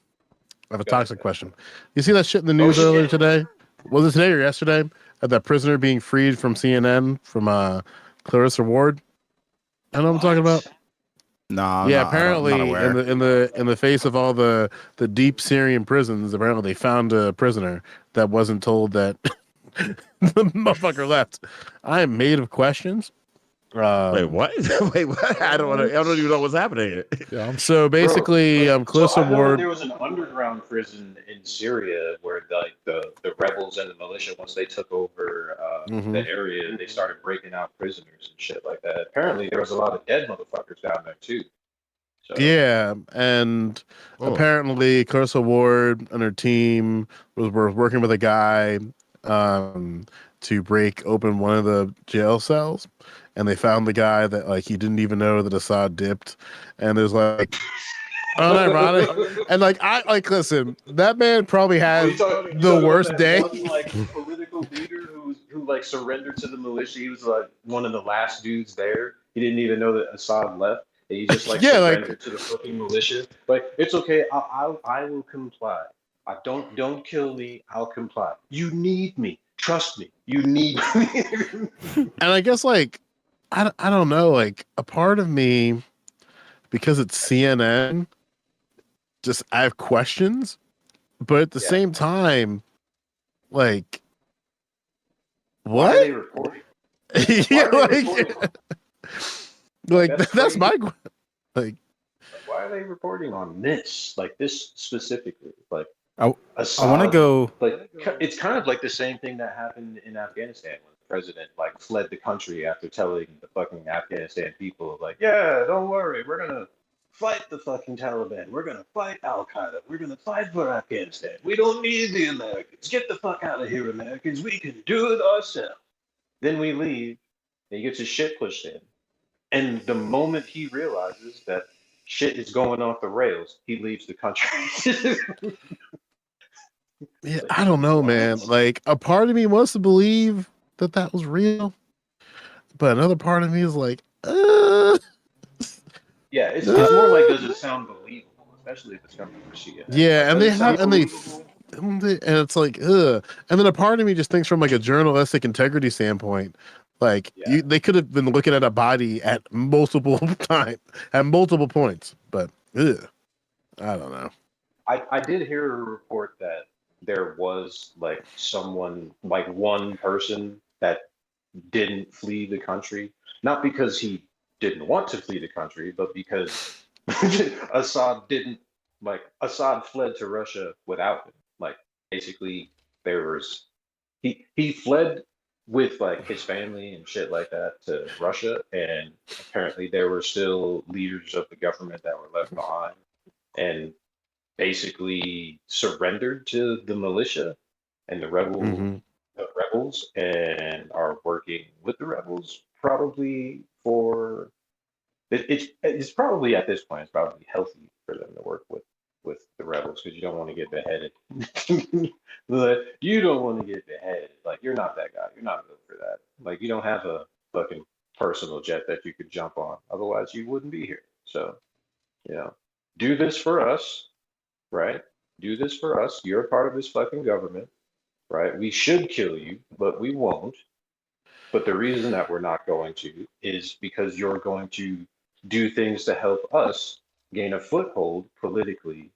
I have a toxic question. You see that shit in the news earlier today? Was it today or yesterday? That prisoner being freed from CNN from Clarissa Ward? I know what I'm talking about. No, apparently in the face of all the deep Syrian prisons, apparently they found a prisoner that wasn't told that the motherfucker left. I am made of questions. Wait, what? Wait, what? I don't even know what's happening here. Yeah. So basically, Clarissa Ward. There was an underground prison in Syria where the rebels and the militia, once they took over the area, they started breaking out prisoners and shit like that. Apparently, there was a lot of dead motherfuckers down there too. So. Yeah, and apparently, Clarissa Ward and her team were working with a guy to break open one of the jail cells. And they found the guy that, like, he didn't even know that Assad dipped. And there's like, unironic. And listen, that man probably has the worst day. One, like, political leader who like surrendered to the militia. He was like one of the last dudes there. He didn't even know that Assad left. And he just surrendered to the fucking militia. Like, it's okay. I will comply. Don't kill me. I'll comply. You need me. Trust me. You need me. And I guess like I don't know, like a part of me, because it's CNN, just I have questions, but at the same time, like Why are what? they reporting? Yeah, Why are they reporting? like That's that's my crazy. like. Why are they reporting on this? Like this specifically? Like I want to Assad, go. like it's kind of like the same thing that happened in Afghanistan when the president like fled the country after telling the fucking Afghanistan people like, yeah, don't worry, we're gonna fight the fucking Taliban, we're gonna fight Al Qaeda, we're gonna fight for Afghanistan. We don't need the Americans. Get the fuck out of here, Americans. We can do it ourselves. Then we leave, and he gets his shit pushed in. And the moment he realizes that shit is going off the rails, he leaves the country. Yeah, I don't know, man. Like a part of me wants to believe that that was real, but another part of me is like, Yeah, it's more like, does it sound believable, especially if it's coming from CNN? yeah, Like, and does they it have, sound and believable? and it's like, ugh. And then a part of me just thinks from like a journalistic integrity standpoint, like they could have been looking at a body at multiple times, at multiple points, but ugh, I don't know. I did hear a report that there was like someone, like one person that didn't flee the country, not because he didn't want to flee the country, but because Assad fled to Russia without him. Like basically there was he fled with like his family and shit like that to Russia, and apparently there were still leaders of the government that were left behind and basically surrendered to the militia and the rebels and are working with the rebels probably for it's probably at this point it's probably healthy for them to work with the rebels because you don't want to get beheaded. You don't want to get beheaded. Like you're not that guy. You're not built for that. Like you don't have a fucking personal jet that you could jump on. Otherwise you wouldn't be here. So, you know, do this for us, right? Do this for us. You're a part of this fucking government, right? We should kill you, but we won't. But the reason that we're not going to is because you're going to do things to help us gain a foothold politically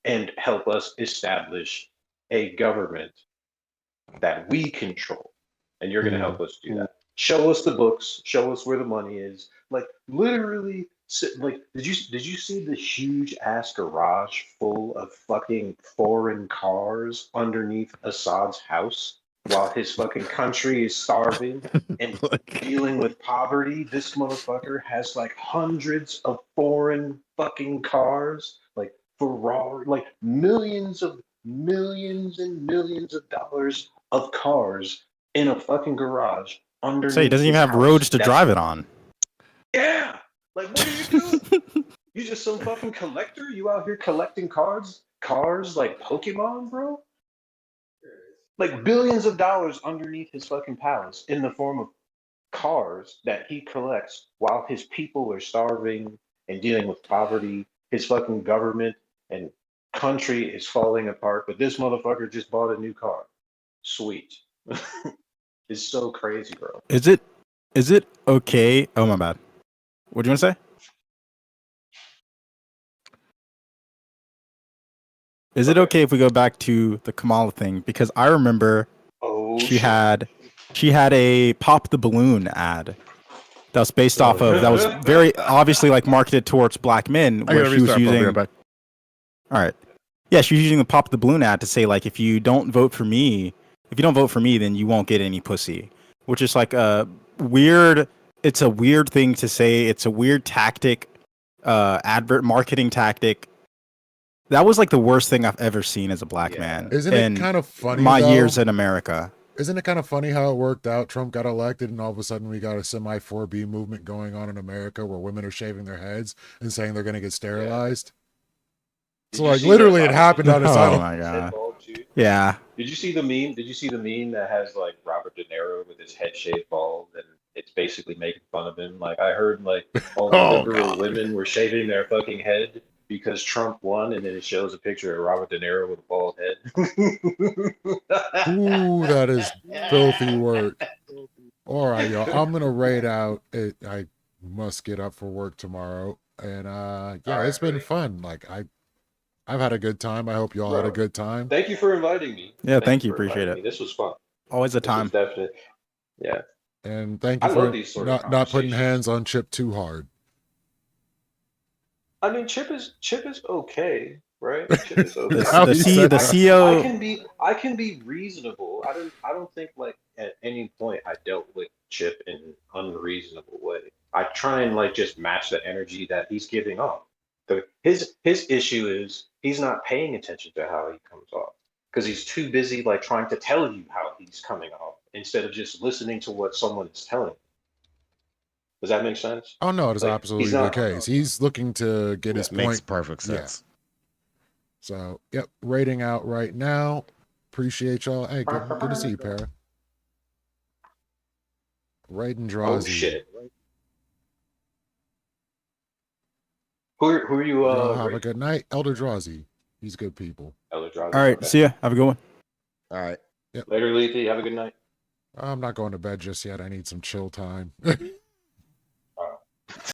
and help us establish a government that we control. And you're going to help us do that. Show us the books, show us where the money is. Like literally, like did you see the huge ass garage full of fucking foreign cars underneath Assad's house while his fucking country is starving and dealing with poverty? This motherfucker has like hundreds of foreign fucking cars, like Ferrari, like millions and millions of dollars of cars in a fucking garage underneath. Say, he doesn't even his have house. roads to drive it on. Yeah, like what are you doing? You just some fucking collector? You out here collecting cars like Pokemon, bro? Like billions of dollars underneath his fucking palace in the form of cars that he collects while his people are starving and dealing with poverty. His fucking government and country is falling apart, but this motherfucker just bought a new car. Sweet. It's so crazy, bro. Is it okay? Oh my bad. What do you want to say? Is it okay if we go back to the Kamala thing? Because I remember she had a pop the balloon ad that was based off of, that was very obviously like marketed towards black men, where she was using. All right, yeah, she was using the pop the balloon ad to say like, if you don't vote for me, then you won't get any pussy, which is like a weird. It's a weird thing to say. It's a weird tactic, advert marketing tactic. That was like the worst thing I've ever seen as a black man. Isn't it kind of funny? My years in America. Isn't it kind of funny how it worked out? Trump got elected, and all of a sudden we got a semi 4B movement going on in America where women are shaving their heads and saying they're going to get sterilized. So like literally, it happened on his Oh my god! Yeah. Did you see the meme? Did you see the meme that has like Robert De Niro with his head shaved bald, and it's basically making fun of him? Like I heard like all the liberal women were shaving their fucking head because Trump won, and then it shows a picture of Robert De Niro with a bald head. Ooh, that is filthy work. All right, y'all. I'm gonna raid out. I must get up for work tomorrow, and yeah, it's been fun. Like I've had a good time. I hope y'all had a good time. Thank you for inviting me. Yeah, thank you. Appreciate it. This was fun. Always a time. Definitely, yeah. And thank I you love for these sort of not putting conversations. hands on Chip too hard. I mean, Chip is okay, right? Chip is okay. The CEO. I can be reasonable. I don't think like at any point I dealt with Chip in an unreasonable way. I try and like just match the energy that he's giving off. His issue is he's not paying attention to how he comes off because he's too busy like trying to tell you how he's coming off instead of just listening to what someone is telling him. Does that make sense? Oh no, it is Like, absolutely he's the not- case. He's looking to get his point. Makes perfect sense. Yeah. So, yep, rating out right now. Appreciate y'all. Hey, good to see you, Para. Raiden Drazi. Oh shit. Who are you? Y'all have a good night, Elder Drazi. He's good people. Elder Drazi. All right, okay. see ya. Have a good one. All right. Yep. Later, Lethe. Have a good night. I'm not going to bed just yet. I need some chill time.